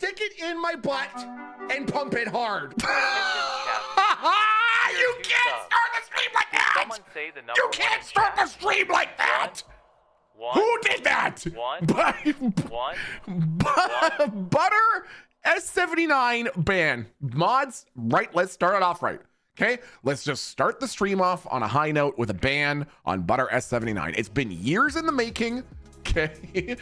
stick it in my butt and pump it hard. You can't start the stream like that. Someone say the number. You can't start the stream like that. Who did that? Butter S79 ban. Mods, right, let's start it off right. Okay, let's just start the stream off on a high note with a ban on Butter S79. It's been years in the making. Okay.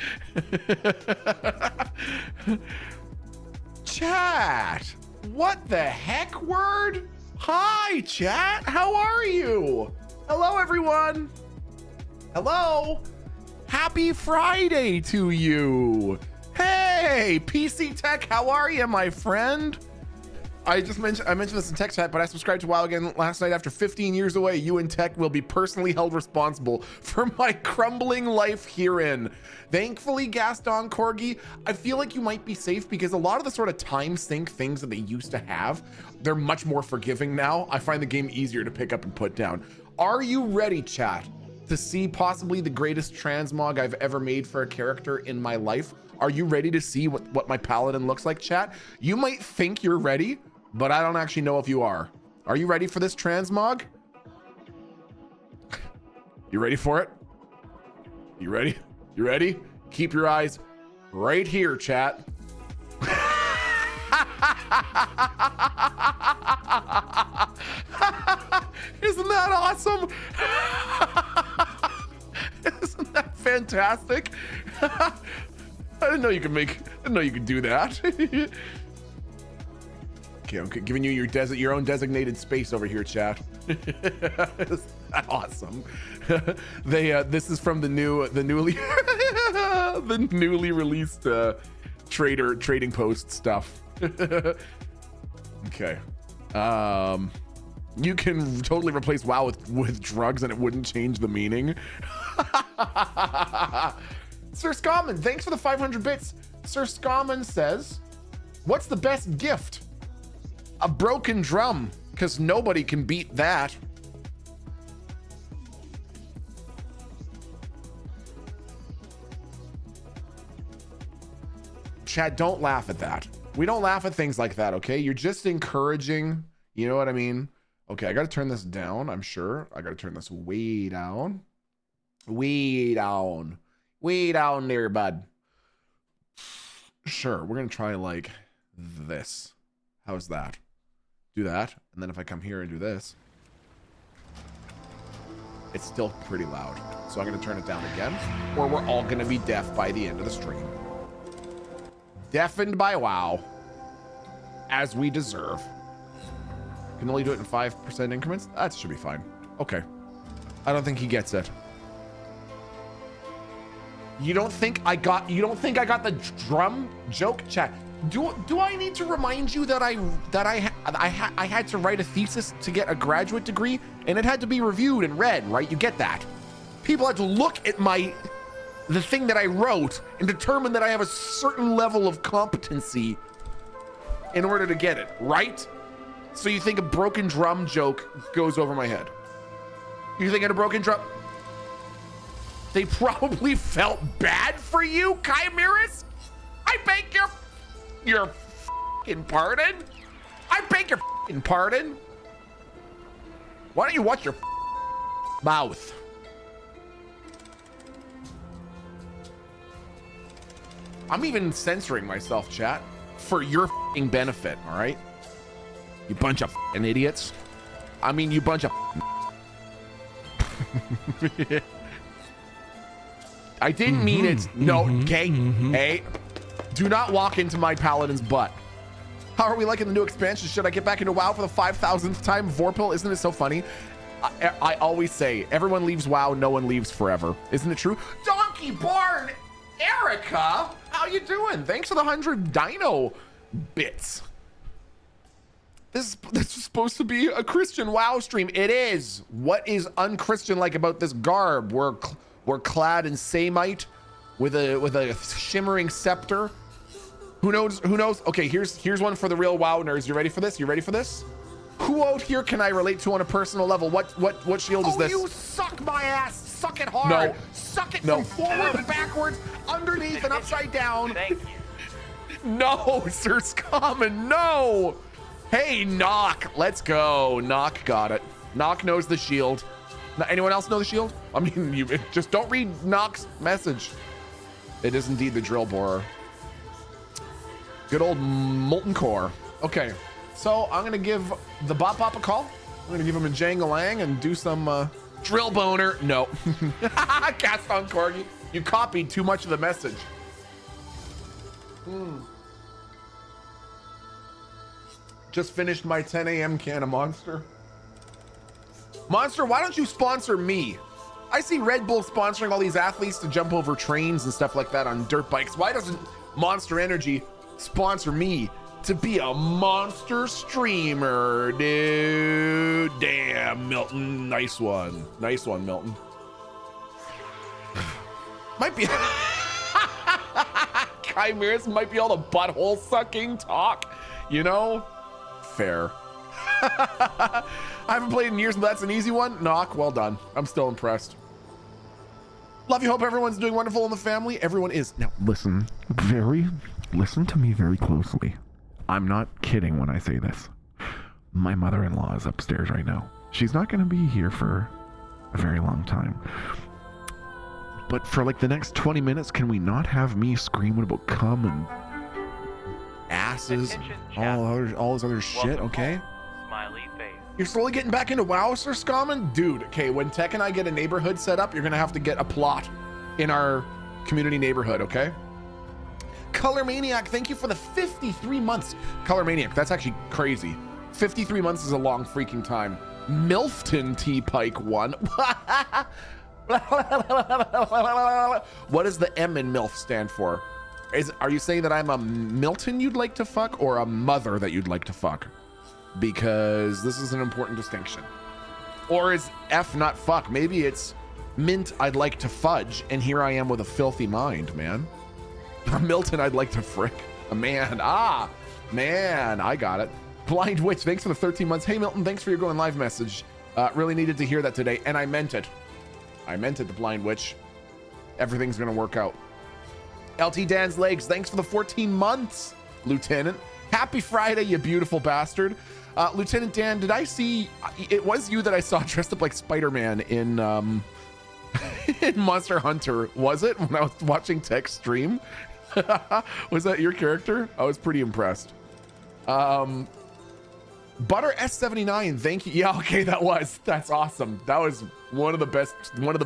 Chat, what the heck word? Hi, chat, how are you? Hello, everyone. Hello. Happy Friday to you. Hey, PC Tech, how are you, my friend? I mentioned this in tech chat, but I subscribed to WoW again last night. After 15 years away, you and Tech will be personally held responsible for my crumbling life herein. Thankfully, Gaston Corgi, I feel like you might be safe because a lot of the sort of time sink things that they used to have, they're much more forgiving now. I find the game easier to pick up and put down. Are you ready, chat, to see possibly the greatest transmog I've ever made for a character in my life? Are you ready to see what my paladin looks like, chat? You might think you're ready, but I don't actually know if you are. Are you ready for this transmog? You ready for it? You ready? You ready? Keep your eyes right here, chat. Isn't that awesome? Isn't that fantastic? I didn't know you could do that. Okay, I'm giving you your own designated space over here, chat. Isn't that awesome? This is from the newly released trading post stuff. Okay. You can totally replace WoW with drugs and it wouldn't change the meaning. Sir Scommon, thanks for the 500 bits. Sir Scommon says, what's the best gift? A broken drum, because nobody can beat that. Chad, don't laugh at that. We don't laugh at things like that, okay? You're just encouraging, you know what I mean? Okay, I gotta turn this down, I'm sure. I gotta turn this way down. Way down. Way down there, bud. Sure, we're gonna try like this. How's that? Do that, and then if I come here and do this, it's still pretty loud. So I'm gonna turn it down again, or we're all gonna be deaf by the end of the stream. Deafened by WoW, as we deserve. Can only do it in 5% increments? That should be fine. Okay. I don't think he gets it. You don't think I got the drum joke, chat? Do I need to remind you that I had to write a thesis to get a graduate degree, and it had to be reviewed and read, right? You get that. People had to look at the thing that I wrote and determine that I have a certain level of competency in order to get it, right? So you think a broken drum joke goes over my head? You think I had a broken drum? They probably felt bad for you, Chimeras? I beg your f***ing pardon? I beg your f***ing pardon? Why don't you watch your mouth? I'm even censoring myself, chat, for your f***ing benefit, all right? You bunch of f***ing idiots. I mean, you bunch of I didn't mean it. No, okay? Hey, do not walk into my paladin's butt. How are we liking the new expansion? Should I get back into WoW for the 5,000th time? Vorpal, isn't it so funny? I always say, everyone leaves WoW, no one leaves forever. Isn't it true? Donkey Barn, Erica, how you doing? Thanks for the 100 dino bits. This is supposed to be a Christian WoW stream. It is. What is unchristian like about this garb? We're clad in samite with a shimmering scepter. Who knows? Who knows? Okay, here's one for the real WoW nerds. You ready for this? You ready for this? Who out here can I relate to on a personal level? What shield is this? Oh, you suck my ass. Suck it hard. No. Suck it from forward to backwards, underneath and upside down. Thank you. No, Sir Scommon, no. Hey, Knock, let's go. Knock got it. Knock knows the shield. Anyone else know the shield? I mean, you just don't read Knock's message. It is indeed the drill borer. Good old molten core. Okay, so I'm gonna give the Bop Bop a call. I'm gonna give him a jangalang and do some drill boner. No. Cast on Corgi. You copied too much of the message. Just finished my 10 a.m. can of Monster. Monster, why don't you sponsor me? I see Red Bull sponsoring all these athletes to jump over trains and stuff like that on dirt bikes. Why doesn't Monster Energy sponsor me to be a monster streamer, dude? Damn, Milton. Nice one. Nice one, Milton. Might be... Chimeras might be all the butthole sucking talk, you know? Fair. I haven't played in years, but that's an easy one. Knock, well done. I'm still impressed. Love you, hope everyone's doing wonderful in the family. Everyone is. Now, listen to me very closely. I'm not kidding when I say this. My mother-in-law is upstairs right now. She's not going to be here for a very long time. But for like the next 20 minutes, can we not have me screaming about cum and asses and all this other shit, okay? Smiley face. You're slowly getting back into WoW, Sir Scommon? Dude, okay, when Tech and I get a neighborhood set up, you're gonna have to get a plot in our community neighborhood, okay? Color Maniac, thank you for the 53 months. Color Maniac, that's actually crazy. 53 months is a long freaking time. Milfton T. Pike 1. What does the M in MILF stand for? Are you saying that I'm a Milton you'd like to fuck or a mother that you'd like to fuck? Because this is an important distinction. Or is F not fuck? Maybe it's mint I'd like to fudge, and here I am with a filthy mind, man. Milton I'd like to frick. Man, man, I got it. Blind Witch, thanks for the 13 months. Hey Milton, thanks for your going live message. Really needed to hear that today, and I meant it. I meant it, the Blind Witch. Everything's gonna work out. LT Dan's Legs, thanks for the 14 months, Lieutenant. Happy Friday, you beautiful bastard. Lieutenant Dan, did I see, it was you that I saw dressed up like Spider-Man in in Monster Hunter, was it? When I was watching Tech stream? Was that your character? I was pretty impressed. Butter S79, thank you. Yeah, okay, that's awesome. That was one of the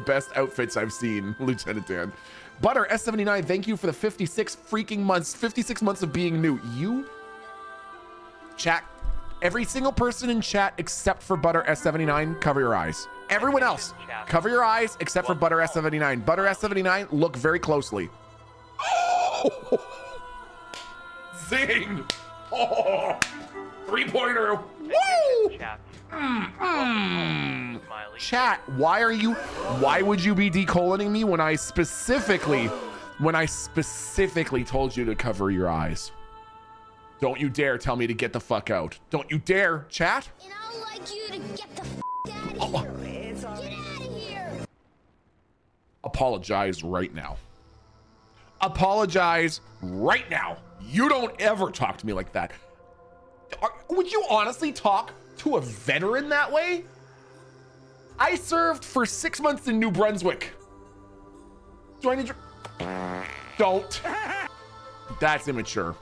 best outfits I've seen, Lieutenant Dan. Butter S79, thank you for the 56 freaking months, 56 months of being new. You, chat, every single person in chat except for Butter S79, cover your eyes. Everyone else, cover your eyes except for Butter S79. Butter S79, look very closely. Oh, zing! Oh, 3-pointer. Woo! Chat, why would you be decoloning me when I specifically told you to cover your eyes? Don't you dare tell me to get the fuck out. Don't you dare, chat. And I'd like you to get the f out of here. Get out of here. Apologize right now. Apologize right now. You don't ever talk to me like that. Would you honestly talk to a veteran that way? I served for 6 months in New Brunswick. Do I need your... Don't. That's immature.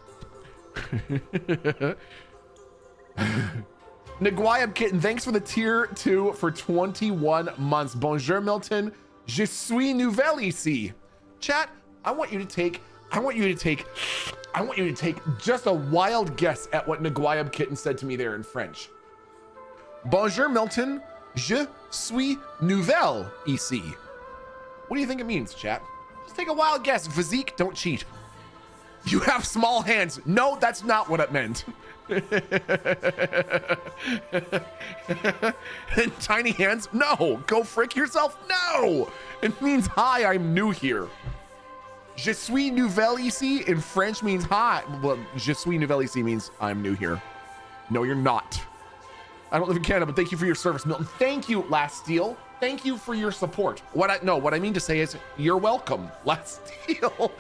Naguayab Kitten, thanks for the tier 2 for 21 months. Bonjour, Milton. Je suis nouvelle ici. Chat, I want you to take just a wild guess at what Naguayab Kitten said to me there in French. Bonjour, Milton. Je suis nouvelle ici. What do you think it means, chat? Just take a wild guess. Physique, don't cheat. You have small hands. No, that's not what it meant. And tiny hands? No. Go frick yourself? No. It means hi, I'm new here. Je suis nouvelle ici in French means hi. Well, je suis nouvelle ici means I'm new here. No, you're not. I don't live in Canada, but thank you for your service, Milton. Thank you, Last Steel. Thank you for your support. What I mean to say is you're welcome, Last Steel.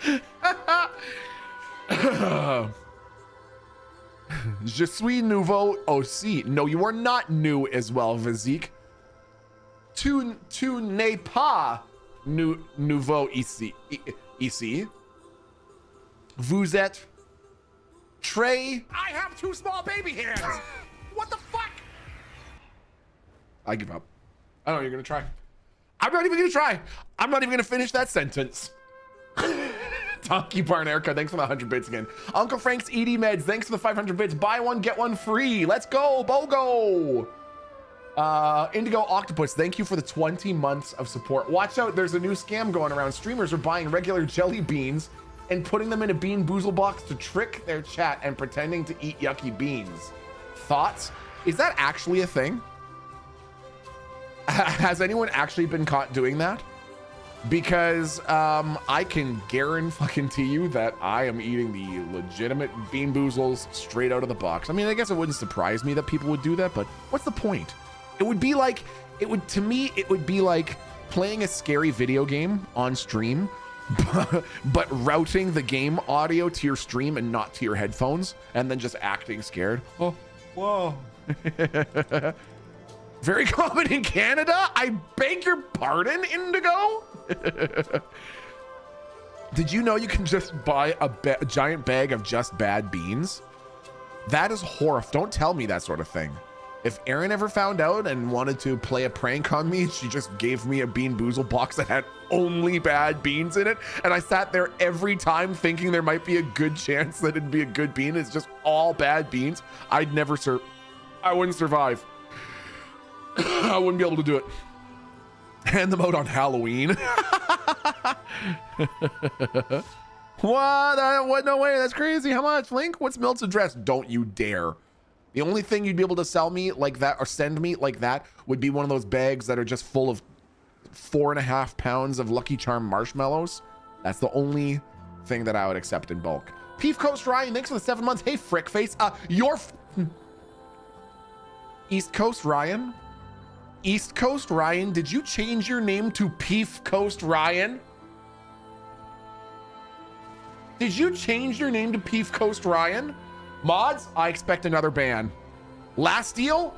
Je suis nouveau aussi. No, you are not new as well, Vizik. Tu n'es pas nouveau ici. Vous êtes très... I have 2 small baby hands. What the fuck? I give up. I don't know, you're gonna try. I'm not even gonna try. I'm not even gonna finish that sentence. Donkey Barn Erica, thanks for the 100 bits again. Uncle Frank's ED Meds, thanks for the 500 bits. Buy one, get one free. Let's go, BOGO. Indigo Octopus, thank you for the 20 months of support. Watch out, there's a new scam going around. Streamers are buying regular jelly beans and putting them in a bean boozle box to trick their chat and pretending to eat yucky beans. Thoughts? Is that actually a thing? Has anyone actually been caught doing that? Because I can guarantee you that I am eating the legitimate bean boozles straight out of the box. I mean, I guess it wouldn't surprise me that people would do that, but what's the point? It would be like, to me, it would be like playing a scary video game on stream, but routing the game audio to your stream and not to your headphones, and then just acting scared. Oh, whoa. Very common in Canada? I beg your pardon, Indigo? Did you know you can just buy a giant bag of just bad beans? That is horrible. Don't tell me that sort of thing. If Erin ever found out and wanted to play a prank on me, she just gave me a Bean Boozle box that had only bad beans in it. And I sat there every time thinking there might be a good chance that it'd be a good bean. It's just all bad beans. I wouldn't survive. I wouldn't be able to do it. Hand them out on Halloween. What? No way. That's crazy. How much? Link? What's Milt's address? Don't you dare. The only thing you'd be able to sell me like that or send me like that would be one of those bags that are just full of 4.5 pounds of Lucky Charm marshmallows. That's the only thing that I would accept in bulk. Peef Coast Ryan, thanks for the 7 months. Hey, Frickface. East Coast Ryan? East Coast Ryan, did you change your name to Peef Coast Ryan? Did you change your name to Peef Coast Ryan? Mods, I expect another ban. Last deal,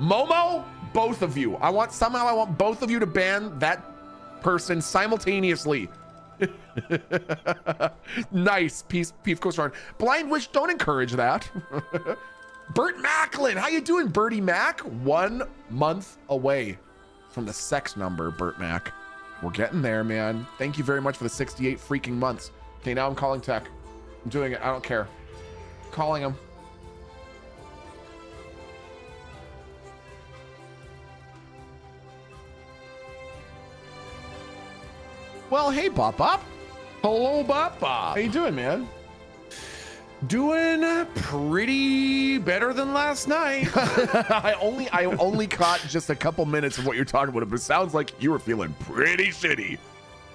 Momo, both of you. I want both of you to ban that person simultaneously. Nice, Peef Coast Ryan. Blind Witch, don't encourage that. Bert Macklin, how you doing, Bertie Mac? 1 month away from the sex number, Bert Mac. We're getting there, man. Thank you very much for the 68 freaking months. Okay, now I'm calling tech. I'm doing it, I don't care. Calling him. Well, hey, Bop Bop. Hello, Bop Bop. How you doing, man? Doing pretty better than last night. I only caught just a couple minutes of what you're talking about, but it sounds like you were feeling pretty shitty.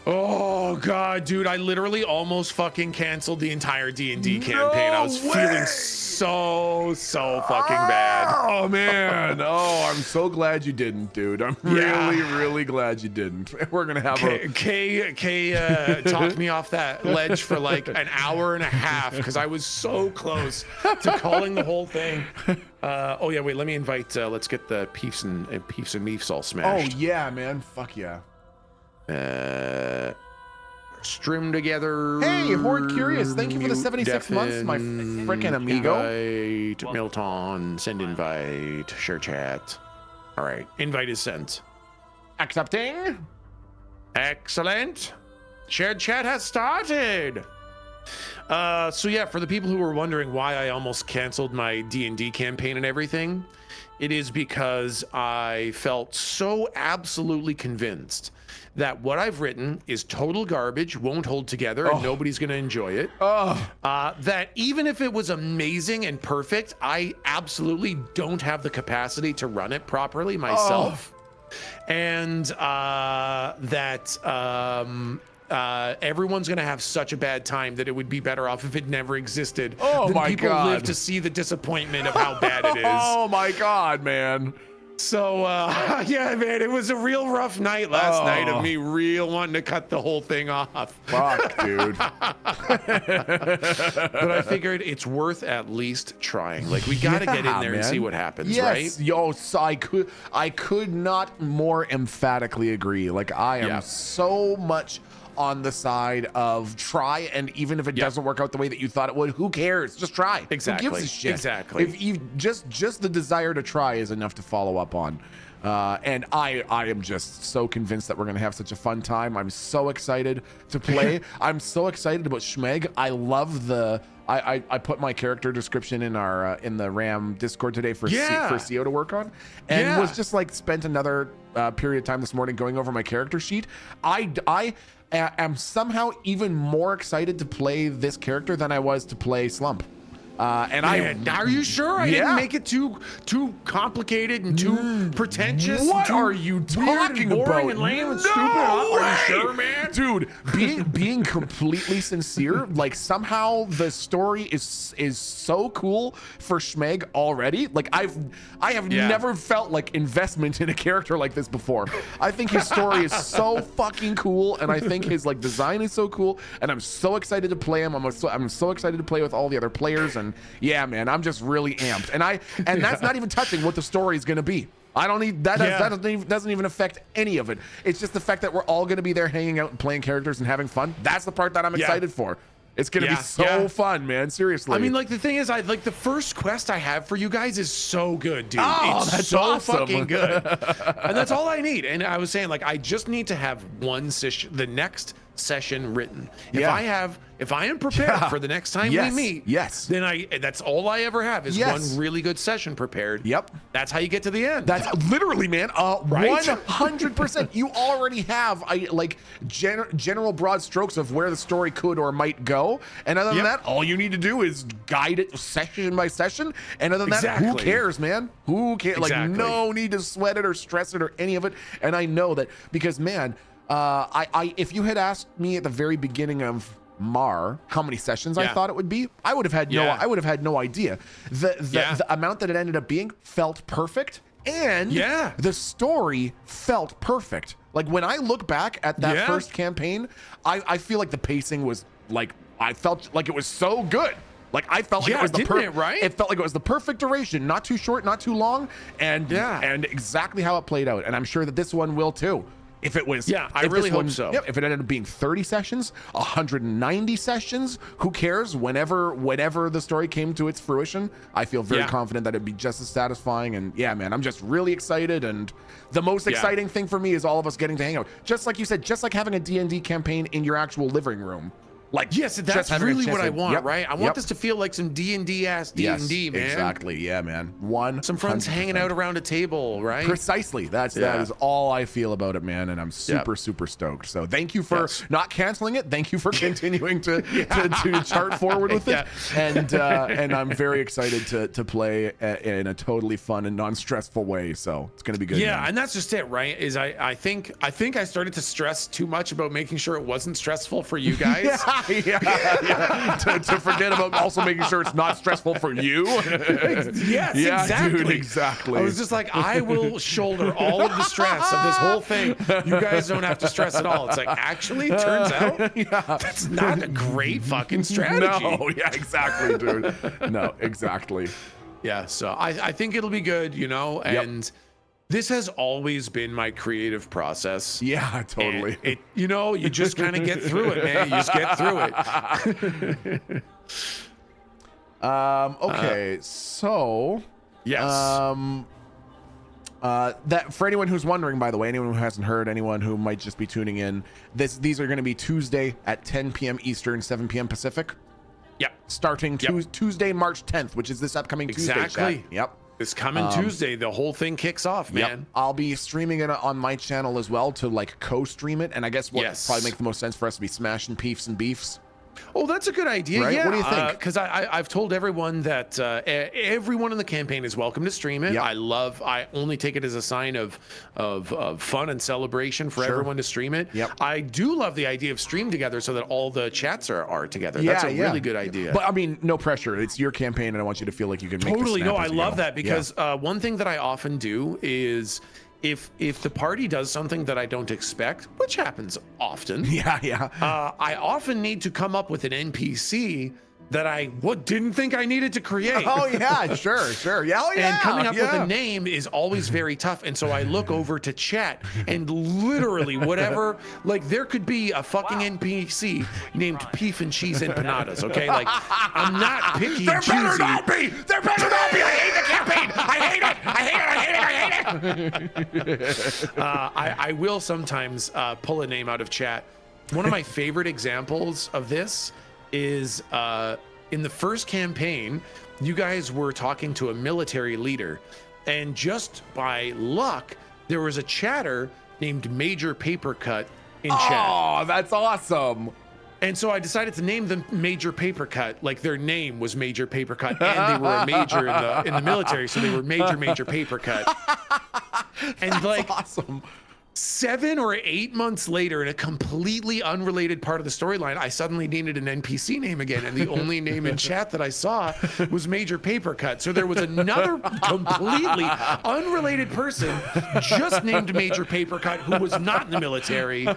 Oh god, dude, I literally almost fucking canceled the entire D&D campaign. I was feeling so fucking bad. Oh man. Oh, I'm so glad you didn't, dude. I'm really glad you didn't. We're gonna have Kay talked me off that ledge for like an hour and a half because I was so close to calling the whole thing. Oh yeah, wait, let me invite let's get the Peefs and Meefs all smashed. Oh yeah, man. Fuck yeah. Stream together. Hey, Horde Curious, thank you for the 76 months, my frickin' amigo. Invite, Milton, send invite, share chat. All right, invite is sent. Accepting. Excellent. Shared chat has started. So yeah, for the people who were wondering why I almost canceled my D&D campaign and everything, it is because I felt so absolutely convinced that what I've written is total garbage, won't hold together, and nobody's gonna enjoy it. That even if it was amazing and perfect, I absolutely don't have the capacity to run it properly myself. And that everyone's gonna have such a bad time that it would be better off if it never existed. Oh than my people God. live to see the disappointment of how bad it is. Oh my God, man. So yeah, man, it was a real rough night last night of me real wanting to cut the whole thing off. Fuck, dude. But I figured it's worth at least trying. Like, we got to get in there and see what happens, right? Yo, so I could not more emphatically agree. Like, I am so much on the side of try, and even if it doesn't work out the way that you thought it would, who cares? Just try. Exactly. Who gives a shit? Exactly. If you just the desire to try is enough to follow up on. And I am just so convinced that we're gonna have such a fun time. I'm so excited to play. I'm so excited about Schmeg. I love the. I put my character description in our in the RAM Discord today for CO to work on, and was just like spent another period of time this morning going over my character sheet. I am somehow even more excited to play this character than I was to play Slump. And are you sure I didn't make it too complicated and too pretentious? What are you talking and boring about? And lame and stupid? Are you sure, man? Dude, being completely sincere, like somehow the story is so cool for Schmeg already. Like I have never felt like investment in a character like this before. I think his story is so fucking cool, and I think his like design is so cool, and I'm so excited to play him. I'm so excited to play with all the other players. And yeah, man, I'm just really amped, and that's not even touching what the story is going to be. I don't need that. That doesn't even affect any of it. It's just the fact that we're all going to be there hanging out and playing characters and having fun. That's the part that I'm excited for. It's going to be so fun, man. Seriously. I mean, like, the thing is, like the first quest I have for you guys is so good, dude. Oh, it's that's so awesome. fucking good. And that's all I need. And I was saying, like, I just need to have one session, the next session written. If I am prepared for the next time we meet, then that's all I ever have is one really good session prepared. Yep. That's how you get to the end. That's literally, man, right? 100%. You already have like general broad strokes of where the story could or might go. And other than that, all you need to do is guide it session by session. And other than that, who cares, man? Who cares? Like, no need to sweat it or stress it or any of it. And I know that because, man, if you had asked me at the very beginning of Mar how many sessions I thought it would be, I would have had no idea. The amount that it ended up being felt perfect, and the story felt perfect. Like, when I look back at that first campaign, I feel like the pacing was like, I felt like it was so good. Like, I felt like it was the perfect, it felt like it was the perfect duration, not too short, not too long, and exactly how it played out. And I'm sure that this one will too. If it was, I really hope so. Yeah, if it ended up being 30 sessions, 190 sessions, who cares? Whenever the story came to its fruition, I feel very confident that it'd be just as satisfying. And yeah, man, I'm just really excited. And the most exciting thing for me is all of us getting to hang out. Just like you said, just like having a D&D campaign in your actual living room. Like, yes, that's really what I want, right? I want this to feel like some D&D ass D&D, man. Exactly, yeah, man. Some friends hanging out around a table, right? Precisely. That is all I feel about it, man. And I'm super stoked. So thank you for not canceling it. Thank you for continuing to chart forward with it. And I'm very excited to play in a totally fun and non-stressful way. So it's gonna be good. Yeah, man. and that's just it, right? Is I think I started to stress too much about making sure it wasn't stressful for you guys. To forget about also making sure it's not stressful for you. Yes, exactly. Dude, exactly. I was just like, I will shoulder all of the stress of this whole thing. You guys don't have to stress at all. It's like, actually, turns out that's not a great fucking strategy. No, exactly, dude. No, exactly. Yeah, so I think it'll be good, and this has always been my creative process. Yeah, totally. And you just kind of get through it, man. You just get through it. Okay, so yes. That for anyone who's wondering, by the way, anyone who hasn't heard, anyone who might just be tuning in, these are going to be Tuesday at 10 p.m. Eastern, 7 p.m. Pacific. Yep. Starting Tuesday, March 10th, which is this upcoming Tuesday. Exactly. Yep. This coming Tuesday, the whole thing kicks off, man. Yep. I'll be streaming it on my channel as well to like co-stream it, and I guess what probably make the most sense for us to be smashing peefs and beefs. Oh, that's a good idea. Right? Yeah. What do you think? Because I've told everyone that everyone in the campaign is welcome to stream it. Yep. I only take it as a sign of fun and celebration for everyone to stream it. Yep. I do love the idea of stream together so that all the chats are together. That's a really good idea. But I mean, no pressure. It's your campaign, and I want you to feel like you can make Totally. the snap No, I as you love go. that because one thing that I often do is if the party does something that I don't expect, which happens often, I often need to come up with an NPC that I didn't think I needed to create. Oh yeah, sure. Yeah, And coming up with a name is always very tough. And so I look over to chat and literally whatever, like there could be a fucking NPC named Beef and Cheese Empanadas, okay? Like I'm not picky and choosy. There better not be! I hate the campaign! I hate it! I will sometimes pull a name out of chat. One of my favorite examples of this is in the first campaign, you guys were talking to a military leader, and just by luck, there was a chatter named Major Papercut in chat. Oh, that's awesome. And so I decided to name them Major Papercut, like their name was Major Papercut, and they were a major in the military, so they were Major Papercut. And That's like awesome. 7 or 8 months later, in a completely unrelated part of the storyline, I suddenly needed an NPC name again, and the only name in chat that I saw was Major Papercut. So there was another completely unrelated person just named Major Papercut who was not in the military.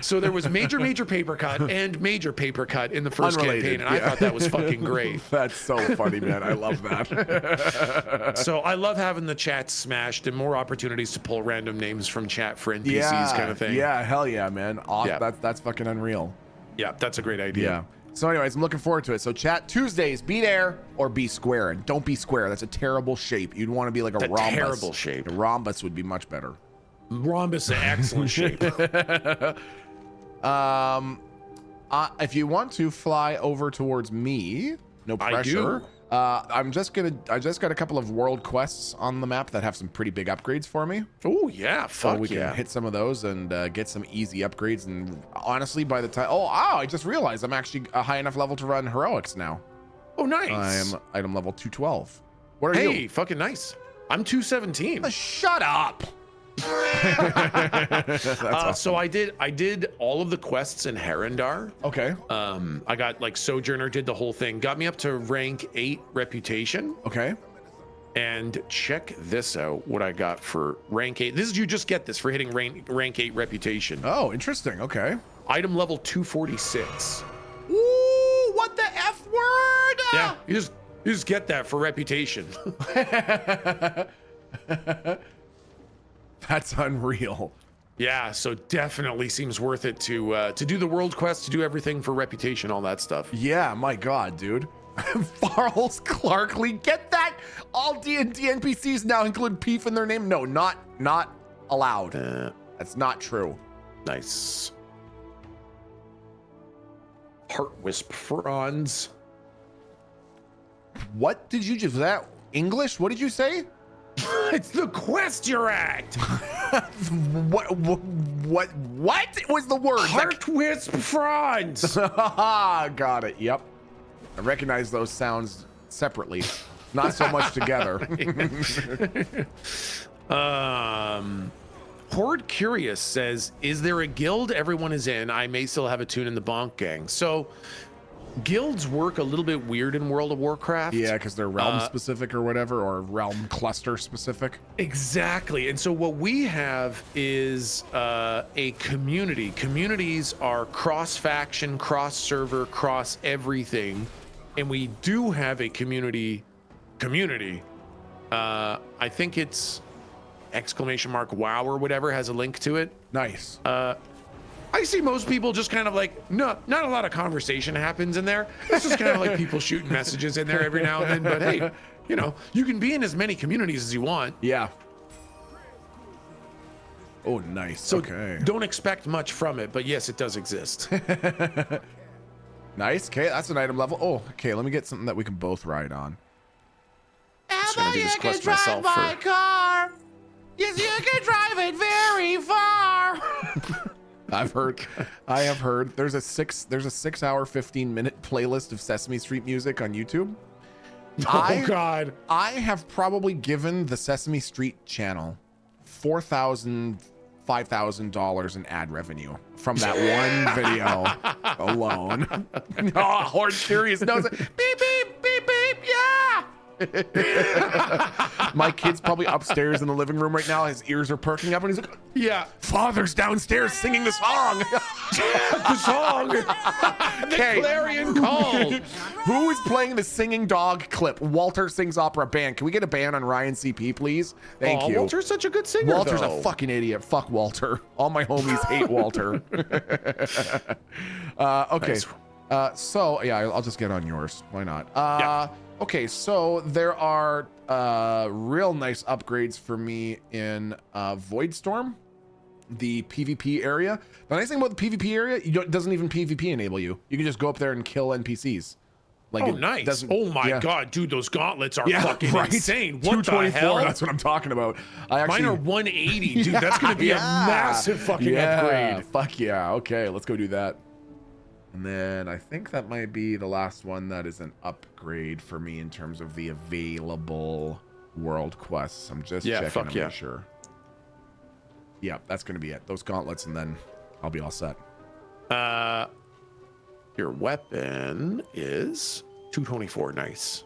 So there was Major Papercut and Major Papercut in the first campaign, and I thought that was fucking great. That's so funny, man. I love that. So I love having the chat smashed and more opportunities to pull random names from chat for NPCs kind of thing. Yeah, hell yeah, man. Yeah. That's fucking unreal. Yeah, that's a great idea. Yeah. So anyways, I'm looking forward to it. So chat Tuesdays, be there or be square. And don't be square. That's a terrible shape. You'd want to be like a rhombus. Terrible shape. A rhombus would be much better. Rhombus is an excellent shape. If you want to fly over towards me, no pressure. I do. I just got a couple of world quests on the map that have some pretty big upgrades for me. Oh yeah, So fuck we can hit some of those and get some easy upgrades. And honestly, by the time, I just realized I'm actually a high enough level to run heroics now. Oh nice. I am item level 212. What are you? Hey, fucking nice. I'm 217. Shut up. That's awesome. So I did all of the quests in Herondar. Okay. I got like Sojourner, did the whole thing, got me up to rank 8 reputation. Okay. And check this out, what I got for rank 8. This is, you just get this for hitting rank 8 reputation. Oh, interesting. Okay. Item level 246. Ooh, what the F word? Yeah, you just get that for reputation. That's unreal. Yeah, so definitely seems worth it to do the world quest, to do everything for reputation, all that stuff. Yeah, my God, dude. Farles Clarkley, get that? All D&D NPCs now include Peef in their name? No, not allowed. That's not true. Nice. Heart Wisp Franz. What did you just, that English? What did you say? It's the quest you're at. What was the word? Heart Wisp Franz. Got it. Yep. I recognize those sounds separately, not so much together. Horde Curious says, is there a guild everyone is in? I may still have a tune in the bonk gang. So guilds work a little bit weird in World of Warcraft. Yeah, because they're realm specific or whatever, or realm cluster specific. Exactly. And so what we have is a community. Communities are cross-faction, cross-server, cross-everything. And we do have a community. I think it's ! WoW or whatever has a link to it. Nice. I see most people just kind of like, not a lot of conversation happens in there. It's just kind of like people shooting messages in there every now and then. But hey, you know, you can be in as many communities as you want. Yeah. Oh, nice. So okay. Don't expect much from it, but yes, it does exist. Nice. Okay, that's an item level. Oh, okay. Let me get something that we can both ride on. Just gonna do this quest myself car. Yes, you can drive it very far. I have heard. There's a 6 hour 15-minute playlist of Sesame Street music on YouTube. Oh God. I have probably given the Sesame Street channel $5,000 in ad revenue from that one video alone. Oh, Horde Curious knows it. Beep, beep, beep, beep, yeah. My kid's probably upstairs in the living room right now. His ears are perking up and he's like, Yeah. Father's downstairs singing the song. The song. The clarion call. Who is playing the singing dog clip? Walter Sings Opera Band. Can we get a ban on Ryan CP, please? Thank you. Walter's such a good singer. Walter's though. a fucking idiot. Fuck Walter. All my homies hate Walter. Okay. Nice. So yeah, I'll just get on yours. Why not? Yeah. Okay, so there are real nice upgrades for me in Voidstorm, the PvP area. The nice thing about the PvP area, it doesn't even PvP enable you. You can just go up there and kill NPCs. Like, oh, nice. Oh my God, dude, those gauntlets are fucking insane. What the hell? That's what I'm talking about. Mine are 180, dude. That's gonna be a massive fucking upgrade. Fuck yeah. Okay, let's go do that. And then I think that might be the last one that is an upgrade for me in terms of the available world quests. I'm just checking to make sure. Yeah, that's going to be it. Those gauntlets, and then I'll be all set. Your weapon is 224. Nice.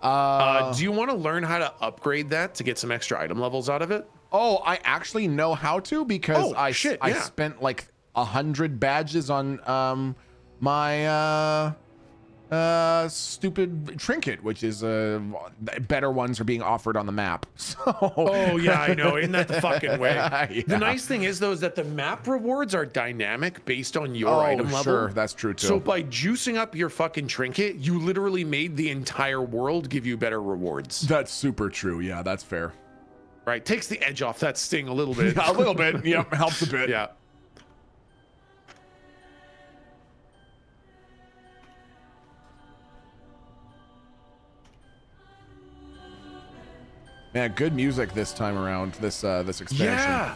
Do you want to learn how to upgrade that to get some extra item levels out of it? Oh, I actually know how to because I spent like 100 badges on my stupid trinket, which is better ones are being offered on the map. So oh yeah, I know. Isn't that the fucking way? Yeah. The nice thing is though is that the map rewards are dynamic based on your item level. Sure, that's true too. So by juicing up your fucking trinket, you literally made the entire world give you better rewards. That's super true. Yeah, that's fair. Right, takes the edge off that sting a little bit. A little bit. Yep, helps a bit. Yeah. Man, good music this time around. This expansion. Yeah,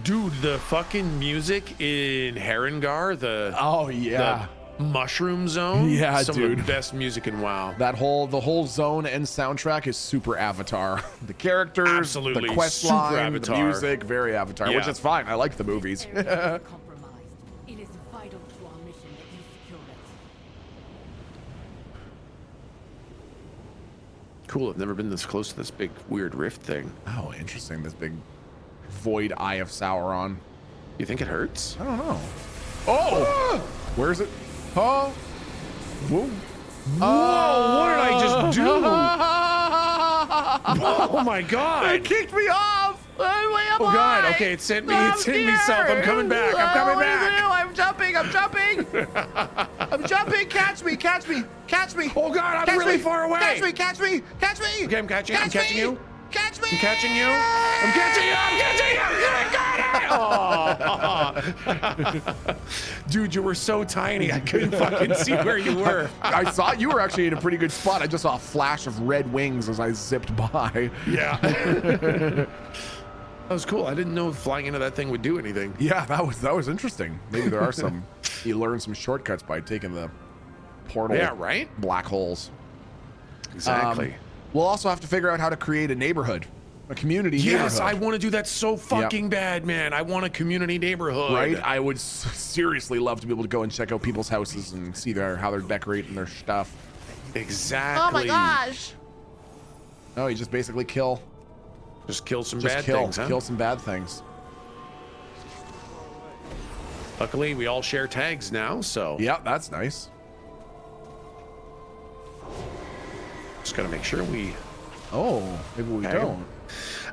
dude, the fucking music in Herengar, the mushroom zone. Yeah, some dude. of the best music in WoW. The whole zone and soundtrack is super Avatar. The characters, Absolutely. the quest Super line, the Avatar. music, very Avatar, which Yeah. is fine. I like the movies. Compromised. It is vital to our mission that you secure it. Cool. I've never been this close to this big weird rift thing. Oh, interesting. This big void eye of Sauron. You think it hurts? I don't know. Oh, where is it? Oh, whoa. Whoa! What did I just do? Oh my God! It kicked me off. I'm way up Oh God! high. Okay, it sent me. It sent me south. I'm coming back. I'm coming back. I'm jumping. I'm jumping. I'm jumping. Catch me. Catch me. Catch me. Oh God! I'm Catch really me. far away. Catch me. Catch me. Catch me. Okay, I'm catching. I'm Catch catching me. you. Catch me. I'm catching you. I'm catching you. I'm catching you. I got it. Oh. Dude, you were so tiny. I couldn't fucking see where you were. I saw you were actually in a pretty good spot. I just saw a flash of red wings as I zipped by. Yeah. That was cool. I didn't know flying into that thing would do anything. Yeah, that was interesting. Maybe there are some. You learn some shortcuts by taking the portal. Yeah, right? Black holes. Exactly. We'll also have to figure out how to create a neighborhood, a community Yes, I neighborhood. want to do that so fucking bad, man. I want a community neighborhood. Right? I would seriously love to be able to go and check out people's houses and see how they're decorating their stuff. Exactly. Oh my gosh. Oh, you just basically kill. Just kill some Just bad kill. things, huh? Kill some bad things. Luckily, we all share tags now, so Yeah, that's nice. just gotta make sure we. Oh, maybe we Okay. don't.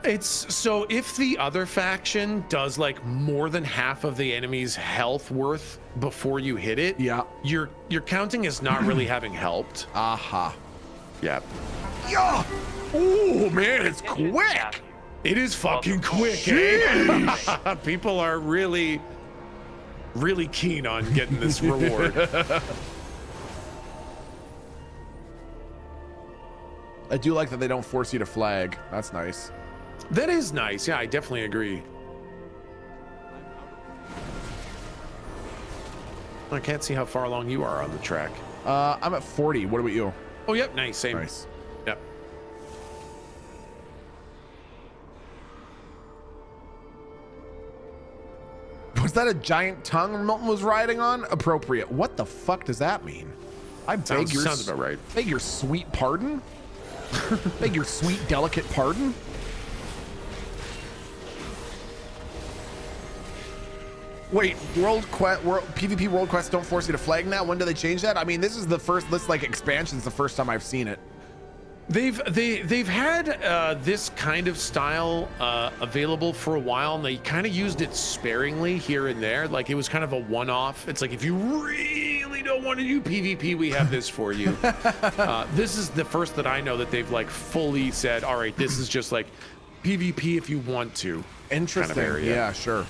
It's so if the other faction does like more than half of the enemy's health worth before you hit it, Yeah. your counting is not really having helped. Aha. Yeah, Yeah. Oh man, it's quick. it is fucking quick, eh? People are really keen on getting this reward. I do like that they don't force you to flag. That's nice. That is nice. Yeah, I definitely agree. I can't see how far along you are on the track. I'm at 40. What about you? Oh, yep. Nice. Same. Nice. Yep. Was that a giant tongue Milton was riding on? Appropriate. What the fuck does that mean? I beg your Sounds about right. Beg your sweet pardon? Beg your sweet, delicate pardon? Wait, PvP World Quests don't force you to flag now? When do they change that? I mean, this is the first, this like expansion's the first time I've seen it. They've had this kind of style available for a while, and they kind of used it sparingly here and there. Like it was kind of a one-off. It's like, if you really don't want to do PvP, we have this for you. This is the first that I know that they've like fully said, all right, this is just like PvP if you want to. Interesting. Kind of area. Yeah, sure.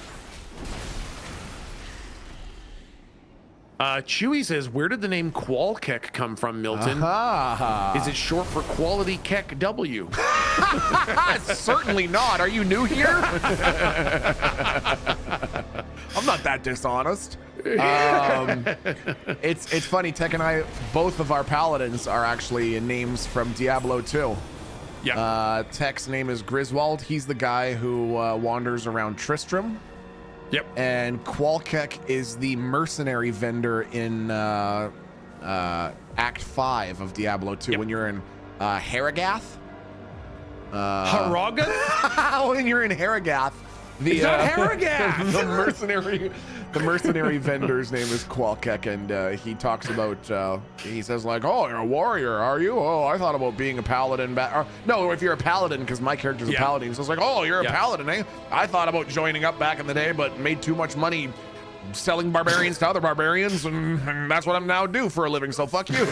Chewy says, where did the name Qualkek come from, Milton? Is it short for Quality Keck W? Certainly not. Are you new here? I'm not that dishonest. It's funny. Tech and I, both of our paladins are actually names from Diablo 2. Yeah. Tech's name is Griswold. He's the guy who wanders around Tristram. Yep. And Qualkek is the mercenary vendor in Act 5 of Diablo 2. Yep. When you're in Haragath. Haragath? When you're in Haragath. It's not Haragath! The mercenary vendor's name is Qualkek, and he talks about, he says like, oh, you're a warrior, are you? Oh, I thought about being a paladin. No, if you're a paladin, because my character's a paladin, so it's like, oh, you're a paladin, eh? I thought about joining up back in the day, but made too much money selling barbarians to other barbarians, and that's what I'm now do for a living, so fuck you.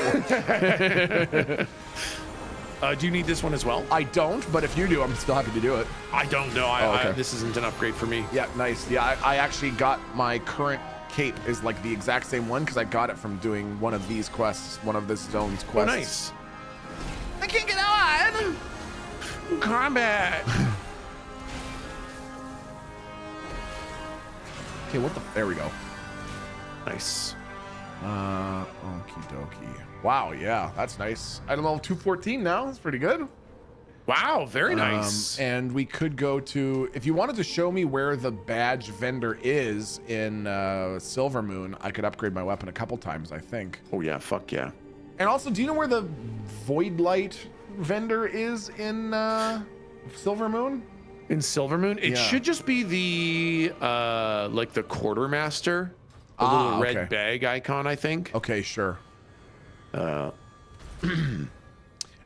Do you need this one as well? I don't, but if you do, I'm still happy to do it. I don't know. Okay. This isn't an upgrade for me. Yeah, nice. Yeah, I actually got my current cape is like the exact same one because I got it from doing one of these quests, one of this zone's quests. Oh, nice. I can't get on! Combat! Okay, what the? There we go. Nice. Okie dokie. Wow, yeah, that's nice. I don't know, 214 now. That's pretty good. Wow, very nice. And we could go to, if you wanted to show me where the badge vendor is in Silver Moon, I could upgrade my weapon a couple times, I think. Oh yeah, fuck yeah. And also, do you know where the Void Light vendor is in Silver Moon? In Silver Moon? It should just be the, like the Quartermaster. The little red bag icon, I think. Okay, sure.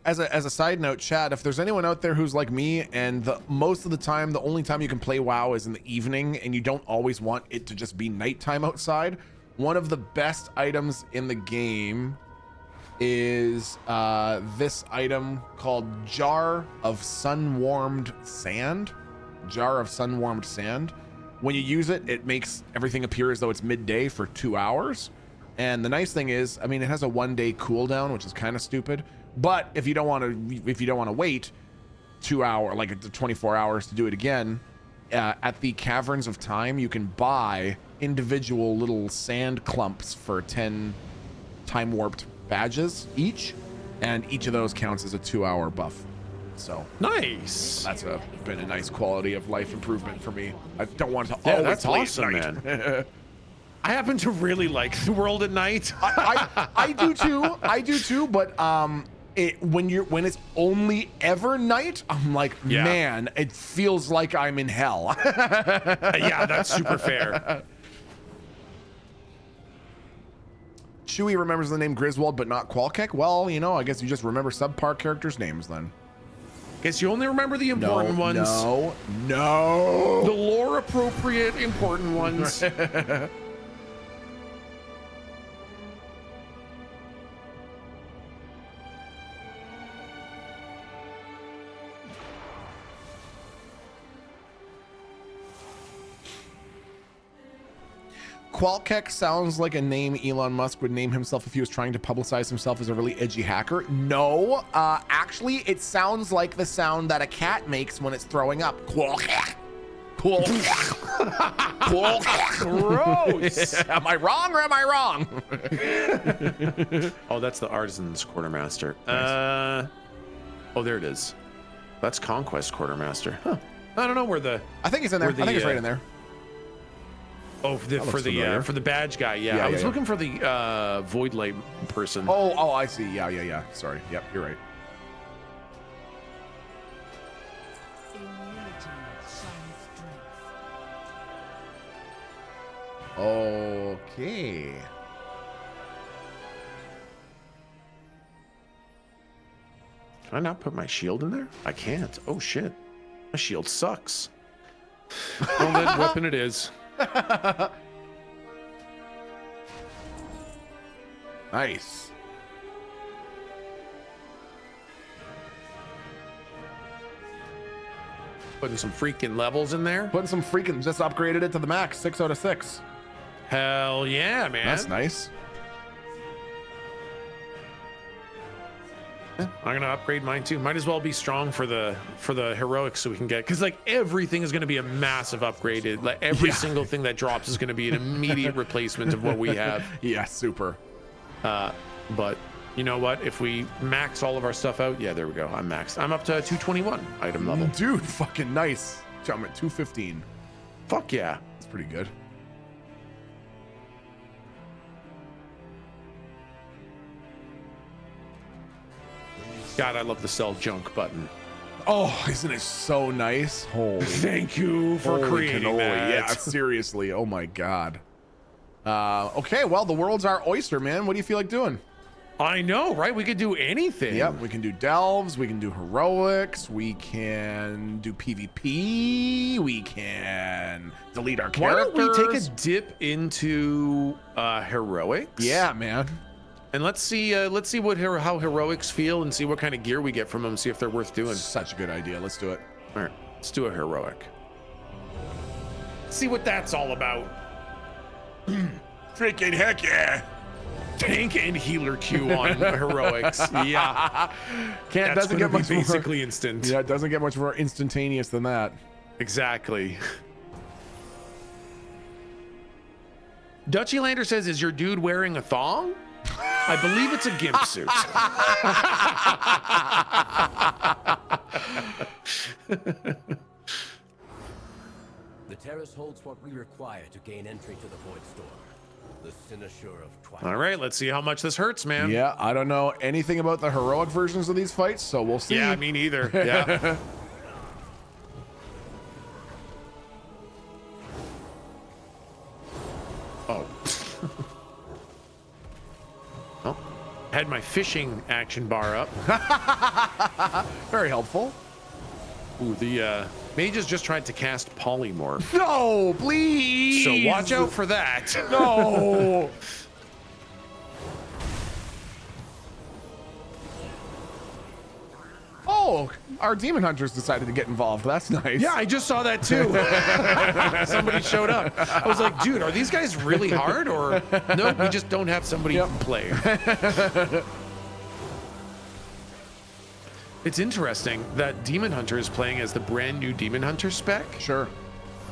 As a side note, chat, if there's anyone out there who's like me and most of the time, the only time you can play WoW is in the evening and you don't always want it to just be nighttime outside, one of the best items in the game is this item called Jar of Sun-Warmed Sand. Jar of Sun-Warmed Sand. When you use it, it makes everything appear as though it's midday for 2 hours. And the nice thing is, I mean, it has a 1-day cooldown, which is kind of stupid. But if you don't want to wait 2 hours, like 24 hours to do it again, at the Caverns of Time, you can buy individual little sand clumps for 10 time warped badges each, and each of those counts as a 2-hour buff. So nice. That's been a nice quality of life improvement for me. I don't want to that's awesome, man. I happen to really like the world at night. I do too. I do too. But when it's only ever night, I'm like, man, it feels like I'm in hell. Yeah, that's super fair. Chewie remembers the name Griswold, but not Qualkek. Well, you know, I guess you just remember subpar characters' names then. Guess you only remember the important ones. No. The lore appropriate important ones. Qualkek sounds like a name Elon Musk would name himself if he was trying to publicize himself as a really edgy hacker. No, actually, it sounds like the sound that a cat makes when it's throwing up. Qualkek. Pool. Gross. Am I wrong or am I wrong? Oh, that's the Artisan's Quartermaster. Nice. Oh, there it is. That's Conquest Quartermaster. Huh. I don't know where the. I think he's in there. I think he's right in there. Oh, for the badge guy. Yeah, Yeah, I was yeah. looking for the Void Light person. Oh, I see. Yeah. Sorry. Yep, you're right. In unity shines strength. Okay. Can I not put my shield in there? I can't. Oh shit. My shield sucks. Well, then weapon it is. Nice. Putting some freaking levels in there. Putting some freaking, just upgraded it to the max, 6 out of 6. Hell yeah, man. That's nice. I'm gonna upgrade mine too. Might as well be strong for the heroics so we can get, because like everything is gonna be a massive upgraded. Like every single thing that drops is gonna be an immediate replacement of what we have. Yeah, super. But you know what? If we max all of our stuff out, yeah, there we go. I'm maxed. I'm up to 221 item level. Dude, fucking nice. I'm at 215. Fuck yeah. That's pretty good. God, I love the sell junk button. Oh, isn't it so nice? Holy. Thank you for Holy creating cannoli. that. Yeah, seriously. Oh my god. Okay, well, the world's our oyster, man. What do you feel like doing? I know, right? We could do anything. Yep, we can do delves, we can do heroics, we can do PvP, we can delete our Why characters. don't we take a dip into heroics? Yeah, man. And let's see what how heroics feel and see what kind of gear we get from them. See if they're worth doing. Such a good idea. Let's do it. All right, let's do a heroic. See what that's all about. Freaking heck yeah. Tank and healer queue on heroics. Yeah, That's doesn't get much basically more, instant. Yeah, it doesn't get much more instantaneous than that. Exactly. Dutchy Lander says, "Is your dude wearing a thong?" I believe it's a gimp suit. The terrace holds what we require to gain entry to the Void Storm. The Cynosure of Twilight. All right, let's see how much this hurts, man. Yeah, I don't know anything about the heroic versions of these fights, so we'll see. Yeah, me neither. Yeah. Oh. Oh. Had my fishing action bar up. Very helpful. Ooh, the mages just tried to cast polymorph. No, please. So watch out for that. No. Oh, our demon hunters decided to get involved. That's nice. Yeah, I just saw that too. Somebody showed up. I was like, dude, are these guys really hard or no? We just don't have somebody who can play. It's interesting that Demon Hunter is playing as the brand new Demon Hunter spec, Sure.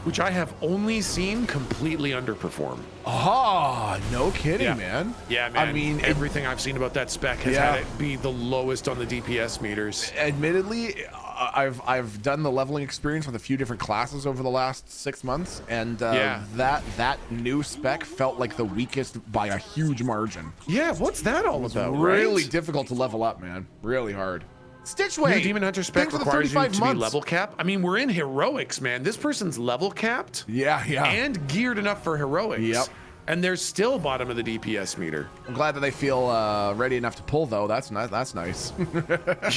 which I have only seen completely underperform. Oh, no kidding, Yeah. man. Yeah, man. I mean, everything I've seen about that spec has Yeah. had it be the lowest on the DPS meters. Admittedly, I've done the leveling experience with a few different classes over the last 6 months, and Yeah. that new spec felt like the weakest by a huge margin. Yeah, what's that all about? Really right? difficult to level up, man. Really hard. Stitchway. New Demon Hunter spec thanks for the requires you 35 to months. be level capped. I mean, we're in heroics, man. This person's level capped Yeah. and geared enough for heroics. Yep. And they're still bottom of the DPS meter. I'm glad that they feel ready enough to pull, though. That's nice. That's nice.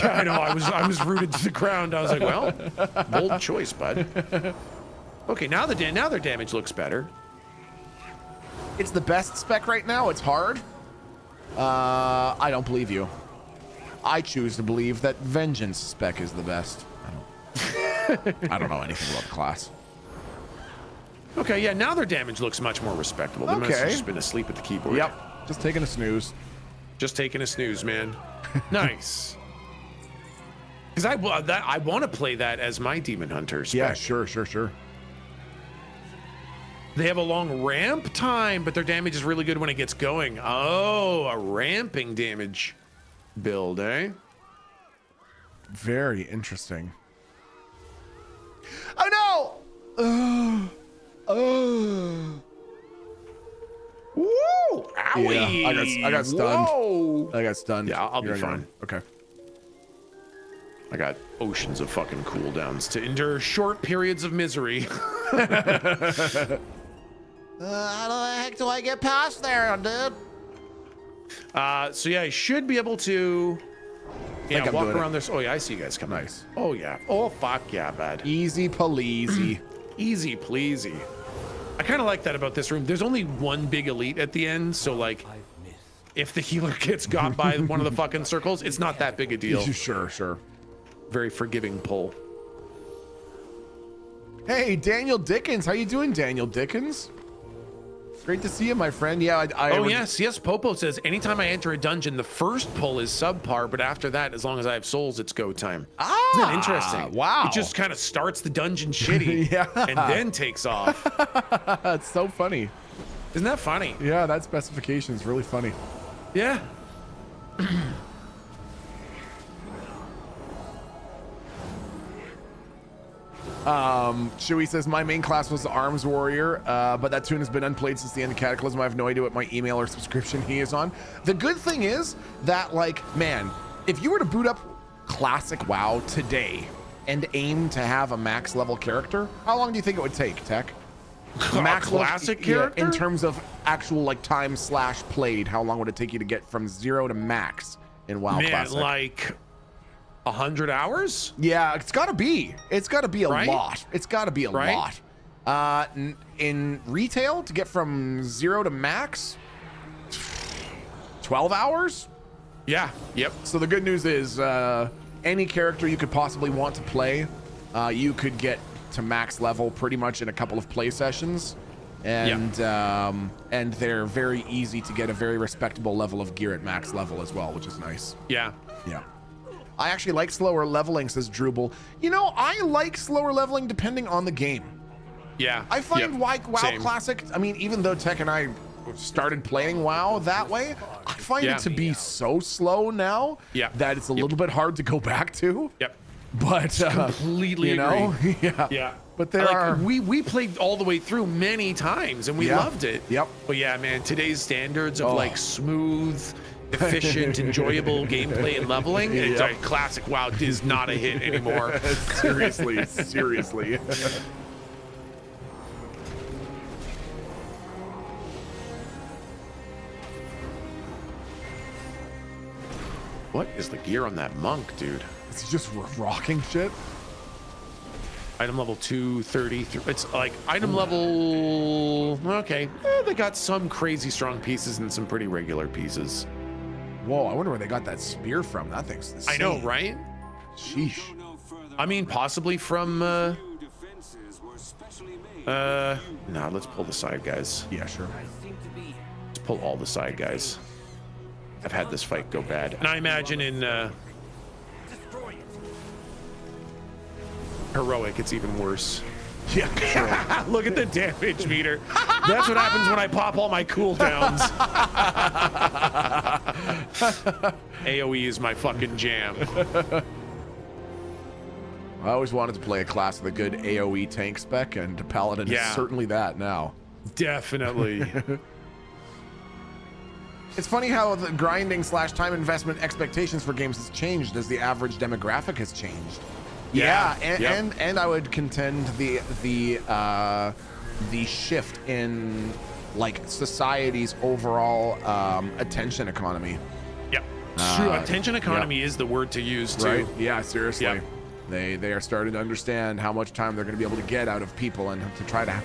Yeah, I know. I was rooted to the ground. I was like, well, bold choice, bud. Okay, now their damage looks better. It's the best spec right now. It's hard. I don't believe you. I choose to believe that Vengeance spec is the best. I don't know anything about the class. Okay, yeah, now their damage looks much more respectable. They must have Okay. just been asleep at the keyboard. Yep. Just taking a snooze. Just taking a snooze, man. Nice. Because I want to play that as my Demon Hunter spec. Yeah, sure. They have a long ramp time, but their damage is really good when it gets going. Oh, a ramping damage build, eh? Very interesting. Oh no! Woo! Owie! Yeah, I got stunned. Whoa! I got stunned. Yeah, I'll be You're fine. Okay. I got oceans of fucking cooldowns to endure short periods of misery. How the heck do I get past there, dude? So yeah, I should be able to I'm walk doing around this. Oh yeah, I see you guys coming. Nice. Oh yeah. Oh fuck yeah, bud. Easy pleasy. Easy pleasy. I kind of like that about this room. There's only one big elite at the end, so like if the healer gets got by one of the fucking circles, it's not that big a deal. Sure. Very forgiving pull. Hey, Daniel Dickens. How you doing, Daniel Dickens? Great to see you, my friend. Yeah, Yes. Popo says anytime I enter a dungeon, the first pull is subpar, but after that, as long as I have souls, it's go time. Ah, isn't that interesting? Wow. It just kind of starts the dungeon shitty, Yeah. and then takes off. That's so funny. Isn't that funny? Yeah, that specification is really funny. Yeah. Chewy says my main class was the Arms Warrior, but that tune has been unplayed since the end of Cataclysm. I have no idea what my email or subscription he is on. The good thing is that, like, man, if you were to boot up Classic WoW today and aim to have a max level character, how long do you think it would take, Tech? Max classic character? In terms of actual like time / played, how long would it take you to get from 0 to max in WoW Classic? Like 100 hours? Yeah, it's gotta be. It's gotta be a Right? lot. It's gotta be a Right? lot. In retail, to get from 0 to max, 12 hours. Yeah. Yep. So the good news is, any character you could possibly want to play, you could get to max level pretty much in a couple of play sessions, and they're very easy to get a very respectable level of gear at max level as well, which is nice. Yeah. Yeah. I actually like slower leveling, says Drubel. You know, I like slower leveling depending on the game. Yeah. I find WoW Same. Classic, I mean, even though Tech and I started playing WoW that way, I find it to be so slow now that it's a little bit hard to go back to. Yep. But completely you know, yeah. Yeah. But there are we played all the way through many times and we loved it. Yep. But yeah, man, today's standards of like smooth, efficient, enjoyable gameplay and leveling, it's like Classic WoW is not a hit anymore. seriously. What is the gear on that monk, dude? It's just rocking shit. Item level 233. It's like item level. Okay, they got some crazy strong pieces and some pretty regular pieces. Whoa, I wonder where they got that spear from. That thing's insane. I know, right? Sheesh. I mean, possibly from. No, let's pull the side guys. Yeah, sure. Let's pull all the side guys. I've had this fight go bad, and I imagine in heroic it's even worse. Yeah. Look at the damage meter. That's what happens when I pop all my cooldowns. AoE is my fucking jam. I always wanted to play a class with a good AoE tank spec, and Paladin is certainly that now. Definitely. It's funny how the grinding / time investment expectations for games has changed as the average demographic has changed. And I would contend the shift in like society's overall attention economy. Yep. True. Attention economy is the word to use too. Right? Yeah, seriously. Yep. They are starting to understand how much time they're going to be able to get out of people, and to try to,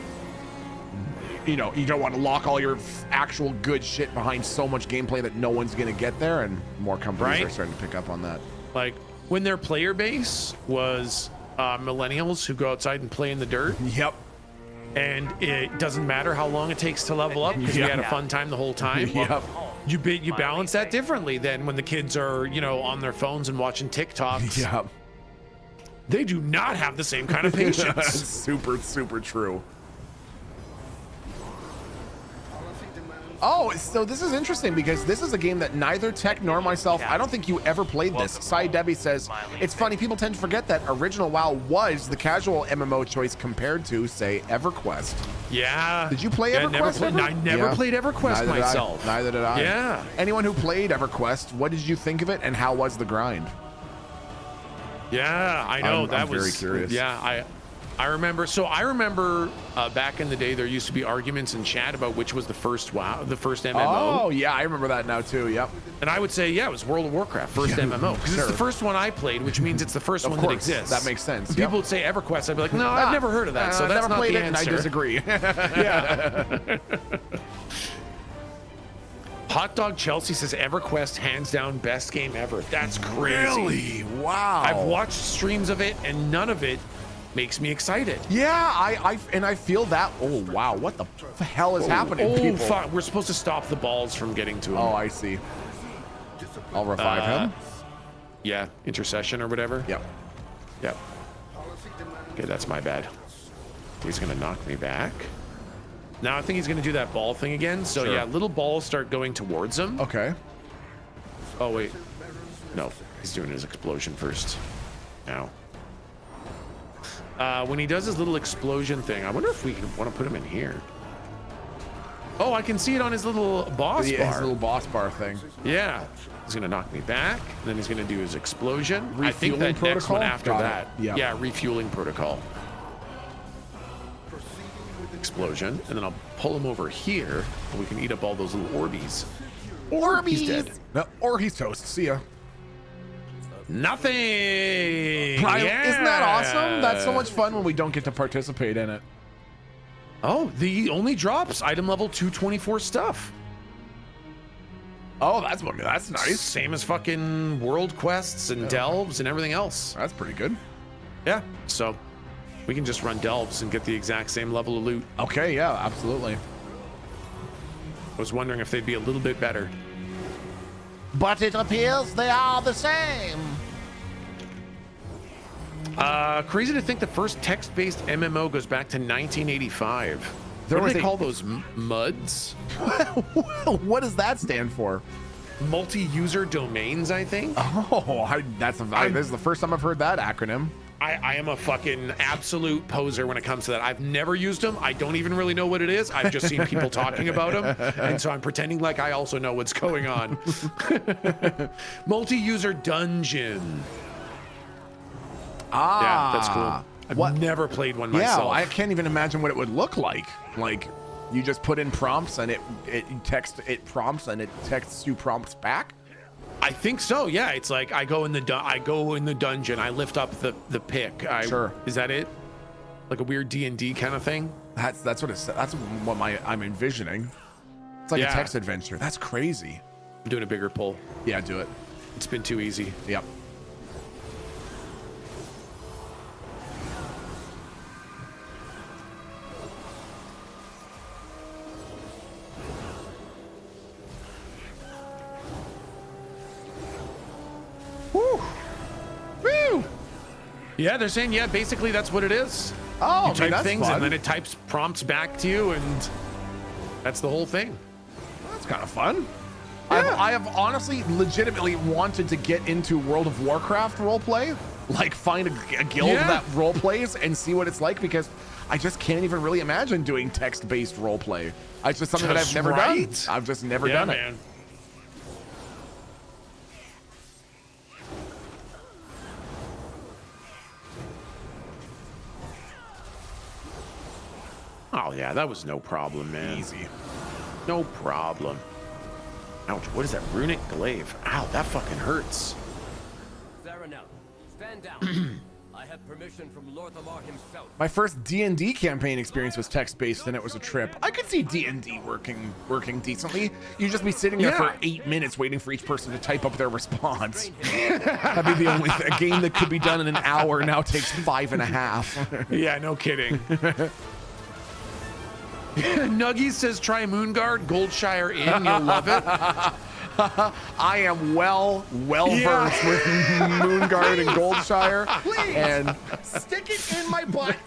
you know, you don't want to lock all your actual good shit behind so much gameplay that no one's going to get there, and more companies are starting to pick up on that. Like when their player base was millennials who go outside and play in the dirt. Yep. And it doesn't matter how long it takes to level up because we had a fun time the whole time. Yep. You balance that differently than when the kids are, you know, on their phones and watching TikToks. Yep. They do not have the same kind of patience. Super true. Oh, so this is interesting because this is a game that neither Tech nor myself, I don't think you ever played this. Sai Debbie says, it's funny, people tend to forget that original WoW was the casual MMO choice compared to, say, EverQuest. Yeah. Did you play EverQuest? I never played EverQuest myself. Neither did I. Yeah. Anyone who played EverQuest, what did you think of it and how was the grind? Yeah, I know. I'm very curious. Yeah, I remember. So I remember back in the day, there used to be arguments in chat about which was the first WoW, the first MMO. Oh yeah, I remember that now too. Yep. And I would say, yeah, it was World of Warcraft, first MMO, because it's the first one I played, which means it's the first one that exists. That makes sense. When people would say EverQuest, I'd be like, no, I've never heard of that. So that's never not played the it, and I answer. disagree. Yeah. Hot Dog Chelsea says EverQuest hands down best game ever. That's crazy. Really? Wow. I've watched streams of it and none of it makes me excited. Yeah, I feel that. Oh wow, what the hell is happening, people? Fuck. We're supposed to stop the balls from getting to him. Oh, I see. I'll revive him. Yeah, intercession or whatever. Yep. Yep. Okay, that's my bad. He's gonna knock me back. Now I think he's gonna do that ball thing again. So yeah, little balls start going towards him. Okay. Oh wait, no, he's doing his explosion first. Now, when he does his little explosion thing, I wonder if we want to put him in here. Oh, I can see it on his little boss bar. His little boss bar thing. Yeah, he's gonna knock me back, and then he's gonna do his explosion. I think Refueling that next protocol? one after Got that, it. yeah, refueling protocol. Explosion, and then I'll pull him over here, and we can eat up all those little Orbeez. Or he's dead. No, or he's toast. See ya. Nothing. Isn't that awesome? That's so much fun when we don't get to participate in it. Oh, the only drops item level 224 stuff. Oh, that's nice. Same as fucking world quests and delves and everything else. That's pretty good. Yeah, so we can just run delves and get the exact same level of loot. Okay, yeah, absolutely. I was wondering if they'd be a little bit better. But it appears they are the same. Crazy to think the first text-based MMO goes back to 1985. What do they call those MUDs? What does that stand for? Multi-user domains, I think. Oh, this is the first time I've heard that acronym. I am a fucking absolute poser when it comes to that. I've never used them. I don't even really know what it is. I've just seen people talking about them. And so I'm pretending like I also know what's going on. Multi-user dungeon. Yeah, that's cool. I've never played one myself. Yeah, I can't even imagine what it would look like. Like, you just put in prompts and it prompts and it texts you prompts back. I think so. Yeah, it's like I go in the dungeon. I lift up the pick. Sure. Is that it? Like a weird D&D kind of thing. That's what I'm envisioning. It's like a text adventure. That's crazy. I'm doing a bigger pull. Yeah, do it. It's been too easy. Yep. Woo! Woo! Yeah, they're saying, yeah, basically that's what it is. Oh, you type that's things fun. and then it types prompts back to you, and that's the whole thing. That's kind of fun. Yeah. I have honestly, legitimately wanted to get into World of Warcraft roleplay, like find a guild that role plays and see what it's like, because I just can't even really imagine doing text-based roleplay. It's just something that I've never done. I've just never done it. Oh yeah, that was no problem, man. Easy. No problem. Ouch, what is that? Runic glaive. Ow, that fucking hurts. Zaranel, stand down. I have permission from Lord Lamar himself. My first D&D campaign experience was text-based, and it was a trip. I could see D&D working decently. You'd just be sitting there for 8 minutes waiting for each person to type up their response. That'd be the only a game that could be done in an hour now takes 5.5. Yeah, no kidding. Nuggies says try Moonguard, Goldshire Inn, you'll love it. I am well versed with Moonguard and Goldshire. Please, and stick it in my butt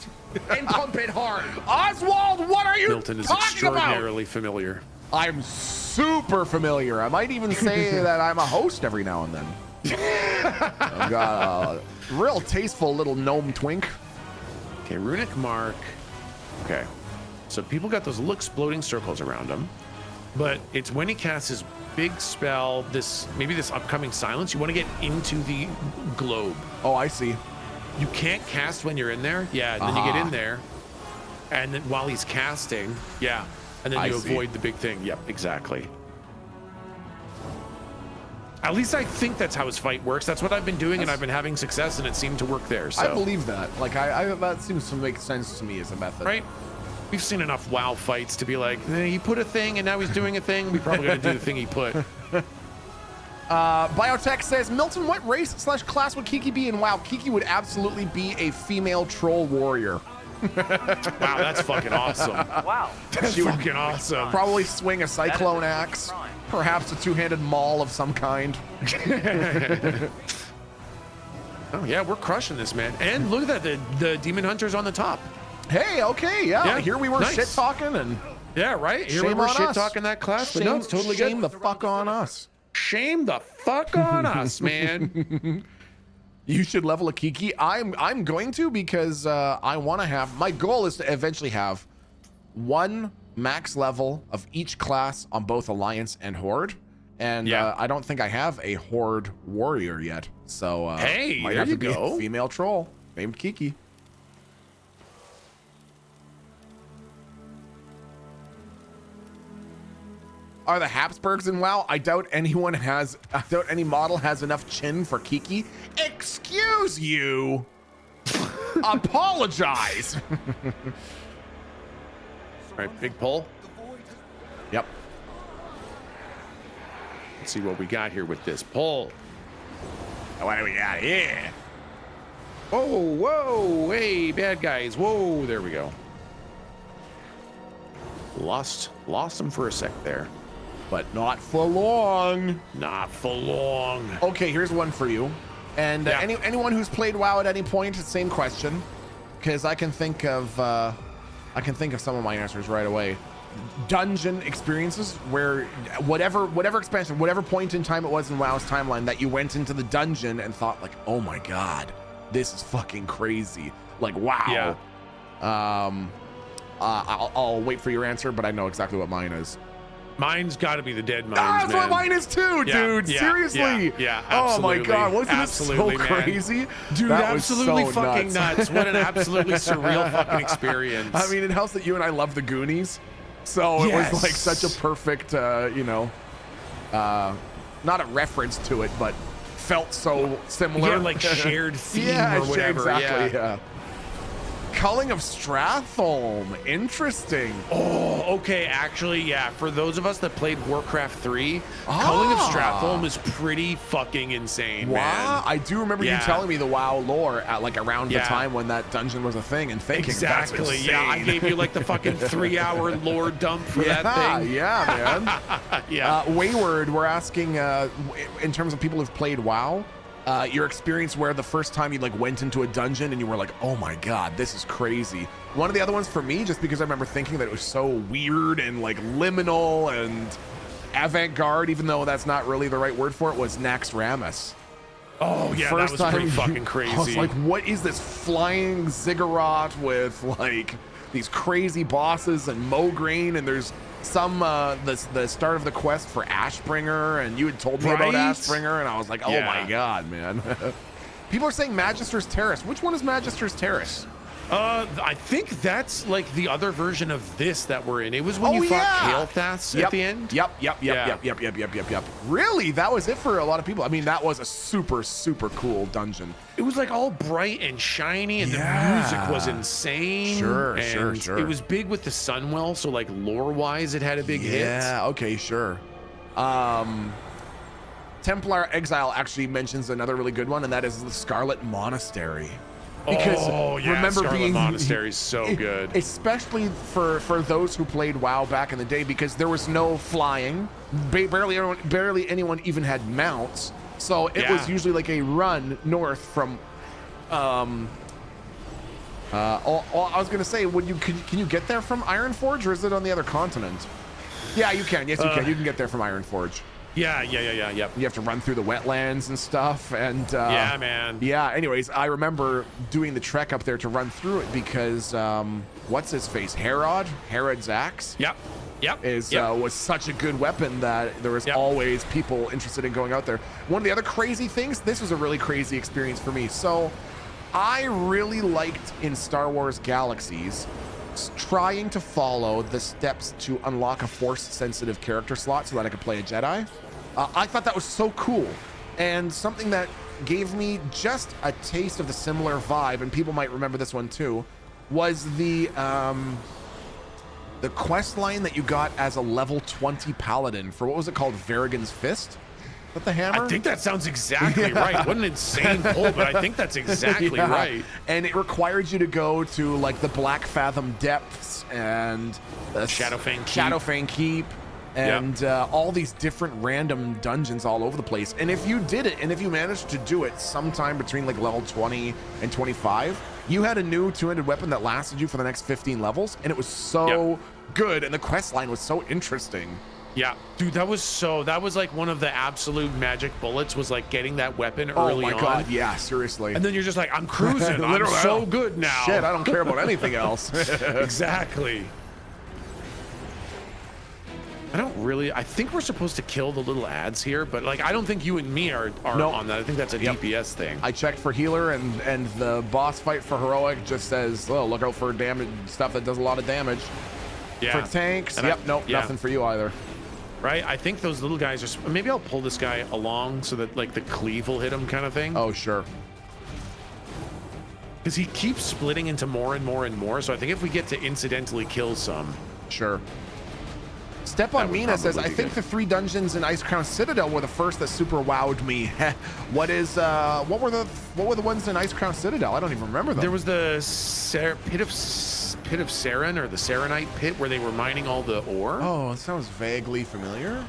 and pump it hard. Oswald, what are you Milton is talking extraordinarily familiar. I'm super familiar. I might even say that I'm a host every now and then. I've got a real tasteful little gnome twink. Okay, runic mark. Okay, so people got those little exploding circles around them, but it's when he casts his big spell, maybe this upcoming silence, you want to get into the globe. Oh, I see. You can't cast when you're in there. Yeah, and then you get in there, and then while he's casting, yeah, and then you avoid the big thing. Yep, exactly. At least I think that's how his fight works. That's what I've been doing, and I've been having success, and it seemed to work there. So I believe that. Like, that seems to make sense to me as a method. Right? We've seen enough WoW fights to be like, he put a thing, and now he's doing a thing. We probably got to do the thing he put. Biotech says, Milton, what race / class would Kiki be in WoW? Kiki would absolutely be a female troll warrior. Wow, that's fucking awesome. Wow. That's fucking awesome. Probably swing a cyclone axe, perhaps a two-handed maul of some kind. Oh yeah, we're crushing this, man. And look at that, the demon hunter's on the top. Hey, okay, yeah. Here we were shit talking, and yeah, right. Here we were shit talking that class, but no, it's totally good. Shame the fuck on us. Shame the fuck on us, man. You should level a Kiki. I'm going to, because I want to have, my goal is to eventually have one max level of each class on both Alliance and Horde. And I don't think I have a Horde warrior yet. So hey, might there have you to be go. A female troll named Kiki. Are the Habsburgs in WoW? I doubt any model has enough chin for Kiki. Excuse you. Apologize. All right, big pull. Yep. Let's see what we got here with this pull. What do we got here? Oh, whoa, hey, bad guys. Whoa, there we go. Lost them for a sec there. But not for long. Not for long. Okay, here's one for you. And anyone who's played WoW at any point, same question, because I can think of some of my answers right away. Dungeon experiences where whatever expansion, whatever point in time it was in WoW's timeline that you went into the dungeon and thought like, oh my god, this is fucking crazy. Like, wow. Yeah. I'll wait for your answer, but I know exactly what mine is. Mine's got to be the Dead Mines, that's man. what mine is too, dude. Seriously. Yeah, oh my absolutely. god, wasn't Absolutely, it so man. crazy? Dude, that absolutely was so fucking nuts. What an absolutely surreal fucking experience. I mean, it helps that you and I love the Goonies. So it was like such a perfect, not a reference to it, but felt so similar. Yeah, like shared theme yeah, or whatever. Exactly, yeah. Culling of Stratholme. Interesting. Oh, okay. Actually, yeah. For those of us that played Warcraft 3, Culling of Stratholme is pretty fucking insane, man. I do remember you telling me the WoW lore at like around the time when that dungeon was a thing and thinking exactly. That's insane. Yeah, I gave you like the fucking 3-hour lore dump for that thing. Yeah, man. Yeah. Wayward, we're asking in terms of people who've played WoW, your experience where the first time you like went into a dungeon and you were like, oh my god, this is crazy. One of the other ones for me, just because I remember thinking that it was so weird and like liminal and avant-garde, even though that's not really the right word for it, was Nax Ramus. Oh yeah, that was pretty fucking crazy. I was like, what is this flying ziggurat with like these crazy bosses and Mograine, and there's some the start of the quest for Ashbringer, and you had told me about Ashbringer, and I was like, oh my god, man. People are saying Magister's Terrace. Which one is Magister's Terrace? I think that's like the other version of this that we're in. It was when you fought Kael'thas at the end. Yep. Really? That was it for a lot of people. I mean, that was a super, super cool dungeon. It was like all bright and shiny, and the music was insane. Sure. It was big with the Sunwell, so like lore-wise, it had a big hit. Yeah, okay, sure. Templar Exile actually mentions another really good one, and that is the Scarlet Monastery. Because remember Scarlet Monastery is so good, especially for those who played WoW back in the day, because there was no flying. Barely anyone even had mounts, so it was usually like a run north from. I was gonna say, can you get there from Ironforge, or is it on the other continent? Yeah, you can. Yes, you can. You can get there from Iron Forge. Yeah. You have to run through the wetlands and stuff. And Yeah, man. yeah. Anyways, I remember doing the trek up there to run through it because what's his face? Herod's axe. Yep. Was such a good weapon that there was always people interested in going out there. One of the other crazy things, this was a really crazy experience for me. So I really liked in Star Wars Galaxies trying to follow the steps to unlock a force sensitive character slot so that I could play a Jedi. I thought that was so cool, and something that gave me just a taste of the similar vibe, and people might remember this one too, was the quest line that you got as a level 20 paladin for, what was it called, Varrigan's Fist with the hammer? I think that sounds exactly right. What an insane pull, but I think that's exactly right. And it required you to go to like the Black Fathom Depths and the Shadowfang Keep and all these different random dungeons all over the place. And if you did it, and if you managed to do it sometime between like level 20 and 25, you had a new two-handed weapon that lasted you for the next 15 levels, and it was so good, and the quest line was so interesting. Yeah, dude, that was like one of the absolute magic bullets, was like getting that weapon early on. Oh my god, yeah, seriously. And then you're just like, I'm cruising. I'm so good now. Shit, I don't care about anything else. Exactly. I think we're supposed to kill the little ads here, but like, I don't think you and me are on that. I think that's a DPS thing. I checked for healer, and the boss fight for heroic just says, oh, look out for damage, stuff that does a lot of damage. Yeah. For tanks, nothing for you either. Right? I think those little guys are, maybe I'll pull this guy along so that like the cleave will hit him kind of thing. Oh, sure. Because he keeps splitting into more and more and more. So I think if we get to incidentally kill some. Sure. Step on Mina says, I think the 3 dungeons in Icecrown Citadel were the first that super wowed me. What were the ones in Icecrown Citadel? I don't even remember them. There was the pit of Saren, or the Sarenite pit, where they were mining all the ore. Oh, it sounds vaguely familiar.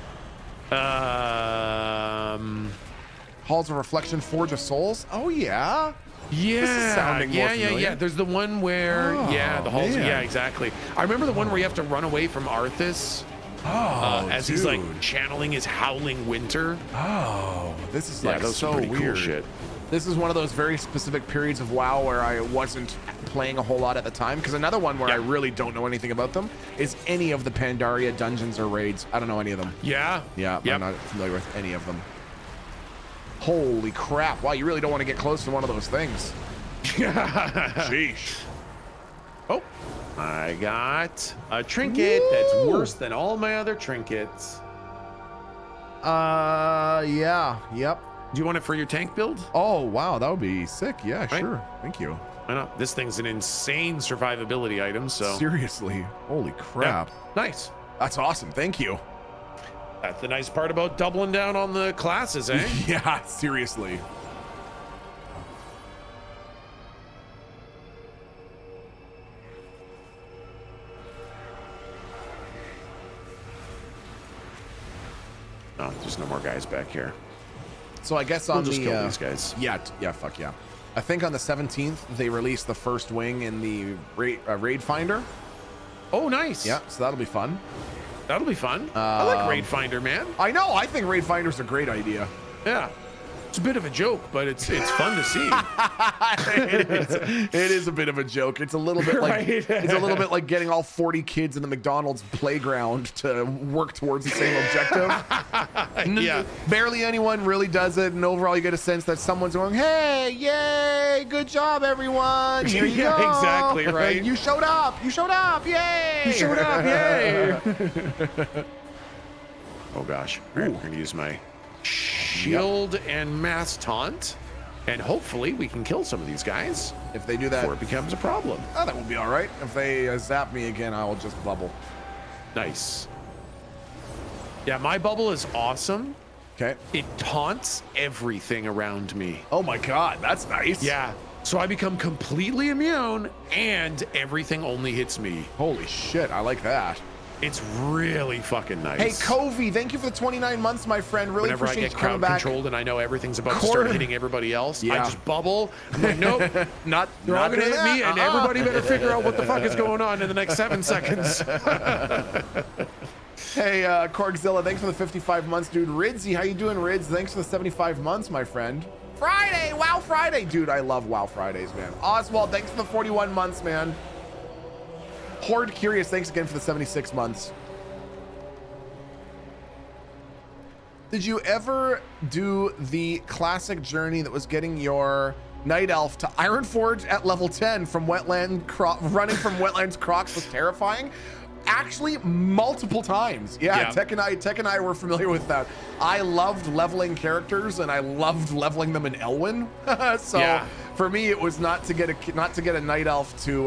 Halls of Reflection, Forge of Souls. Oh yeah. Yeah, this is sounding more familiar. There's the one where, the halls. Man. Yeah, exactly. I remember the one where you have to run away from Arthas. As he's like channeling his howling winter. Oh, this is like so weird. Cool shit. This is one of those very specific periods of WoW where I wasn't playing a whole lot at the time. Because another one where I really don't know anything about them is any of the Pandaria dungeons or raids. I don't know any of them. Yeah. I'm not familiar with any of them. Holy crap! Wow, you really don't want to get close to one of those things. Sheesh. Oh. I got a trinket that's worse than all my other trinkets. Yep. Do you want it for your tank build? Oh, wow, that would be sick. Yeah, right? Sure. Thank you. I know. This thing's an insane survivability item, so. Seriously. Holy crap. Yeah. Nice. That's awesome. Thank you. That's the nice part about doubling down on the classes, eh? Yeah, seriously. Oh, there's no more guys back here. So I guess on we'll just kill these guys. Yeah, fuck yeah. I think on the 17th they released the first wing in the raid finder. Oh, nice. Yeah, so that'll be fun. That'll be fun. I like raid finder, man. I know. I think raid finder's a great idea. Yeah. It's a bit of a joke, but it's fun to see. It is a bit of a joke. It's a little bit like right? It's a little bit like getting all 40 kids in the McDonald's playground to work towards the same objective. Yeah. Barely anyone really does it, and overall you get a sense that someone's going, "Hey, yay, good job, everyone! Here you go." Exactly, right? You showed up. You showed up. Yay! You showed up. Yay! Oh gosh. All right, we're gonna use my shield and mass taunt, and hopefully we can kill some of these guys if they do that before it becomes a problem. Oh, that will be all right. If they zap me again, I will just bubble. Nice. Yeah, my bubble is awesome. Okay. It taunts everything around me. Oh my god, that's nice. Yeah, so I become completely immune and everything only hits me. Holy shit, I like that. It's really fucking nice. Hey, Covey, thank you for the 29 months, my friend. Really Whenever I appreciate get you coming crowd back. controlled and I know everything's about to start hitting everybody else, I just bubble. I'm like, nope, they're all gonna hit me, and everybody better figure out what the fuck is going on in the next 7 seconds. Hey, Corgzilla, thanks for the 55 months, dude. Ridzy, how you doing, Rids? Thanks for the 75 months, my friend. Friday, Wow Friday. Dude, I love Wow Fridays, man. Oswald, thanks for the 41 months, man. Horde Curious, thanks again for the 76 months. Did you ever do the classic journey that was getting your Night Elf to Ironforge at level 10 from running from Wetlands Crocs was terrifying? Actually, multiple times. Yeah. Tech and I were familiar with that. I loved leveling characters, and I loved leveling them in Elwyn. So for me, it was not to get a Night Elf to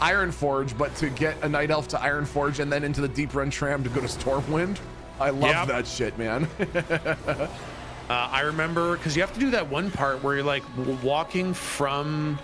Ironforge, but to get a Night Elf to Ironforge and then into the Deep Run Tram to go to Stormwind. I love that shit, man. I remember, because you have to do that one part where you're like walking from.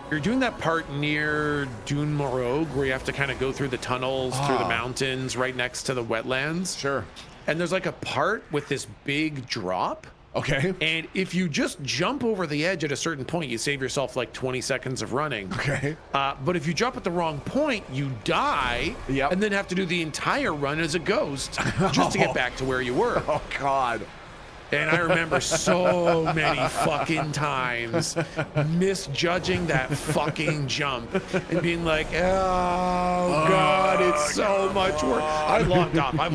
You're doing that part near Dune Morrogue where you have to kind of go through the tunnels, through the mountains, right next to the wetlands. Sure. And there's like a part with this big drop. Okay. And if you just jump over the edge at a certain point, you save yourself like 20 seconds of running. Okay. But if you jump at the wrong point, you die. Yep. And then have to do the entire run as a ghost just to get back to where you were. Oh, God. And I remember so many fucking times misjudging that fucking jump and being like, oh God, it's so much work. I've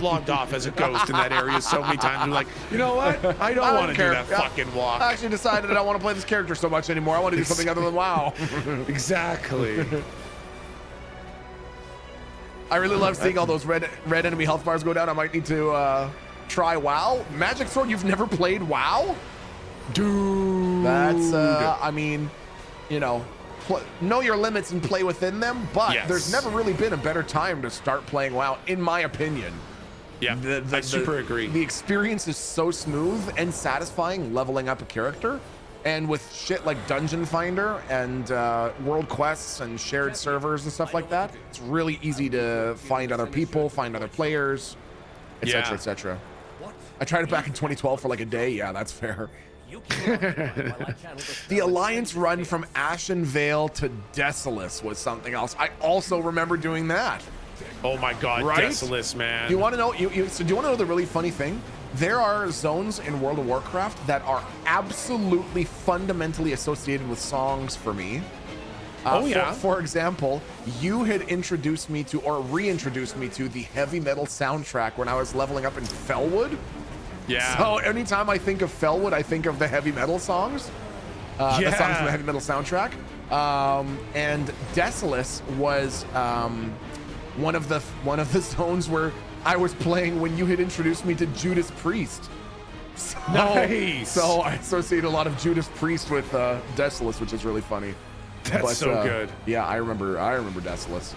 logged off as a ghost in that area so many times. I'm like, you know what? I don't want to do that fucking walk. I actually decided I don't want to play this character so much anymore. I want to do something other than WoW. Exactly. I really love seeing all those red enemy health bars go down. I might need to try WoW. Magic Sword, you've never played WoW? Dude. That's, I mean, you know, know your limits and play within them, but there's never really been a better time to start playing WoW, in my opinion. Yeah, I super agree. The experience is so smooth and satisfying leveling up a character. And with shit like Dungeon Finder and world quests and shared servers and stuff like that, it's really easy to find other people, find other players, etc., etc. I tried it back in 2012 for like a day. Yeah, that's fair. The Alliance run from Ashen Vale to Desolus was something else. I also remember doing that. Oh my God, right? Desolus, man. You want to know? So do you want to know the really funny thing? There are zones in World of Warcraft that are absolutely fundamentally associated with songs for me. For example, you had introduced me to, or reintroduced me to, the heavy metal soundtrack when I was leveling up in Felwood. Yeah. So anytime I think of Felwood, I think of the heavy metal songs. The songs from the heavy metal soundtrack. And Desolus was one of the zones where I was playing when you had introduced me to Judas Priest. So, nice. So I associate a lot of Judas Priest with Desolus, which is really funny. That's so good. Yeah, I remember Desolus.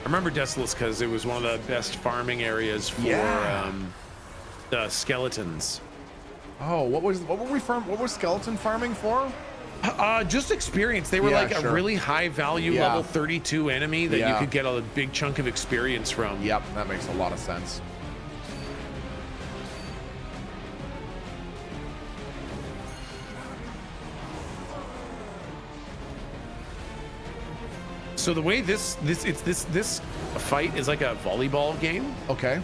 I remember Desolus because it was one of the best farming areas for the skeletons. Oh, what was skeleton farming for? Just experience. They were a really high value level 32 enemy that you could get a big chunk of experience from. Yep, that makes a lot of sense. So the way this fight is like a volleyball game. Okay.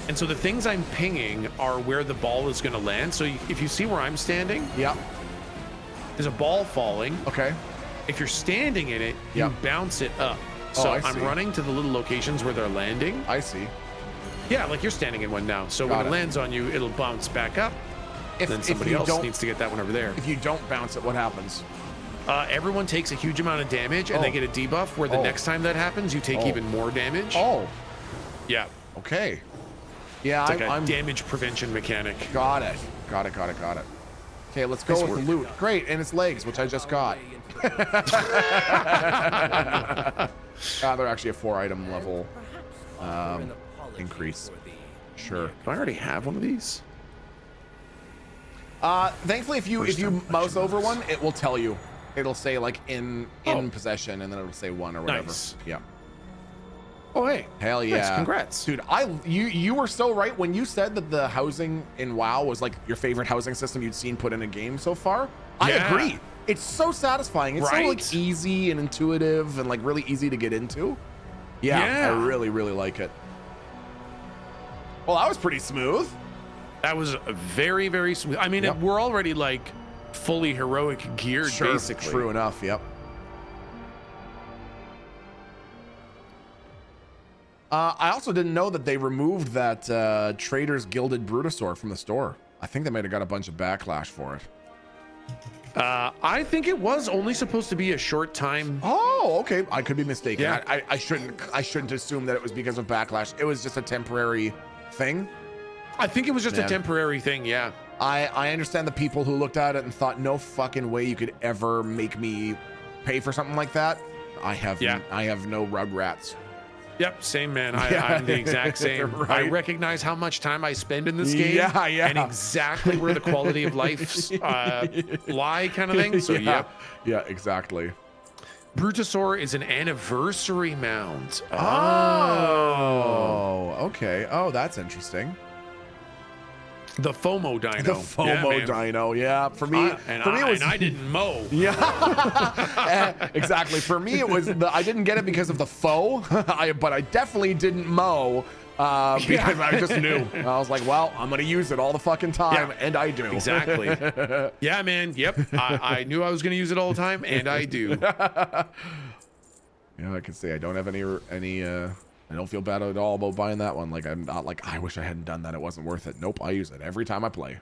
And so the things I'm pinging are where the ball is going to land. So if you see where I'm standing, there's a ball falling. Okay. If you're standing in it, you bounce it up. So I'm running to the little locations where they're landing. I see. Yeah, like you're standing in one now. So when it lands on you, it'll bounce back up. Then somebody else needs to get that one over there. If you don't bounce it, what happens? Everyone takes a huge amount of damage, and they get a debuff where the next time that happens, you take even more damage. Oh. Yeah. Okay. Yeah, it's like a damage prevention mechanic. Got it. Okay, let's go with loot. Great, and it's legs, which I just got. They're actually a 4-item level increase. Sure. Do I already have one of these? Thankfully, if you mouse over one, it will tell you. It'll say like in possession, and then it'll say 1 or whatever. Nice. Yeah. Oh, hey. Hell yeah. Nice. Congrats. Dude, you were so right when you said that the housing in WoW was like your favorite housing system you'd seen put in a game so far. I agree. It's so satisfying. It's so like easy and intuitive and like really easy to get into. Yeah, I really, really like it. Well, that was pretty smooth. That was very, very smooth. I mean, Yep. we're already like fully heroic geared, Sure, basically. true enough. Yep. I also didn't know that they removed that Traders Gilded Brutosaur from the store. I think they might have got a bunch of backlash for it. I think it was only supposed to be a short time. Oh, okay. I could be mistaken. Yeah. I shouldn't assume that it was because of backlash. It was just a temporary thing. I think it was just Man. a temporary thing. Yeah. I understand the people who looked at it and thought, no fucking way you could ever make me pay for something like that. I have no rugrats. Yep, same man. Yeah. I'm the exact same. I Right. recognize how much time I spend in this game, Yeah, yeah. and exactly where the quality of life lie, kind of thing. So, yeah. yep. Yeah, exactly. Brutosaur is an anniversary mount. Oh, okay. Oh, that's interesting. The FOMO dino. The FOMO dino. Yeah, for me, it was. I didn't mow. Yeah, exactly. For me, it was I didn't get it because of the foe, but I definitely didn't mow because I just knew. I was like, well, I'm gonna use it all the fucking time, and I do. Exactly. Yeah, man. Yep. I knew I was gonna use it all the time, and I do. Yeah, I can say I don't have any. I don't feel bad at all about buying that one. Like I'm not like I wish I hadn't done that. It wasn't worth it. Nope, I use it every time I play.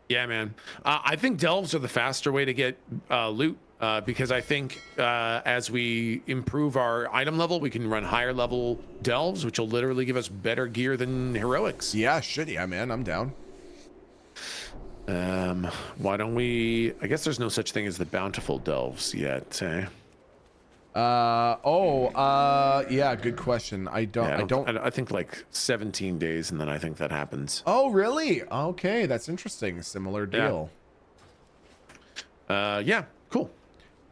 Yeah, man. I think delves are the faster way to get loot because I think as we improve our item level, we can run higher level delves, which will literally give us better gear than heroics. Yeah, shit, yeah, man, I'm down. Why don't we? I guess there's no such thing as the bountiful delves yet. Eh? Yeah, good question. I think like 17 days, and then I think that happens. Oh, really? Okay, that's interesting. Similar deal. Yeah, cool.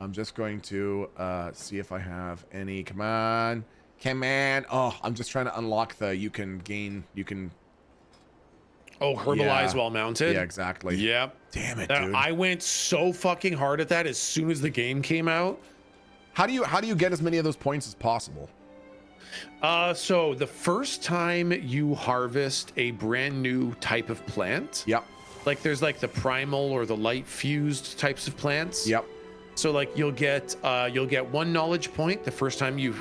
I'm just going to see if I have any. Come on. Oh, I'm just trying to unlock the you can. Oh, herbalize while mounted. Yeah, exactly. Yep. Damn it, dude. I went so fucking hard at that as soon as the game came out. How do you get as many of those points as possible? So the first time you harvest a brand new type of plant, Yep. like there's like the primal or the light fused types of plants. Yep. So like you'll get 1 knowledge point the first time you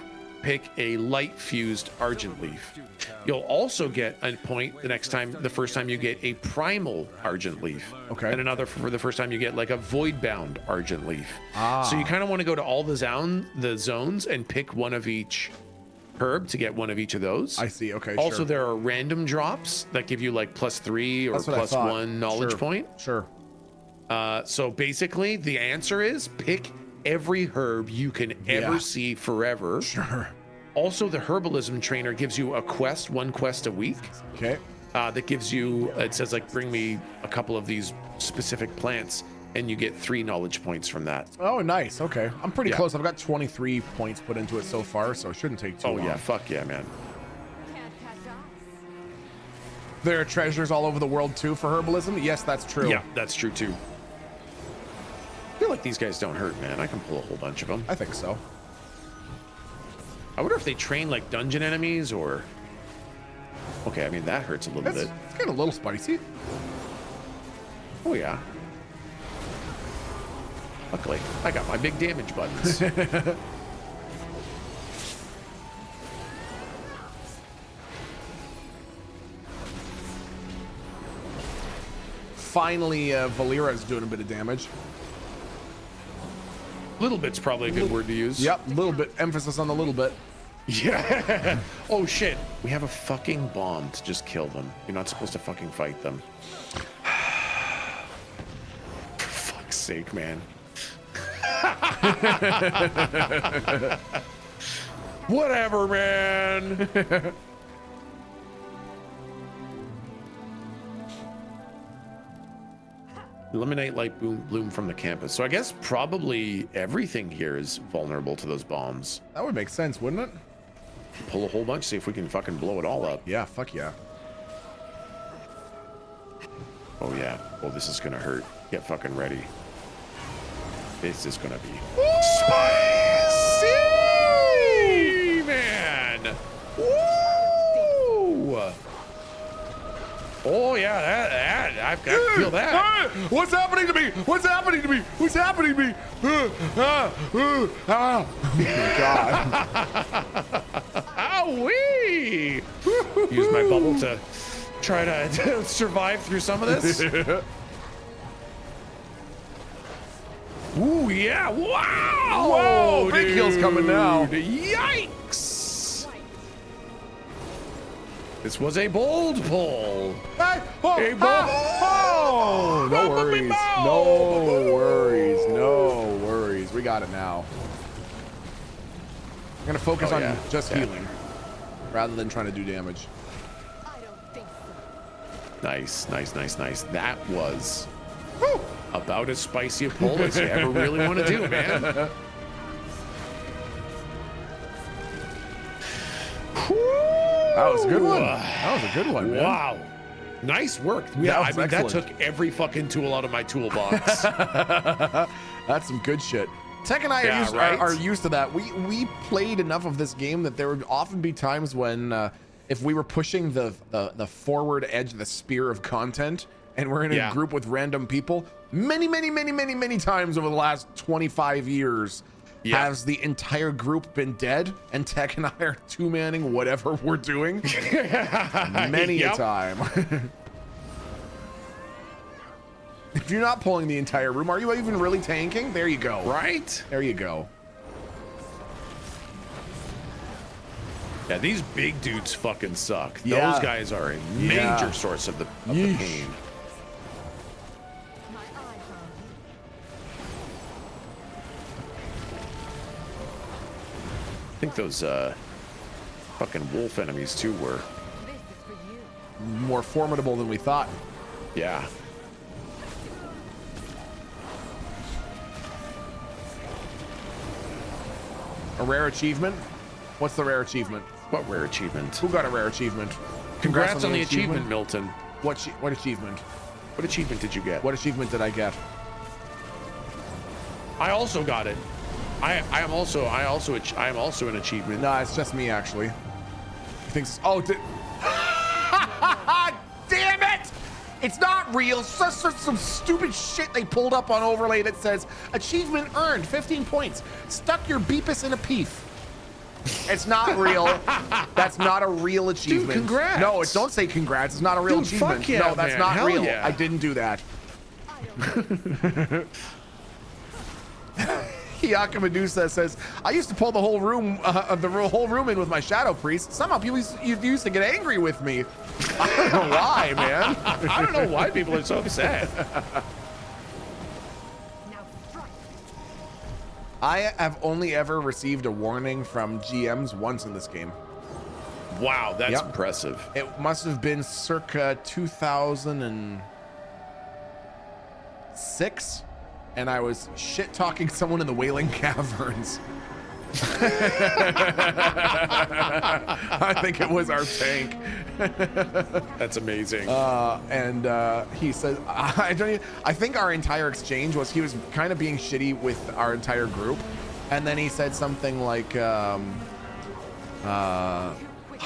pick a light fused argent leaf. You'll also get a point the first time you get a primal argent leaf. Okay. And another for the first time you get like a void bound argent leaf. Ah. So you kind of want to go to all the zones and pick one of each herb to get one of each of those. I see. Okay. Also, sure. there are random drops that give you like +3 or That's what I thought. +1 knowledge Sure. point. Sure. So basically, the answer is pick every herb you can ever see forever. Sure. Also, the herbalism trainer gives you one quest a week. Okay. That gives you, it says like, bring me a couple of these specific plants, and you get 3 knowledge points from that. Oh, nice. Okay. I'm pretty Yeah. close. I've got 23 points put into it so far, so it shouldn't take too long. Oh yeah, fuck yeah, man. Can't catch us. There are treasures all over the world too for herbalism. Yes, that's true. Yeah, that's true too. I feel like these guys don't hurt, man. I can pull a whole bunch of them. I think so. I wonder if they train like dungeon enemies or... Okay, I mean, that hurts a little bit. It's getting a little spicy. Oh, yeah. Luckily, I got my big damage buttons. Finally, Valera's doing a bit of damage. Little bit's probably a good word to use. Yep, a little bit. Emphasis on the little bit. Yeah. Oh, shit. We have a fucking bomb to just kill them. You're not supposed to fucking fight them. For fuck's sake, man. Whatever, man. Eliminate light bloom from the campus. So I guess probably everything here is vulnerable to those bombs. That would make sense, wouldn't it? Pull a whole bunch, see if we can fucking blow it all up. Yeah, fuck yeah. Oh yeah. Oh, this is gonna hurt. Get fucking ready. This is gonna be spicy, man. Woo! Oh yeah, I can feel that. What's happening to me? What's happening to me? What's happening to me? Oh my God. Ow-wee! Use my bubble to try to survive through some of this. Ooh, yeah. Wow. Whoa, big heel's coming now. Yikes. This was a bold pull. Hey, oh, A bold. oh, no worries. No worries. No worries. We got it now. I'm going to focus on just healing rather than trying to do damage. I don't think so. Nice, nice, nice, nice. That was about as spicy a pull as you ever really want to do, man. That was a good one. That was a good one, man. Wow. Nice work. Yeah, I mean, that took every fucking tool out of my toolbox. That's some good shit. Tech and I are used to that. We played enough of this game that there would often be times when if we were pushing the forward edge of the spear of content and we're in a group with random people, many times over the last 25 years, has the entire group been dead and Tech and I are two-manning whatever we're doing? Many a time. If you're not pulling the entire room, are you even really tanking? There you go. Right? There you go. Yeah, these big dudes fucking suck. Yeah. Those guys are a major source of the pain. My eye found you. I think those fucking wolf enemies too were. This is for you. More formidable than we thought. Yeah. A rare achievement? What's the rare achievement? What rare achievement? Who got a rare achievement? Congrats on the achievement, Milton. What achievement? What achievement did you get? What achievement did I get? I also got it. I am also an achievement. No, it's just me actually. Oh, damn it! It's not real. It's just some stupid shit they pulled up on overlay that says achievement earned 15 points. Stuck your beepus in a peef. It's not real. That's not a real achievement. Dude, congrats. No, don't say congrats. It's not a real achievement. Fuck yeah, no, that's man. not Hell real. yeah. I didn't do that. Hiyaka Medusa says, I used to pull the whole room in with my shadow priest. Somehow people used to get angry with me. I don't know why, man. I don't know why people are so upset. Now strike. I have only ever received a warning from GMs once in this game. Wow, that's impressive. It must have been circa 2006, and I was shit talking someone in the Wailing Caverns. I think it was our tank. That's amazing. And he said, I think our entire exchange was he was kind of being shitty with our entire group, and then he said something like,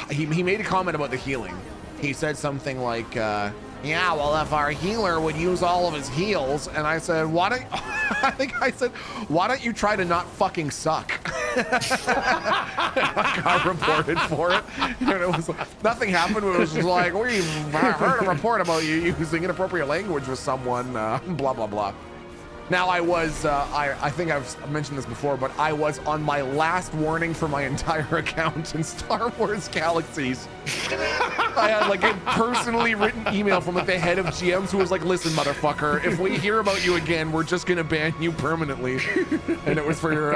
he made a comment about the healing. He said something like, yeah, well, if our healer would use all of his heals, and I said, why don't you try to not fucking suck? I got reported for it. And it was nothing happened. It was just like, we've heard a report about you using inappropriate language with someone, blah, blah, blah. Now I was, I think I've mentioned this before, but I was on my last warning for my entire account in Star Wars Galaxies. I had like a personally written email from like the head of GMs who was like, listen, motherfucker, if we hear about you again, we're just gonna ban you permanently. And it was for,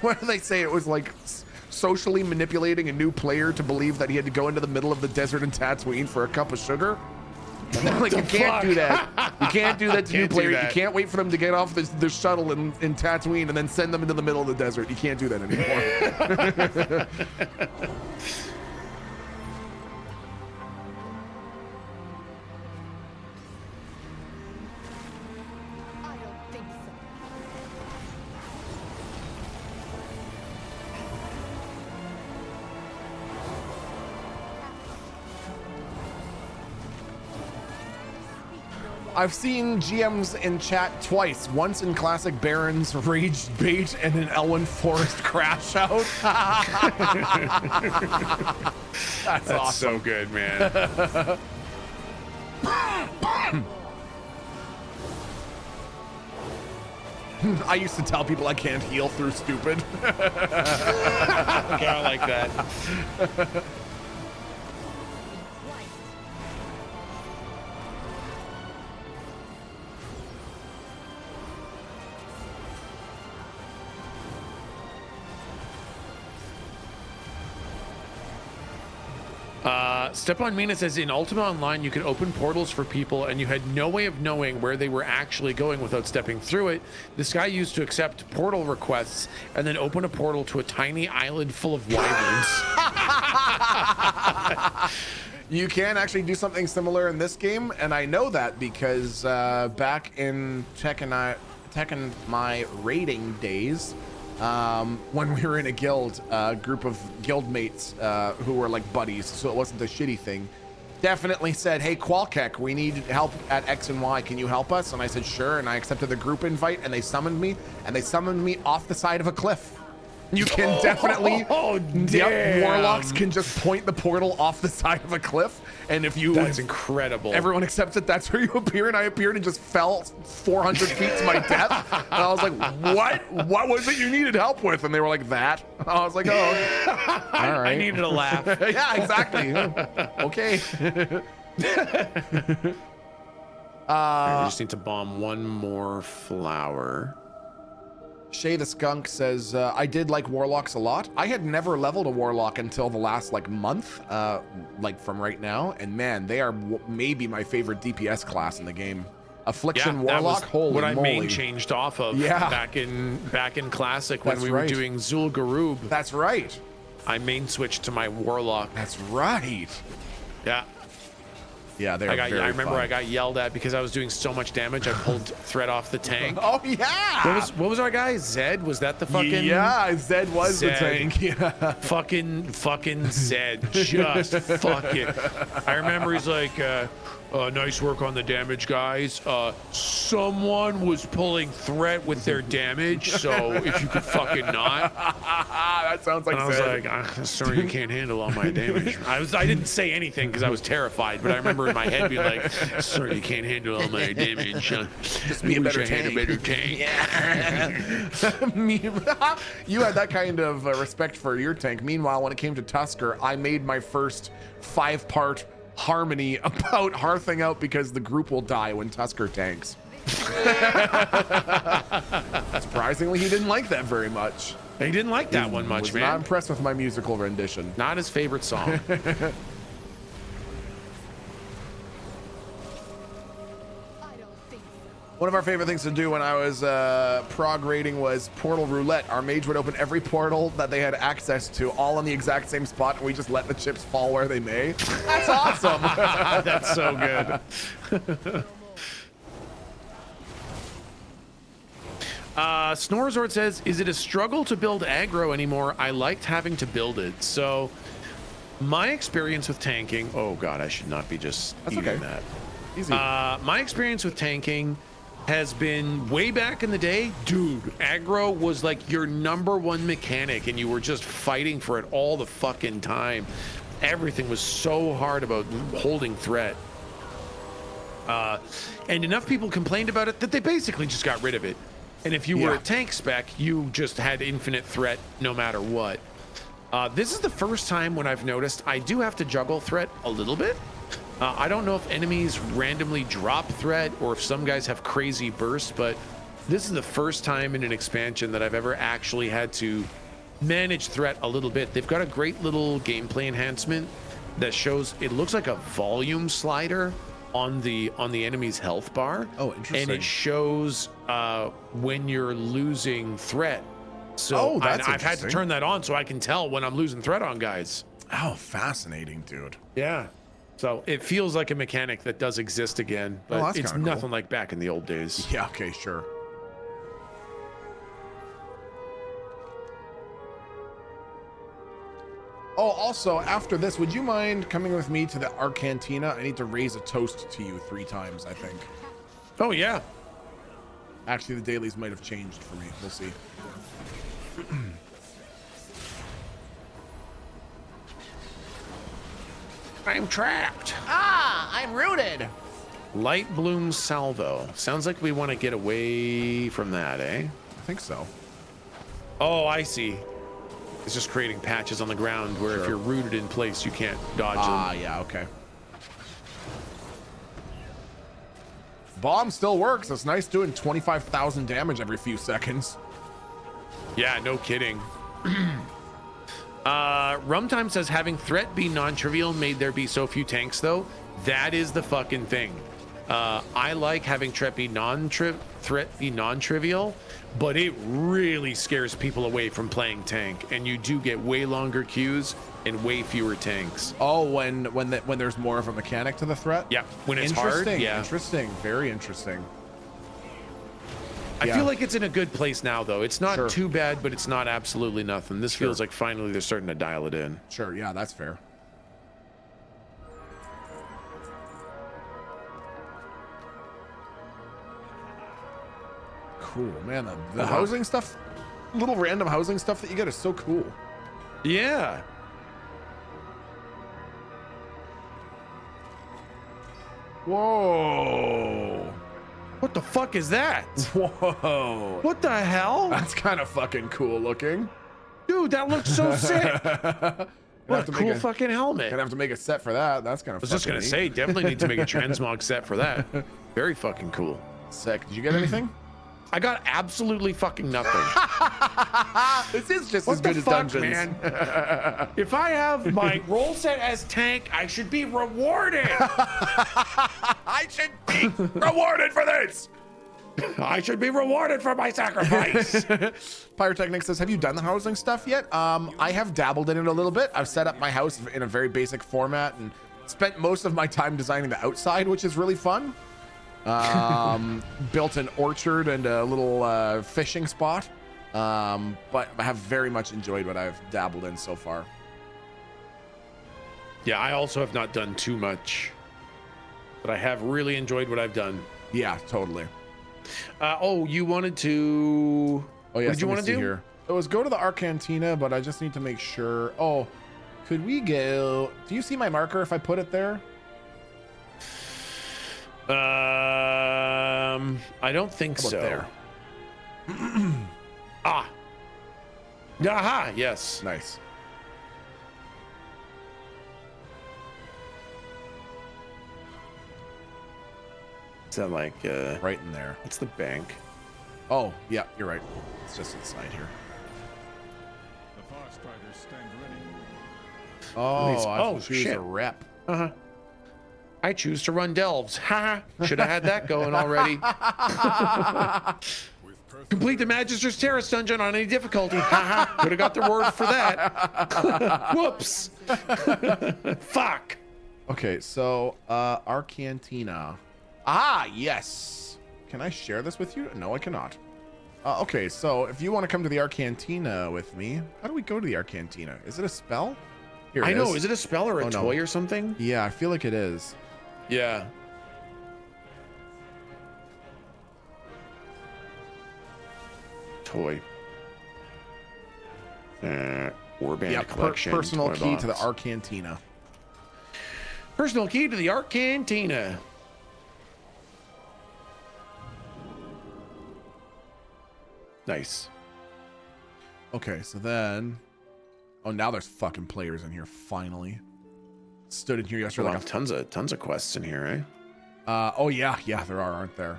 what do they say? It was like socially manipulating a new player to believe that he had to go into the middle of the desert in Tatooine for a cup of sugar. And they're like, you can't do that. You can't do that to new players. You can't wait for them to get off the shuttle in Tatooine and then send them into the middle of the desert. You can't do that anymore. I don't think so. I've seen GMs in chat twice. Once in classic Baron's Rage Bait and in Elwyn Forest Crash Out. That's awesome. So good, man. I used to tell people I can't heal through stupid. Okay, I like that. Step on Mina says in Ultima Online you could open portals for people and you had no way of knowing where they were actually going without stepping through it. This guy used to accept portal requests and then open a portal to a tiny island full of wyverns. You can actually do something similar in this game, and I know that because back in Tekken my raiding days, when we were in a guild, group of guild mates who were like buddies, so it wasn't the shitty thing, definitely said, hey, Qualkek, we need help at X and Y. Can you help us? And I said, sure. And I accepted the group invite, and they summoned me off the side of a cliff. You can definitely, yep, warlocks can just point the portal off the side of a cliff. And if you, that's incredible. Everyone accepts it. That's where you appear. And I appeared and just fell 400 feet to my death. And I was like, what was it you needed help with? And they were like, that. And I was like, oh, okay. All right. I needed a laugh. Yeah, exactly. Okay. We just need to bomb one more flower. Shay the Skunk says, I did like warlocks a lot. I had never leveled a warlock until the last like month, like from right now. And man, they are maybe my favorite DPS class in the game. Affliction warlock, holy what moly. I main changed off of back in classic when we were doing Zul'Gurub. That's right. I main switched to my warlock. That's right. Yeah. Yeah, they are I remember I got yelled at because I was doing so much damage. I pulled threat off the tank. Oh yeah. What was our guy? Zed? Was that the fucking? Yeah, Zed was the tank. Yeah. Fucking Zed. Just fucking. I remember he's like, nice work on the damage, guys. Someone was pulling threat with their damage, so if you could fucking not. That sounds like and Zed. I was like, sorry, you can't handle all my damage. I didn't say anything because I was terrified, but I remember in my head being like, sorry, you can't handle all my damage. Just be a better tank. Yeah. You had that kind of respect for your tank. Meanwhile, when it came to Tusker, I made my first 5-part harmony about hearthing out because the group will die when Tusker tanks. Surprisingly, he didn't like that very much. He didn't like that one much, man. Not impressed with my musical rendition. Not his favorite song. One of our favorite things to do when I was prog raiding was portal roulette. Our mage would open every portal that they had access to, all in the exact same spot, and we just let the chips fall where they may. That's awesome. That's so good. Snoresort says, is it a struggle to build aggro anymore? I liked having to build it. So my experience with tanking, oh God, I should not be just eating that. Easy. My experience with tanking has been way back in the day, dude, aggro was like your #1 mechanic and you were just fighting for it all the fucking time. Everything was so hard about holding threat. And enough people complained about it that they basically just got rid of it. And if you were a tank spec, you just had infinite threat no matter what. This is the first time when I've noticed I do have to juggle threat a little bit. I don't know if enemies randomly drop threat or if some guys have crazy bursts, but this is the first time in an expansion that I've ever actually had to manage threat a little bit. They've got a great little gameplay enhancement that shows, it looks like a volume slider on the enemy's health bar. Oh, interesting. And it shows when you're losing threat. So I've had to turn that on so I can tell when I'm losing threat on guys. Oh, fascinating, dude. Yeah. So it feels like a mechanic that does exist again, but it's nothing like back in the old days. Yeah, okay, sure. Oh, also, after this, would you mind coming with me to the Arcantina? I need to raise a toast to you 3 times, I think. Oh yeah. Actually, the dailies might have changed for me. We'll see. I'm trapped. Ah, I'm rooted. Light bloom salvo. Sounds like we want to get away from that, eh? I think so. Oh, I see. It's just creating patches on the ground where if you're rooted in place, you can't dodge them. Yeah, okay. Bomb still works. It's nice doing 25,000 damage every few seconds. Yeah, no kidding. Rumtime says having threat be non-trivial made there be so few tanks though. That is the fucking thing. I like having threat be non-trivial, but it really scares people away from playing tank, and you do get way longer queues and way fewer tanks. Oh, when there's more of a mechanic to the threat? Yeah, when it's hard. Yeah, interesting, very interesting. I feel like it's in a good place now, though. It's not too bad, but it's not absolutely nothing. This feels like finally they're starting to dial it in. Sure, yeah, that's fair. Cool, man. The housing stuff, little random housing stuff that you get is so cool. Yeah. Whoa. What the fuck is that? Whoa. What the hell? That's kind of fucking cool looking. Dude, that looks so sick. What a cool fucking helmet. Gonna have to make a set for that. That's kind of I was just gonna say, definitely need to make a transmog set for that. Very fucking cool. Sick. Did you get anything? I got absolutely fucking nothing. This is just what as good the as fuck, Dungeons. Man? If I have my roll set as tank, I should be rewarded. I should be rewarded for this. I should be rewarded for my sacrifice. Pyrotechnic says, have you done the housing stuff yet? I have dabbled in it a little bit. I've set up my house in a very basic format and spent most of my time designing the outside, which is really fun. Built an orchard and a little fishing spot, but I have very much enjoyed what I've dabbled in so far. Yeah, I also have not done too much, but I have really enjoyed what I've done. Yeah, totally. Oh, you wanted to... Oh, yeah, what did you want to do? Here. It was go to the Arcantina, but I just need to make sure. Oh, could we go... Do you see my marker if I put it there? I don't think so. There. Ah. Aha, yes. Nice. Is that like right in there? It's the bank. Oh, yeah, you're right. It's just inside here. The Far Striders stand ready. Oh, oh she's shit. a rep. Uh-huh. I choose to run delves. Ha! Should have had that going already. Complete the Magister's Terrace dungeon on any difficulty. Ha! Could have got the word for that. Whoops. Fuck. Okay, so Arcantina. Ah, yes. Can I share this with you? No, I cannot. Okay, so if you want to come to the Arcantina with me, how do we go to the Arcantina? Is it a spell? Here it I know. is. Is it a spell or a toy or something? Yeah, I feel like it is. Yeah. Toy. Warband collection. Personal key box. to the Arcantina. Personal key to the Arcantina. Nice. Okay, so then... Oh, now there's fucking players in here, finally. Stood in here yesterday. Like tons of quests in here, eh? Oh, yeah, there are, aren't there?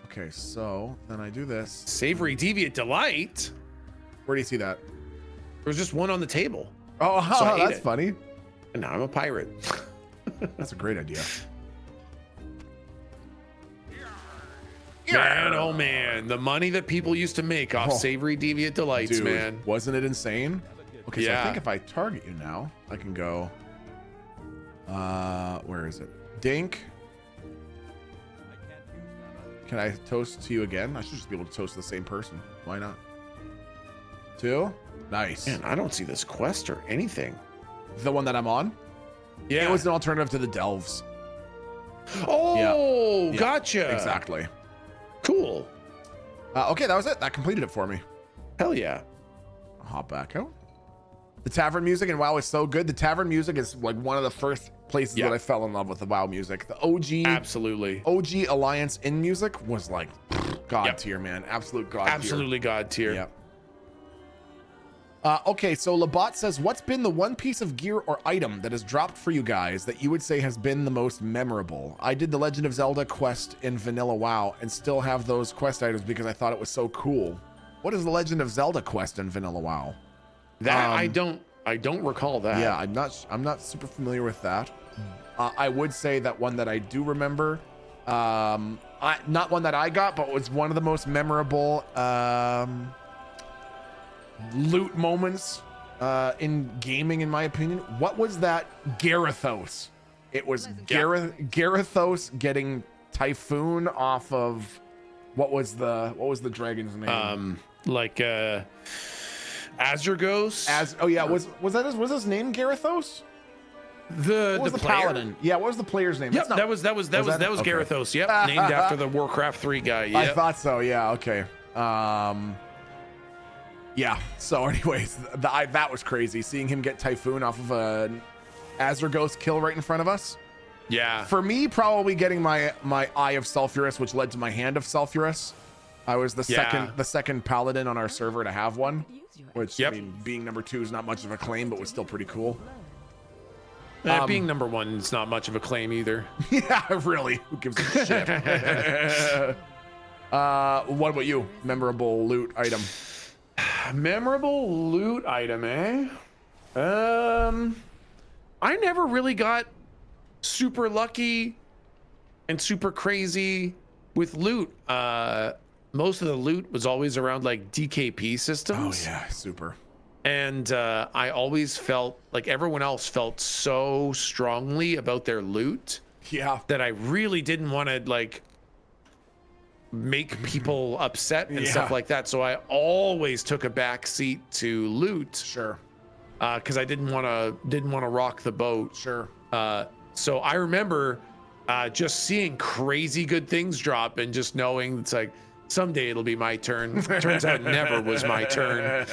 Okay, so then I do this. Savory Deviant Delight? Where do you see that? There was just one on the table. Oh, So I ate that's it. funny. And now I'm a pirate. That's a great idea. Man, oh man, the money that people used to make off Savory Deviant Delights, Dude, man. wasn't it insane? Okay, so I Yeah. think if I target you now, I can go... where is it? Dink. Can I toast to you again? I should just be able to toast to the same person. Why not? 2? Nice. Man, I don't see this quest or anything. The one that I'm on? Yeah. It was an alternative to the Delves. Oh, Yeah. gotcha. Exactly. Cool. Okay, that was it. That completed it for me. Hell yeah. I'll hop back out. The tavern music in WoW is so good. The tavern music is like one of the first places Yeah. that I fell in love with the WoW music. The OG Absolutely. Alliance in music was like god Yep. tier, man. Absolute god Absolutely god tier. tier. Yep. Okay, so Labat says, what's been the one piece of gear or item that has dropped for you guys that you would say has been the most memorable? I did the Legend of Zelda quest in Vanilla WoW and still have those quest items because I thought it was so cool. What is the Legend of Zelda quest in Vanilla WoW? That I don't recall that. Yeah, I'm not super familiar with that. I would say that one that I do remember, not one that I got, but was one of the most memorable loot moments in gaming, in my opinion. What was that? Gyarados. It was Gyarados getting Typhoon off of what was the dragon's name? Azurgos. Oh yeah, was his name Gyarados? What was the player? paladin? Yeah, what was the player's name? Yep, That's not- that was Okay. Gyarados. Yep, named after the Warcraft 3 guy. Yep. I thought so. Yeah. Okay. Yeah. So, anyways, that was crazy. Seeing him get Typhoon off of a Azurgos kill right in front of us. Yeah. For me, probably getting my Eye of Sulphurous, which led to my Hand of Sulphurous. I was the second paladin on our server to have one, which I mean, being number 2 is not much of a claim, but was still pretty cool. Being number 1 is not much of a claim either. Yeah, really. Who gives a shit? What about you? Memorable loot item. Memorable loot item, eh? I never really got super lucky and super crazy with loot. Most of the loot was always around like DKP systems. Oh yeah, super. And I always felt like everyone else felt so strongly about their loot. Yeah. That I really didn't want to like make people upset and stuff like that. So I always took a back seat to loot. Sure. Because I didn't want to rock the boat. Sure. So I remember just seeing crazy good things drop and just knowing it's like someday it'll be my turn. Turns out it never was my turn.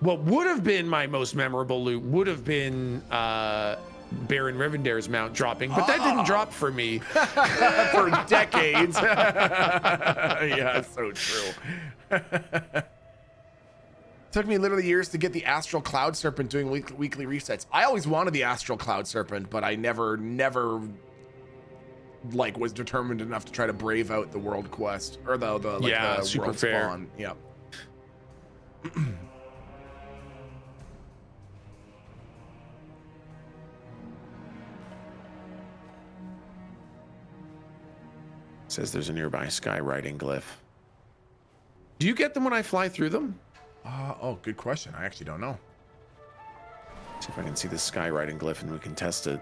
What would have been my most memorable loot would have been Baron Rivendare's mount dropping, but that didn't drop for me for decades. Yeah, so true. Took me literally years to get the Astral Cloud Serpent doing weekly resets. I always wanted the Astral Cloud Serpent, but I never like was determined enough to try to brave out the world quest or the super world fair. spawn. Yeah. Says there's a nearby skywriting glyph. Do you get them when I fly through them? Oh, good question. I actually don't know. See if I can see the skywriting glyph and we can test it.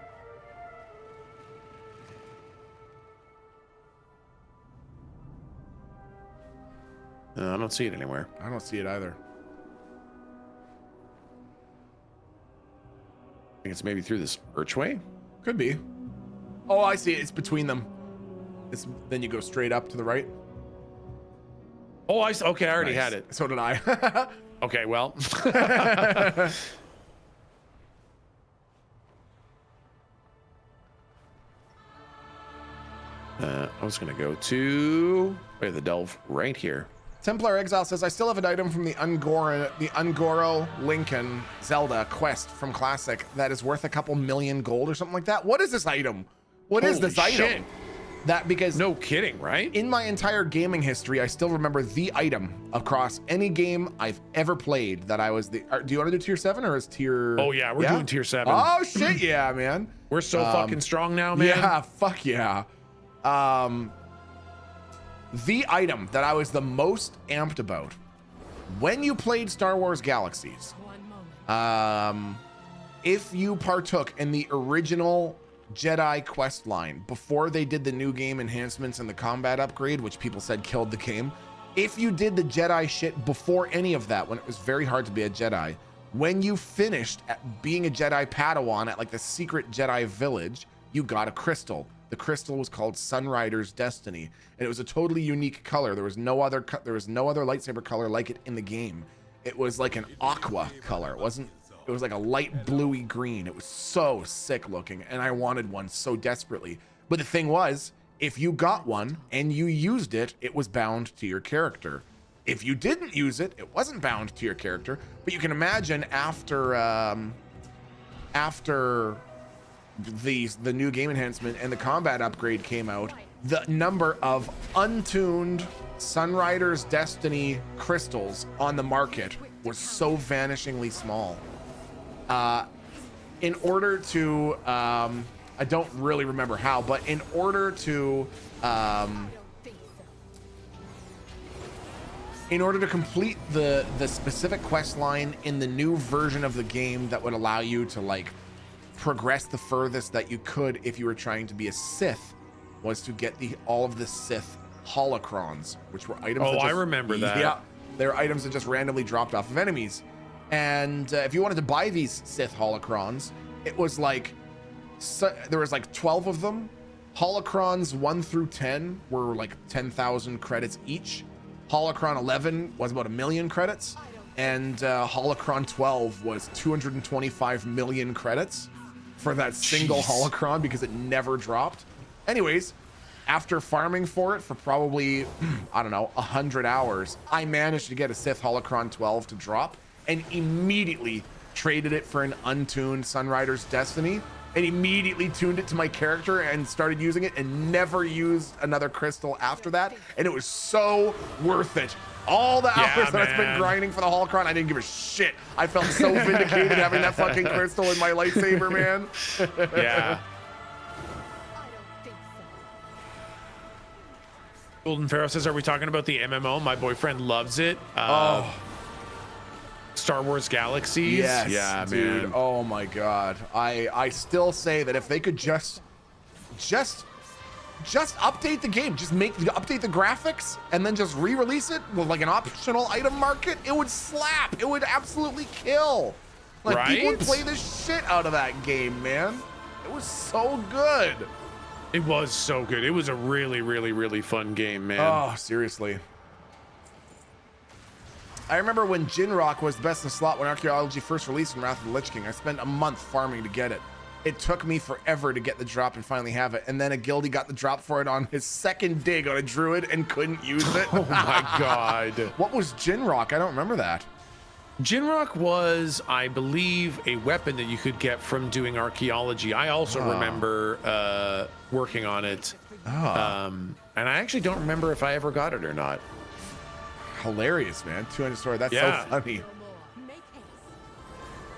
No, I don't see it anywhere. I don't see it either. I think it's maybe through this archway. Could be. Oh, I see it. It's between them. Then you go straight up to the right. Oh, okay, I already Nice. had it. So did I. Okay, well. I was gonna go to the delve right here. Templar Exile says, I still have an item from the Ungoro Lincoln Zelda quest from Classic that is worth a couple million gold or something like that. What is this item? What is this Holy item? shit. That because No kidding, right? in my entire gaming history, I still remember the item across any game I've ever played that I was the. Do you want to do tier 7 or is tier? Oh yeah, we're doing tier 7. Oh shit, yeah, man. We're so fucking strong now, man. Yeah, fuck yeah. The item that I was the most amped about when you played Star Wars Galaxies, if you partook in the original Jedi quest line before they did the new game enhancements and the combat upgrade, which people said killed the game, if you did the Jedi shit before any of that, when it was very hard to be a Jedi, when you finished at being a Jedi Padawan at like the secret Jedi village, you got a crystal. The crystal was called Sunrider's Destiny, and it was a totally unique color. There was no other lightsaber color like it in the game. It was like an aqua color. It was like a light bluey green. It was so sick looking, and I wanted one so desperately. But the thing was, if you got one and you used it, it was bound to your character. If you didn't use it, it wasn't bound to your character. But you can imagine after the new game enhancement and the combat upgrade came out, the number of untuned Sunrider's Destiny crystals on the market was so vanishingly small. In order to, I don't really remember how, but in order to complete the specific quest line in the new version of the game that would allow you to like progress the furthest that you could if you were trying to be a Sith, was to get all of the Sith holocrons, which were items. I remember that. Yeah, they're items that just randomly dropped off of enemies. And if you wanted to buy these Sith holocrons, it was like there was like 12 of them. Holocrons 1 through 10 were like 10,000 credits each. Holocron 11 was about 1 million credits, and Holocron 12 was 225 million credits for that single holocron because it never dropped. Anyways, after farming for it for probably, I don't know, 100 hours, I managed to get a Sith Holocron 12 to drop and immediately traded it for an untuned Sunrider's Destiny and immediately tuned it to my character and started using it and never used another crystal after that. And it was so worth it. All the hours that I spent grinding for the holocron, I didn't give a shit. I felt so vindicated having that fucking crystal in my lightsaber, man. Yeah. Golden Pharaoh says, are we talking about the MMO? My boyfriend loves it. Star Wars Galaxies. Yes, yeah, dude. man. Oh my god. I still say that if they could just update the game, just update the graphics and then just re-release it with like an optional item market, it would slap. It would absolutely kill. Like people would play the shit out of that game, man. It was so good. It was so good. It was a really, really, really fun game, man. Oh, seriously. I remember when Jinrock was the best in slot when Archaeology first released in Wrath of the Lich King. I spent a month farming to get it. It took me forever to get the drop and finally have it. And then a guildie got the drop for it on his second dig on a druid and couldn't use it. Oh my god. What was Jinrock? I don't remember that. Jinrock was, I believe, a weapon that you could get from doing archaeology. I also remember working on it. And I actually don't remember if I ever got it or not. Hilarious, man. 200 story. That's so funny.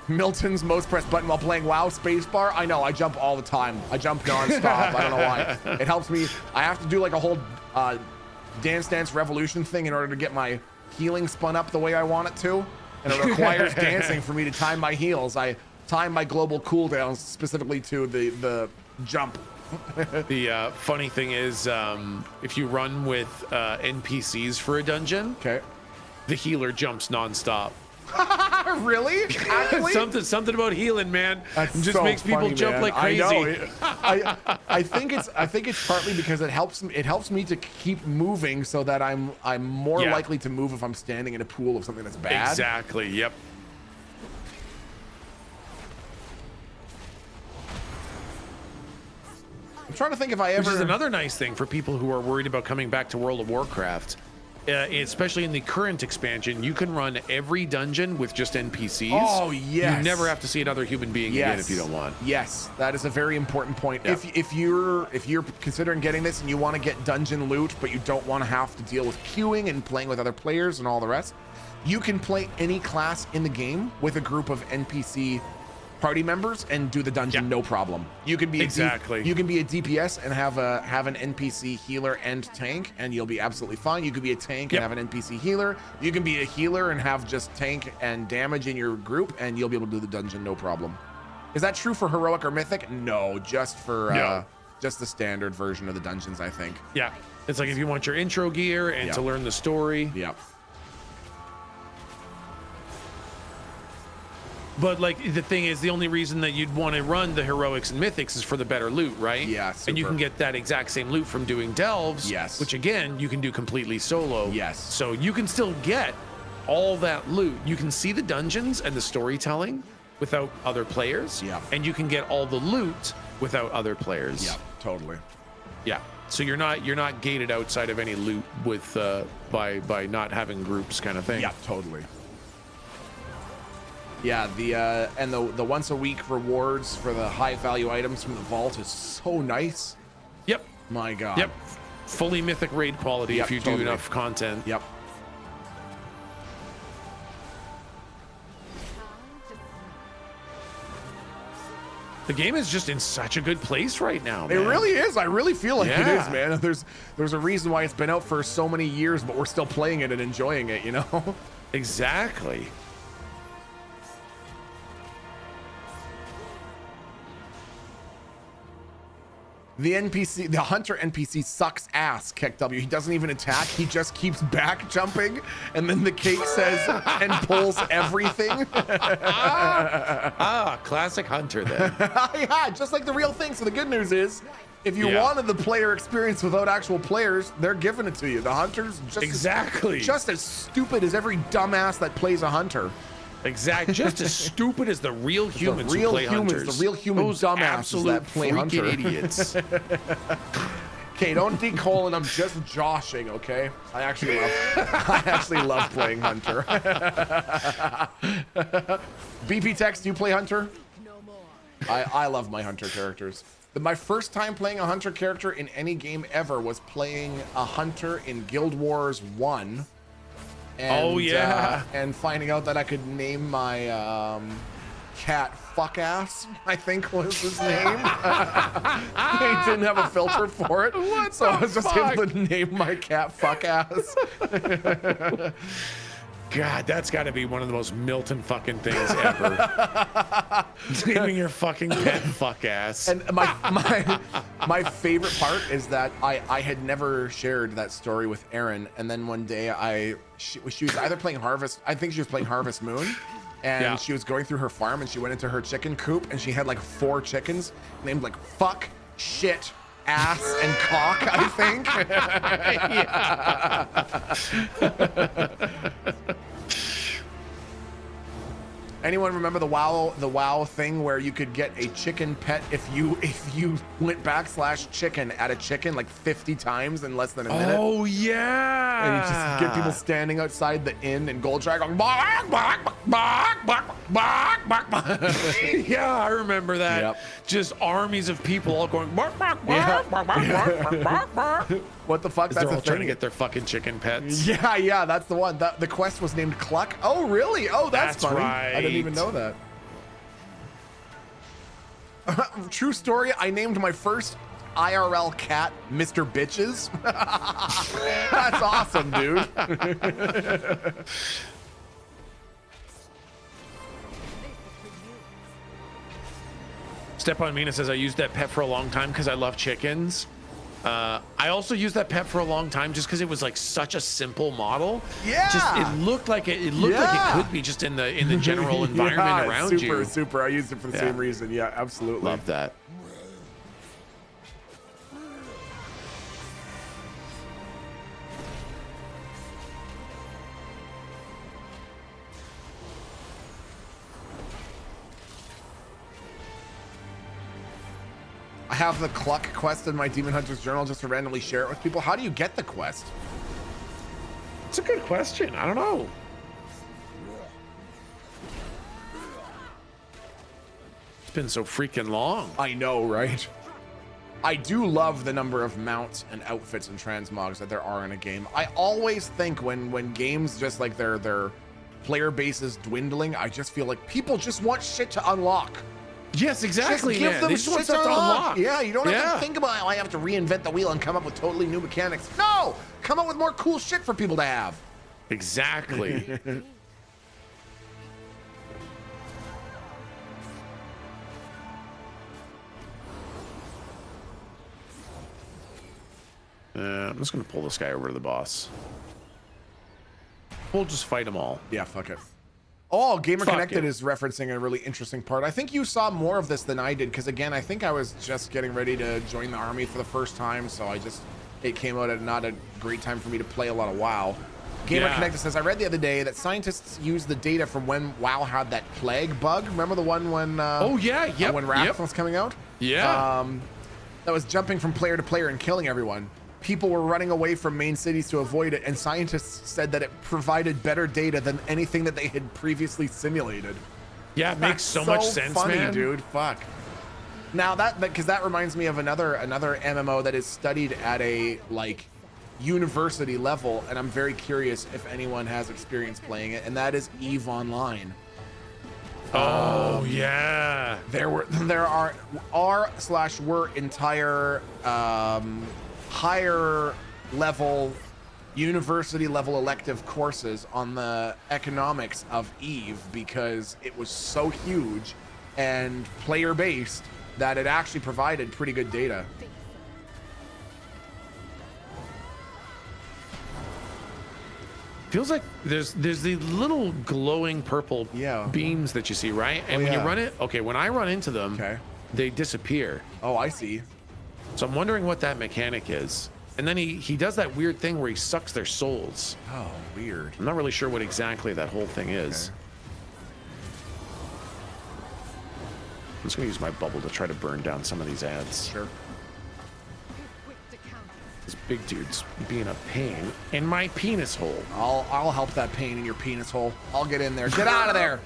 Milton's most pressed button while playing WoW spacebar. I know, I jump all the time. I jump nonstop. I don't know why. It helps me. I have to do like a whole Dance Dance Revolution thing in order to get my healing spun up the way I want it to. And it requires dancing for me to time my heals. I time my global cooldowns specifically to the jump. The funny thing is, if you run with NPCs for a dungeon, the healer jumps nonstop. Really? Actually? something about healing, man. That just so makes people funny, jump man. like crazy. I know. I think it's partly because it helps me to keep moving so that I'm more likely to move if I'm standing in a pool of something that's bad. Exactly. Yep. I'm trying to think if I ever. Which is another nice thing for people who are worried about coming back to World of Warcraft. Especially in the current expansion, you can run every dungeon with just NPCs. Oh, yes. You never have to see another human being again if you don't want. Yes, that is a very important point. Yeah. If you're considering getting this and you want to get dungeon loot, but you don't want to have to deal with queuing and playing with other players and all the rest, you can play any class in the game with a group of NPC party members and do the dungeon no problem. You can be you can be a DPS and have an NPC healer and tank, and you'll be absolutely fine. You could be a tank and have an NPC healer. You can be a healer and have just tank and damage in your group, and you'll be able to do the dungeon no problem. Is that true for heroic or mythic? No, just for just the standard version of the dungeons, I think. Yeah, it's like if you want your intro gear and to learn the story. Yep. But like the thing is, the only reason that you'd want to run the heroics and mythics is for the better loot, right? Yeah, and you super. can get that exact same loot from doing delves. Yes. Which again, you can do completely solo. Yes. So you can still get all that loot. You can see the dungeons and the storytelling without other players. Yeah. And you can get all the loot without other players. Yeah, totally. Yeah. So you're not gated outside of any loot with by not having groups kind of thing. Yeah, totally. Yeah, the once a week rewards for the high value items from the vault is so nice. Yep. My God. Yep. Fully mythic raid quality Yep, if you totally. do enough content. Yep. The game is just in such a good place right now, It man. really is. I really feel like it Yeah. is, man. There's a reason why it's been out for so many years, but we're still playing it and enjoying it, you know? Exactly. The hunter NPC sucks ass, KW. He doesn't even attack. He just keeps back jumping, and then the cake says and pulls everything. Classic hunter then. Yeah, just like the real thing. So the good news is, if you Yeah. wanted the player experience without actual players, they're giving it to you. The hunter's just Exactly. just as stupid as every dumbass that plays a hunter. Exactly. Just as stupid as the real humans real who play humans, hunters. the real human Those dumbasses absolute that play freaking hunter. idiots. Okay, don't decolon. I'm just joshing. Okay, I actually love playing hunter. BP Text, do you play hunter? No more. I love my hunter characters. My first time playing a hunter character in any game ever was playing a hunter in Guild Wars 1. And, Oh, yeah. And finding out that I could name my cat Fuckass, I think was his name. He didn't have a filter for it, so I was just able to name my cat Fuckass. God, that's got to be one of the most Milton fucking things ever. Naming your fucking pet fuck ass. And my favorite part is that I had never shared that story with Erin, and then one day she was either playing Harvest, I think she was playing Harvest Moon, and Yeah. she was going through her farm and she went into her chicken coop and she had like 4 chickens named like fuck, shit, ass, and cock, I think. Anyone remember the WoW thing where you could get a chicken pet if you went /chicken at a chicken like 50 times in less than a minute? Oh, yeah. And you just get people standing outside the inn in Golddrag going bark, bark, bark, bark, bark, bark, bark. Yeah, I remember that. Yep. Just armies of people all going bark, bark, bark, bark, bark, bark, bark, bark. What the fuck? They're That's all a trying to thing. get their fucking chicken pets. Yeah, that's the one. The quest was named Cluck. Oh, really? Oh, that's funny. I didn't even know that. True story. I named my first IRL cat Mr. Bitches. That's awesome, dude. Step on Mina says I used that pet for a long time because I love chickens. I also used that pet for a long time just because it was like such a simple model. Yeah. Just it looked like it looked like it could be just in the general environment around you. Super. I used it for the same reason. Yeah, absolutely. Love that. I have the Cluck quest in my Demon Hunter's journal just to randomly share it with people. How do you get the quest? It's a good question. I don't know. It's been so freaking long. I know, right? I do love the number of mounts and outfits and transmogs that there are in a game. I always think when games just like their player base is dwindling, I just feel like people just want shit to unlock. Yes, exactly. Just give man. them They just want shit stuff to to unlock. unlock. Yeah, you don't have to think about, oh, I have to reinvent the wheel and come up with totally new mechanics. No, come up with more cool shit for people to have. Exactly. I'm just gonna pull this guy over to the boss. We'll just fight them all. Yeah, fuck it. Oh, Gamer Fuck Connected it. is referencing a really interesting part. I think you saw more of this than I did, because again, I think I was just getting ready to join the army for the first time, so it came out at not a great time for me to play a lot of WoW. Gamer Connected says, I read the other day that scientists used the data from when WoW had that plague bug. Remember the one when Oh yeah, yep. when Wrath was coming out? Yeah. That was jumping from player to player and killing everyone. People were running away from main cities to avoid it, and scientists said that it provided better data than anything that they had previously simulated. Yeah, it makes so much sense, funny, man. dude. Fuck. Now because that reminds me of another MMO that is studied at a like university level, and I'm very curious if anyone has experience playing it, and that is EVE Online. Oh yeah. There were entire higher level university level elective courses on the economics of EVE, because it was so huge and player based that it actually provided pretty good data. Feels like there's the little glowing purple beams that you see, right? And when you run it, when I run into them, they disappear. Oh, I see. So I'm wondering what that mechanic is. And then he does that weird thing where he sucks their souls. Oh, weird. I'm not really sure what exactly that whole thing is. I'm just gonna use my bubble to try to burn down some of these ads. Sure. This big dude's being a pain in my penis hole. I'll help that pain in your penis hole. I'll get in there. Get out of there.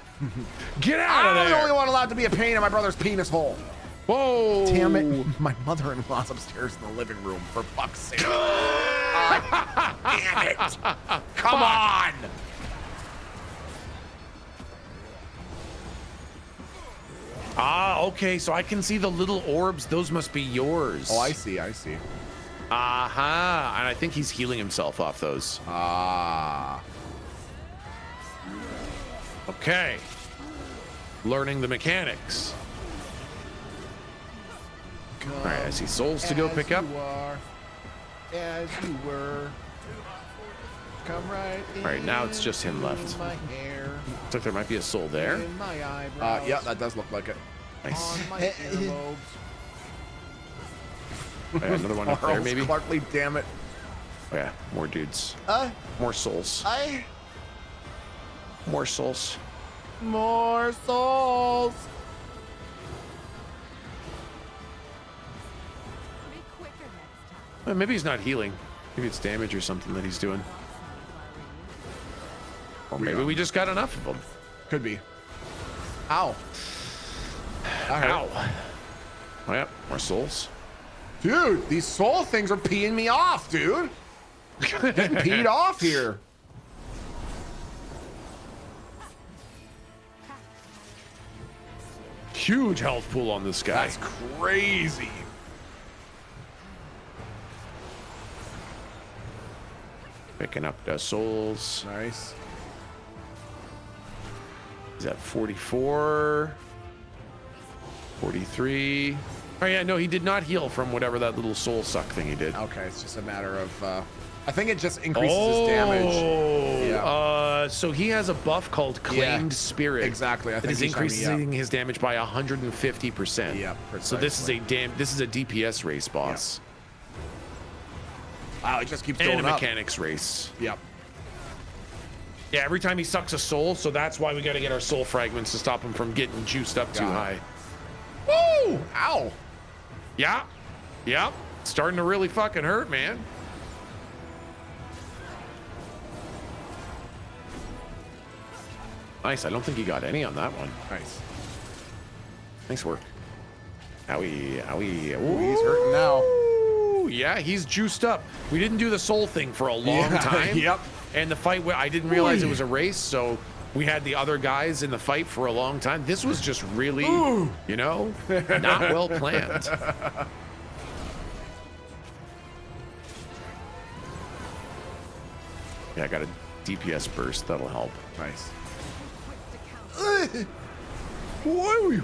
Get out of there. I'm the only one allowed to be a pain in my brother's penis hole. Whoa. Damn it. My mother-in-law's upstairs in the living room, for fuck's sake. Damn it. Come on. Ah, okay, so I can see the little orbs. Those must be yours. Oh, I see. Aha, and I think he's healing himself off those. Ah. Okay. Learning the mechanics. All right, I see souls to go pick up. As you were. Come right in. All right, now it's just him left. My hair, Looks like there might be a soul there. in my eyebrows, Yeah, that does look like it. Nice. on my earlobes. Another one up there, Charles maybe. Clarkley, damn it. Oh, yeah, more dudes. More souls. More souls. More souls. Maybe he's not healing. Maybe it's damage or something that he's doing. Or maybe we just got enough of them. Could be. Ow. Ow. Oh, yeah, more souls. Dude, these soul things are peeing me off, dude. Getting peed off here. Huge health pool on this guy. That's crazy. Picking up the souls. Nice. He's at 44. 43. Oh yeah, no, he did not heal from whatever that little soul suck thing he did. Okay, it's just a matter of I think it just increases his damage. Yeah. So he has a buff called Claimed Spirit. Exactly. I think It is he's showing me, increasing his damage by 150%. Yeah, So this is a precisely. this is a DPS race, boss. Wow, it just keeps And going a up. mechanics race. Yep. Yeah, every time he sucks a soul, so that's why we got to get our soul fragments to stop him from getting juiced up too high. Woo! Ow! Yeah. Yeah. Starting to really fucking hurt, man. Nice. I don't think he got any on that one. Nice. Nice work. Owie, owie. Ooh, he's hurting now. Ooh, yeah, he's juiced up. We didn't do the soul thing for a long time. Yep. And the fight, I didn't realize it was a race, so we had the other guys in the fight for a long time. This was just really, you know, not well planned. Yeah, I got a DPS burst. That'll help. Nice. Whoa!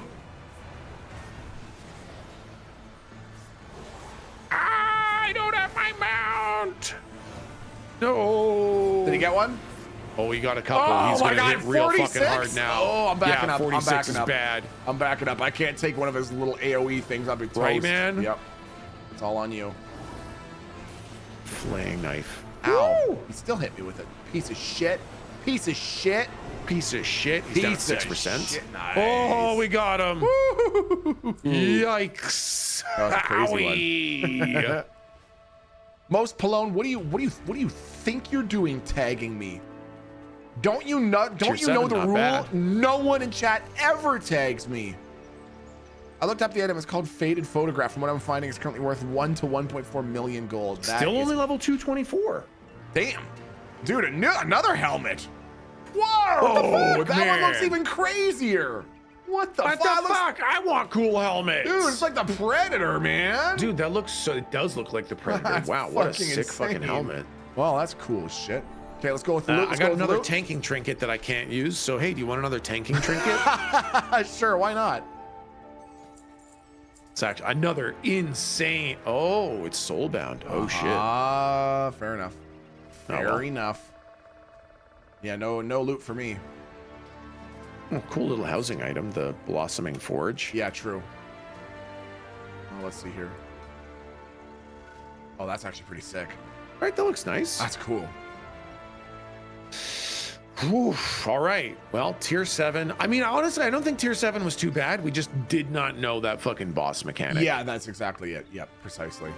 I don't have my mount. No. Did he get one? Oh, he got a couple. Oh He's my gonna God, hit real 46? fucking hard now. Oh, I'm backing up. 46 I'm backing is up. bad. I'm backing up. I can't take one of his little AoE things. I'll be toast. Right, man? Yep. It's all on you. Flaying knife. Ow. Woo! He still hit me with it. Piece of shit. Piece of shit. Piece of shit. He's down Piece of 6%. shit. Nice. Oh, we got him. Woo. Yikes. That was a crazy Owie. Most Pallone, what do you think you're doing tagging me? Don't you know Tier the 7, not rule? bad. No one in chat ever tags me. I looked up the item. It's called Faded Photograph. From what I'm finding, it's currently worth 1 to 1.4 million gold. That Still is- only level 224. Damn. Dude, another helmet. Whoa, what the fuck? That one looks man. even crazier. What the What fuck? the fuck? I want cool helmets. Dude, it's like the Predator, man. Dude, that looks so. It does look like the Predator. That's Wow, what a fucking sick fucking insane. helmet. Well, that's cool as shit. Okay, let's go with the loot. I Let's got go with the another loot. tanking trinket that I can't use. So hey, do you want another tanking trinket? Sure, why not? It's actually another insane. Oh, it's soulbound. Oh shit. Fair enough. Oh, Fair well. enough. Yeah, no loot for me. Oh, cool little housing item, the blossoming forge. Yeah, true. Oh, let's see here. Oh, that's actually pretty sick. Right, that looks nice. That's cool. Oof, all right. Well, tier 7. I mean, honestly, I don't think tier 7 was too bad. We just did not know that fucking boss mechanic. Yeah, that's exactly it. Yep, precisely.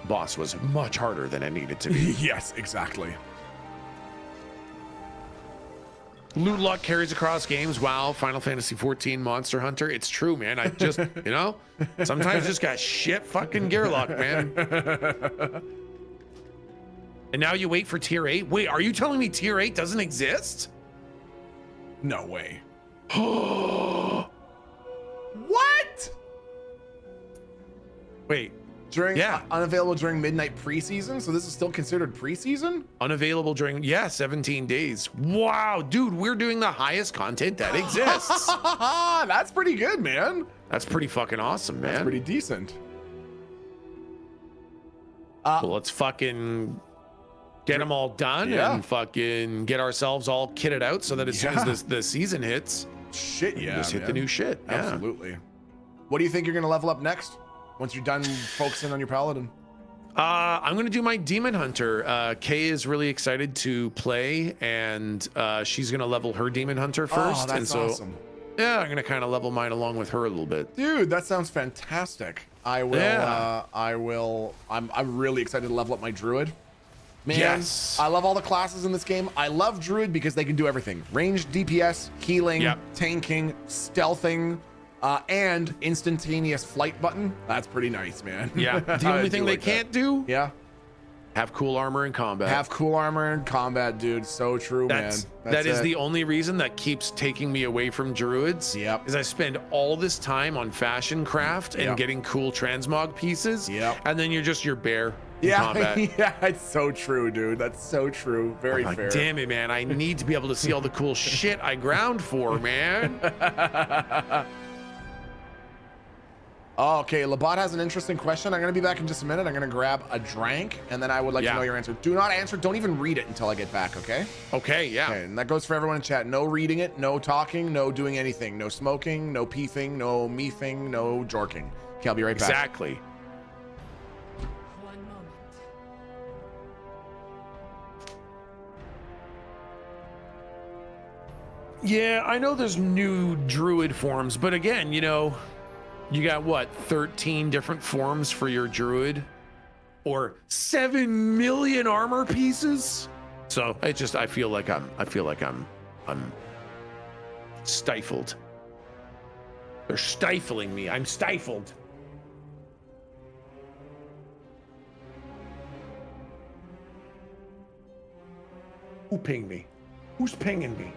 Boss was much harder than it needed to be. Yes, exactly. Loot luck carries across games. WoW, Final Fantasy 14, Monster Hunter. It's true, man. I just, sometimes just got shit fucking gear luck, man. And now you wait for tier 8? Wait, are you telling me tier 8 doesn't exist? No way. What? Wait, During Yeah. unavailable during midnight preseason, so this is still considered preseason? unavailable during, 17 days. Wow, dude, we're doing the highest content that exists. That's pretty good, man. That's pretty fucking awesome, man. That's pretty decent. Well, let's fucking get them all done Yeah. and fucking get ourselves all kitted out so that as soon as the season hits, Shit, we yeah, just hit the man. new shit. Yeah. Absolutely. What do you think you're gonna level up next? Once you're done focusing on your paladin? I'm gonna do my demon hunter. Kay is really excited to play, and she's gonna level her demon hunter first. Oh, that's and so, awesome. yeah, I'm gonna kind of level mine along with her a little bit. Dude, that sounds fantastic. I will, Yeah. I'm really excited to level up my druid. Man, Yes. I love all the classes in this game. I love druid because they can do everything. Ranged DPS, healing, Yep. tanking, stealthing, and instantaneous flight button. That's pretty nice, man. Yeah. The I only do thing they like that. can't do, Yeah. have cool armor in combat. Have cool armor in combat, dude. So true, That's, man. that is it. the only reason that keeps taking me away from druids. Yep. Is I spend all this time on fashion craft and Yep. getting cool transmog pieces. Yep. And then you're just your bear in Yeah, combat. yeah, it's so true, dude. That's so true. Very I'm fair. like, damn it, man. I need to be able to see all the cool shit I ground for, man. Oh, okay, Labat has an interesting question. I'm gonna be back in just a minute. I'm gonna grab a drink, and then I would like Yeah. to know your answer. Do not answer. Don't even read it until I get back. Okay. Okay, yeah. Okay, and that goes for everyone in chat. No reading it, no talking, no doing anything, no smoking, no peefing, no meefing, no jorking. Okay, I'll be right back. Exactly. One moment. Yeah, I know there's new druid forms, but again, you got what, 13 different forms for your druid? Or 7 million armor pieces? So I feel like I'm stifled. They're stifling me. I'm stifled. Who pinged me? Who's pinging me?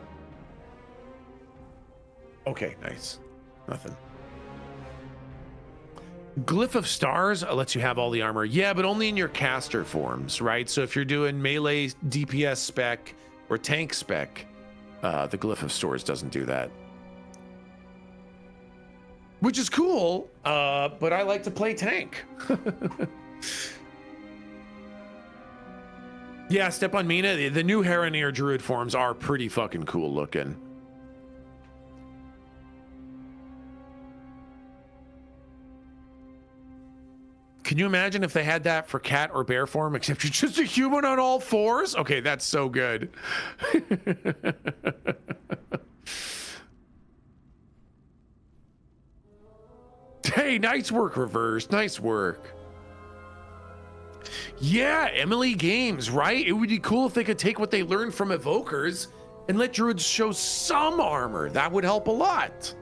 Okay, nice. Nothing. Glyph of Stars lets you have all the armor. Yeah, but only in your caster forms, right? So if you're doing melee DPS spec or tank spec, the Glyph of Stars doesn't do that. Which is cool, but I like to play tank. Yeah, step on Mina. The new Heronir Druid forms are pretty fucking cool looking. Can you imagine if they had that for cat or bear form, except you're just a human on all fours? Okay, that's so good. Hey, nice work, Reverse. Nice work. Yeah, Emily Games, right? It would be cool if they could take what they learned from Evokers and let Druids show some armor. That would help a lot.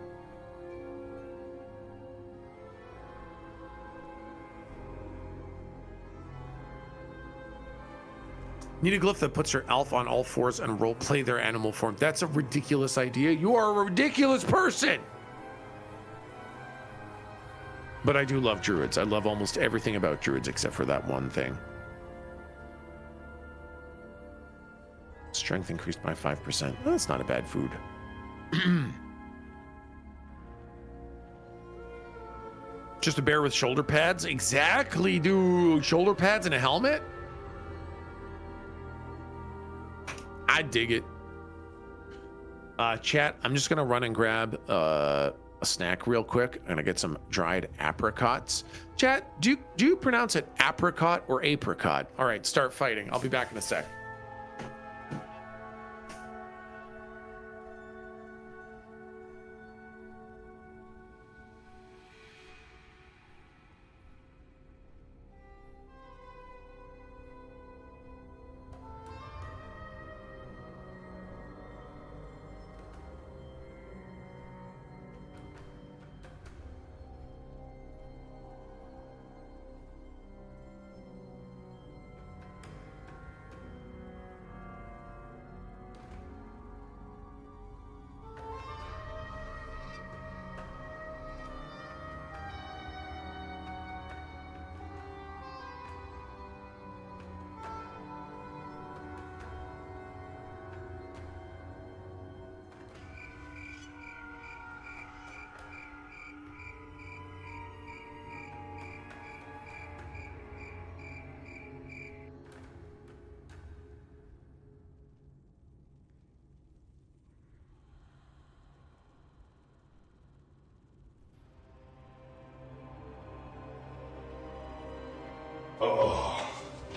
Need a glyph that puts her elf on all fours and roleplay their animal form. That's a ridiculous idea. You are a ridiculous person. But I do love Druids. I love almost everything about Druids except for that one thing. Strength increased by 5%. Well, that's not a bad food. Just a bear with shoulder pads? Exactly, dude. Shoulder pads and a helmet? I dig it. Chat, I'm just gonna run and grab a snack real quick. I'm gonna get some dried apricots. Chat, do you pronounce it apricot or apricot? All right, start fighting. I'll be back in a sec.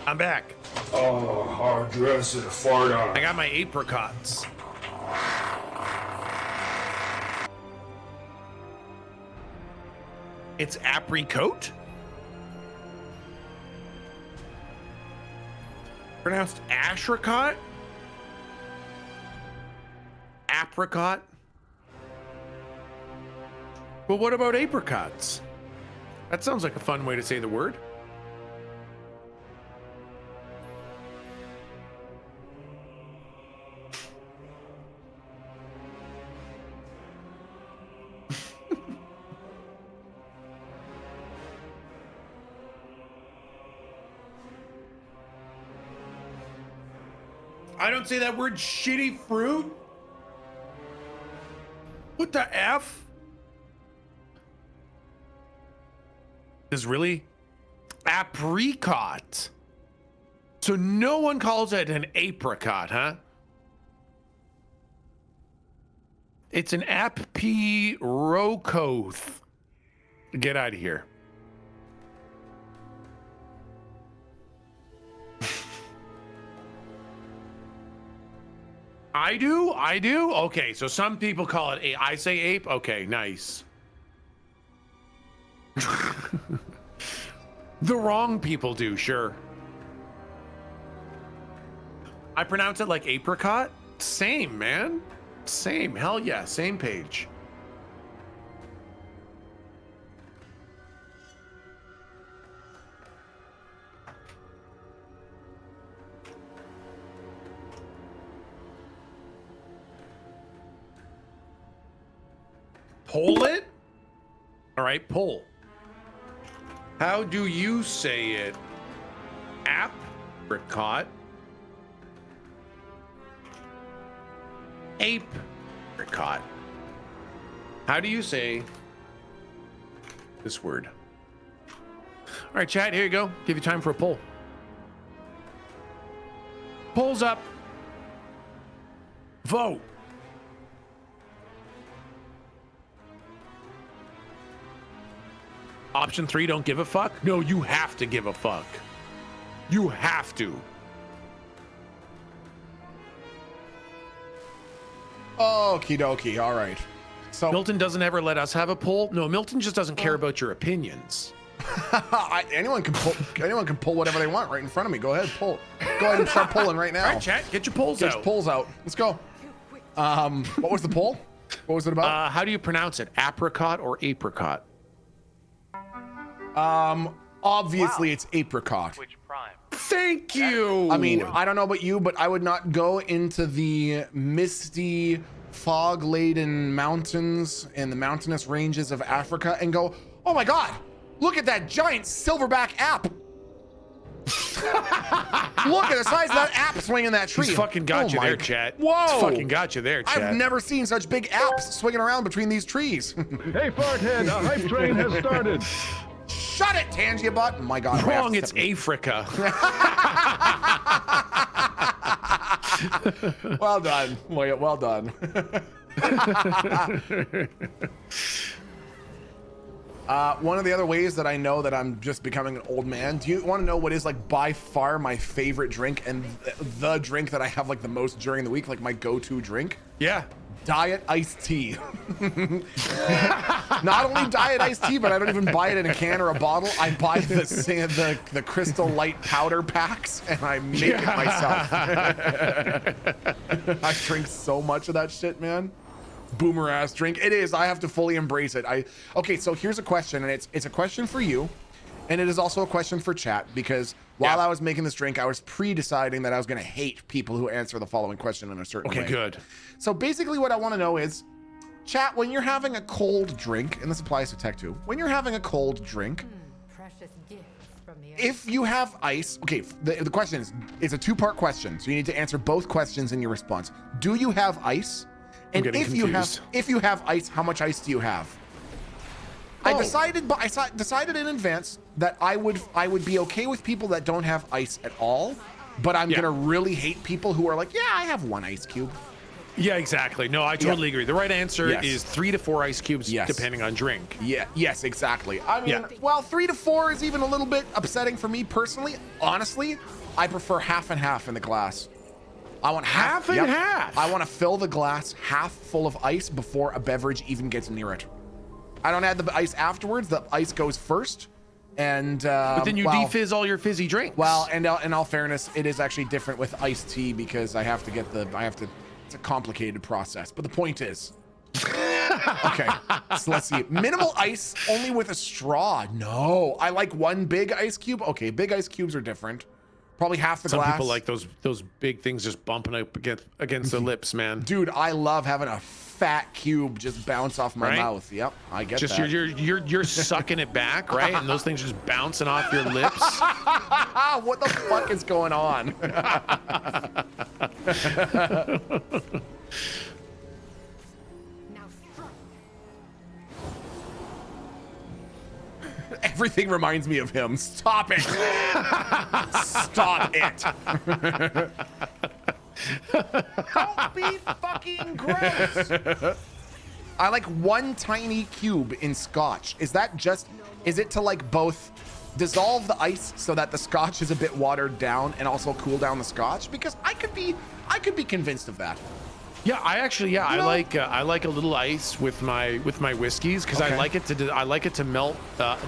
I'm back. Oh, hard dress and a fart on. I got my apricots. It's apricot? Pronounced ashricot? Apricot? Well, what about apricots? That sounds like a fun way to say the word. I don't say that word, shitty fruit. What the F? Is really apricot. So no one calls it an apricot, huh? It's an apirocoth. Get out of here. I do? Okay, so some people call it I say ape? Okay, nice. The wrong people do, sure. I pronounce it like apricot? Same, man. Same, hell yeah, same page. Pull it? All right, pull. How do you say it? Apricot. Apricot. How do you say this word? All right, chat, here you go. Give you time for a poll. Polls up. Vote. Option 3, don't give a fuck. No, you have to give a fuck. You have to. Okie dokie. All right. So Milton doesn't ever let us have a poll. No, Milton just doesn't care about your opinions. anyone can pull. Anyone can pull whatever they want right in front of me. Go ahead, pull. Go ahead and start pulling right now. All right, chat, get your polls Get out. your polls out. Let's go. What was the poll? What was it about? How do you pronounce it? Apricot or apricot? Obviously it's apricot. Which prime? Thank you. I mean, I don't know about you, but I would not go into the misty, fog-laden mountains and the mountainous ranges of Africa and go, oh my God, look at that giant silverback app. Look at the size of that app swinging that tree. He's fucking got you my there, g- chat. Whoa. He's fucking got you there, chat. I've never seen such big apps swinging around between these trees. Hey, farthead, a hype train has started. Shut it, Tangia bot. My God. I have Wrong, to it's step in. Africa. Well done. Well done. One of the other ways that I know that I'm just becoming an old man, do you want to know what is like by far my favorite drink and the drink that I have like the most during the week, like my go-to drink? Yeah. Diet iced tea. Not only diet iced tea, but I don't even buy it in a can or a bottle. I buy the Crystal Light powder packs and I make it myself. I drink so much of that shit, man. Boomer ass drink. It is. I have to fully embrace it. Okay, so here's a question, and it's a question for you, and it is also a question for chat, because while I was making this drink, I was pre-deciding that I was going to hate people who answer the following question in a certain way. Okay, good. So basically what I want to know is, chat, when you're having a cold drink, and this applies to tech too, when you're having a cold drink, Precious gifts from the earth. if you have ice, okay, the question is, it's a two-part question, so you need to answer both questions in your response. Do you have ice? And getting if confused. you have ice, how much ice do you have? I decided in advance that I would be okay with people that don't have ice at all, but I'm gonna really hate people who are like, yeah, I have one ice cube. Yeah, exactly. No, I totally agree. The right answer Yes. is 3 to 4 ice cubes, Yes. depending on drink. Yeah, yes, exactly. I mean, Yeah. well, 3 to 4 is even a little bit upsetting for me personally. Honestly, I prefer half and half in the glass. I want Half and half? I want to fill the glass half full of ice before a beverage even gets near it. I don't add the ice afterwards. The ice goes first, and But then you defizz all your fizzy drinks. well, and in all fairness, it is actually different with iced tea because I have to. It's a complicated process. But the point is, okay. So let's see. Minimal ice, only with a straw. No, I like one big ice cube. Okay, big ice cubes are different. Probably half the some glass. people like those big things just bumping up against the lips, man. Dude, I love having a fat cube just bounce off my Right? mouth. Yep, I get Just that. you're sucking it back, right? And those things just bouncing off your lips. What the fuck is going on? Now strike. Everything reminds me of him. Stop it. Stop it. Don't be fucking gross. I like one tiny cube in scotch. Is it to like both dissolve the ice so that the scotch is a bit watered down and also cool down the scotch? Because I could be convinced of that. Yeah, I like a little ice with my whiskeys because Okay. I like it to melt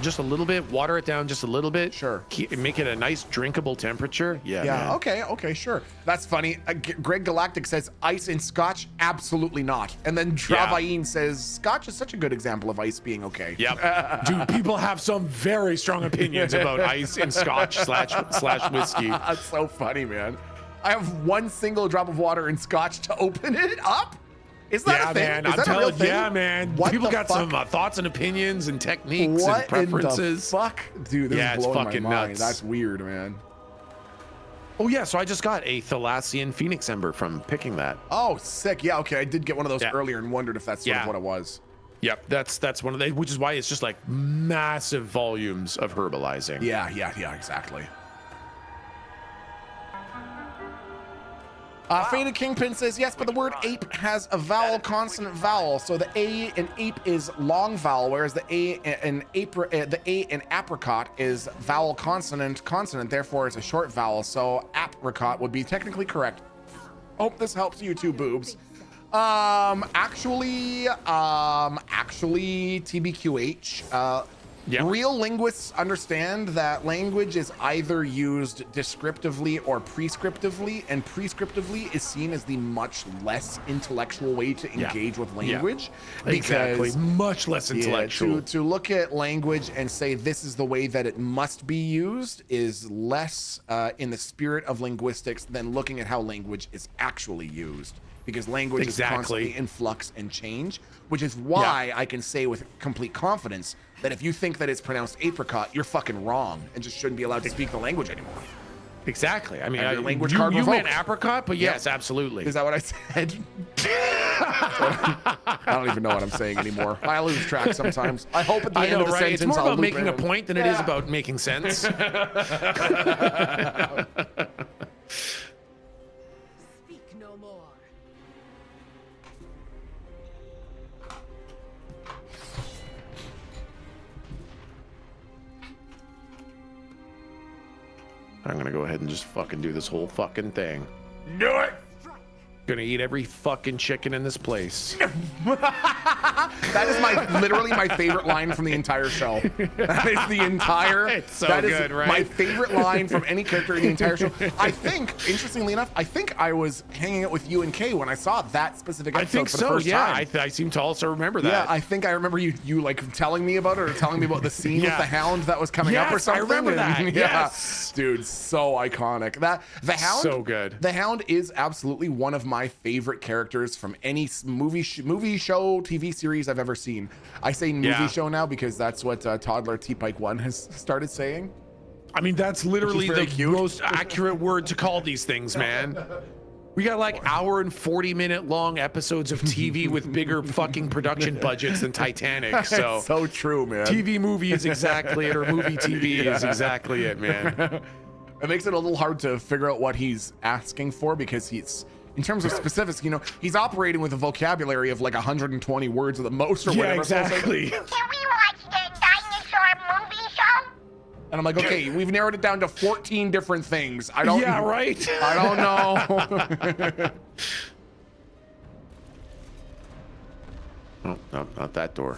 just a little bit, water it down just a little bit. Sure. Make it a nice drinkable temperature. Yeah. Yeah, man. okay, sure. That's funny. Greg Galactic says ice in scotch, absolutely not. And then Travaine says scotch is such a good example of ice being okay. Yep. Dude, people have some very strong opinions about ice in scotch slash whiskey. That's so funny, man. I have one single drop of water in scotch to open it up. Is that Yeah, a thing? man. Is I'm that a real telling thing? yeah, man. What People the got fuck? some thoughts and opinions and techniques What and preferences. in the fuck? Dude, this Yeah, is it's blowing fucking my mind. nuts. That's weird, man. Oh yeah, so I just got a Thalassian Phoenix Ember from picking that. Oh, sick. Yeah, okay. I did get one of those Yeah. earlier and wondered if that's sort of Yeah. what it was. Yep, that's one of the, which is why it's just like massive volumes of herbalizing. Yeah, exactly. Faded Kingpin says yes, but the word ape has a vowel, consonant, vowel. So the A in ape is long vowel, whereas the A in apricot is vowel, consonant, consonant. Therefore, it's a short vowel. So apricot would be technically correct. Hope this helps you too, boobs. Actually, TBQH. Yeah. Real linguists understand that language is either used descriptively or prescriptively, and prescriptively is seen as the much less intellectual way to engage with language. Exactly. Much less intellectual. To look at language and say this is the way that it must be used is less in the spirit of linguistics than looking at how language is actually used. Because language is constantly in flux and change, which is why I can say with complete confidence that if you think that it's pronounced apricot, you're fucking wrong and just shouldn't be allowed to speak the language anymore. Exactly. I mean, Your language you card meant revoked. apricot, but yes, absolutely. Is that what I said? I don't even know what I'm saying anymore. I lose track sometimes. I hope at the end of the sentence It's more I'll about loop making it a in. point than it is about making sense. Speak no more. I'm gonna go ahead and just fucking do this whole fucking thing. Do it. Gonna eat every fucking chicken in this place. That is literally my favorite line from the entire show. That is the entire. It's so that is good, right? My favorite line from any character in the entire show. I think, interestingly enough, I was hanging out with you and Kay when I saw that specific episode I think for so. the first Yeah, time. I seem to also remember that. Yeah, I think I remember you like telling me about it or telling me about the scene with the hound that was coming up or Yes, I something. remember that. Yeah, Yes. dude, so iconic. That the hound, So good. The hound is absolutely one of my favorite characters from any movie show, TV series I've ever seen. I say movie show now because that's what Toddler T-Pike 1 has started saying. I mean, that's literally very the cute. most accurate word to call these things, man. We got like hour and 40-minute long episodes of TV with bigger fucking production budgets than Titanic. So, It's so true, man. TV movie is exactly it, or movie TV is exactly it, man. It makes it a little hard to figure out what he's asking for because he's, in terms of specifics, he's operating with a vocabulary of like 120 words at the most or Yeah, whatever. exactly. Can we watch the dinosaur movie show? And I'm like, okay, we've narrowed it down to 14 different things. I don't. Yeah, right. I don't know. Oh, no, not that door.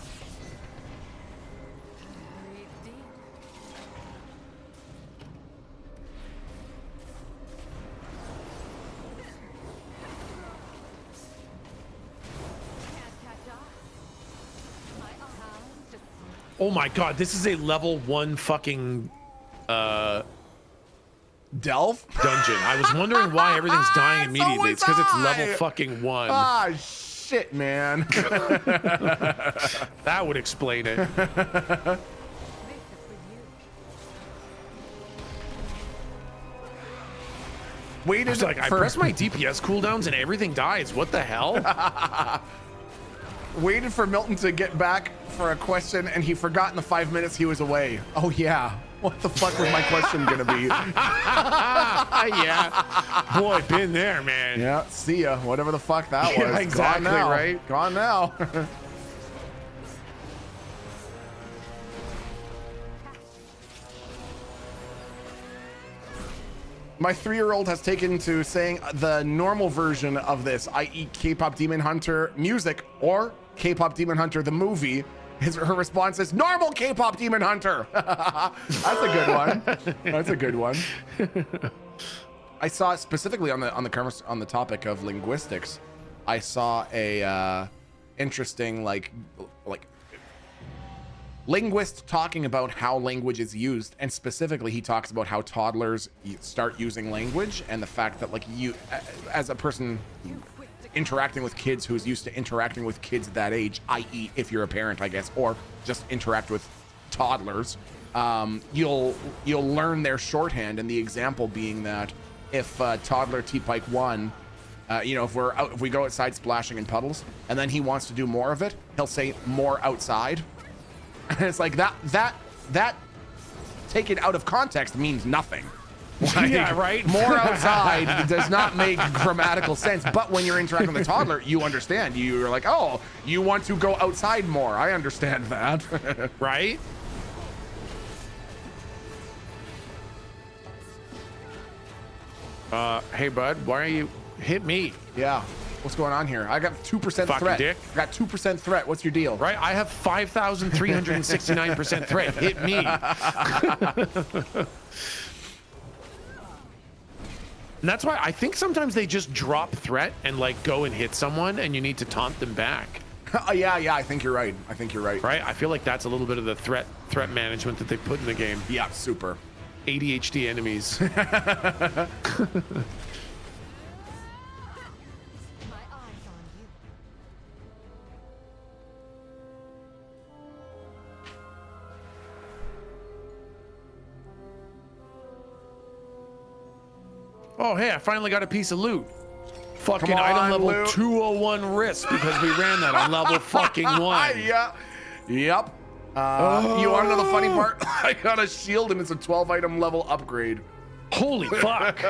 Oh my god, this is a level 1 fucking Delve? dungeon. I was wondering why everything's dying So immediately. was It's because it's I. level fucking 1. Ah, shit, man. That would explain it. Waited It's like I for press my DPS cooldowns and everything dies. What the hell? waited for Milton to get back for a question, and he forgot in the 5 minutes he was away. Oh yeah. What the fuck was my question gonna be? Yeah. Boy, been there, man. Yeah, see ya. Whatever the fuck that was. Yeah, exactly, Gone now. right? Gone now. My 3-year-old has taken to saying the normal version of this, i.e. K-pop Demon Hunter music or K-pop Demon Hunter the movie. Her response is normal K-pop Demon Hunter. That's a good one. That's a good one. I saw specifically on the topic of linguistics. I saw a interesting like linguist talking about how language is used, and specifically he talks about how toddlers start using language and the fact that like you as a person interacting with kids who's used to interacting with kids that age, i.e. if you're a parent, I guess, or just interact with toddlers, you'll learn their shorthand, and the example being that if toddler T-Pike 1 if we go outside splashing in puddles and then he wants to do more of it, he'll say more outside. And it's like that taken out of context means nothing. Yeah, right? More outside does not make grammatical sense. But when you're interacting with a toddler, you understand. You're like, oh, you want to go outside more. I understand that. Right? Hey, bud, why are you hit me? Yeah. What's going on here? I got 2% Fucking threat. dick. I got 2% threat. What's your deal? Right? I have 5,369% threat. Hit me. And that's why I think sometimes they just drop threat and like go and hit someone and you need to taunt them back. Yeah, I think you're right. Right? I feel like that's a little bit of the threat management that they put in the game. Yeah, super. ADHD enemies. My eyes on you. Oh, hey, I finally got a piece of loot. Fucking Come on, item level loot. 201 risk because we ran that on level fucking 1. Yeah. Yep. You want to know the funny part? I got a shield and it's a 12 item level upgrade. Holy fuck.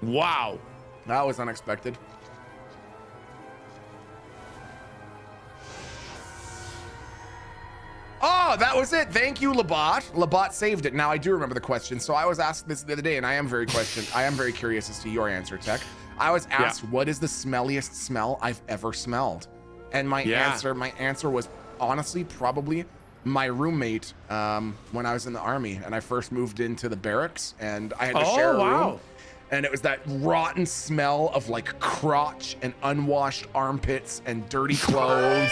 Wow. That was unexpected. Oh, that was it. Thank you, Labat. Labat saved it. Now I do remember the question. So I was asked this the other day, and I am very curious as to your answer, Tech. I was asked, what is the smelliest smell I've ever smelled? And my answer was honestly probably my roommate when I was in the army and I first moved into the barracks and I had to share a room. And it was that rotten smell of like crotch and unwashed armpits and dirty clothes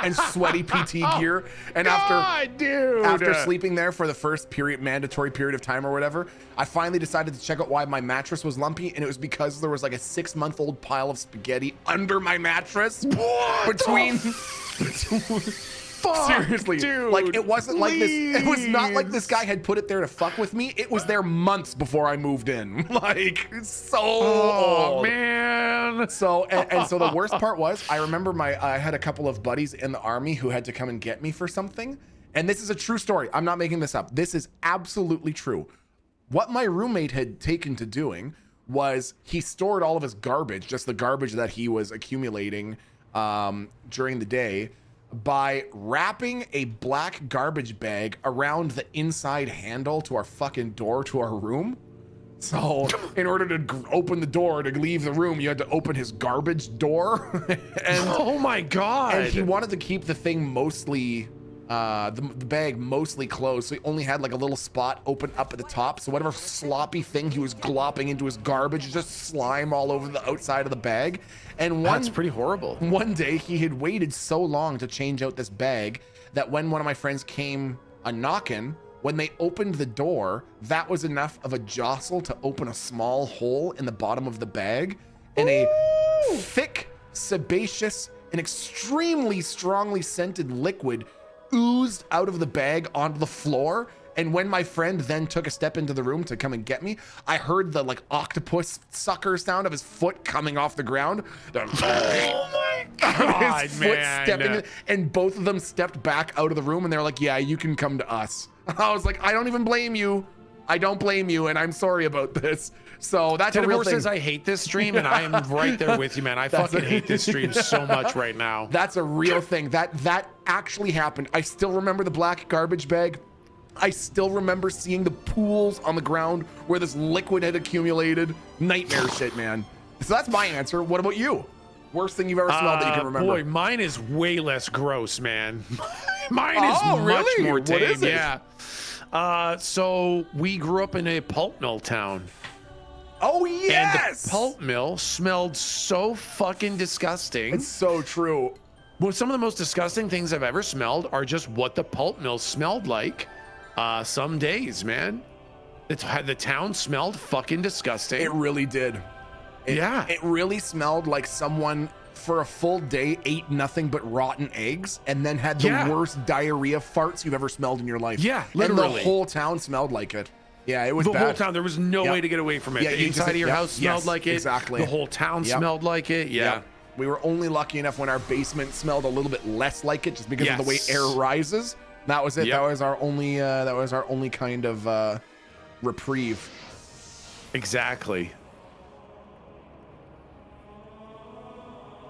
and sweaty PT gear. And after sleeping there for the first mandatory period of time or whatever, I finally decided to check out why my mattress was lumpy. And it was because there was like a 6-month-old pile of spaghetti under my mattress. Between seriously, dude, like it wasn't like this. It was not like this please. guy had put it there to fuck with me. It was there months before I moved in. Like it's so old. Man. So and so the worst part was I remember I had a couple of buddies in the army who had to come and get me for something. And this is a true story. I'm not making this up. This is absolutely true. What my roommate had taken to doing was he stored all of his garbage, just the garbage that he was accumulating during the day, by wrapping a black garbage bag around the inside handle to our fucking door to our room. So in order to open the door to leave the room, you had to open his garbage door. And oh my God. and he wanted to keep the thing mostly the bag mostly closed, so he only had like a little spot open up at the top, so whatever sloppy thing he was glopping into his garbage, just slime all over the outside of the bag. And That's pretty horrible. One day he had waited so long to change out this bag that when one of my friends came a knocking, when they opened the door, that was enough of a jostle to open a small hole in the bottom of the bag, and a thick, sebaceous, and extremely strongly scented liquid oozed out of the bag onto the floor. And when my friend then took a step into the room to come and get me, I heard the like octopus sucker sound of his foot coming off the ground. Oh my God, his foot stepping in, and both of them stepped back out of the room and they're like, yeah, you can come to us. I was like, I don't even blame you. I don't blame you, and I'm sorry about this. So that's a real thing. says I hate this stream, and I am right there with you, man. I fucking hate this stream so much right now. That's a real thing. That actually happened. I still remember the black garbage bag. I still remember seeing the pools on the ground where this liquid had accumulated. Nightmare shit, man. So that's my answer. What about you? Worst thing you've ever smelled that you can remember? Boy, mine is way less gross, man. Mine is much more tame. What is it? Yeah. So we grew up in a pulp mill town. Oh, yes! And the pulp mill smelled so fucking disgusting. It's so true. Well, some of the most disgusting things I've ever smelled are just what the pulp mill smelled like some days, man. The town smelled fucking disgusting. It really did. It really smelled like someone for a full day ate nothing but rotten eggs and then had the worst diarrhea farts you've ever smelled in your life. Yeah, literally. And the whole town smelled like it. Yeah, it was the bad. whole town. There was no way to get away from it. Yeah, the inside of your house smelled like it. Exactly. The whole town smelled like it. Yeah. We were only lucky enough when our basement smelled a little bit less like it, just because of the way air rises. That was it. That was our only kind of reprieve. Exactly.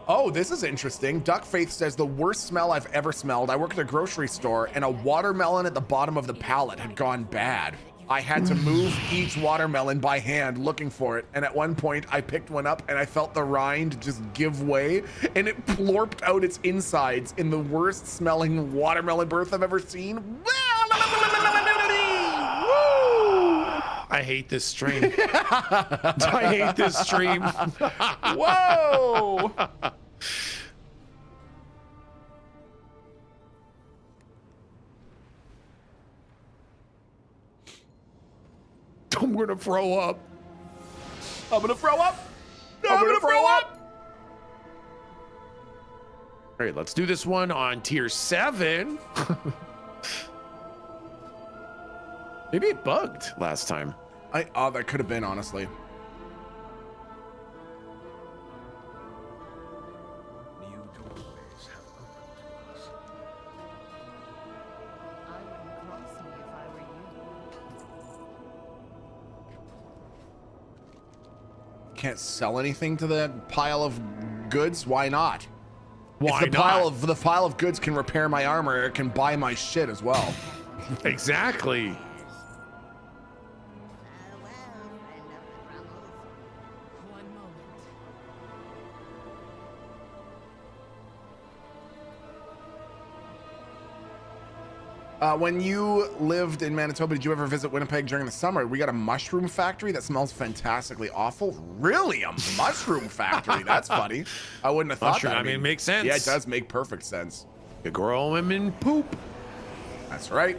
Oh, this is interesting. Duck Faith says the worst smell I've ever smelled. I work at a grocery store and a watermelon at the bottom of the pallet had gone bad. I had to move each watermelon by hand looking for it. And at one point I picked one up and I felt the rind just give way and it plorped out its insides in the worst smelling watermelon birth I've ever seen. I hate this stream. I hate this stream. Whoa! I'm gonna throw up. I'm gonna throw up. I'm gonna throw up. All right, let's do this one on tier 7. Maybe it bugged last time. Oh, that could have been, honestly. New doorways have opened to us. I wouldn't cross me if I were you. Can't sell anything to the pile of goods. Why not? Why if the pile of goods can repair my armor, it can buy my shit as well. Exactly. One moment. When you lived in Manitoba, did you ever visit Winnipeg during the summer? We got a mushroom factory that smells fantastically awful. Really, a mushroom factory? That's funny. I wouldn't have thought Mushroom, that. I mean, it makes sense. Yeah, it does make perfect sense. You grow them in poop. That's right.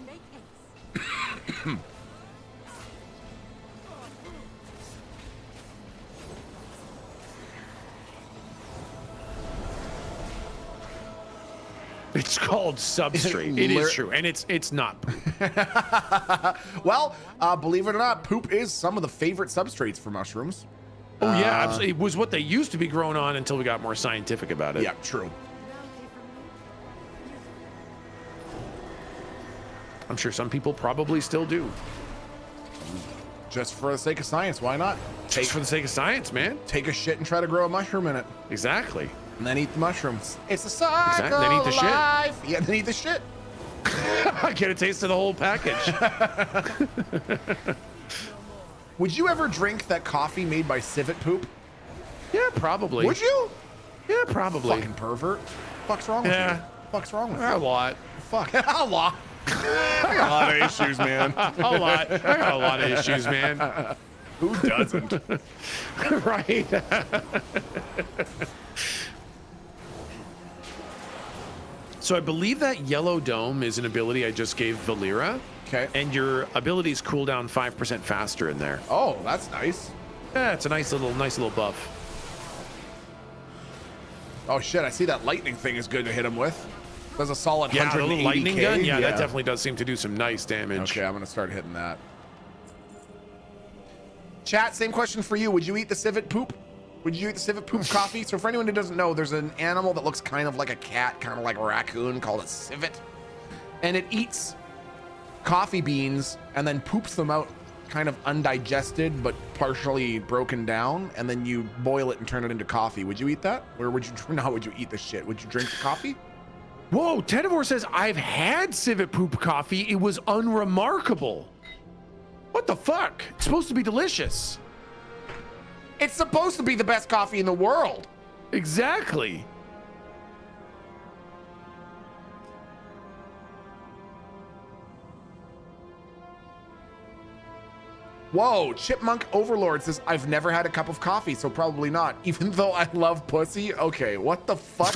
Make haste. It's called substrate. It is true, and it's not poop. Well, believe it or not, poop is some of the favorite substrates for mushrooms. Oh yeah, absolutely. It was what they used to be grown on until we got more scientific about it. Yeah, true. I'm sure some people probably still do. Just for the sake of science, why not? Just for the sake of science, man. Take a shit and try to grow a mushroom in it. Exactly. And then eat the mushrooms. It's a cycle Exactly. Then eat the shit. of life. Yeah, then eat the shit. Get a taste of the whole package. Would you ever drink that coffee made by civet poop? Yeah, probably. Would you? Yeah, probably. Fucking pervert. Fuck's wrong with Yeah. you? Fuck's wrong with A you? lot. Fuck. A lot. I got a lot of issues, man. A lot. I got a lot of issues, man. Who doesn't? Right. So I believe that yellow dome is an ability I just gave Valera. Okay. And your abilities cool down 5% faster in there. Oh, that's nice. Yeah, it's a nice little buff. Oh shit, I see that lightning thing is good to hit him with. Does a solid Yeah, the 180 little lightning gun. Yeah, Yeah, that definitely does seem to do some nice damage. Okay, I'm gonna start hitting that. Chat, same question for you. Would you eat the civet poop? Would you eat the civet poop coffee? So for anyone who doesn't know, there's an animal that looks kind of like a cat, kind of like a raccoon, called a civet. And it eats coffee beans and then poops them out kind of undigested, but partially broken down. And then you boil it and turn it into coffee. Would you eat that? Or would you, no, would you eat the shit? Would you drink the coffee? Whoa, Tenivore says, I've had civet poop coffee. It was unremarkable. What the fuck? It's supposed to be delicious. It's supposed to be the best coffee in the world. Exactly. Whoa, Chipmunk Overlord says, I've never had a cup of coffee, so probably not. Even though I love pussy. Okay, what the fuck?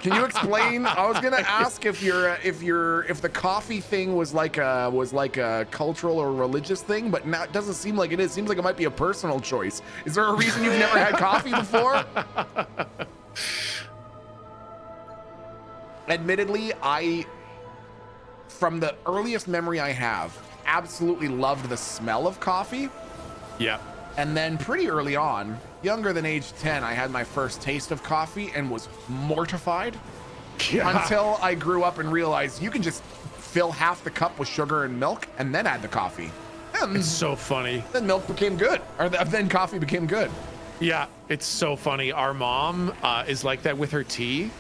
Can you explain? I was gonna ask if the coffee thing was like a cultural or religious thing, but now it doesn't seem like it is. It seems like it might be a personal choice. Is there a reason you've never had coffee before? Admittedly, from the earliest memory I have, absolutely loved the smell of coffee. Yeah. And then pretty early on, younger than age 10, I had my first taste of coffee and was mortified Yeah. until I grew up and realized you can just fill half the cup with sugar and milk, and then add the coffee. And It's so funny. then milk became good, or then coffee became good. Yeah, it's so funny. Our mom is like that with her tea.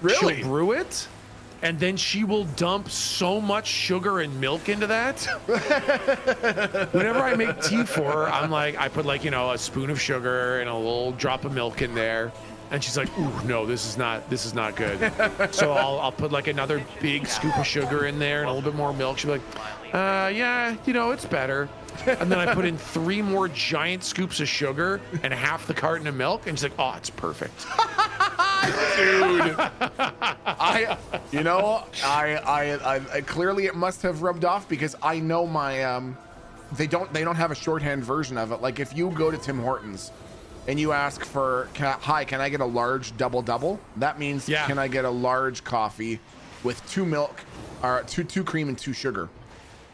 Really? She'll brew it, and then she will dump so much sugar and milk into that. Whenever I make tea for her, I'm like, I put like, you know, a spoon of sugar and a little drop of milk in there. And she's like, ooh, no, this is not good. So I'll put like another big scoop of sugar in there and a little bit more milk. She'll be like, yeah, you know, it's better. And then I put in 3 more giant scoops of sugar and half the carton of milk. And she's like, oh, it's perfect. Dude, I clearly it must have rubbed off, because I know my they don't have a shorthand version of it. Like if you go to Tim Hortons and you ask for, can I get a large double? That means, yeah. Can I get a large coffee with 2 milk, or 2 cream and 2 sugar?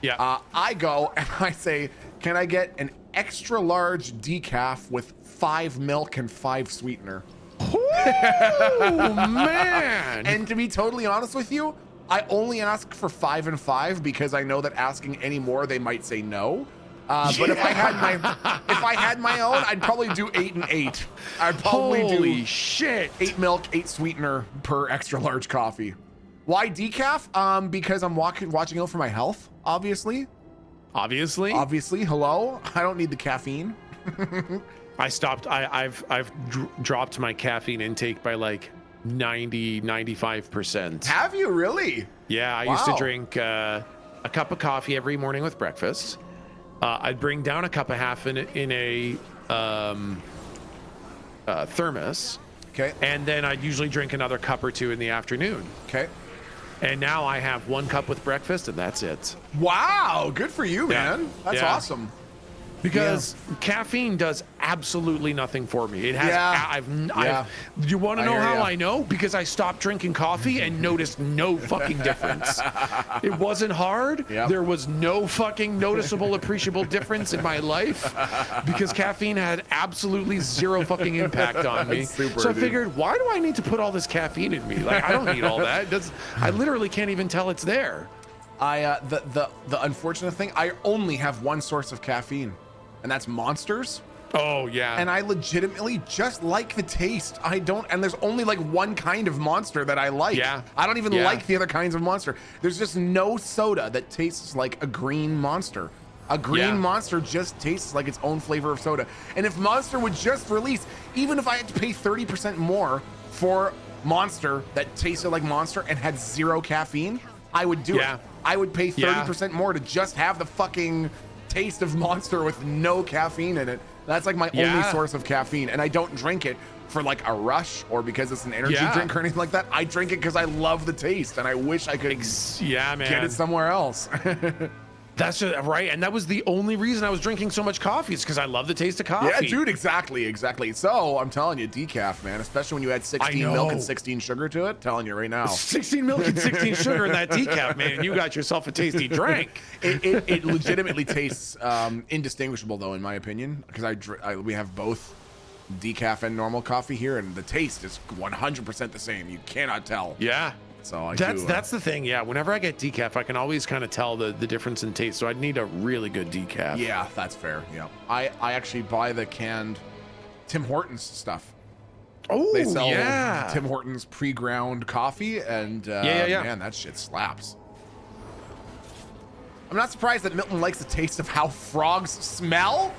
Yeah. I go and I say, can I get an extra large decaf with 5 milk and 5 sweetener? Oh man. And to be totally honest with you, I only ask for 5 and 5 because I know that asking any more, they might say no. But if I had my own, I'd probably do 8 and 8. I'd probably Holy do shit. 8 milk, 8 sweetener per extra large coffee. Why decaf? Because I'm watching out for my health, obviously. Obviously. Hello, I don't need the caffeine. I stopped. I've dropped my caffeine intake by like 95%. Have you really? Yeah, I used to drink a cup of coffee every morning with breakfast. I'd bring down a cup of half in a thermos. Okay. And then I'd usually drink another cup or 2 in the afternoon. Okay. And now I have 1 cup with breakfast, and that's it. Wow, good for you, Yeah. man. That's Yeah. awesome. Because caffeine does absolutely nothing for me. It has. You want to know how I know? Because I stopped drinking coffee and noticed no fucking difference. It wasn't hard. Yep. There was no fucking noticeable, appreciable difference in my life because caffeine had absolutely 0 fucking impact on me. Super, so I dude. figured, why do I need to put all this caffeine in me? Like, I don't need all that. I literally can't even tell it's there. The unfortunate thing, I only have one source of caffeine, and that's Monsters. Oh yeah. And I legitimately just like the taste. And there's only like one kind of Monster that I like. Yeah. I don't even like the other kinds of Monster. There's just no soda that tastes like a green Monster. A green Monster just tastes like its own flavor of soda. And if Monster would just release, even if I had to pay 30% more for Monster that tasted like Monster and had 0 caffeine, I would do it. I would pay 30% more to just have the fucking taste of Monster with no caffeine in it. That's like my only source of caffeine, and I don't drink it for like a rush or because it's an energy drink or anything like that. I drink it because I love the taste, and I wish I could get it somewhere else. That's just right, and that was the only reason I was drinking so much coffee. Is because I love the taste of coffee. Yeah, dude, exactly. So I'm telling you, decaf, man, especially when you add 16 milk and 16 sugar to it. Telling you right now, 16 milk and 16 sugar in that decaf, man, and you got yourself a tasty drink. It legitimately tastes indistinguishable, though, in my opinion, because we have both decaf and normal coffee here, and the taste is 100% the same. You cannot tell. Yeah. So that's the thing. Yeah. Whenever I get decaf, I can always kind of tell the difference in taste. So I'd need a really good decaf. Yeah, that's fair. Yeah. I actually buy the canned Tim Hortons stuff. Oh, they sell Tim Hortons pre-ground coffee, and man, that shit slaps. I'm not surprised that Milton likes the taste of how frogs smell.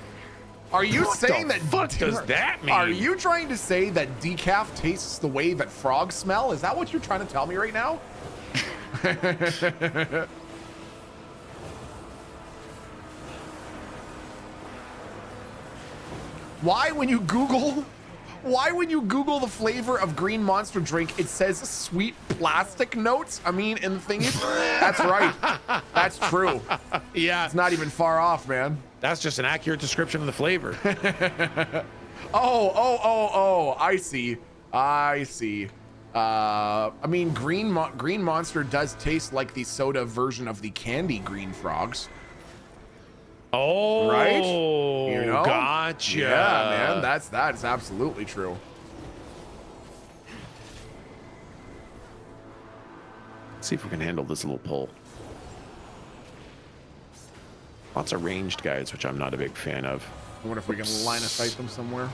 Are you saying that? What does that mean? Are you trying to say that decaf tastes the way that frogs smell? Is that what you're trying to tell me right now? Why, when you Google the flavor of green Monster drink, it says sweet plastic notes? I mean, and the thing is, that's right. That's true. Yeah. It's not even far off, man. That's just an accurate description of the flavor. Oh, I see. I mean, green Monster does taste like the soda version of the candy Green Frogs. Oh, right? You know? Gotcha. Yeah, man, that's absolutely true. Let's see if we can handle this little pull. Lots of ranged guys, which I'm not a big fan of. I wonder if we can line of sight them somewhere.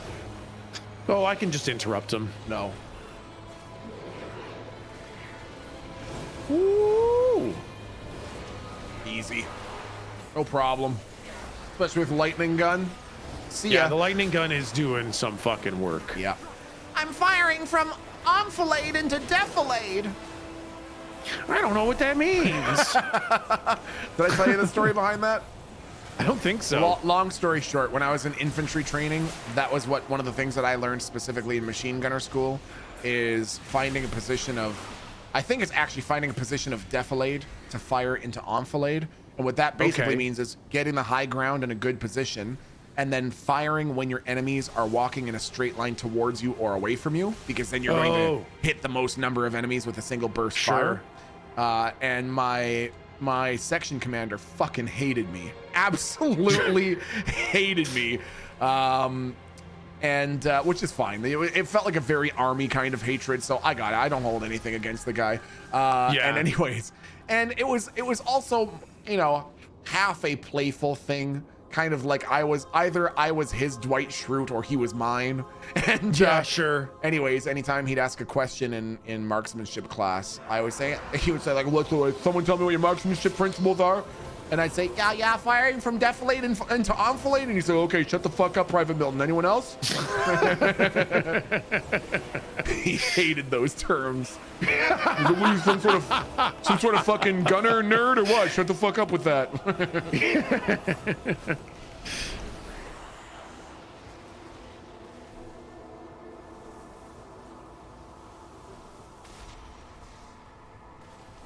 Oh, I can just interrupt them. No. Ooh. Easy. No problem. Especially with lightning gun. See ya. Yeah, the lightning gun is doing some fucking work. Yeah. I'm firing from enfilade into defilade. I don't know what that means. Did I tell you the story behind that? I don't think so. Long story short, when I was in infantry training, that was one of the things that I learned specifically in machine gunner school is finding a position of, I think it's actually finding a position of defilade to fire into enfilade. And what that basically means is getting the high ground in a good position and then firing when your enemies are walking in a straight line towards you or away from you, because then you're going to hit the most number of enemies with a single burst fire. And my section commander fucking hated me. Absolutely hated me. Which is fine. It felt like a very army kind of hatred, so I got it. I don't hold anything against the guy. And anyways, and it was also, you know, half a playful thing, kind of like I was his Dwight Schrute or he was mine. And sure. Anyways, anytime he'd ask a question in marksmanship class, he would say like, "Look, someone tell me what your marksmanship principles are." And I'd say, yeah, firing from defilade into enfilade. And he'd say, "Okay, shut the fuck up, Private Milton. Anyone else?" He hated those terms. What are you, some sort of fucking gunner nerd or what? Shut the fuck up with that.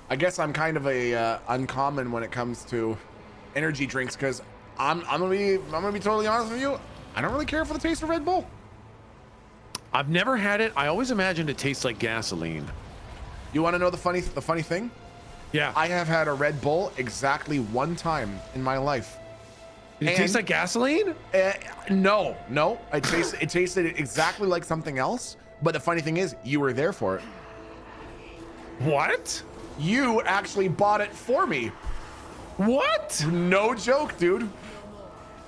I guess I'm kind of a uncommon when it comes to energy drinks, because I'm gonna be totally honest with you. I don't really care for the taste of Red Bull. I've never had it. I always imagined it tastes like gasoline. You want to know the funny thing? Yeah. I have had a Red Bull exactly one time in my life. It tastes like gasoline? No. It tasted exactly like something else. But the funny thing is, you were there for it. What? You actually bought it for me. What? No joke, dude.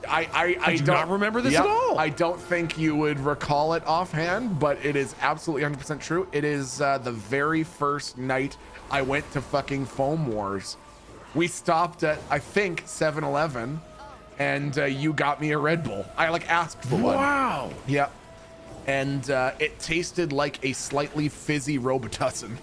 I do not remember this at all. I don't think you would recall it offhand, but it is absolutely 100% true. It is the very first night I went to fucking Foam Wars. We stopped at, I think, 7-Eleven, and you got me a Red Bull. I like asked for one. Wow. Yep. And it tasted like a slightly fizzy Robitussin.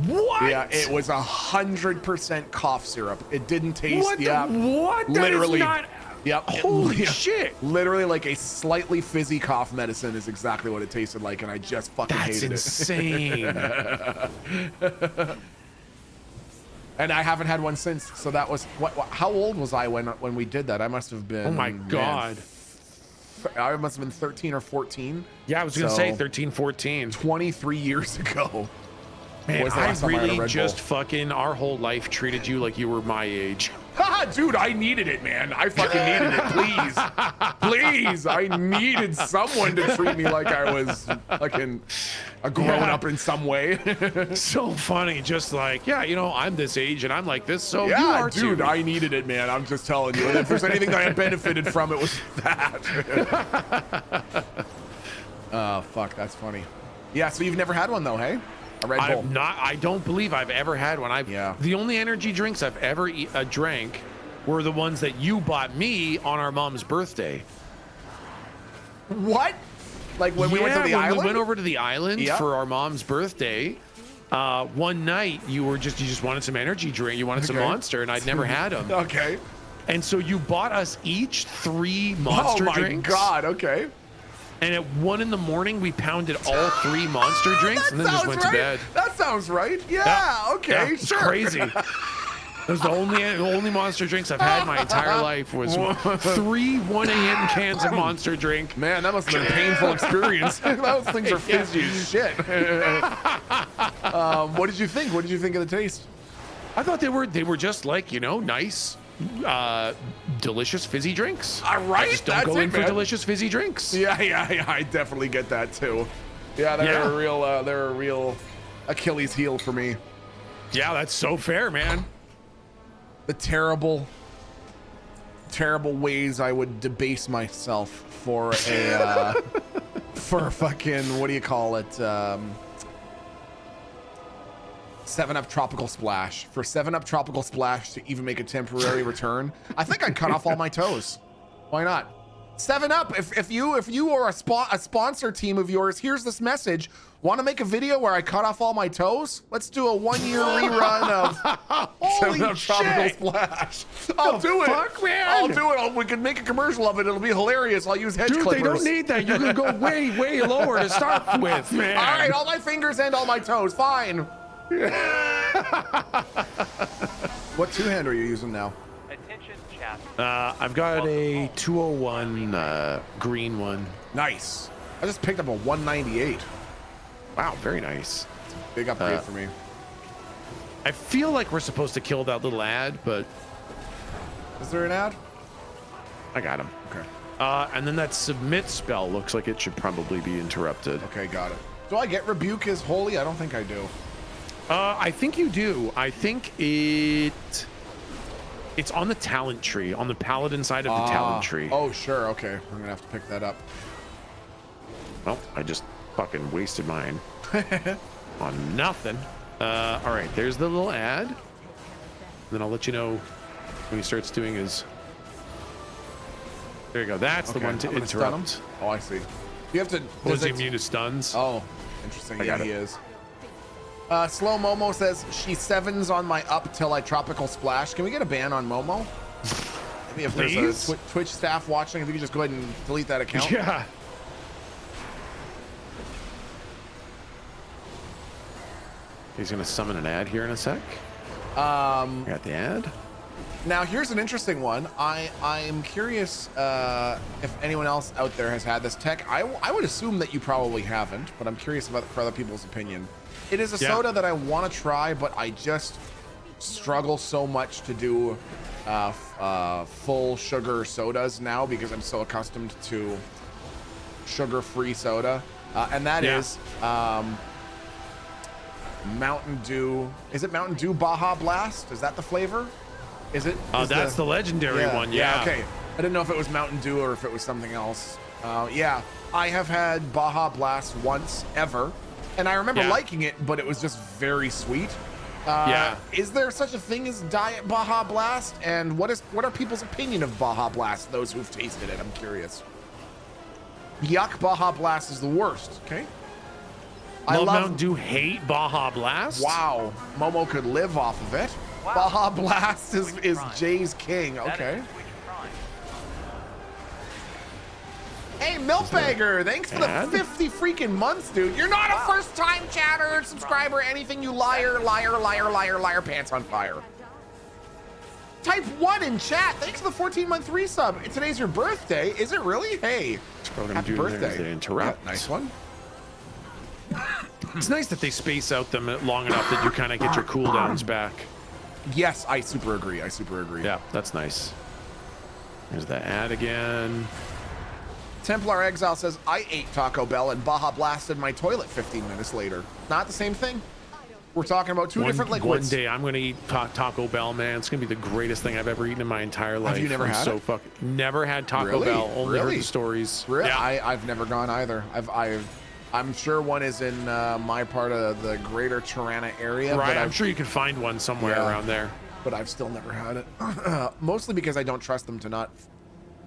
What? Yeah, it was 100% cough syrup. It didn't taste. What? What? Literally. That is not... Yep. Holy shit. Literally like a slightly fizzy cough medicine is exactly what it tasted like, and I just fucking hated insane. And I haven't had one since. So that was how old was I when we did that? I must have been. Oh my God. I must have been 13 or 14. Yeah, I was gonna say 13, 14. 23 years ago. Man, I really just fucking our whole life treated you like you were my age. Ha, dude, I needed it, man. I fucking needed it. Please, I needed someone to treat me like I was fucking a grown up in some way. So funny, just like, yeah, you know, I'm this age and I'm like this, so yeah, you are dude, too. I needed it, man. I'm just telling you. And if there's anything that I benefited from, it was that. Oh, fuck, that's funny. Yeah, so you've never had one though, hey? A Red Bull. I don't believe I've ever had one. The only energy drinks I've ever drank were the ones that you bought me on our mom's birthday. What? Like when we went to the island? When we went over to the island for our mom's birthday, one night you just wanted some energy drink. You wanted some Monster, and I'd never had them. Okay. And so you bought us each 3 Monster drinks. Oh my God, okay. And at 1 in the morning, we pounded all 3 Monster drinks and then just went to bed. That sounds right. Yeah, okay, it's sure. crazy. It was the only Monster drinks I've had my entire life was 3 1 a.m. cans of Monster drink. Man, that must have been a painful experience. Those things are fizzy as shit. What did you think? What did you think of the taste? I thought they were just like, you know, nice, delicious fizzy drinks. All right, I just don't go in for delicious fizzy drinks. Yeah, I definitely get that too. Yeah, they're a real Achilles heel for me. Yeah, that's so fair, man. The terrible ways I would debase myself for a for fucking, what do you call it, 7-Up Tropical Splash. For 7-Up Tropical Splash to even make a temporary return, I think I'd cut off all my toes. Why not? 7-Up, if you are a sponsor team of yours, here's this message. Want to make a video where I cut off all my toes? Let's do a 1-year rerun of Holy 7-Up Tropical shit. Splash. I'll do it. Fuck, man. I'll do it. We can make a commercial of it. It'll be hilarious. I'll use hedge Dude, clippers. they don't need that. You can go way, way lower to start with, man. All right, all my fingers and all my toes. Fine. What two-hand are you using now? Attention, chat. I've got a 201 green one. Nice. I just picked up a 198. Wow, very nice. Big upgrade for me. I feel like we're supposed to kill that little ad, but Is there an ad? I got him. Okay. And then that submit spell looks like it should probably be interrupted. Okay, got it. Do I get rebuke as holy? I don't think I do. I think you do. I think it's on the talent tree, on the paladin side of the talent tree. Oh, sure. Okay. I'm gonna have to pick that up. Well, I just fucking wasted mine on nothing. All right, there's the little ad. Then I'll let you know when he starts doing his. There you go. That's the one to I'm gonna stun him. interrupt. Oh, I see. You have to. Was does he it- immune to stuns? Oh, interesting. I Yeah, got he it. is. Slow Momo says she 7s on my up till I tropical splash. Can we get a ban on Momo? Maybe if there's Please? a Twitch staff watching, if you could just go ahead and delete that account. Yeah. He's gonna summon an ad here in a sec. Got the ad. Now here's an interesting one. I'm curious if anyone else out there has had this tech. I would assume that you probably haven't, but I'm curious about for other people's opinion. It is a Yeah. soda that I want to try, but I just struggle so much to do full sugar sodas now because I'm so accustomed to sugar-free soda, and that Yeah. is Mountain Dew. Is it Mountain Dew Baja Blast? Is that the flavor? Is it? Is That's the legendary one. Yeah. Okay. I didn't know if it was Mountain Dew or if it was something else. Yeah. I have had Baja Blast once ever, and I remember Yeah. liking it, but it was just very sweet. Yeah. Is there such a thing as Diet Baja Blast? And what are people's opinion of Baja Blast? Those who've tasted it, I'm curious. Yuck, Baja Blast is the worst. Okay. Love Mountain Dew, hate Baja Blast. Wow, Momo could live off of it. Wow. Baja Blast is Prime. Jay's king. That is Okay. a Twitch Prime. Hey, Milkbagger, thanks for the ad? 50 freaking months, dude. You're not a first-time chatter, subscriber, anything, you liar, liar, liar, liar, liar, pants on fire. Type 1 in chat. Thanks for the 14-month resub. Today's your birthday. Is it really? Hey, What I'm gonna happy do there is birthday. they interrupt. Yeah, nice one. It's nice that they space out them long enough that you kind of get your cooldowns back. Yes, I super agree. I super agree. Yeah, that's nice. There's the ad again. Templar Exile says, I ate Taco Bell and Baja blasted my toilet 15 minutes later. Not the same thing? We're talking about two different liquids. One day I'm gonna eat Taco Bell, man. It's gonna be the greatest thing I've ever eaten in my entire life. you never I'm had so it? fucking never had Taco Really? Bell. Only heard Really? the stories. Really? Yeah. I've never gone either. I'm sure one is in my part of the greater Tirana area. Right. But I'm sure you can find one somewhere Yeah. around there. But I've still never had it. Mostly because I don't trust them to not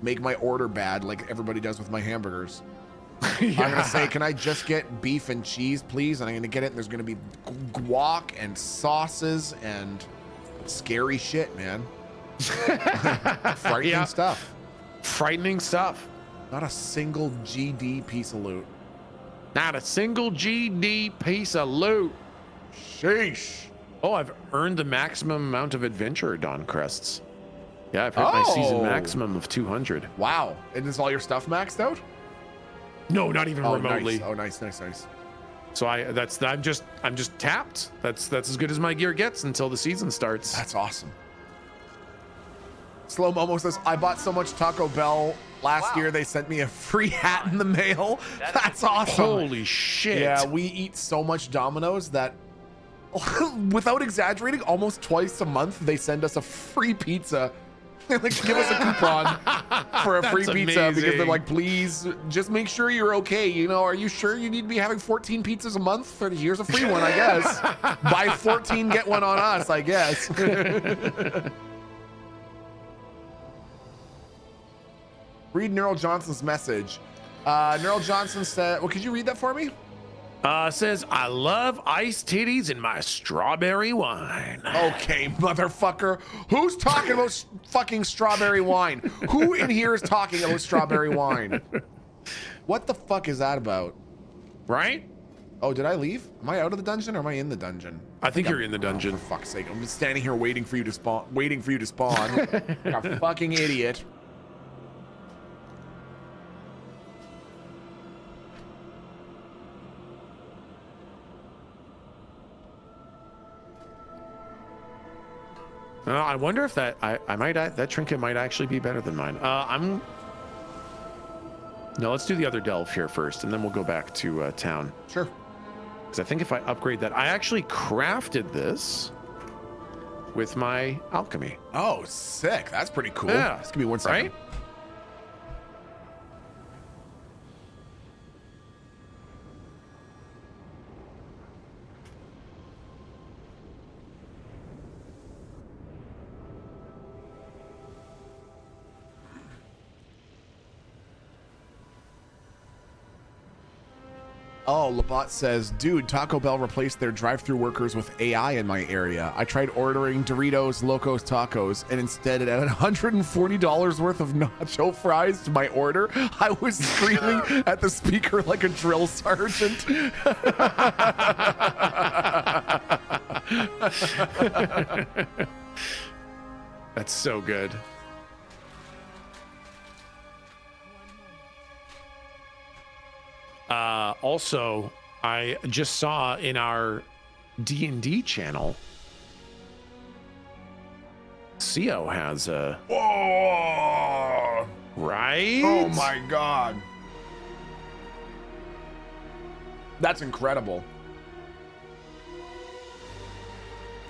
make my order bad like everybody does with my hamburgers. I'm gonna say, can I just get beef and cheese, please? And I'm gonna get it, and there's gonna be guac and sauces and scary shit, man. Frightening Yeah. stuff. Frightening stuff. Not a single GD piece of loot. Not a single GD piece of loot. Sheesh. Oh, I've earned the maximum amount of adventure Dawn Crests. Yeah, I've hit my season Oh. maximum of 200. Wow. And is all your stuff maxed out? No, not even remotely. Nice. Oh, nice, nice, nice. So I'm just tapped. That's as good as my gear gets until the season starts. That's awesome. Slow Momo says, I bought so much Taco Bell last Wow. year they sent me a free hat in the mail. That is That's awesome. Holy shit. Yeah, we eat so much Domino's that without exaggerating, almost twice a month they send us a free pizza. They like give us a coupon for a free That's pizza because they're amazing. like, please just make sure you're okay. You know, are you sure you need to be having 14 pizzas a month? Here's a free one, I guess. Buy 14, get one on us, I guess. Read Neural Johnson's message. Neural Johnson said, well, could you read that for me? Says, I love iced titties in my strawberry wine. Okay, motherfucker. Who's talking about fucking strawberry wine? Who in here is talking about strawberry wine? What the fuck is that about? Right? Oh, did I leave? Am I out of the dungeon or am I in the dungeon? I think you're in the dungeon. For fuck's sake. I'm just standing here waiting for you to spawn. You're a fucking idiot. I wonder if that that trinket might actually be better than mine. No, let's do the other delve here first, and then we'll go back to town. Sure. Because I think if I upgrade that, I actually crafted this with my alchemy. Oh, sick. That's pretty cool. Yeah. Just give me 1 second. Right? Oh, Labat says, dude, Taco Bell replaced their drive-thru workers with AI in my area. I tried ordering Doritos Locos Tacos, and instead it added $140 worth of nacho fries to my order. I was screaming at the speaker like a drill sergeant. That's so good. Also, I just saw in our D&D channel, CO has a... Oh, Right? oh my God. That's incredible.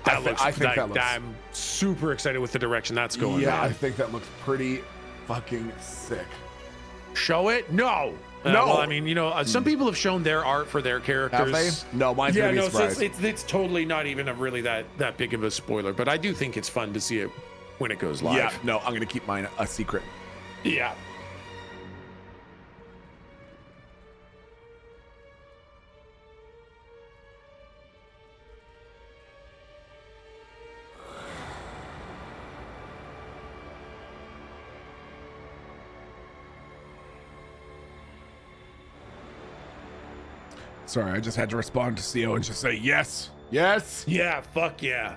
That looks, I think that looks... I'm super excited with the direction that's going. Yeah, man. I think that looks pretty fucking sick. Show it? No. No. Well, I mean, you know, some people have shown their art for their characters. Have they? No, mine's Yeah, gonna be no, a surprise. it's totally not even a really that big of a spoiler, but I do think it's fun to see it when it goes live. Yeah, no, I'm gonna keep mine a secret. Yeah. Sorry, I just had to respond to CO and just say yes. Yes. Yeah, fuck yeah.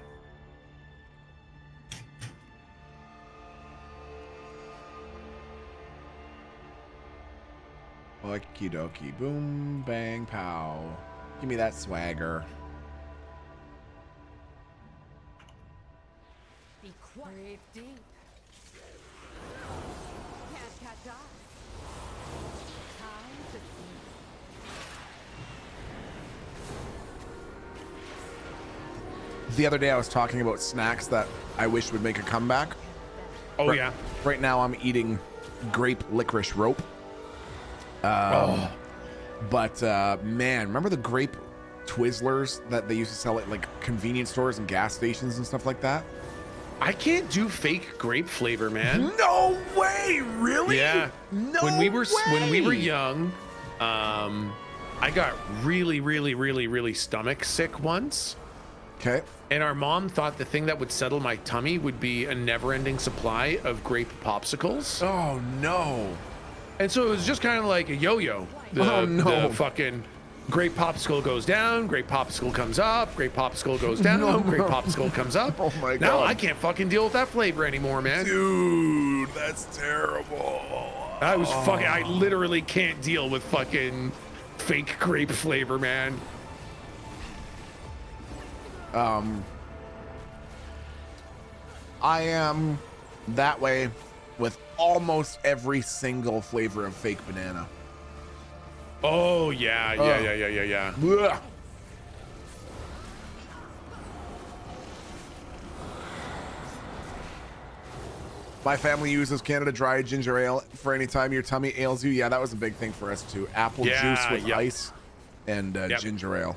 Okie dokie. Boom, bang, pow. Give me that swagger. Be quiet. Breathe deep. Can't catch us. Time to sleep. The other day I was talking about snacks that I wish would make a comeback. Oh, Right- yeah. Right now I'm eating grape licorice rope. But man, remember the grape Twizzlers that they used to sell at like convenience stores and gas stations and stuff like that? I can't do fake grape flavor, man. No way, really? Yeah. No when we were way. young, I got really stomach sick once. Okay. And our mom thought the thing that would settle my tummy would be a never-ending supply of grape popsicles. Oh no. And so it was just kind of like a yo-yo. Oh, no. The fucking grape popsicle goes down, grape popsicle comes up, grape popsicle goes down, grape popsicle comes up. Oh my Now God. I can't fucking deal with that flavor anymore, man. Dude, that's terrible. I was fucking, I literally can't deal with fucking fake grape flavor, man. I am that way with almost every single flavor of fake banana. Oh, yeah. Ugh. Yeah. Ugh. My family uses Canada Dry ginger ale for any time your tummy ails you. Yeah, that was a big thing for us too. Apple juice with ice and ginger ale.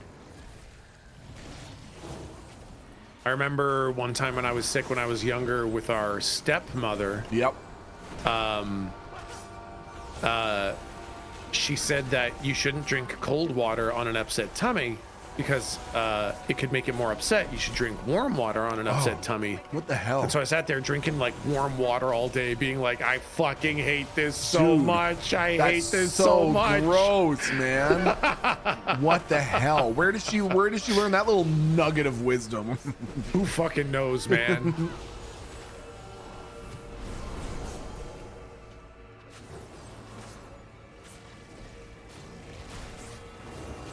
I remember one time when I was sick when I was younger with our stepmother. Yep. She said that you shouldn't drink cold water on an upset tummy because it could make it more upset. You should drink warm water on an upset tummy. What the hell? And so I sat there drinking like warm water all day, being like, I fucking hate this so much. I hate this so much. Gross, man. What the hell? Where did she learn that little nugget of wisdom? Who fucking knows, man?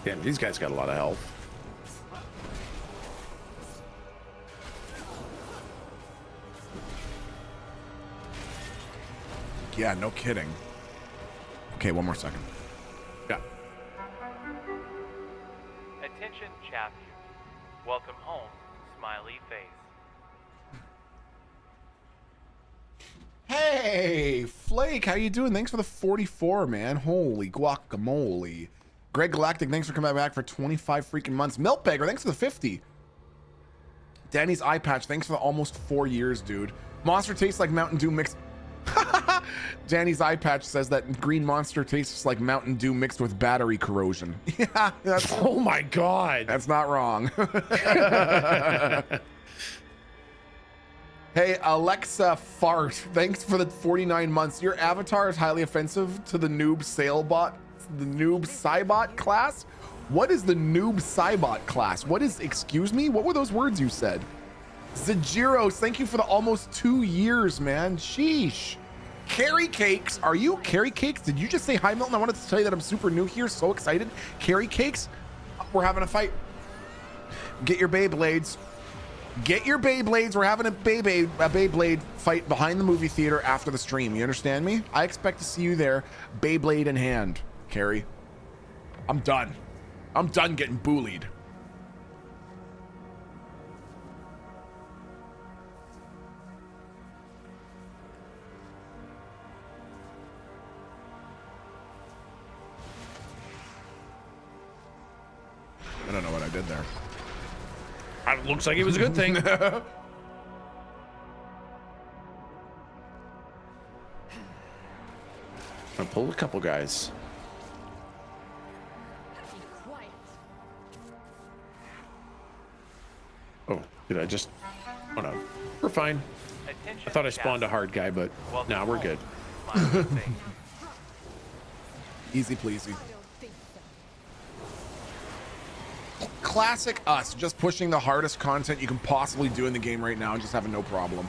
Damn, these guys got a lot of health. Yeah, no kidding. Okay, one more second. Yeah. Attention, chat viewers. Welcome home, smiley face. Hey, Flake, how you doing? Thanks for the 44, man. Holy guacamole. Greg Galactic, thanks for coming back for 25 freaking months. Milkbagger, thanks for the 50. Danny's eye patch, thanks for the almost 4 years, dude. Monster tastes like Mountain Dew mixed. Danny's eye patch says that green Monster tastes like Mountain Dew mixed with battery corrosion. Yeah, that's, oh my god, that's not wrong. Hey, Alexa Fart, thanks for the 49 months. Your avatar is highly offensive to the noob sailbot, the noob Cybot class. What is the noob Cybot class? What is, excuse me? What were those words you said? Zajiros, thank you for the almost 2 years, man. Sheesh. Carrie Cakes, are you Carrie Cakes? Did you just say hi, Milton? I wanted to tell you that I'm super new here, so excited. Carrie Cakes, we're having a fight. Get your Beyblades. Get your Beyblades. We're having a Beyblade fight behind the movie theater after the stream. You understand me? I expect to see you there, Beyblade in hand, Carrie. I'm done. I'm done getting bullied. I don't know what I did there. It looks like it was a good thing. I pulled a couple guys. Be quiet. Oh, did I just? Oh no, we're fine. Attention, I thought I chat spawned a hard guy, but Welcome nah, we're home, good. smiley face. Easy pleasy. I don't think so. Classic us, just pushing the hardest content you can possibly do in the game right now and just having no problem.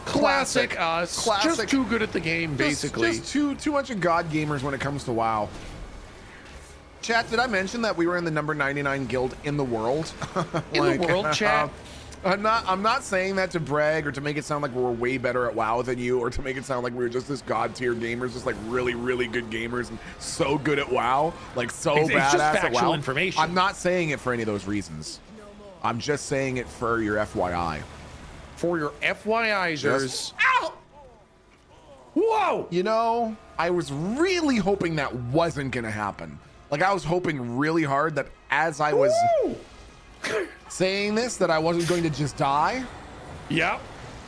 Classic us. Classic. Just too good at the game, basically. Just too much of God gamers when it comes to WoW. Chat, did I mention that we were in the number 99 guild in the world? In the world, chat? I'm not saying that to brag or to make it sound like we're way better at WoW than you, or to make it sound like we were just this god tier gamers, just like really, really good gamers and so good at WoW, like so It's badass just at factual WoW. information. I'm not saying it for any of those reasons. I'm just saying it for your FYI. For your FYI'ers. Just- Ow! Whoa! You know, I was really hoping that wasn't gonna happen. Like, I was hoping really hard that as I was saying this, that I wasn't going to just die. Yep.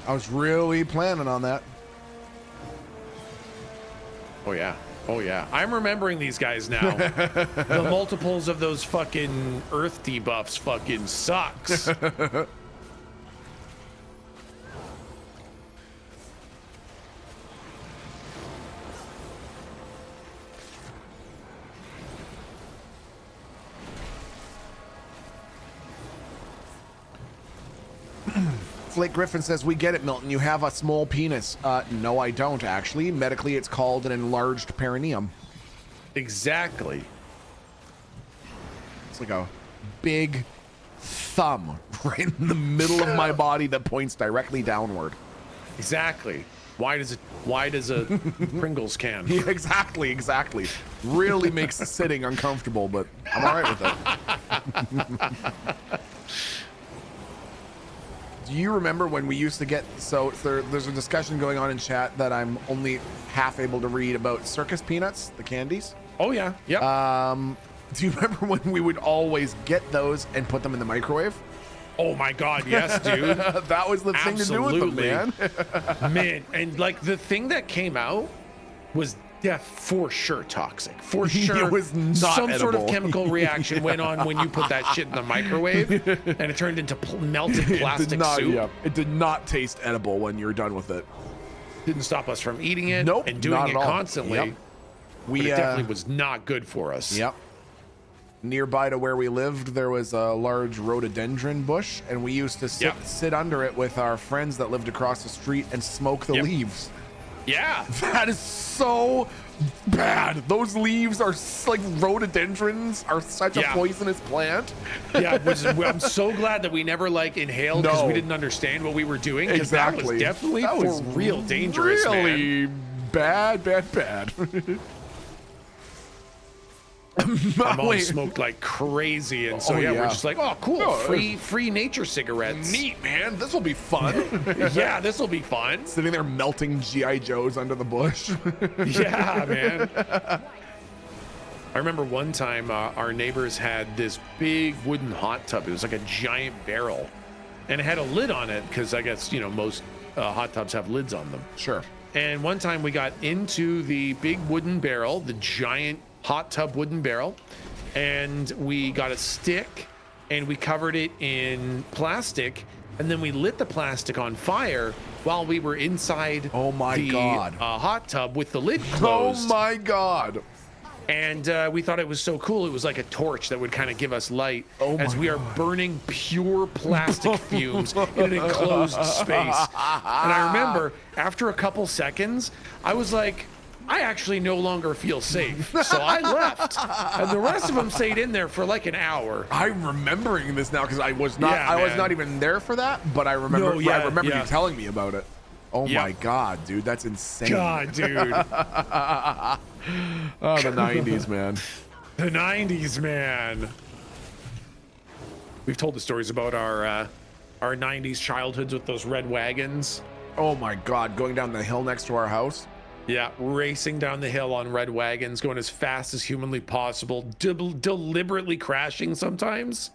I was really planning on that. Oh yeah. Oh yeah. I'm remembering these guys now. The multiples of those fucking earth debuffs fucking sucks. Flake Griffin says, we get it, Milton. You have a small penis. No, I don't, actually. Medically, it's called an enlarged perineum. Exactly. It's like a big thumb right in the middle of my body that points directly downward. Exactly. Wide as a Pringles can. Yeah, exactly. Really makes sitting uncomfortable, but I'm all right with it. Do you remember when we used to get, there's a discussion going on in chat that I'm only half able to read about circus peanuts, the candies. Oh yeah. Yep. Do you remember when we would always get those and put them in the microwave? Oh my God, yes, dude. That was the thing to do with them, man. Man, and like the thing that came out was for sure toxic. For sure, It was not some sort of edible. chemical reaction went on when you put that shit in the microwave, and it turned into melted plastic soup. Yeah, it did not taste edible when you're done with it. Didn't stop us from eating it Nope, and doing not it at all. constantly. Yep. But it definitely was not good for us. Yep. Nearby to where we lived, there was a large rhododendron bush, and we used to sit under it with our friends that lived across the street and smoke the leaves. Yeah. That is so bad. Those leaves are like rhododendrons are such a poisonous plant. Yeah, I'm so glad that we never like inhaled because we didn't understand what we were doing. Because that was definitely for real dangerous, really man. bad. My mom smoked like crazy, and so we're just like, oh, cool, free nature cigarettes. Neat, man. This will be fun. Yeah, this will be fun. Sitting there melting GI Joes under the bush. Yeah, man. I remember one time our neighbors had this big wooden hot tub. It was like a giant barrel, and it had a lid on it because I guess most hot tubs have lids on them. Sure. And one time we got into the big wooden barrel, the giant hot tub wooden barrel, and we got a stick and we covered it in plastic, and then we lit the plastic on fire while we were inside the hot tub with the lid closed. Oh my God. And we thought it was so cool. It was like a torch that would kind of give us light as we are burning pure plastic fumes in an enclosed space. And I remember after a couple seconds, I was like, I actually no longer feel safe. So I left. And the rest of them stayed in there for like an hour. I'm remembering this now because I was not even there for that, but I remember I remember you telling me about it. Oh my God, dude, that's insane. God, dude. Oh, the 90s, man. The 90s, man. We've told the stories about our 90s childhoods with those red wagons. Oh my God, going down the hill next to our house. Yeah, racing down the hill on red wagons, going as fast as humanly possible, deliberately crashing sometimes.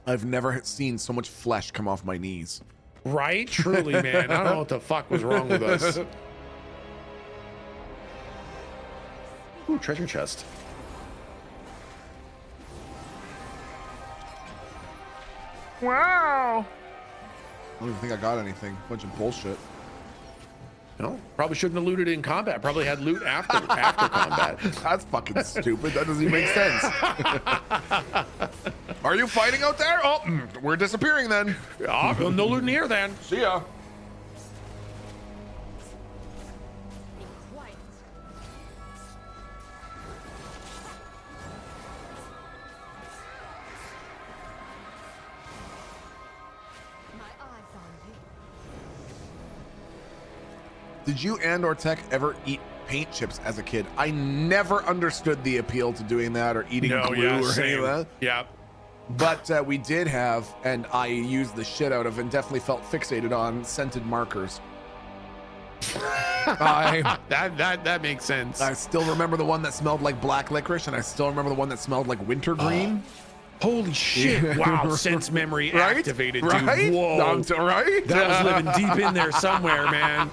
I've never seen so much flesh come off my knees. Right? Truly, man. I don't know what the fuck was wrong with us. Ooh, treasure chest. Wow. I don't even think I got anything. Bunch of bullshit. No, probably shouldn't have looted in combat. Probably had loot after combat. That's fucking stupid. That doesn't even make sense. Are you fighting out there? Oh, we're disappearing then. Oh, no loot in here then. See ya. Be quiet. My eyes on you. Did you and/or Tech ever eat paint chips as a kid? I never understood the appeal to doing that or eating glue or any of that. Yeah. But we did have, and I used the shit out of, and definitely felt fixated on scented markers. That makes sense. I still remember the one that smelled like black licorice, and I still remember the one that smelled like wintergreen. Holy shit! Wow, sense memory activated, dude. Right? Whoa, right? that was living deep in there somewhere, man.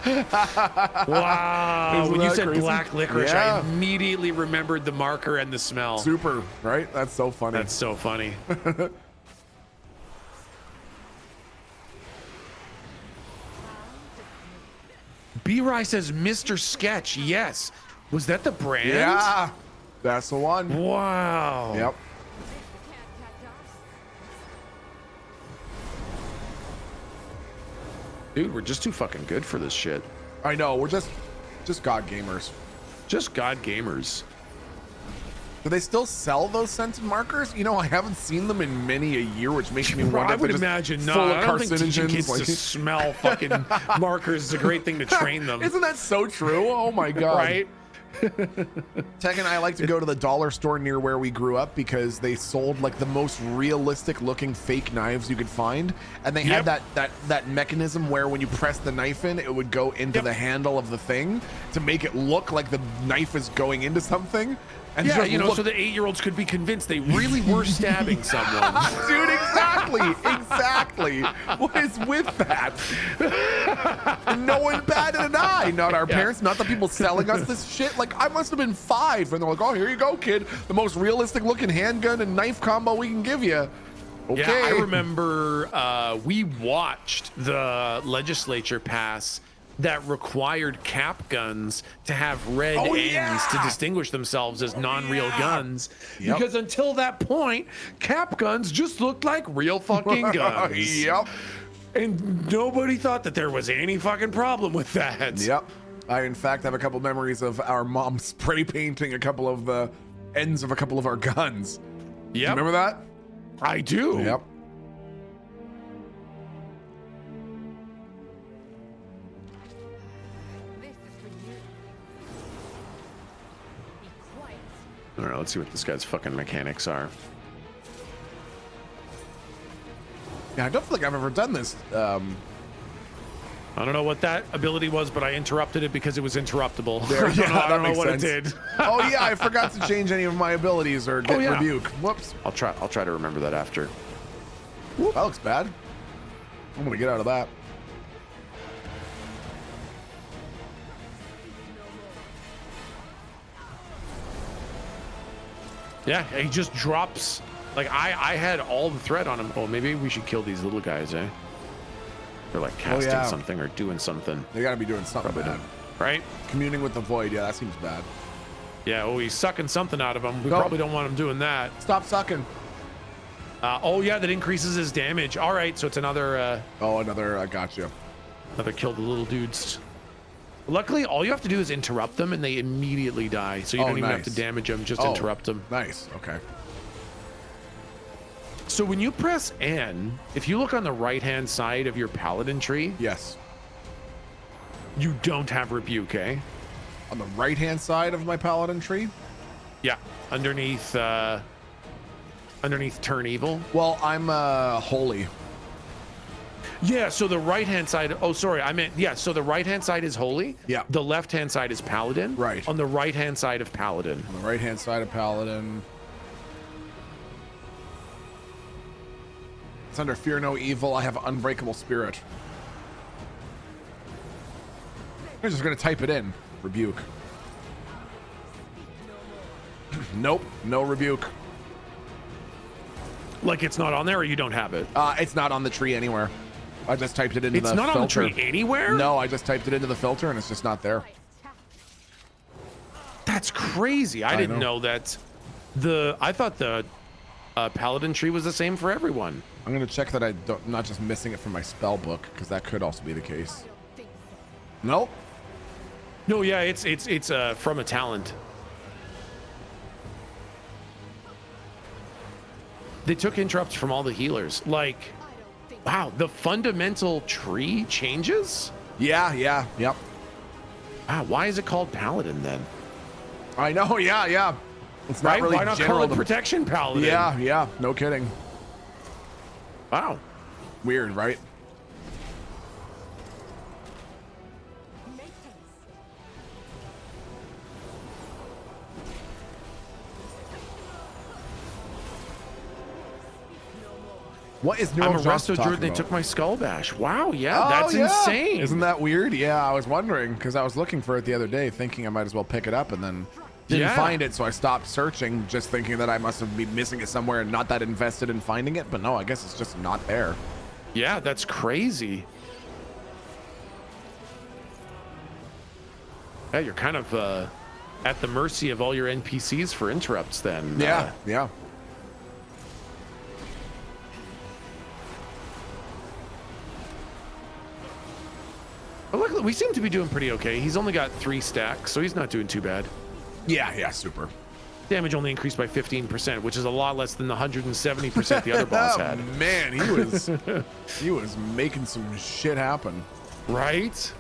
Wow. Isn't When you that said crazy? black licorice, Yeah. I immediately remembered the marker and the smell. Super, right? That's so funny. That's so funny. B-Rye says Mr. Sketch. Yes. Was that the brand? Yeah, that's the one. Wow. Yep. Dude, we're just too fucking good for this shit. I know. We're just God gamers. Just God gamers. Do they still sell those scented markers? You know, I haven't seen them in many a year, which makes me wonder. I if would they're just imagine full not. of I don't think teaching carcinogens, kids like- to smell fucking markers is a great thing to train them. Isn't that so true? Oh my God. Right? Tekken, I like to go to the dollar store near where we grew up because they sold like the most realistic looking fake knives you could find, and they had that mechanism where when you press the knife in, it would go into the handle of the thing to make it look like the knife is going into something. And Yeah, just you know, look- so the 8-year-olds could be convinced they really were stabbing someone. Dude, exactly. What is with that? And no one batted an eye. Not our parents, not the people selling us this shit. Like, I must have been 5, and they're like, "Oh, here you go, kid. The most realistic looking handgun and knife combo we can give you." Okay. Yeah, I remember we watched the legislature pass that required cap guns to have red ends to distinguish themselves as non-real guns. Yep. Because until that point, cap guns just looked like real fucking guns. Yep. And nobody thought that there was any fucking problem with that. Yep. I, in fact, have a couple memories of our mom spray painting a couple of the ends of a couple of our guns. Yep. Remember that? I do. Yep. This is for you. Be quiet. All right, let's see what this guy's fucking mechanics are. Yeah, I don't feel like I've ever done this. I don't know what that ability was, but I interrupted it because it was interruptible. There, I don't know what sense. it did. Oh yeah, I forgot to change any of my abilities or get rebuke. Whoops. I'll try to remember that after. That looks bad. I'm gonna get out of that. Yeah, he just drops. Like I had all the threat on him. Oh, maybe we should kill these little guys, eh? They're like casting something or doing something. They gotta be doing something bad. Right? Communing with the void. Yeah, that seems bad. Yeah, oh, he's sucking something out of him. We Go. probably don't want him doing that. Stop sucking. Oh yeah, that increases his damage. All right, so it's another Another. I got you. another kill the little dudes. Luckily, all you have to do is interrupt them and they immediately die. So you don't even have to nice. damage them, just interrupt them. Nice. Okay. So when you press N, if you look on the right-hand side of your paladin tree, Yes. you don't have rebuke, eh? On the right-hand side of my paladin tree. Yeah, underneath turn evil. Well, I'm holy. Yeah, so the right-hand side, oh, sorry, I meant, yeah, so the right-hand side is holy. Yeah. The left-hand side is paladin. Right. On the right-hand side of paladin. On the right-hand side of paladin. It's under fear no evil. I have unbreakable spirit. I'm just gonna type it in. Rebuke. Nope, no rebuke. Like it's not on there or you don't have it? It's not on the tree anywhere. I just typed it into It's the not filter. on the tree anywhere? No, I just typed it into the filter and it's just not there. That's crazy. I didn't know that. I thought the paladin tree was the same for everyone. I'm gonna check that I'm not just missing it from my spell book, because that could also be the case. Nope. No, yeah, it's from a talent. They took interrupts from all the healers. Like, wow, the fundamental tree changes? Yeah, yep. Wow, why is it called paladin then? I know, yeah. It's not Right? really Why not general call it to- protection paladin? Yeah, no kidding. Wow. Weird, right? What is I'm neural a Just resto talking druid. They about? took my skull bash. Wow, yeah, Oh, that's yeah. insane. Isn't that weird? Yeah, I was wondering because I was looking for it the other day, thinking I might as well pick it up, and then didn't Yeah. find it, so I stopped searching, just thinking that I must have been missing it somewhere and not that invested in finding it. But no, I guess it's just not there. Yeah, that's crazy. Yeah, you're kind of at the mercy of all your NPCs for interrupts then. Yeah. But luckily, we seem to be doing pretty okay. He's only got 3 stacks, so he's not doing too bad. Yeah, super. Damage only increased by 15%, which is a lot less than the 170% the other boss had. Man, he was making some shit happen. Right?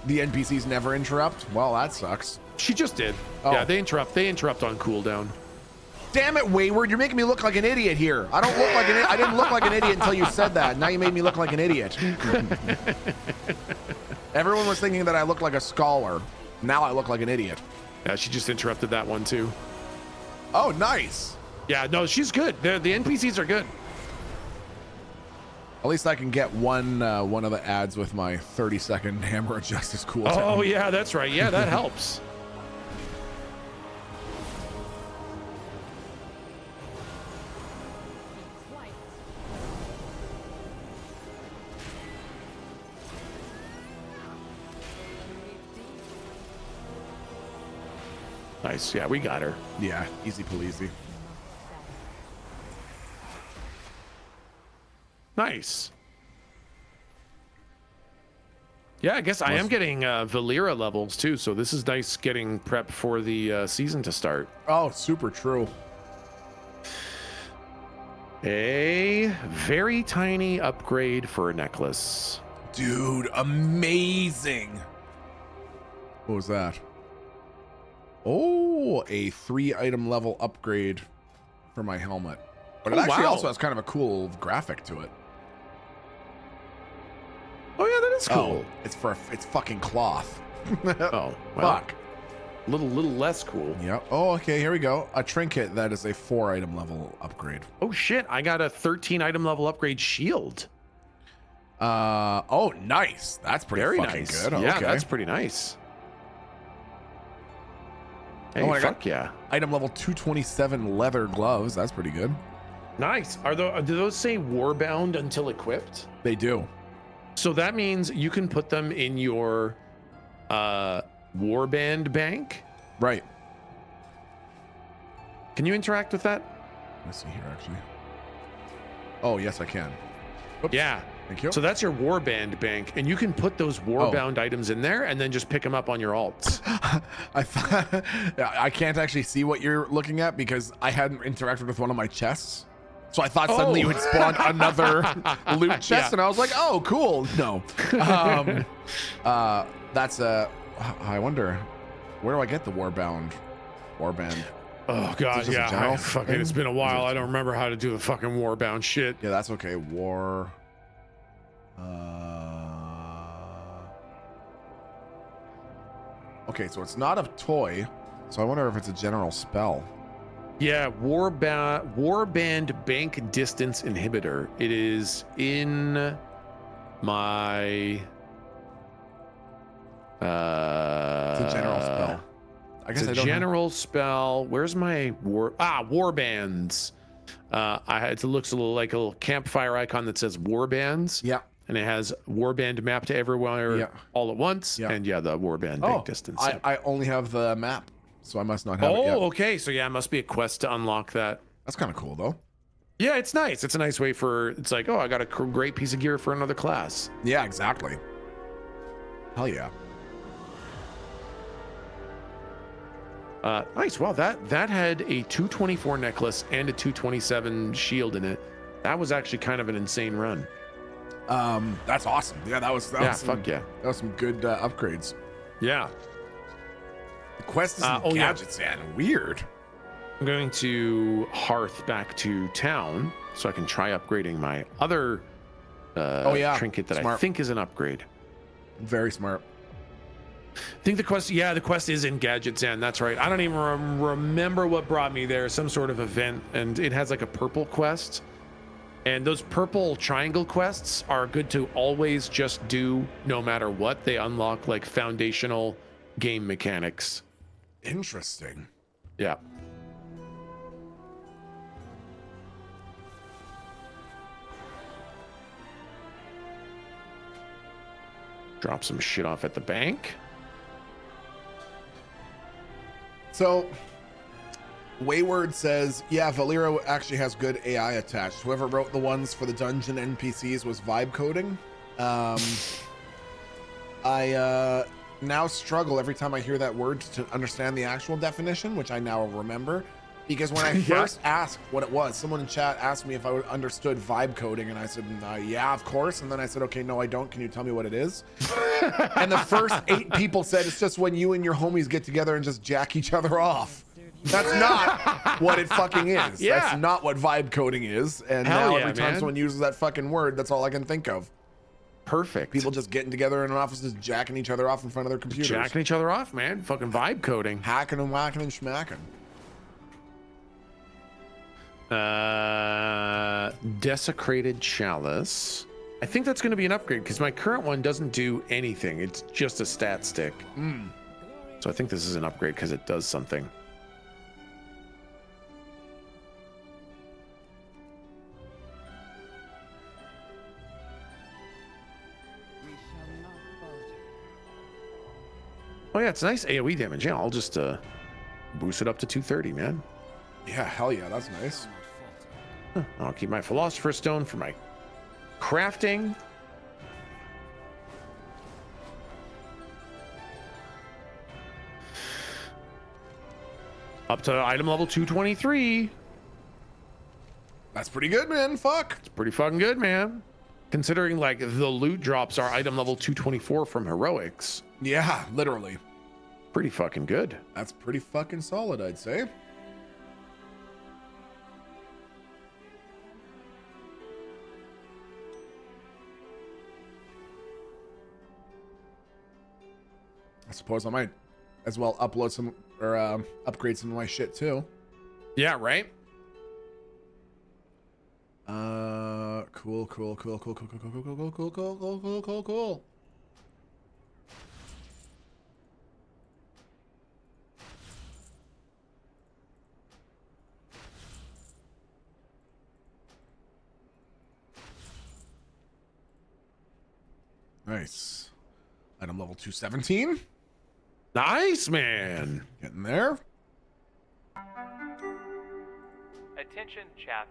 The NPCs never interrupt? Well, that sucks. She just did. Oh. Yeah, they interrupt on cooldown. Damn it, Wayward, you're making me look like an idiot here. I don't look like an I didn't look like an idiot until you said that. Now you made me look like an idiot. Everyone was thinking that I looked like a scholar. Now I look like an idiot. Yeah, she just interrupted that one too. Oh, nice. Yeah, no, she's good. The NPCs are good. At least I can get one of the ads with my 30-second Hammer of Justice cooldown. Oh yeah, that's right. Yeah, that helps. Nice. Yeah, we got her. Yeah, easy peasy. Nice. Yeah, I guess I am getting Valera levels too, so this is nice getting prep for the season to start. Oh, super true. A very tiny upgrade for a necklace. Dude, amazing. What was that? Oh, a 3-item level upgrade for my helmet. But it actually also has kind of a cool graphic to it. Oh yeah, that is cool. Oh, it's fucking cloth. Oh, well, fuck. Little less cool. Yeah. Oh, okay, here we go. A trinket that is a 4-item level upgrade. Oh shit, I got a 13-item level upgrade shield. Oh, nice. That's pretty Very fucking nice. good. Yeah, Okay. that's pretty nice. Hey, Oh, I fuck got yeah. Item level 227 leather gloves. That's pretty good. Nice. Do those say warbound until equipped? They do. So that means you can put them in your warband bank. Right. Can you interact with that? Let's see here, actually. Oh, yes, I can. Oops. Yeah. Thank you. So that's your warband bank, and you can put those warbound items in there and then just pick them up on your alts. I can't actually see what you're looking at because I hadn't interacted with one of my chests. So I thought suddenly you had spawned another loot chest, and I was like, "Oh, cool." No, that's I wonder, where do I get the warband? Oh god, Is it just a yeah. general Fucking, it's been a while. I don't remember how to do the fucking warbound shit. Yeah, that's okay. Okay, so it's not a toy. So I wonder if it's a general spell. Yeah, warband bank distance inhibitor. It is in my It's a general spell. I guess it's I a don't general spell. Where's my warbands? It looks a little like a little campfire icon that says warbands. Yeah. And it has warband map to everywhere all at once. Yeah. And yeah, the warband bank distance. I only have the map, so I must not have it yet. Oh, okay. So yeah, it must be a quest to unlock that. That's kind of cool, though. Yeah, it's nice. It's a nice way for, it's like, oh, I got a great piece of gear for another class. Yeah, exactly. Hell yeah. Nice. Wow, that had a 224 necklace and a 227 shield in it. That was actually kind of an insane run. That's awesome. Yeah, that was fuck yeah. That was some good upgrades. Yeah. The quest is in gadgets, and weird. I'm going to hearth back to town so I can try upgrading my other trinket that I think is an upgrade. Very smart. I think the quest is in Gadget Zen. That's right. I don't even remember what brought me there. Some sort of event, and it has like a purple quest. And those purple triangle quests are good to always just do no matter what. They unlock like foundational game mechanics. Interesting. Yeah. Drop some shit off at the bank. So, Wayward says, yeah, Valera actually has good AI attached. Whoever wrote the ones for the dungeon NPCs was vibe coding. I now struggle every time I hear that word to understand the actual definition, which I now remember. Because when I first asked what it was, someone in chat asked me if I understood vibe coding, and I said, yeah, of course. And then I said, okay, no, I don't. Can you tell me what it is? And the first 8 people said it's just when you and your homies get together and just jack each other off. That's not what it fucking is. Yeah. That's not what vibe coding is. And Hell now yeah, every time man. someone uses that fucking word, that's all I can think of. Perfect. People just getting together in an office, just jacking each other off in front of their computers. jacking each other off, man. Fucking vibe coding. Hacking and whacking and schmacking. Desecrated chalice. I think that's going to be an upgrade because my current one doesn't do anything. It's just a stat stick. So I think this is an upgrade because it does something. Oh yeah, it's nice AoE damage. Yeah, I'll just boost it up to 230, man. Yeah, hell yeah, that's nice. I'll keep my Philosopher's Stone for my crafting. Up to item level 223. That's pretty good, man. Fuck. It's pretty fucking good, man. Considering like the loot drops are item level 224 from heroics. Yeah, literally. Pretty fucking good. That's pretty fucking solid, I'd say. I suppose I might as well upload some or upgrade some of my shit too. Yeah, right? Cool. Nice. Item level 217. Nice, man. Getting there. Attention, chat.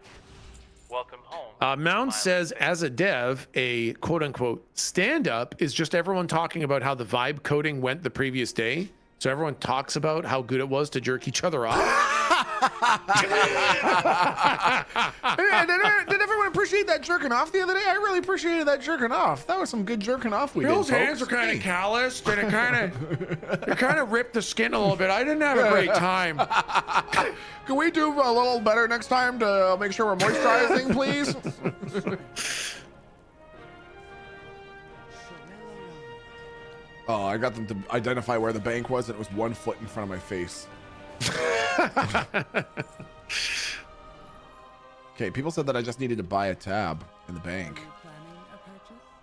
Welcome home. Mound Smiley says, face. as a dev, a quote-unquote stand-up is just everyone talking about how the vibe coding went the previous day. So everyone talks about how good it was to jerk each other off. Did everyone appreciate that jerking off the other day? I really appreciated that jerking off. That was some good jerking off we Bill's did. hands were kind of calloused, and it kind of ripped the skin a little bit. I didn't have a great time. Can we do a little better next time to make sure we're moisturizing, please? Oh, I got them to identify where the bank was, and it was 1 foot in front of my face. Okay, people said that I just needed to buy a tab in the bank.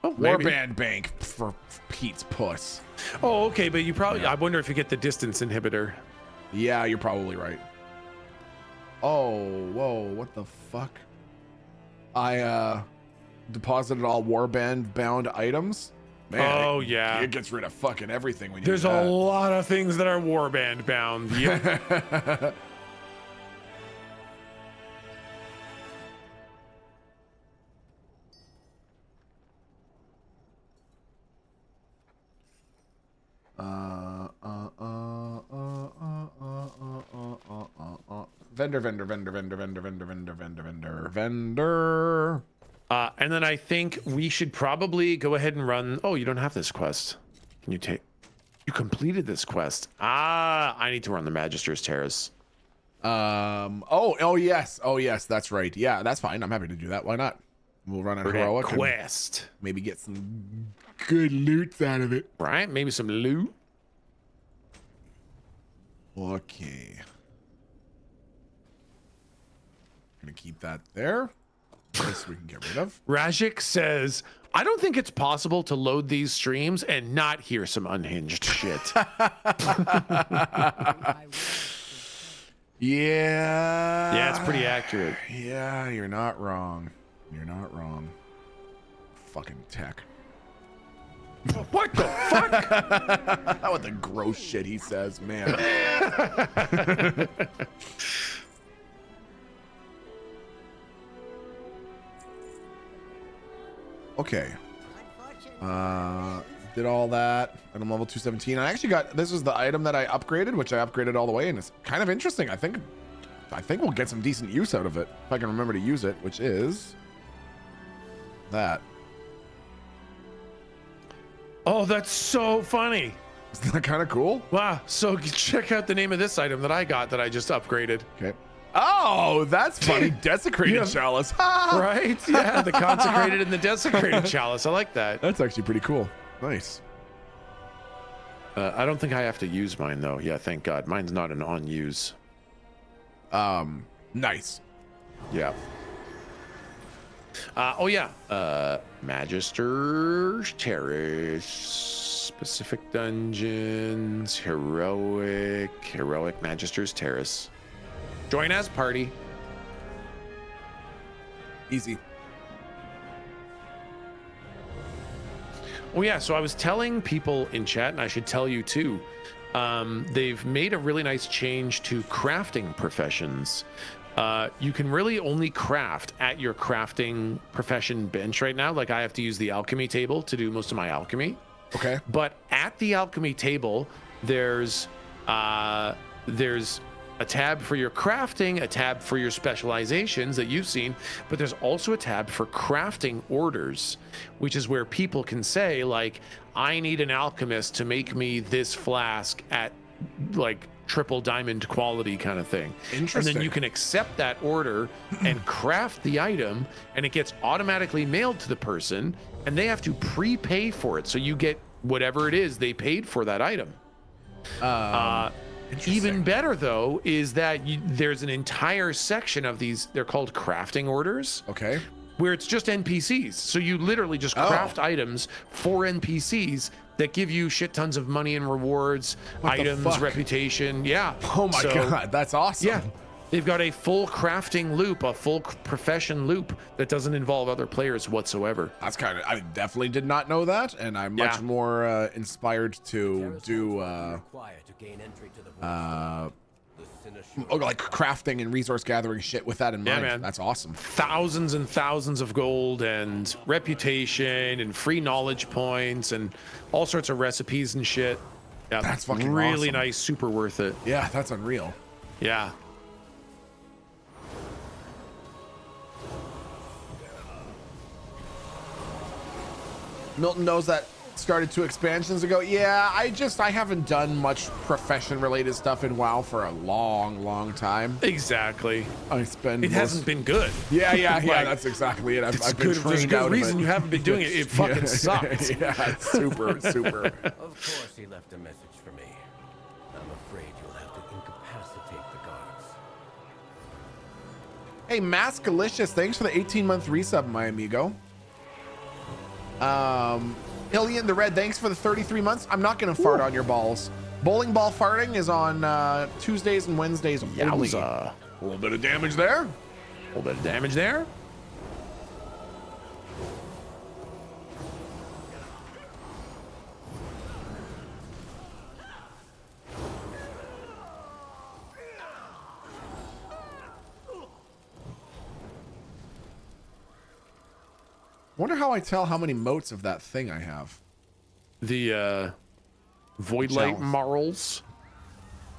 Oh, maybe. Warband bank for Pete's puss. Oh, okay, but you probably, I wonder if you get the distance inhibitor. Yeah, you're probably right. Oh, whoa, what the fuck? I deposited all warband bound items. Man, Oh, yeah. It gets rid of fucking everything when you There's do a that. lot of things that are warband bound. Yep. Vendor. And then I think we should probably go ahead and run. Oh, you don't have this quest. Can you take? You completed this quest. I need to run the Magister's Terrace. Oh yes, that's right. Yeah, that's fine. I'm happy to do that. Why not? We'll run a For that heroic and quest. maybe get some good loot out of it. Right? Maybe some loot. Okay. Gonna keep that there. This we can get rid of. Rajik says, I don't think it's possible to load these streams and not hear some unhinged shit. Yeah. Yeah, it's pretty accurate. Yeah, you're not wrong. You're not wrong. Fucking tech. What the fuck? What the gross shit he says, man. Okay. Did all that. And I'm level 217. I actually got, this was the item that I upgraded, which I upgraded all the way, and it's kind of interesting. I think I think we'll get some decent use out of it if I can remember to use it, which is that. Oh, that's so funny. Isn't that kind of cool? Wow. So check out the name of this item that I got that I just upgraded. Okay. Oh, that's funny. Desecrated chalice. Right? Yeah, the consecrated and the desecrated chalice. I like that. That's actually pretty cool. Nice. I don't think I have to use mine though. Yeah, thank God. Mine's not an on use. Nice. Yeah. Oh yeah. Magister's Terrace, specific dungeons, heroic Magister's Terrace. Join as party. Easy. Oh yeah, so I was telling people in chat, and I should tell you too, they've made a really nice change to crafting professions. You can really only craft at your crafting profession bench right now. Like I have to use the alchemy table to do most of my alchemy. Okay. But at the alchemy table, there's a tab for your crafting, a tab for your specializations that you've seen, but there's also a tab for crafting orders, which is where people can say like, I need an alchemist to make me this flask at like triple diamond quality kind of thing. Interesting. And then you can accept that order and craft the item, and it gets automatically mailed to the person, and they have to prepay for it. So you get whatever it is they paid for that item. Even better though is that there's an entire section of these, they're called crafting orders. Okay. Where it's just NPCs. So you literally just craft items for NPCs that give you shit tons of money and rewards, items, reputation. Yeah. Oh my God, that's awesome. Yeah. They've got a full crafting loop, a full profession loop that doesn't involve other players whatsoever. That's kind of, I definitely did not know that, and I'm much more inspired to do like crafting and resource gathering shit with that in mind. Man. That's awesome. Thousands and thousands of gold and reputation and free knowledge points and all sorts of recipes and shit. Yeah, that's fucking really awesome. nice, super worth it. Yeah, that's unreal. Yeah. Milton knows that started 2 expansions ago. Yeah, I haven't done much profession related stuff in WoW for a long time. Exactly. I spend it hasn't been good. Yeah, Like, that's exactly it. I've been there's a trained out good of reason it. you haven't been doing it. It fucking sucks. Yeah, it's super. Of course he left a message for me. I'm afraid you'll have to incapacitate the guards. Hey, Maskalicious, thanks for the 18-month resub, my amigo. Illian the Red, thanks for the 33 months. I'm not gonna fart on your balls. Bowling ball farting is on Tuesdays and Wednesdays only. Yowza. A little bit of damage there. A little bit of damage there. Wonder how I tell how many motes of that thing I have. The void light marls.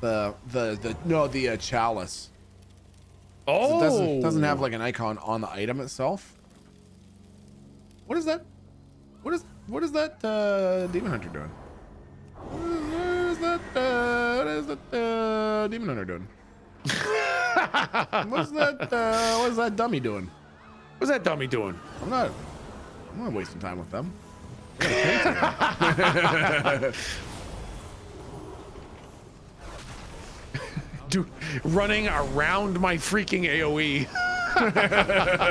The chalice. Oh, It doesn't have like an icon on the item itself. What is that? What is that demon hunter doing? What is that demon hunter doing? What is that dummy doing? What's that dummy doing? I'm not wasting time with them. Dude, running around my freaking AoE.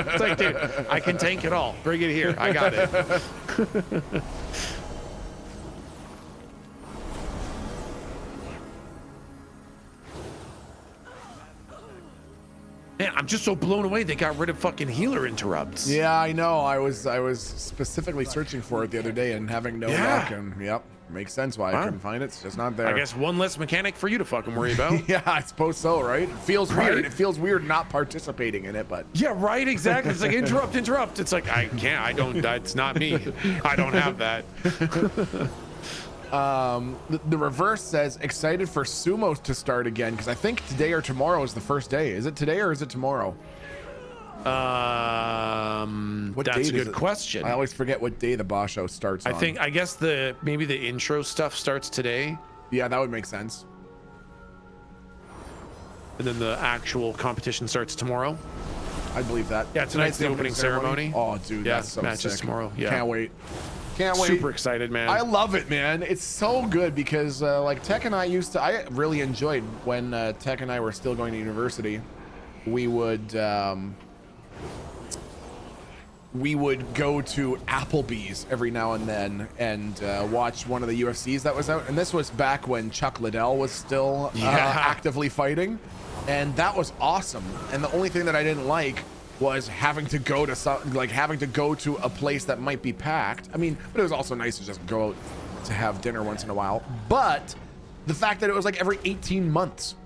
It's like, dude, I can tank it all. Bring it here. I got it. Man, I'm just so blown away they got rid of fucking healer interrupts. Yeah, I know. I was specifically searching for it the other day and having no luck, and yep, makes sense why I couldn't find it. It's just not there. I guess one less mechanic for you to fucking worry about. Yeah, I suppose so, right? It feels weird. It feels weird not participating in it, but yeah, right, exactly. It's like interrupt. It's like I can't, it's not me. I don't have that. The reverse says excited for sumo to start again because I think today or tomorrow is the first day. Is it today or is it tomorrow? What That's a date is good it? question. I always forget what day the Basho starts on. I guess maybe the intro stuff starts today. Yeah, that would make sense. And then the actual competition starts tomorrow. I believe that. Yeah, tonight's the opening ceremony. Oh, dude, yeah, that's so matches sick. tomorrow. Yeah, Can't wait. Can't wait. Super excited, man. I love it, man. It's so good because like Tech and I I really enjoyed when Tech and I were still going to university. We would go to Applebee's every now and then and watch one of the UFCs that was out. And this was back when Chuck Liddell was still actively fighting. And that was awesome. And the only thing that I didn't like was having to go to a place that might be packed. I mean, but it was also nice to just go out to have dinner once in a while. But the fact that it was like every 18 months.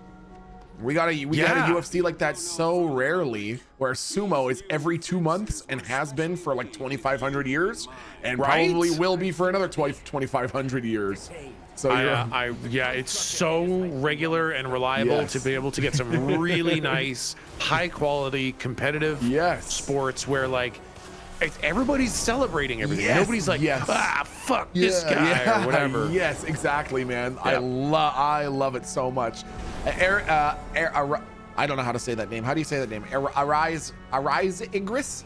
We got a UFC like that so rarely, where sumo is every 2 months and has been for like 2,500 years and probably will be for another 2,500 years. So it's so regular and reliable to be able to get some really nice, high quality, competitive sports where like everybody's celebrating everything. Nobody's like, fuck this guy or whatever. Yes, exactly, man. I love it so much. I don't know how to say that name. How do you say that name? Arise Igris?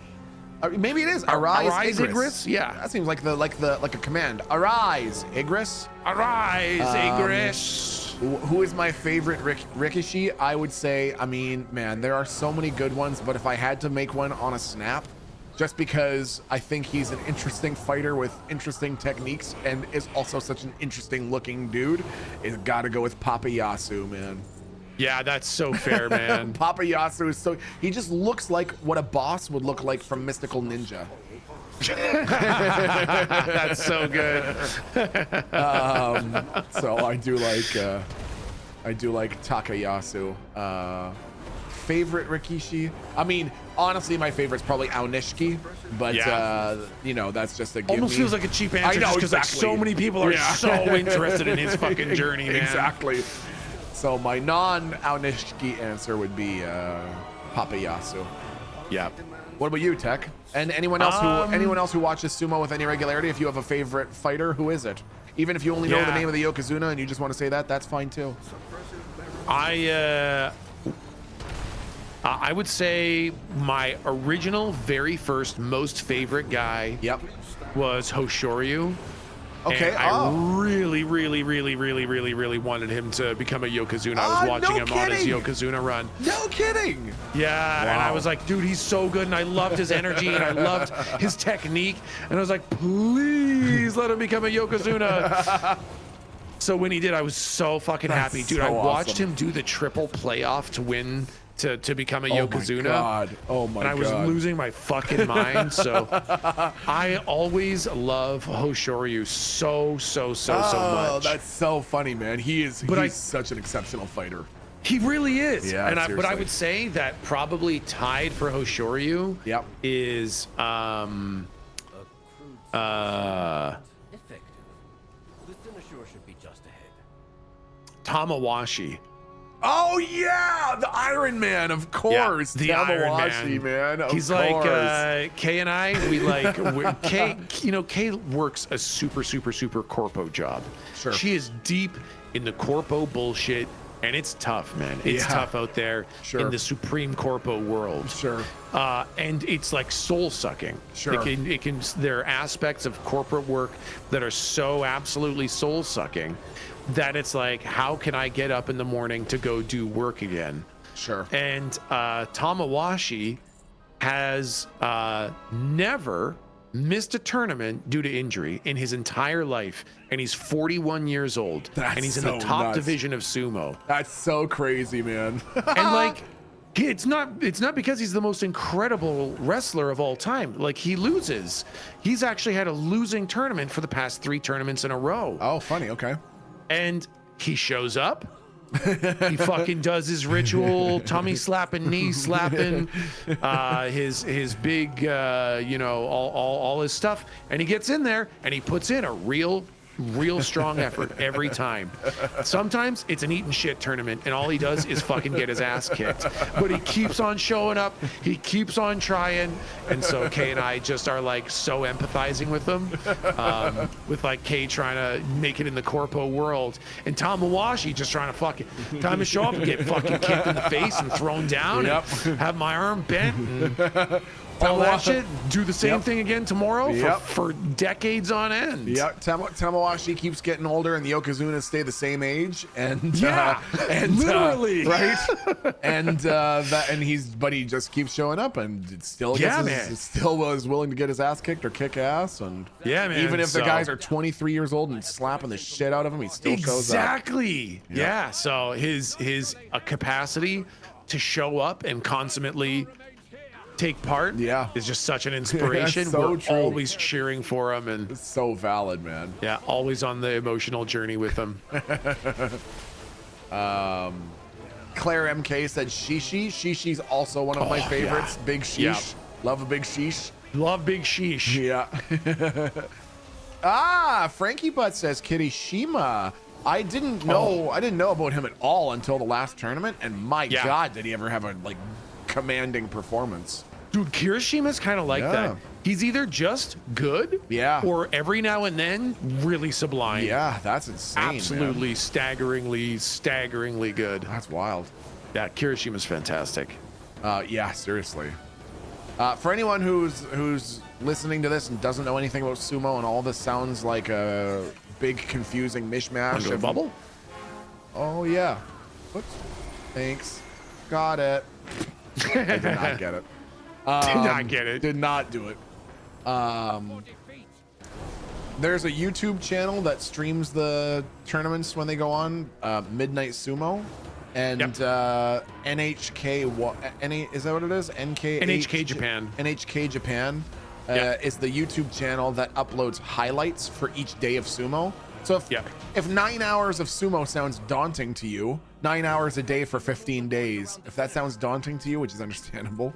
Maybe it is Arise Igris. Yeah, that seems like a command. Arise Igris. Arise Igris. Who is my favorite Rikishi? I would say, I mean, man, there are so many good ones, but if I had to make one on a snap, just because I think he's an interesting fighter with interesting techniques and is also such an interesting looking dude, it's got to go with Papayasu, man. Yeah, that's so fair, man. Papayasu is he just looks like what a boss would look like from Mystical Ninja. That's so good. So I do like Takayasu. Favorite Rikishi? I mean, honestly, my favorite's probably Aonishiki, but that's just a almost feels like a cheap answer just because like so many people are so interested in his fucking journey, man. Exactly. So my non-Aonishiki answer would be Papayasu. Yeah. What about you, Tech? And anyone else who watches sumo with any regularity? If you have a favorite fighter, who is it? Even if you only know the name of the Yokozuna and you just want to say that, that's fine too. I would say my original, very first, most favorite guy was Hoshoryu. Okay. And I really wanted him to become a Yokozuna. I was watching him on his Yokozuna run. No kidding. Yeah, and I was like, dude, he's so good, and I loved his energy, and I loved his technique, and I was like, please let him become a Yokozuna. So when he did, I was so fucking happy, dude. I watched him do the triple playoff to win. To become a Yokozuna. Oh my god. And I was losing my fucking mind. So I always love Hoshoryu so much. Oh, that's so funny, man. He's such an exceptional fighter. He really is. Yeah, but I would say that probably tied for Hoshoryu is Effective. The Sinashore should be just ahead. Tamawashi. Oh yeah, the Iron Man, of course. Yeah, the Iron Man. He's course. like Kay and I. Kay. Kay works a super corpo job. Sure. She is deep in the corpo bullshit, and it's tough, man. It's tough out there in the supreme corpo world. Sure. And it's like soul sucking. Sure. There are aspects of corporate work that are so absolutely soul sucking that it's like, how can I get up in the morning to go do work again? Sure. And Tamawashi has never missed a tournament due to injury in his entire life, and he's 41 years old. And he's in the top division of sumo. That's so crazy, man. And like, it's not because he's the most incredible wrestler of all time. Like, he loses. He's actually had a losing tournament for the past 3 tournaments in a row. Oh, funny. Okay. And he shows up. He fucking does his ritual tummy slapping, knee slapping, his big, all his stuff, and he gets in there and he puts in a real real strong effort every time. Sometimes it's an eat and shit tournament and all he does is fucking get his ass kicked, but he keeps on showing up, he keeps on trying. And so Kay and I just are like so empathizing with him, with like Kay trying to make it in the corpo world and Tamawashi just trying to fucking time to show up and get fucking kicked in the face and thrown down and have my arm bent and all that shit. Do the same thing again tomorrow for decades on end. Yep. Tamawashi keeps getting older and the Yokozunas stay the same age. And literally. Right. and he just keeps showing up and still is willing to get his ass kicked or kick ass. And even if the guys are 23 years old and slapping the shit out of him, he still shows up. Exactly. Yeah. So his capacity to show up and consummately take part is just such an inspiration. So We're true. always cheering for him, and It's so valid, man. yeah, always on the emotional journey with him. Claire MK said Shishi. Shishi's also one of my favorites. Big Sheesh. Yep. Love a big sheesh. Love Big Sheesh. Yeah. Frankie Butt says Kirishima. I didn't know about him at all until the last tournament, and my God, did he ever have a commanding performance. Dude, Kirishima's kind of like that. He's either just good, or every now and then really sublime. Yeah, that's insane. Absolutely, man. staggeringly good. That's wild. Yeah, Kirishima's fantastic. Yeah, seriously. For anyone who's listening to this and doesn't know anything about sumo, and all this sounds like a big confusing mishmash. Under a bubble? Oh yeah. Whoops. Thanks. Got it. I did not get it. Did not get it. Did not do it. There's a YouTube channel that streams the tournaments when they go on, Midnight Sumo, and NHK. Is that what it is? NHK Japan. NHK Japan is the YouTube channel that uploads highlights for each day of sumo. So if 9 hours of sumo sounds daunting to you, 9 hours a day for 15 days, if that sounds daunting to you, which is understandable,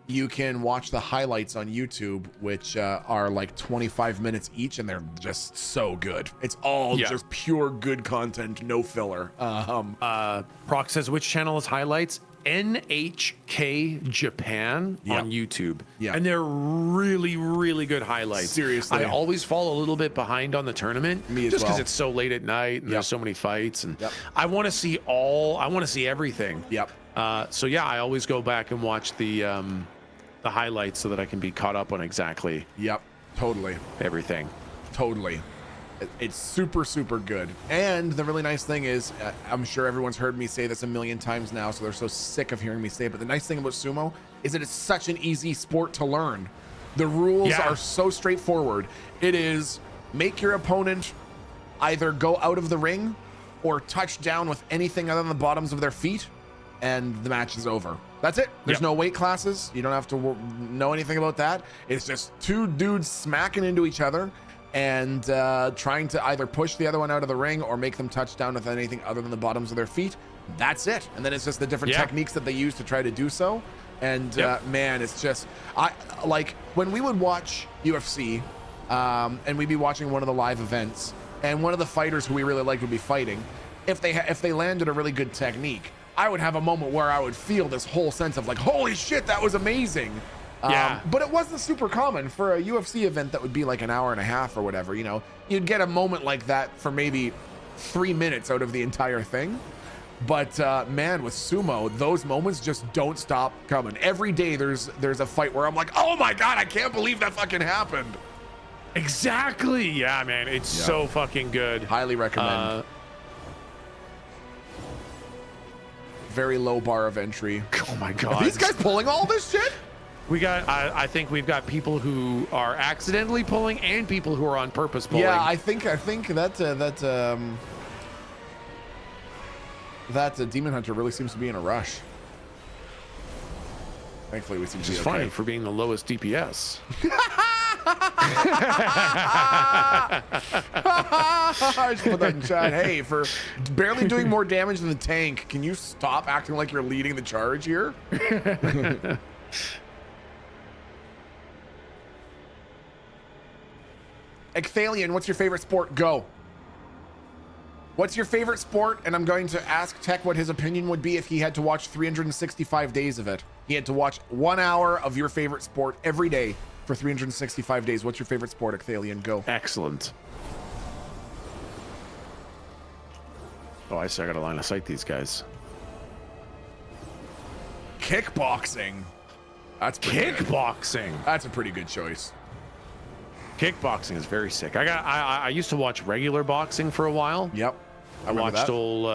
you can watch the highlights on YouTube, which are like 25 minutes each, and they're just so good. It's all just pure good content, no filler. Proc says, which channel is highlights? NHK Japan on YouTube. And they're really, really good highlights. Seriously. I always fall a little bit behind on the tournament. Me as just because well. it's so late at night and there's so many fights. And I want to see everything. So yeah, I always go back and watch the highlights so that I can be caught up on exactly totally everything. Totally. It's super, super good. And the really nice thing is, I'm sure everyone's heard me say this a million times now, so they're so sick of hearing me say it, but the nice thing about sumo is that it's such an easy sport to learn. The rules are so straightforward. It is make your opponent either go out of the ring or touch down with anything other than the bottoms of their feet, and the match is over. That's it. There's no weight classes. You don't have to know anything about that. It's just two dudes smacking into each other and trying to either push the other one out of the ring or make them touch down with anything other than the bottoms of their feet. That's it. And then it's just the different techniques that they use to try to do so. And man, it's just, like when we would watch UFC and we'd be watching one of the live events, and one of the fighters who we really liked would be fighting, if they landed a really good technique, I would have a moment where I would feel this whole sense of like, holy shit, that was amazing. But it wasn't super common for a UFC event that would be like an hour and a half or whatever. You know, you'd get a moment like that for maybe 3 minutes out of the entire thing. But man, with sumo, those moments just don't stop coming. Every day there's a fight where I'm like, oh my God, I can't believe that fucking happened. Exactly. Yeah, man. It's so fucking good. Highly recommend. Very low bar of entry. Oh my God. Are these guys pulling all this shit? We got, I think we've got people who are accidentally pulling and people who are on purpose pulling. Yeah, I think that Demon Hunter really seems to be in a rush. Thankfully, we seem to be okay. It's funny for being the lowest DPS. I just put that in chat. Hey, for barely doing more damage than the tank, can you stop acting like you're leading the charge here? Ecthalion, what's your favorite sport? Go. What's your favorite sport? And I'm going to ask Tech what his opinion would be if he had to watch 365 days of it. He had to watch 1 hour of your favorite sport every day for 365 days. What's your favorite sport, Ecthalion? Go. Excellent. Oh, I got a line of sight these guys. Kickboxing. That's Kickboxing. That's a pretty good choice. Kickboxing is very sick. I used to watch regular boxing for a while. Yep. I watched old what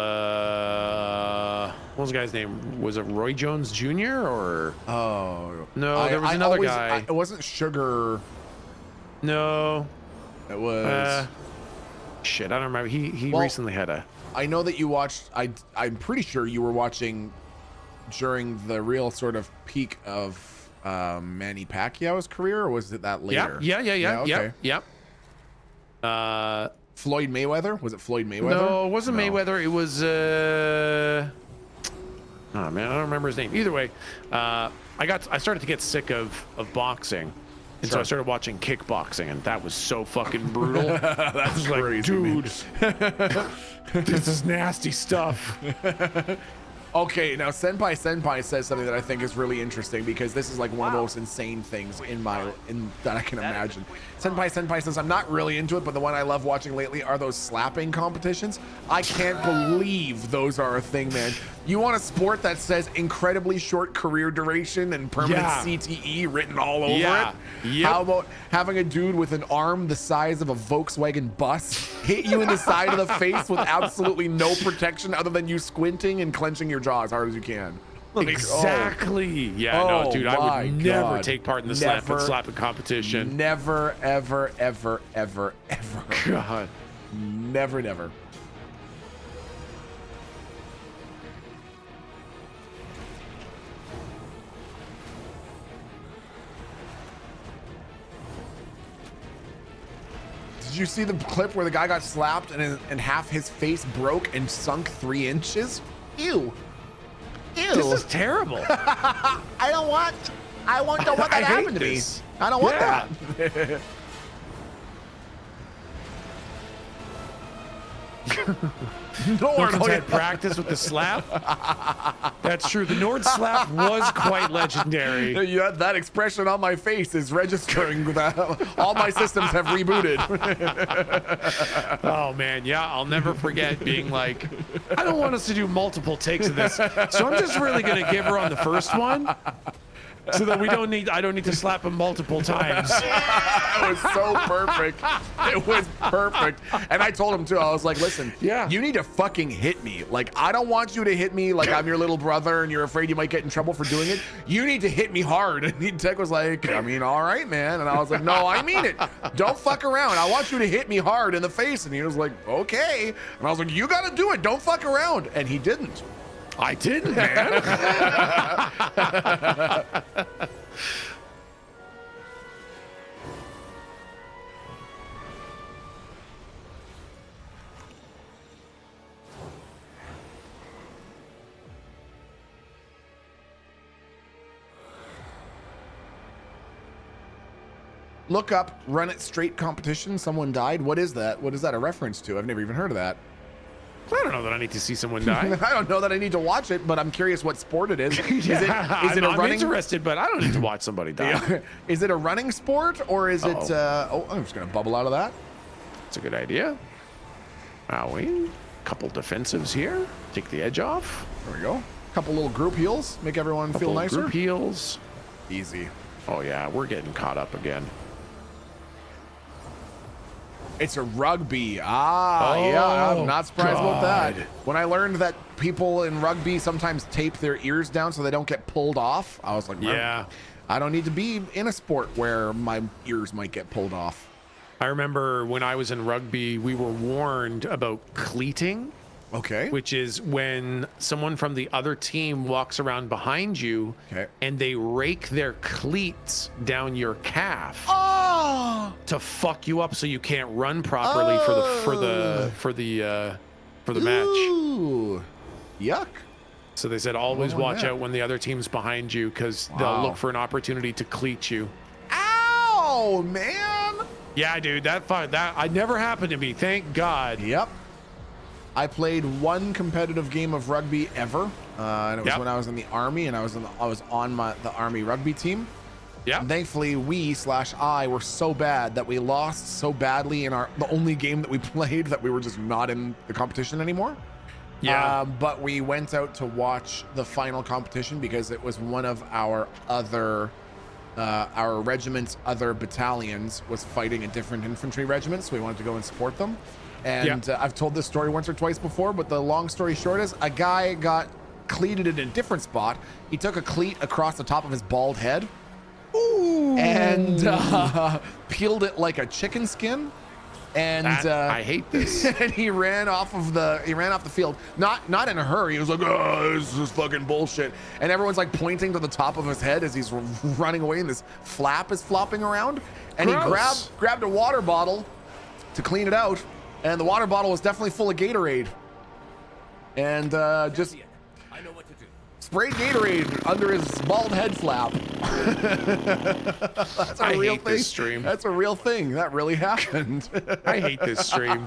was the guy's name? Was it Roy Jones Jr. or no, there was another guy. It wasn't Sugar. No. It was shit, I don't remember. He recently had a I know that you watched I'm pretty sure you were watching during the real sort of peak of Manny Pacquiao's career, or was it that later? Yeah. Okay. Yep. Floyd Mayweather? Was it Floyd Mayweather? No, it wasn't Mayweather. It was oh man, I don't remember his name. Either way, I started to get sick of boxing. And so I started watching kickboxing, and that was so fucking brutal. That's crazy, dude. This is nasty stuff. Okay, now Senpai says something that I think is really interesting, because this is like one of the most insane things that I can imagine. Senpai says, I'm not really into it, but the one I love watching lately are those slapping competitions. I can't believe those are a thing, man. You want a sport that says incredibly short career duration and permanent CTE written all over it? Yep. How about having a dude with an arm the size of a Volkswagen bus hit you in the side of the face with absolutely no protection other than you squinting and clenching your jaw as hard as you can? Like, exactly. No, dude, I would never take part in the slapping competition. Never, ever. God. Never. Did you see the clip where the guy got slapped and half his face broke and sunk 3 inches? Ew. This is terrible. I don't want that happen to me. I don't want that. Nord's had practice with the slap. That's true. The Nord slap was quite legendary. Yeah, that expression on my face is registering that all my systems have rebooted. Oh man, yeah, I'll never forget being like, I don't want us to do multiple takes of this, so I'm just really gonna give her on the first one, so that I don't need to slap him multiple times. That was so perfect. It was perfect. And I told him too, I was like, listen, you need to fucking hit me. Like, I don't want you to hit me like I'm your little brother and you're afraid you might get in trouble for doing it. You need to hit me hard. And Tech was like, I mean, all right, man. And I was like, no, I mean it. Don't fuck around. I want you to hit me hard in the face. And he was like, okay. And I was like, you got to do it. Don't fuck around. And he didn't. I didn't, man. Look up Run It Straight competition. Someone died. What is that? What is that a reference to? I've never even heard of that. I don't know that I need to see someone die. I don't know that I need to watch it, but I'm curious what sport it is. Is it a running? I'm interested, but I don't need to watch somebody die. Yeah. Is it a running sport, or is it? I'm just gonna bubble out of that. That's a good idea. Couple defensives here. Take the edge off. There we go. Couple little group heals. Make everyone feel nicer. Group heals. Easy. Oh yeah, we're getting caught up again. It's a rugby. Yeah, I'm not surprised about that. When I learned that people in rugby sometimes tape their ears down so they don't get pulled off, I was like, yeah, I don't need to be in a sport where my ears might get pulled off. I remember when I was in rugby, we were warned about cleating. Okay. Which is when someone from the other team walks around behind you and they rake their cleats down your calf to fuck you up so you can't run properly for the match. Ooh. Yuck. So they said always watch out when the other team's behind you, because they'll look for an opportunity to cleat you. Ow, man. Yeah, dude, that I never happened to me. Thank God. Yep. I played one competitive game of rugby ever, and it was when I was in the army, and I was on the army rugby team. Yeah. And thankfully, I were so bad that we lost so badly in the only game that we played that we were just not in the competition anymore. Yeah. But we went out to watch the final competition because it was one of our regiment's other battalions was fighting a different infantry regiment, so we wanted to go and support them. And I've told this story once or twice before, but the long story short is a guy got cleated in a different spot. He took a cleat across the top of his bald head. Ooh. And peeled it like a chicken skin. And I hate this. And he ran off the field, not in a hurry. He was like, oh, this is fucking bullshit. And everyone's like pointing to the top of his head as he's running away, and this flap is flopping around. And Gross. he grabbed a water bottle to clean it out, and the water bottle was definitely full of Gatorade. And just I know what to do. sprayed Gatorade under his bald head flap. That's a real thing. This stream. That's a real thing. That really happened. I hate this stream.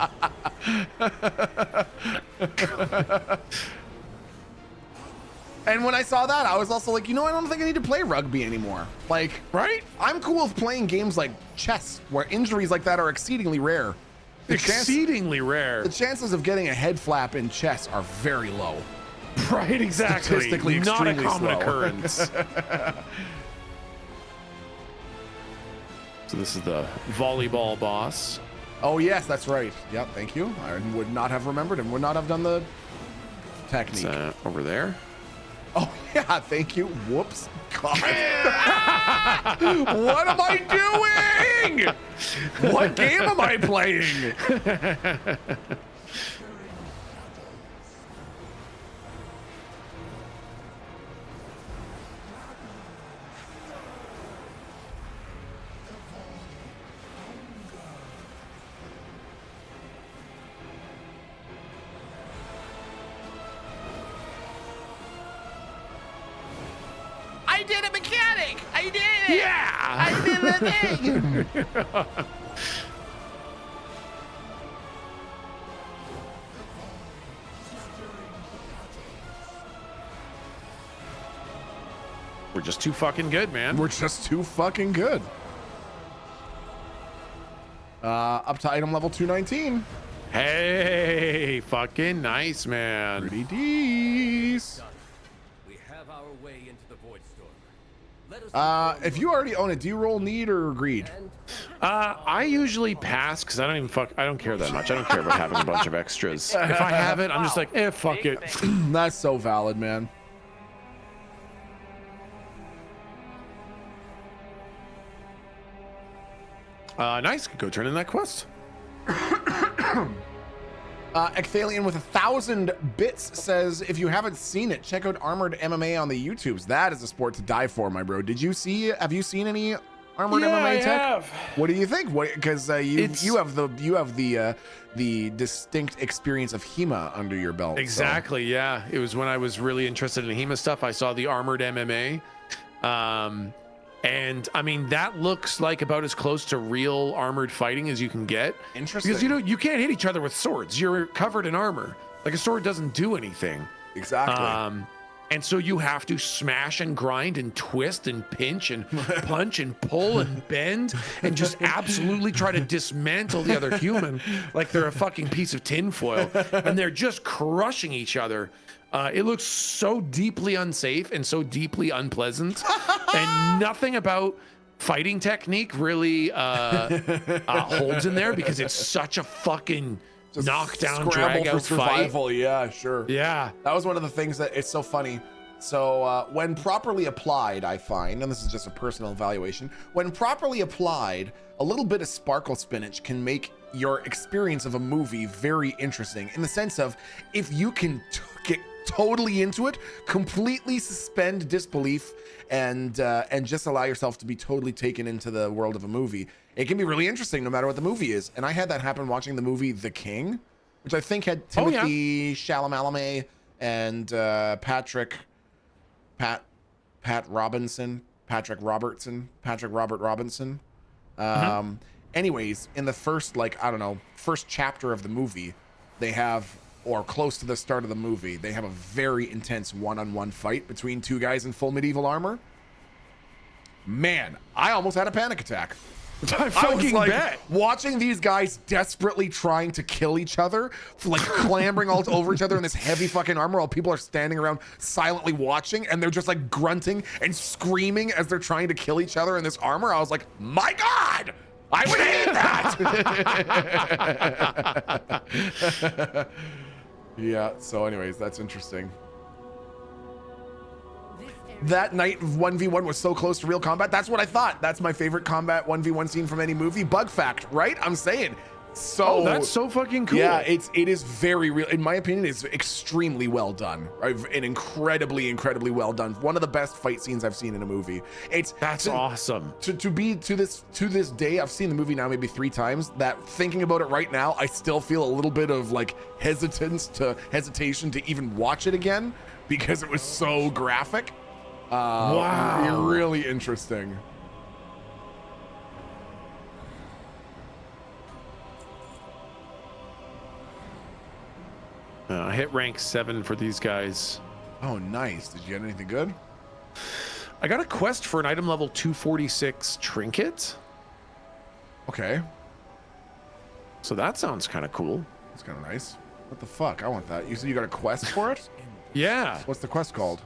And when I saw that, I was also like, I don't think I need to play rugby anymore. Like, right? I'm cool with playing games like chess, where injuries like that are exceedingly rare. Exceedingly rare. The chances of getting a head flap in chess are very low. Right, exactly. Statistically not a extremely common slow. occurrence. So this is the volleyball boss. Oh yes, that's right. Yep, thank you. I would not have remembered and would not have done the technique. It's, over there. Oh yeah, thank you. Whoops. God. What am I doing? What game am I playing? I did a mechanic. I did it. Yeah. I did the thing. We're just too fucking good, man. We're just too fucking good. Up to item level 219. Hey, fucking nice, man. Pretty decent. We have our way into the Void Storm. Let us If you already own it, do you roll need or greed? I usually pass because I don't care that much. I don't care about having a bunch of extras. If I have it, I'm just like, fuck it. That's so valid, man. Nice. Go turn in that quest. Ecthalion with 1,000 bits says, if you haven't seen it, check out Armored MMA on the YouTubes. That is a sport to die for, my bro. Have you seen any Armored MMA tech? Have. What do you think? Because you have the distinct experience of HEMA under your belt. Exactly. So. Yeah. It was when I was really interested in HEMA stuff. I saw the Armored MMA. And I mean, that looks like about as close to real armored fighting as you can get. Interesting. Because you can't hit each other with swords. You're covered in armor. Like a sword doesn't do anything. Exactly. And so you have to smash and grind and twist and pinch and punch and pull and bend and just absolutely try to dismantle the other human like they're a fucking piece of tinfoil. And they're just crushing each other. It looks so deeply unsafe and so deeply unpleasant. And nothing about fighting technique really holds in there because it's such a fucking Just knockdown, scramble drag for out survival. fight. Yeah, sure. Yeah. That was one of the things that it's so funny. So when properly applied, I find, and this is just a personal evaluation, when properly applied, a little bit of sparkle spinach can make your experience of a movie very interesting in the sense of if you can get totally into it, completely suspend disbelief, and just allow yourself to be totally taken into the world of a movie, it can be really interesting no matter what the movie is. And I had that happen watching the movie The King, which I think had Timothy Chalamet and Patrick Robert Robinson. anyways, in the first, like, I don't know, first chapter of the movie, they have, or close to the start of the movie, they have a very intense one-on-one fight between two guys in full medieval armor. Man, I almost had a panic attack. I fucking like, bet. Watching these guys desperately trying to kill each other, like clambering all over each other in this heavy fucking armor while people are standing around silently watching, and they're just like grunting and screaming as they're trying to kill each other in this armor. I was like, my God, I would hate that. Yeah, so anyways, that's interesting. That night of 1v1 was so close to real combat. That's what I thought. That's my favorite combat 1v1 scene from any movie. Bug fact, right? I'm saying. So oh, that's so fucking cool. Yeah, it is very real. In my opinion, it's extremely well done. And incredibly well done. One of the best fight scenes I've seen in a movie. That's awesome. To this day, I've seen the movie now maybe 3 times. That thinking about it right now, I still feel a little bit of like hesitation to even watch it again because it was so graphic. Wow, really interesting. I hit rank 7 for these guys. Oh, nice. Did you get anything good? I got a quest for an item level 246 trinket. Okay. So that sounds kind of cool. That's kind of nice. What the fuck? I want that. You said you got a quest for it? Yeah. What's the quest called?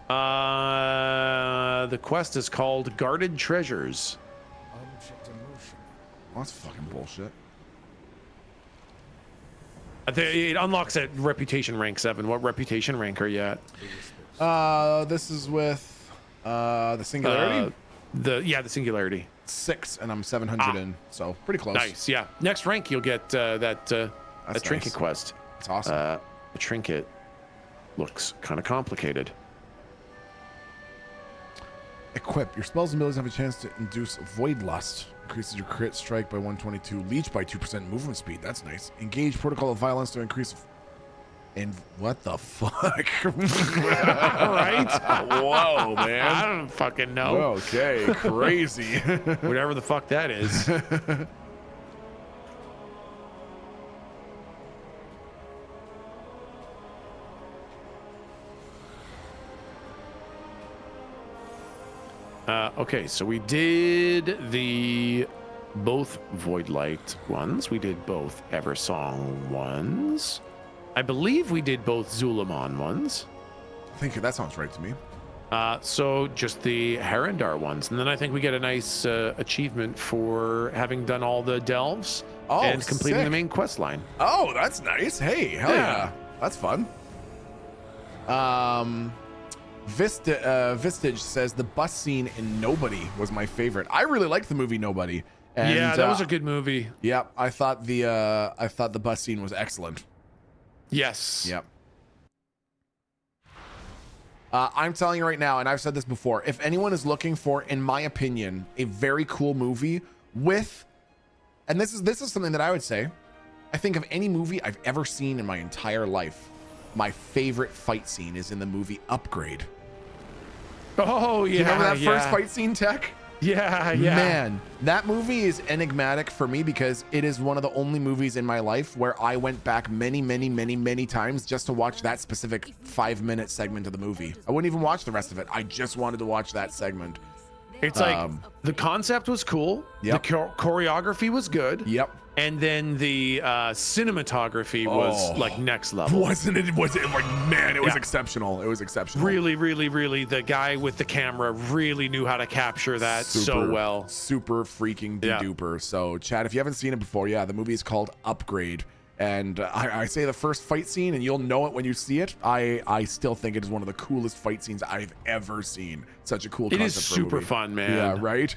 The quest is called Guarded Treasures. Well, that's fucking bullshit. It unlocks at reputation rank 7. What reputation rank are you at? This is with the singularity. The singularity. 6, and I'm 700 in, so pretty close. Nice. Yeah. Next rank, you'll get that trinket quest. That's awesome. The trinket looks kind of complicated. Equip. Your spells and abilities have a chance to induce Void Lust. Increases your crit strike by 122. Leech by 2% movement speed. That's nice. Engage Protocol of Violence to increase... And what the fuck? Right? Whoa, man. I don't fucking know. Okay, crazy. Whatever the fuck that is. Okay, so we did both Void Light ones. We did both Eversong ones. I believe we did both Zulamon ones. I think that sounds right to me. So just the Harendar ones. And then I think we get a nice achievement for having done all the delves and completing the main quest line. Oh, that's nice. Hey, hell yeah. That's fun. Vistage says the bus scene in Nobody was my favorite. I really liked the movie Nobody. And, yeah, that was a good movie. Yeah, I thought the bus scene was excellent. Yes. Yep. I'm telling you right now, and I've said this before, if anyone is looking for, in my opinion, a very cool movie with, and this is something that I would say, I think of any movie I've ever seen in my entire life, my favorite fight scene is in the movie Upgrade. Oh, yeah. Do you remember that first fight scene, Tech? Yeah. Man, that movie is enigmatic for me because it is one of the only movies in my life where I went back many times just to watch that specific 5-minute segment of the movie. I wouldn't even watch the rest of it. I just wanted to watch that segment. It's like the concept was cool. Yep. The choreography was good. Yep. And then the cinematography was like next level. Wasn't it? Was it like, man, it was exceptional. It was exceptional. Really, the guy with the camera really knew how to capture that so well. Super freaking duper. So, Chad, if you haven't seen it before, the movie is called Upgrade. And I say the first fight scene, and you'll know it when you see it. I still think it is one of the coolest fight scenes I've ever seen. Such a cool concept. It is super fun, man. Yeah, right?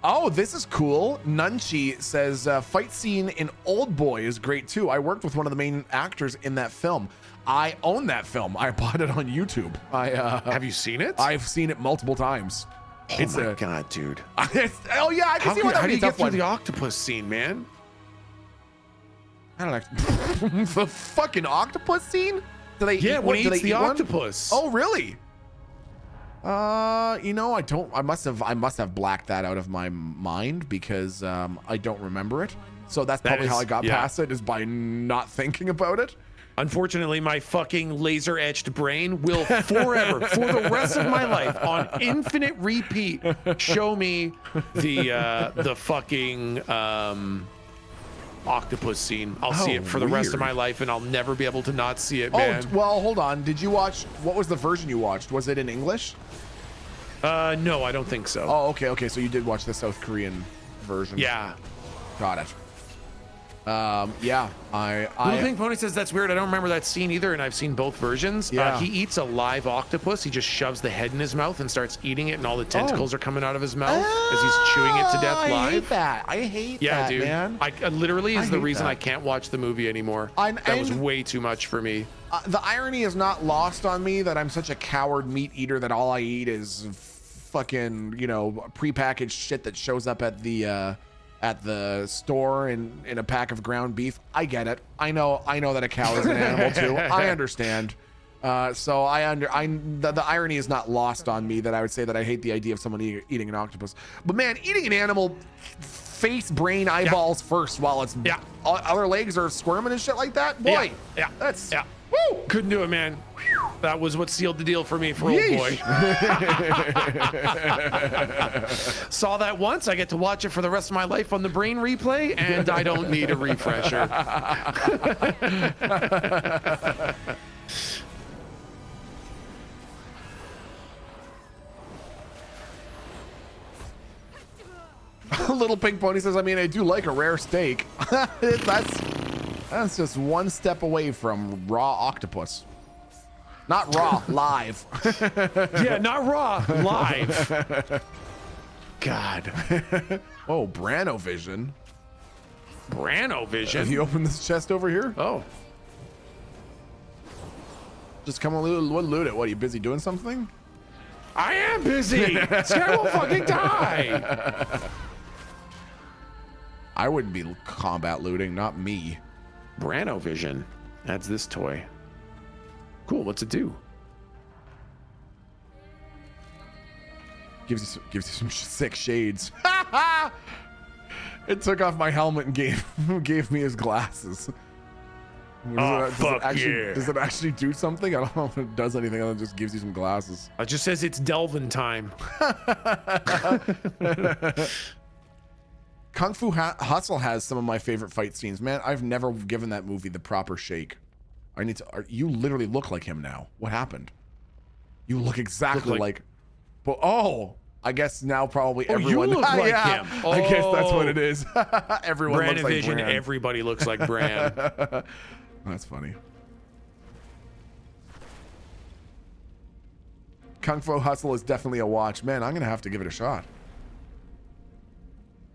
Oh, this is cool. Nunchi says, fight scene in Old Boy is great too. I worked with one of the main actors in that film. I own that film. I bought it on YouTube. Have you seen it? I've seen it multiple times. Oh my God, dude. Oh yeah, I can see what how do you get through the octopus scene, man? I don't know. The fucking octopus scene? When he eats the octopus. Oh, really? You know, I must have blacked that out of my mind because I don't remember it. So that's probably how I got past it, is by not thinking about it. Unfortunately, my fucking laser etched brain will forever, for the rest of my life, on infinite repeat, show me the fucking octopus scene. I'll see it for the rest of my life, and I'll never be able to not see it, man. Oh, well, hold on. Did you watch? What was the version you watched? Was it in English? No, I don't think so. Oh, okay. So you did watch the South Korean version. Yeah. Got it. Yeah, Little Pink Pony says that's weird. I don't remember that scene either, and I've seen both versions. Yeah. He eats a live octopus. He just shoves the head in his mouth and starts eating it, and all the tentacles are coming out of his mouth as he's chewing it to death live. I hate that. I hate that, dude. man. I literally is the reason I can't watch the movie anymore. That was way too much for me. The irony is not lost on me that I'm such a coward meat eater that all I eat is fucking, you know, prepackaged shit that shows up at the store in a pack of ground beef. I get it. I know that a cow is an animal too. I understand. So the irony is not lost on me that I would say that I hate the idea of someone eating an octopus. But man, eating an animal face, brain, eyeballs first while its other legs are squirming and shit like that. Boy, that's woo! Couldn't do it, man. That was what sealed the deal for me for old boy. Saw that once. I get to watch it for the rest of my life on the brain replay, and I don't need a refresher. Little Pink Pony says, I mean, I do like a rare steak. That's just one step away from raw octopus. Not raw, live. Yeah, not raw, live. God. Oh, Branovision. Branovision? Have you opened this chest over here? Oh. Just come on, loot it. What, are you busy doing something? I am busy. This guy will fucking die. I wouldn't be combat looting, not me. Branovision adds this toy. Cool, what's it do? Gives you some sick shades. It took off my helmet and gave me his glasses. Does it actually do something? I don't know if it does anything other than just gives you some glasses. It just says it's Delvin time. Kung Fu Hustle has some of my favorite fight scenes. Man, I've never given that movie the proper shake. You literally look like him now. What happened? You look exactly like but I guess now probably everyone. You look like him. I guess that's what it is. Everyone looks like Brand. Bran. Everybody looks like Bran. That's funny. Kung Fu Hustle is definitely a watch. Man, I'm gonna have to give it a shot.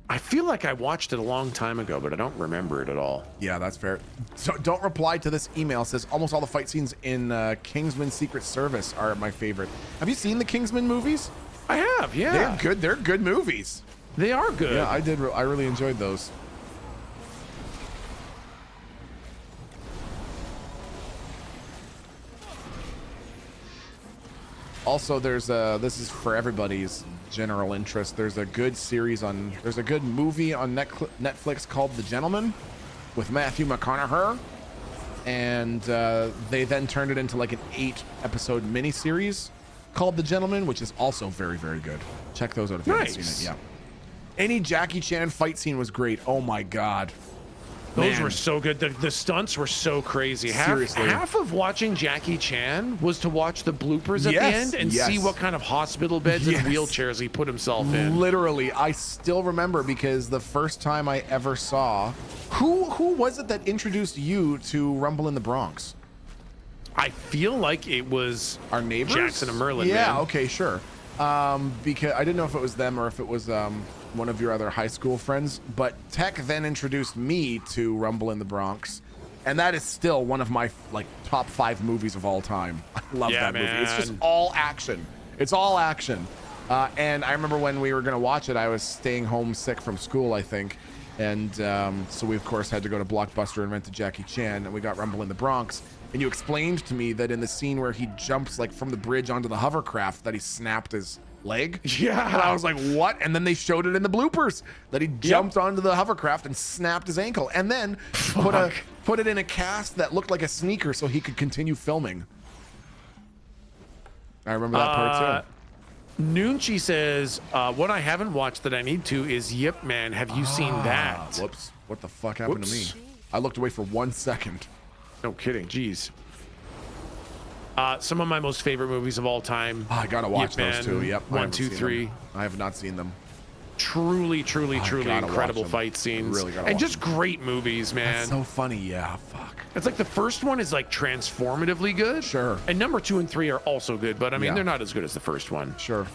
I feel like I watched it a long time ago, but I don't remember it at all. Yeah, that's fair. So don't reply to this email. It says almost all the fight scenes in Kingsman Secret Service are my favorite. Have you seen the Kingsman movies? I have, yeah. They're good. They're good movies. They are good. Yeah, I did. I really enjoyed those. Also, there's this is for everybody's general interest. There's a good movie on Netflix called The Gentleman with Matthew McConaughey, and they then turned it into like an 8-episode miniseries called The Gentleman, which is also very, very good. Check those out if you haven't seen it. Yeah. Any Jackie Chan fight scene was great. Oh my God. Those were so good. The stunts were so crazy. Seriously. Half of watching Jackie Chan was to watch the bloopers at the end and see what kind of hospital beds and wheelchairs he put himself in. Literally, I still remember because the first time I ever saw, who was it that introduced you to Rumble in the Bronx? I feel like it was our neighbors, Jackson and Merlin. Yeah, man. Okay, sure. Because I didn't know if it was them or if it was one of your other high school friends, but Tech then introduced me to Rumble in the Bronx, and that is still one of my top 5 movies of all time. I love that movie. It's just all action. It's all action. And I remember when we were gonna watch it, I was staying home sick from school, I think, And so we, of course, had to go to Blockbuster and rent a Jackie Chan, and we got Rumble in the Bronx. And you explained to me that in the scene where he jumps like from the bridge onto the hovercraft that he snapped his leg. Yeah. And I was like, what? And then they showed it in the bloopers that he jumped onto the hovercraft and snapped his ankle, and then put it in a cast that looked like a sneaker so he could continue filming. I remember that part too. Noonchi says, what I haven't watched that I need to is Yip Man. Have you seen that? Whoops. What the fuck happened to me? Whoops. I looked away for 1 second. No kidding. Jeez. Some of my most favorite movies of all time. I gotta watch Yip Man, those too. Yep. 1, 2, 3. I have not seen them. Truly gotta incredible watch them. fight scenes. Really gotta and watch just great movies, man. That's so funny. Yeah. Fuck. It's like the first one is like transformatively good. Sure. And number 2 and 3 are also good, but I mean, Yeah. they're not as good as the first one. Sure.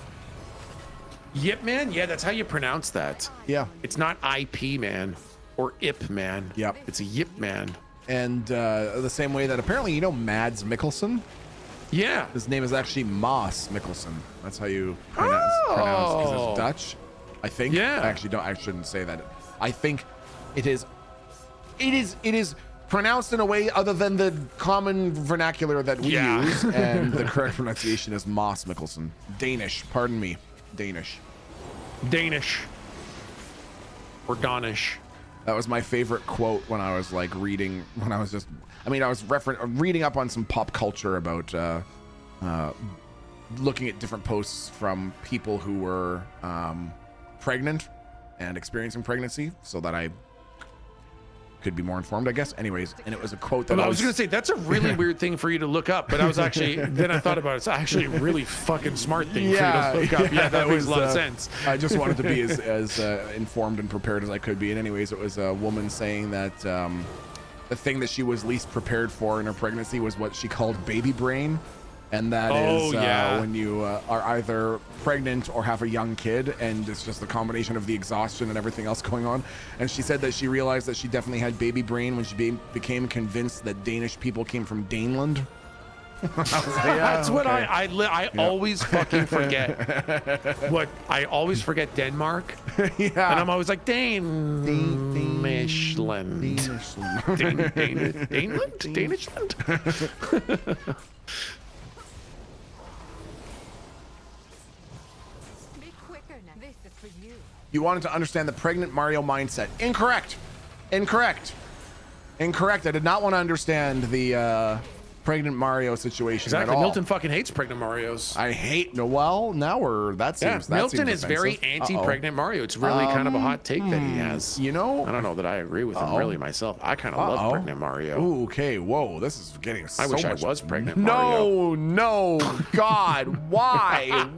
Yip Man? Yeah, that's how you pronounce that. Yeah. It's not IP Man or Ip Man. Yep. It's a Yip Man. And the same way that apparently, you know, Mads Mikkelsen? Yeah. His name is actually Maas Mikkelsen. That's how you pronounce because it's Dutch, I think. Yeah. I shouldn't say that. I think it is pronounced in a way other than the common vernacular that we use, and the correct pronunciation is Maas Mikkelsen. Danish, pardon me. Danish. Or Danish. That was my favorite quote when I was like reading, I was reading up on some pop culture about looking at different posts from people who were pregnant and experiencing pregnancy so that I could be more informed, I guess. Anyways, and it was a quote that I was going to say, that's a really weird thing for you to look up, but I was actually, then I thought about it, it's actually a really fucking smart thing for you to look up. Yeah, that makes a lot of sense. I just wanted to be as informed and prepared as I could be. And anyways, it was a woman saying that the thing that she was least prepared for in her pregnancy was what she called baby brain. And that is when you are either pregnant or have a young kid, and it's just the combination of the exhaustion and everything else going on. And she said that she realized that she definitely had baby brain when she became convinced that Danish people came from Daneland. That's what I always fucking forget. I always forget Denmark. Yeah. And I'm always like, Danishland. Danishland? You wanted to understand the pregnant Mario mindset. Incorrect. I did not want to understand the pregnant Mario situation at all. Milton fucking hates pregnant Marios. I hate Noel. Milton is very anti-pregnant Mario. It's really kind of a hot take that he has. You know, I don't know that I agree with him really myself. I kind of love pregnant Mario. Ooh, okay, whoa, this is getting so I wish much. I was pregnant Mario. No, God, why?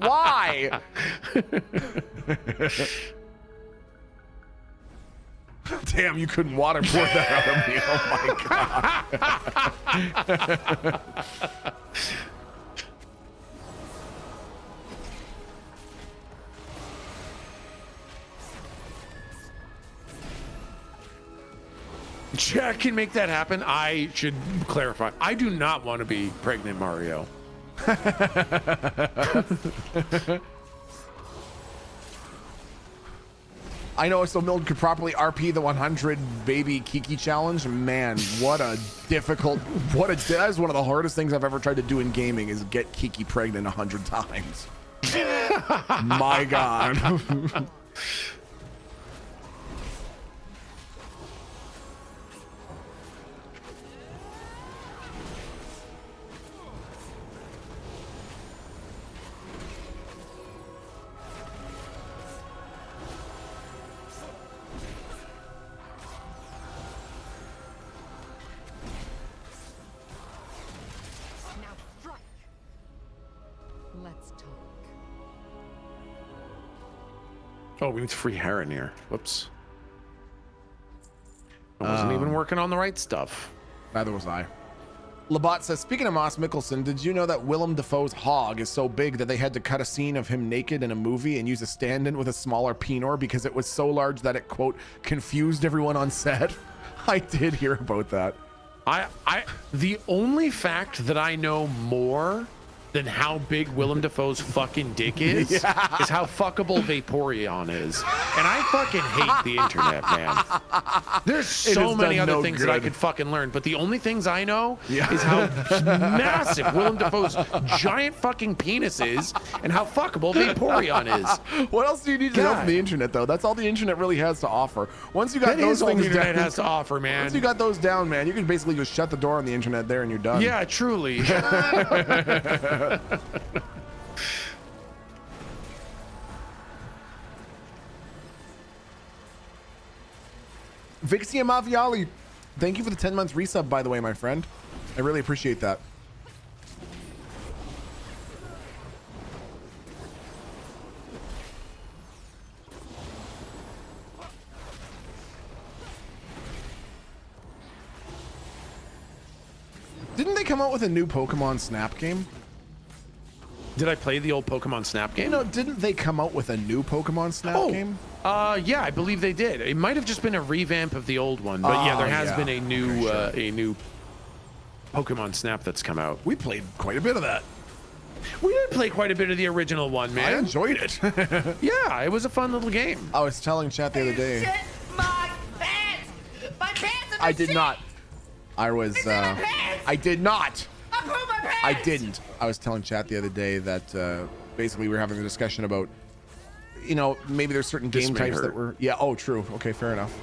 Damn, you couldn't waterboard that out of me. Oh my God. Jack can make that happen. I should clarify. I do not want to be pregnant Mario. I know, so Milton could properly RP the 100 baby Kiki challenge. Man, that is one of the hardest things I've ever tried to do in gaming, is get Kiki pregnant 100 times. My God. Oh, we need free Heron here. Whoops. I wasn't even working on the right stuff. Neither was I. Labat says, speaking of Maas Mikkelsen, did you know that Willem Dafoe's hog is so big that they had to cut a scene of him naked in a movie and use a stand-in with a smaller penor because it was so large that it, quote, confused everyone on set? I did hear about that. The only fact that I know more than how big Willem Dafoe's fucking dick is, is how fuckable Vaporeon is. And I fucking hate the internet, man. There's so many other things that I could fucking learn, but the only things I know is how massive Willem Dafoe's giant fucking penis is and how fuckable Vaporeon is. What else do you need to know from the internet, though? That's all the internet really has to offer. Once you got those things the internet has to offer, man. Once you got those down, man, you can basically just shut the door on the internet there and you're done. Yeah, truly. Vixia Maviali, thank you for the 10 months resub, by the way, my friend. I really appreciate that. Didn't they come out with a new Pokemon Snap game? Did I play the old Pokemon Snap game? No, didn't they come out with a new Pokemon Snap game? Yeah, I believe they did. It might have just been a revamp of the old one, but yeah, there has been a new Pokemon Snap that's come out. We played quite a bit of that. We did play quite a bit of the original one, man. I enjoyed it. Yeah, it was a fun little game. I was telling chat the other day. Shit, my pants! My pants are I did not. I was. I did not. I put my pants! I didn't. I was telling chat the other day that basically we were having a discussion about, you know, maybe there's certain game types that were. Yeah. Oh, true. Okay, fair enough.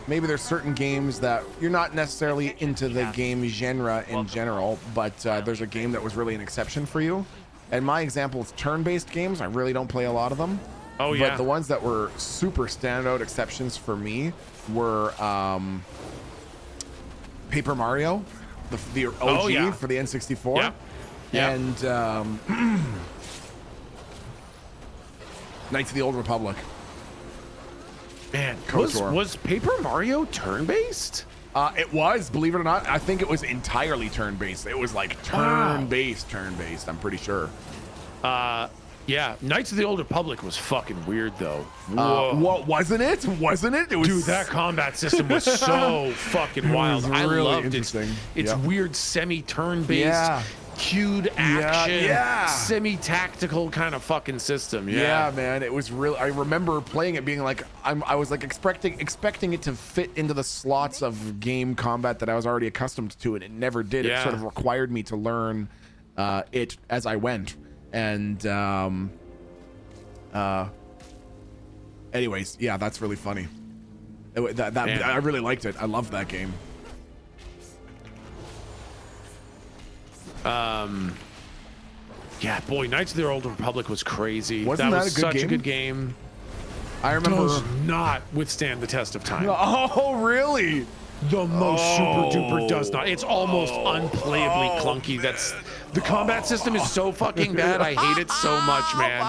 Maybe there's certain games that you're not necessarily into the game genre in general, but there's a game that was really an exception for you. And my example is turn-based games. I really don't play a lot of them. Oh yeah. But the ones that were super standout exceptions for me were Paper Mario, the OG for the N64, and Knights of the Old Republic. Man, was Paper Mario turn-based? It was, believe it or not. I think it was entirely turn-based. It was like turn-based, I'm pretty sure. Yeah, Knights of the Old Republic was fucking weird though. What wasn't it? Wasn't it? It was. Dude, that combat system was so fucking wild. I really loved it. It's weird semi-turn-based, cued action, semi-tactical kind of fucking system. Yeah, man, it was real. I remember playing it, being like, I was like expecting it to fit into the slots of game combat that I was already accustomed to, and it never did. It sort of required me to learn it as I went. And anyways, yeah, that's really funny. I really liked it. I loved that game. Yeah, boy, Knights of the Old Republic was crazy. Wasn't that was a good such game? a good game. I remember. Does not withstand the test of time. Oh, really? The most super duper does not. It's almost unplayably clunky. That's the combat system is so fucking bad. I hate it so much, man.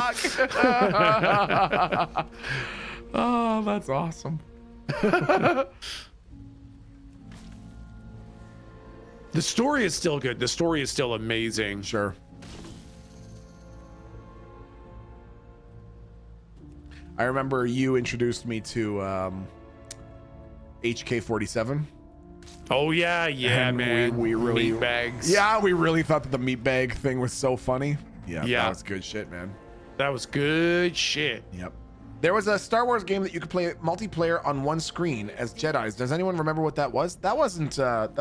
Oh, that's awesome. The story is still good. The story is still amazing. Sure. I remember you introduced me to HK-47. Oh yeah, and man. We really meat bags. Yeah, we really thought that the meat bag thing was so funny. Yeah, that was good shit, man. That was good shit. Yep. There was a Star Wars game that you could play multiplayer on one screen as Jedis. Does anyone remember what that was? That wasn't what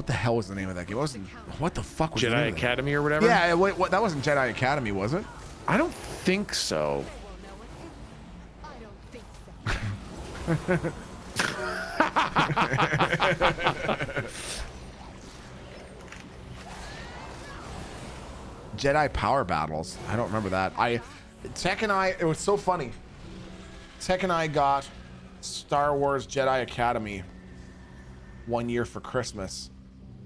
the hell was the name of that game? What the fuck was the name Jedi of that? Academy or whatever? Yeah, what that wasn't Jedi Academy, was it? I don't think so. Jedi Power Battles. I don't remember that. Tech and I, it was so funny. Tech and I got Star Wars Jedi Academy one year for Christmas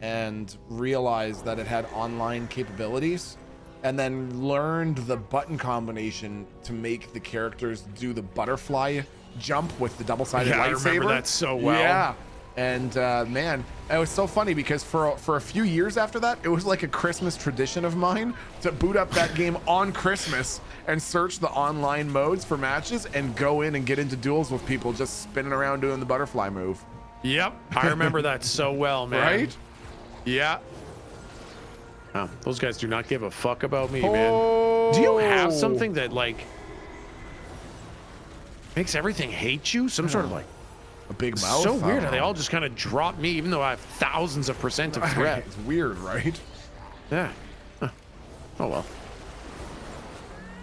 and realized that it had online capabilities, and then learned the button combination to make the characters do the butterfly jump with the double-sided lightsaber. I remember that so well. Yeah. And man, it was so funny because for a few years after that, it was like a Christmas tradition of mine to boot up that game on Christmas and search the online modes for matches and go in and get into duels with people just spinning around doing the butterfly move. Yep, I remember that so well, man. Right? Yeah. Oh, those guys do not give a fuck about me, man. Do you have something that like makes everything hate you? Some sort of like a big mouth? So weird how they all just kind of drop me, even though I have thousands of % of threat. It's weird, right? Yeah. Huh. Oh well.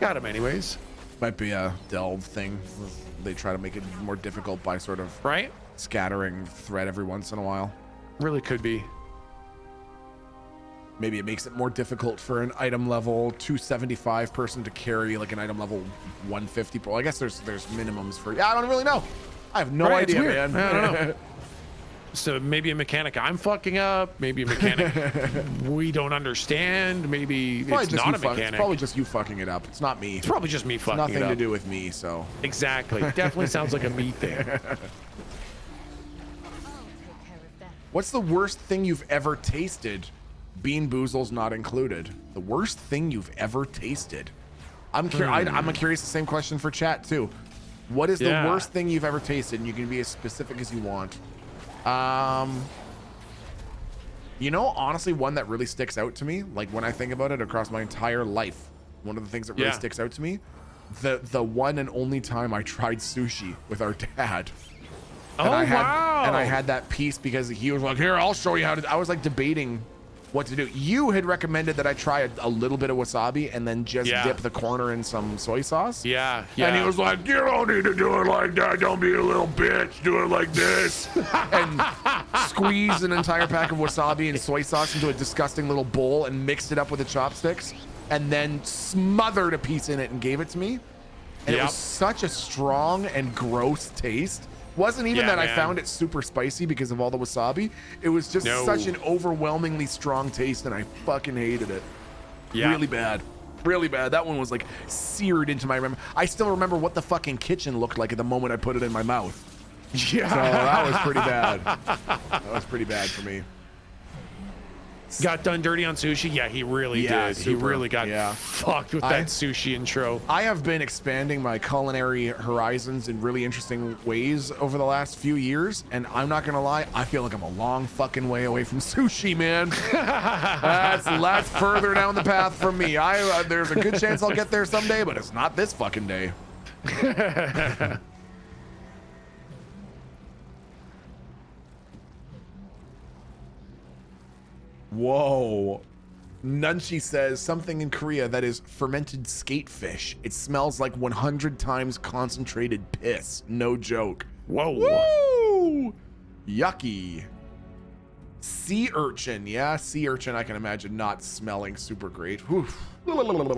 Got him anyways. Might be a delve thing. They try to make it more difficult by sort of scattering threat every once in a while. Really could be. Maybe it makes it more difficult for an item level 275 person to carry like an item level 150. Well, I guess there's minimums for. Yeah, I don't really know. I have no idea, man. I don't know. So maybe a mechanic I'm fucking up. Maybe a mechanic we don't understand. Maybe it's not a mechanic. It's probably just you fucking it up. It's not me. It's probably just me fucking it up. Nothing to do with me. So exactly. Definitely sounds like a me thing. What's the worst thing you've ever tasted? Bean Boozle's not included. The worst thing you've ever tasted. I'm curious. The same question for chat too. What is the worst thing you've ever tasted? And you can be as specific as you want. You know, honestly, one that really sticks out to me, like when I think about it across my entire life, one of the things that really sticks out to me, the one and only time I tried sushi with our dad. And I had that piece because he was like, here, I'll show you how to. I was like debating what to do. You had recommended that I try a little bit of wasabi and then just dip the corner in some soy sauce. Yeah. And he was like, you don't need to do it like that. Don't be a little bitch. Do it like this. And squeezed an entire pack of wasabi and soy sauce into a disgusting little bowl and mixed it up with the chopsticks and then smothered a piece in it and gave it to me. And it was such a strong and gross taste. Wasn't even that I found it super spicy because of all the wasabi. It was just such an overwhelmingly strong taste and I fucking hated it. Really bad. Really bad. That one was like seared into my memory. I still remember what the fucking kitchen looked like at the moment I put it in my mouth. Yeah. So that was pretty bad. That was pretty bad for me. Got done dirty on sushi? Yeah, he really did. Super. He really got fucked with that sushi intro. I have been expanding my culinary horizons in really interesting ways over the last few years, and I'm not gonna lie, I feel like I'm a long fucking way away from sushi, man. That's further down the path from me. There's a good chance I'll get there someday, but it's not this fucking day. Whoa. Nunchi says something in Korea that is fermented skate fish. It smells like 100 times concentrated piss. No joke. Whoa. Woo! Yucky. Sea urchin. Yeah, sea urchin I can imagine not smelling super great. Oof.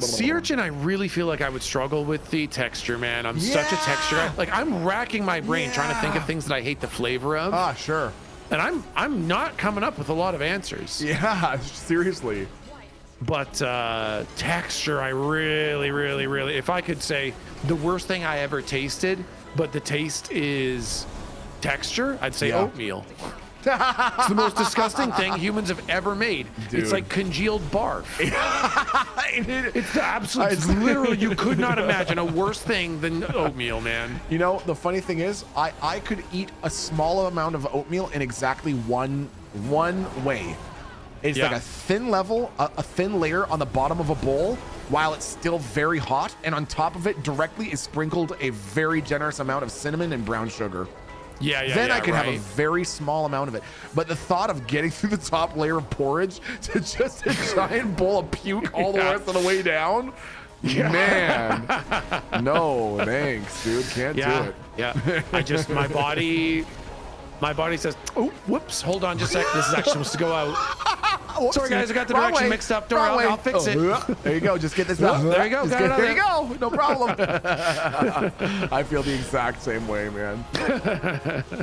Sea urchin, I really feel like I would struggle with the texture, man. I'm such a texture guy. Like I'm racking my brain trying to think of things that I hate the flavor of. Ah, sure. And I'm not coming up with a lot of answers. Yeah, seriously. But texture, I really, if I could say the worst thing I ever tasted, but the taste is texture, I'd say oatmeal. It's the most disgusting thing humans have ever made. Dude. It's like congealed barf. It's the absolute, it's literally, you could not imagine a worse thing than oatmeal, man. You know, the funny thing is, I could eat a small amount of oatmeal in exactly one way. It's like a thin layer on the bottom of a bowl while it's still very hot, and on top of it directly is sprinkled a very generous amount of cinnamon and brown sugar. Then I can have a very small amount of it. But the thought of getting through the top layer of porridge to just a giant bowl of puke all the rest of the way down, man, no thanks, dude. Can't do it. I just, my body says, oh, whoops, hold on just a sec. This is actually supposed to go out. Sorry guys, I got the direction mixed up. Don't worry, I'll fix it. There you go. Just get this out. There you go. There you go. No problem. I feel the exact same way, man.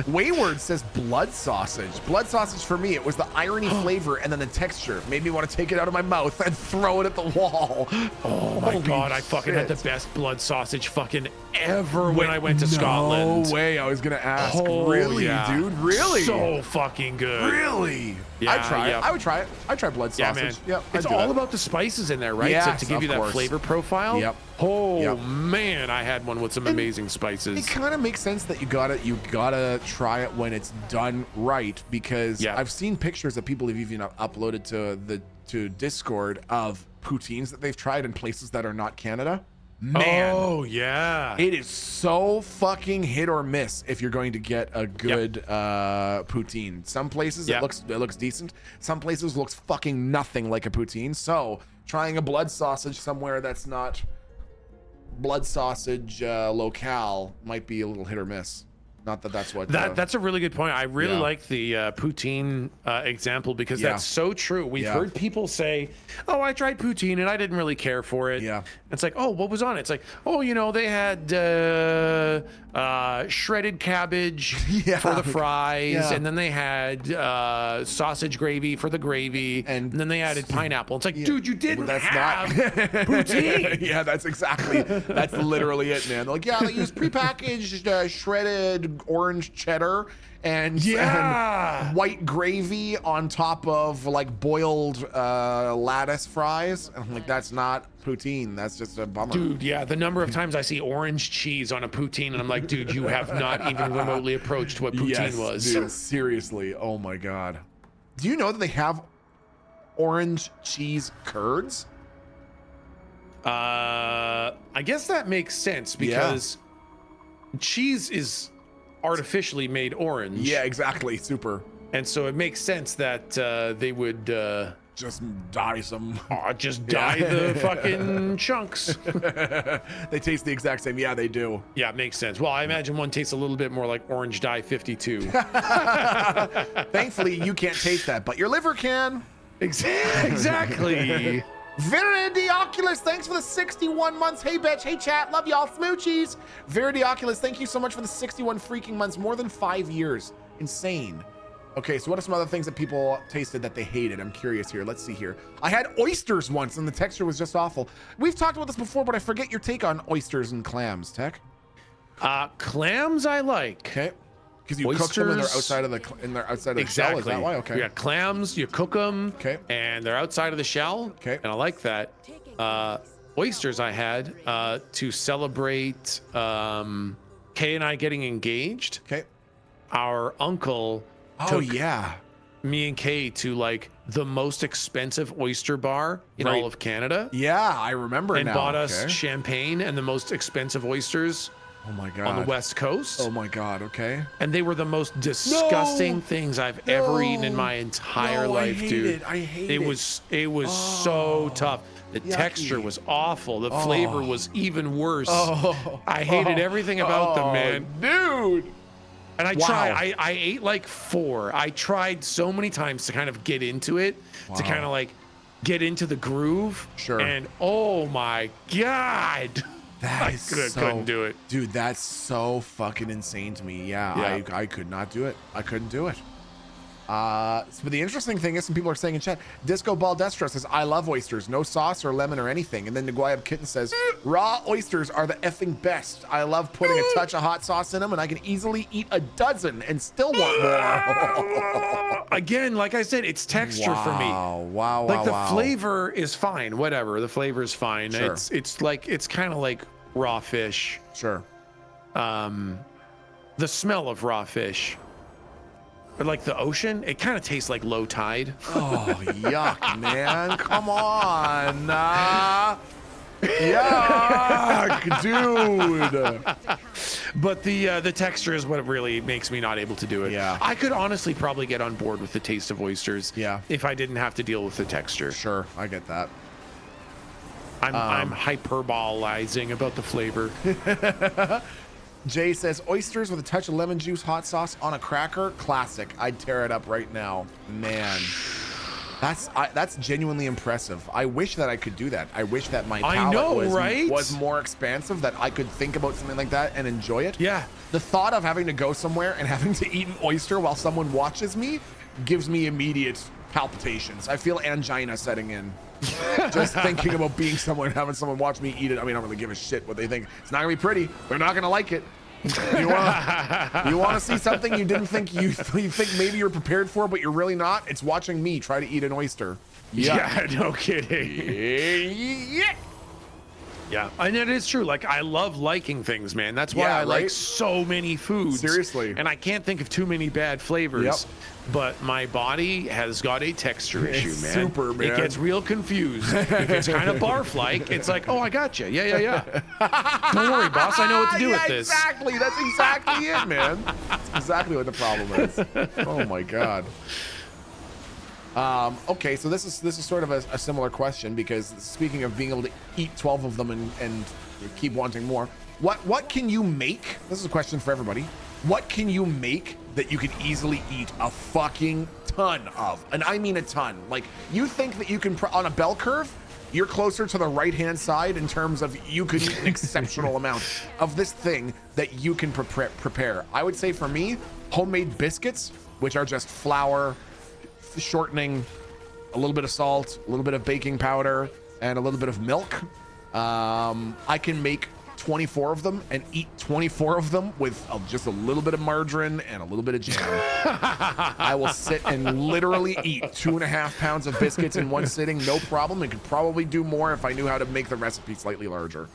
Wayward says blood sausage. Blood sausage for me, it was the irony flavor and then the texture made me want to take it out of my mouth and throw it at the wall. Oh my God, I fucking had the best blood sausage fucking ever when I went to Scotland. No way. I was going to ask. Really, dude? Really? So fucking good. Really? I'd try it. I would try it. I'd try blood sausage. Yeah, man. It's all about the spices in there, right? Yeah, to give you that flavor profile. Yep. Oh man, I had one with some amazing spices. It kind of makes sense that you gotta try it when it's done right, because I've seen pictures that people have even uploaded to to Discord of poutines that they've tried in places that are not Canada. Man, oh yeah, it is so fucking hit or miss if you're going to get a good poutine. Some places it looks decent. Some places looks fucking nothing like a poutine. So trying a blood sausage somewhere that's not blood sausage locale might be a little hit or miss. Not that that's what that's a really good point. I really like the poutine example because that's so true. We've heard people say, "Oh, I tried poutine and I didn't really care for it." Yeah, it's like, "Oh, what was on it?" It's like, "Oh, you know, they had shredded cabbage for the fries, and then they had sausage gravy for the gravy, and then they added pineapple." It's like, dude, you didn't have poutine. Yeah, that's literally it, man. They're like, yeah, they use prepackaged shredded orange cheddar and white gravy on top of like boiled lattice fries. And I'm like, that's not poutine. That's just a bummer. Dude, yeah, the number of times I see orange cheese on a poutine and I'm like, dude, you have not even remotely approached what poutine was. Dude, seriously. Oh my God. Do you know that they have orange cheese curds? I guess that makes sense because cheese is artificially made orange. Yeah, exactly. Super. And so it makes sense that they would just dye some. Just dye the fucking chunks. They taste the exact same. Yeah, they do. Yeah, it makes sense. Well, I imagine one tastes a little bit more like orange dye 52. Thankfully, you can't taste that, but your liver can. Exactly. Verity Oculus, thanks for the 61 months. Hey, bitch. Hey, chat. Love y'all. Smoochies. Verity Oculus, thank you so much for the 61 freaking months. More than 5 years. Insane. Okay, so what are some other things that people tasted that they hated? I'm curious here. Let's see here. I had oysters once, and the texture was just awful. We've talked about this before, but I forget your take on oysters and clams, Tech. Clams I like. Okay. Because you cook them and they're outside of the shell. Is that why? Okay. Yeah, clams, you cook them. Okay. And they're outside of the shell. Okay. And I like that. Oysters I had to celebrate Kay and I getting engaged. Okay. Our uncle took me and Kay to like the most expensive oyster bar in all of Canada. Yeah, I remember and bought us champagne and the most expensive oysters. Oh my God. On the West Coast. Oh my God. Okay. And they were the most disgusting things I've ever eaten in my entire life, dude. I hate it. It was so tough. The texture was awful. The flavor was even worse. I hated everything about them, man. Dude. And I tried. I ate like 4. I tried so many times to kind of get into it, to kind of like get into the groove. Sure. And oh my God. I couldn't do it. Dude, that's so fucking insane to me. Yeah. I could not do it. I couldn't do it. But the interesting thing is, some people are saying in chat, Disco Ball Destro says, I love oysters, no sauce or lemon or anything. And then Naguayab Kitten says, raw oysters are the effing best. I love putting a touch of hot sauce in them, and I can easily eat a dozen and still want more. Again, like I said, it's texture for me. Wow. Like the flavor is fine, whatever. The flavor is fine. Sure. It's kind of like raw fish. Sure. The smell of raw fish. But like the ocean, it kind of tastes like low tide. Oh, yuck, man. Come on. Yuck, dude. But the texture is what really makes me not able to do it. Yeah. I could honestly probably get on board with the taste of oysters. Yeah. If I didn't have to deal with the texture. Sure, I get that. I'm hyperbolizing about the flavor. Jay says, oysters with a touch of lemon juice, hot sauce on a cracker, classic. I'd tear it up right now. Man, that's genuinely impressive. I wish that I could do that. I wish that my palate was more expansive, that I could think about something like that and enjoy it. Yeah. The thought of having to go somewhere and having to eat an oyster while someone watches me gives me immediate palpitations. I feel angina setting in. Just thinking about being somewhere and having someone watch me eat it. I mean, I don't really give a shit what they think. It's not gonna be pretty. They're not gonna like it. You want to see something you didn't think you think maybe you're prepared for, but you're really not? It's watching me try to eat an oyster. Yeah, no kidding. Yeah. Yeah, and it is true. Like, I love liking things, man. That's why Yeah, I like right? so many foods. Seriously. And I can't think of too many bad flavors. Yep. But my body has got a texture issue, It's man. super, man. It gets real confused. If it's kind of barf-like, it's like, oh, I got you. Yeah. Don't worry, boss. I know what to do with this. Exactly. That's exactly it, man. That's exactly what the problem is. Oh my god. Okay, so this is sort of a similar question, because speaking of being able to eat 12 of them and keep wanting more, what can you make? This is a question for everybody. What can you make that you could easily eat a fucking ton of? And I mean a ton. Like, you think that you can, on a bell curve, you're closer to the right-hand side in terms of you could eat an exceptional amount of this thing that you can prepare. I would say for me, homemade biscuits, which are just flour, shortening, a little bit of salt, a little bit of baking powder, and a little bit of milk. I can make 24 of them and eat 24 of them with just a little bit of margarine and a little bit of jam. I will sit and literally eat 2.5 pounds of biscuits in one sitting, no problem, and could probably do more if I knew how to make the recipe slightly larger.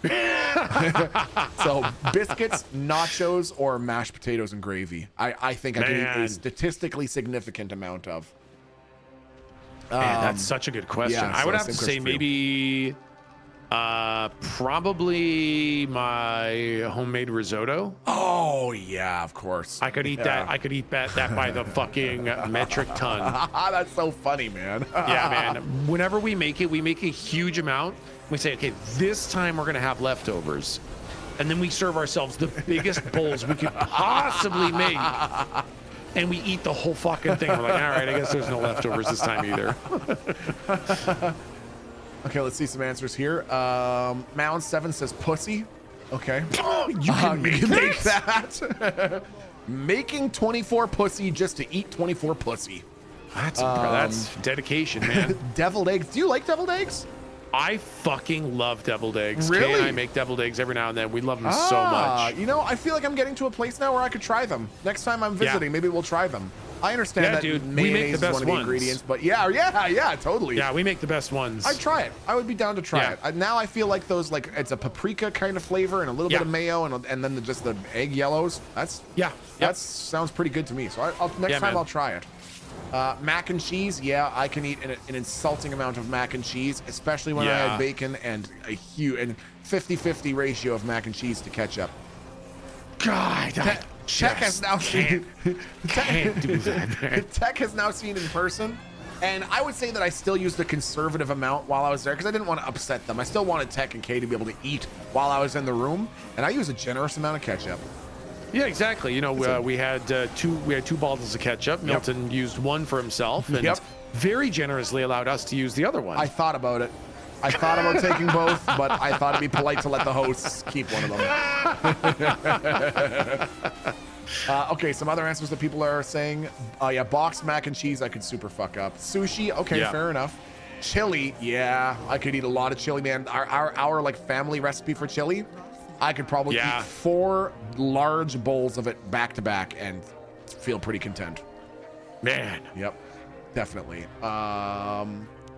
So biscuits, nachos, or mashed potatoes and gravy. I think I can eat a statistically significant amount of. Man, that's such a good question. yeah, I so would have same to say question for you. maybe probably my homemade risotto. Oh yeah, of course. I could eat that. I could eat that by the fucking metric ton. That's so funny, man. Yeah, man. Whenever we make a huge amount. We say, okay, this time we're gonna have leftovers, and then we serve ourselves the biggest bowls we could possibly make. And we eat the whole fucking thing. We're like, all right, I guess there's no leftovers this time either. Okay, let's see some answers here. Mound7 says pussy. Okay. You can make that. Making 24 pussy just to eat 24 pussy. That's dedication, man. Deviled eggs. Do you like deviled eggs? I fucking love deviled eggs. Really? Kay and I make deviled eggs every now and then. We love them so much. You know, I feel like I'm getting to a place now where I could try them. Next time I'm visiting, maybe we'll try them. I understand that dude, we make mayonnaise the is best one of the ones. ingredients, but yeah, totally. Yeah, we make the best ones. I'd try it. I would be down to try Yeah. it. Now I feel like those, like, it's a paprika kind of flavor and a little bit of mayo and then just the egg yellows. That sounds pretty good to me. So next time I'll try it. Mac and cheese, I can eat an insulting amount of mac and cheese, especially when I had bacon and a huge and 50-50 ratio of mac and cheese to ketchup. God, Tech has now seen. Can't do that, man. Tech has now seen in person, and I would say that I still used a conservative amount while I was there because I didn't want to upset them. I still wanted Tech and Kay to be able to eat while I was in the room, and I used a generous amount of ketchup. Yeah, exactly. You know, we had two bottles of ketchup. Milton used one for himself, and very generously allowed us to use the other one. I thought about it. I thought about taking both, but I thought it'd be polite to let the hosts keep one of them. Okay, some other answers that people are saying. Boxed mac and cheese I could super fuck up. Sushi, okay, fair enough. Chili, I could eat a lot of chili, man. Our like family recipe for chili, I could probably eat 4 large bowls of it back to back and feel pretty content. Man. Yep, definitely.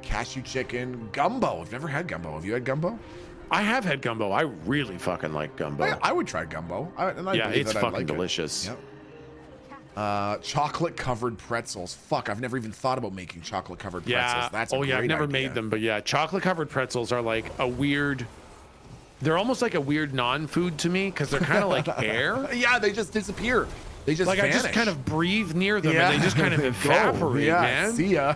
Cashew chicken, gumbo. I've never had gumbo. Have you had gumbo? I have had gumbo. I really fucking like gumbo. I would try gumbo. It's fucking delicious. Yep. Chocolate covered pretzels. Fuck, I've never even thought about making chocolate covered pretzels. That's a great I've never idea. made them, but chocolate covered pretzels are like a weird. They're almost like a weird non-food to me because they're kind of like air. Yeah, they just disappear. They just vanish. I just kind of breathe near them and they just kind of evaporate, man. See ya.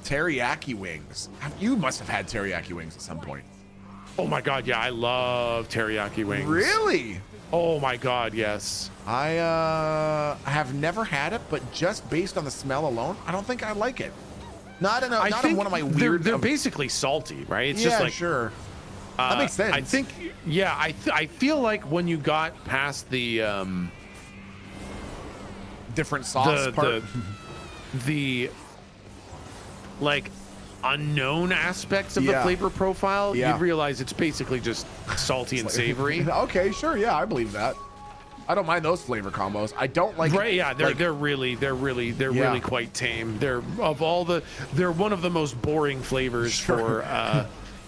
Teriyaki wings. You must have had teriyaki wings at some point. Oh my god, I love teriyaki wings. Really? Oh my god, yes. I have never had it, but just based on the smell alone, I don't think I like it. Not in one of my weird. They're basically salty, right? It's just like sure. That makes sense. I think, I feel like when you got past the different sauce part, the like unknown aspects of the flavor profile, you'd realize it's basically just salty and savory. Okay, sure, I believe that. I don't mind those flavor combos. I don't like. Right? Yeah, they're really quite tame. They're one of the most boring flavors for.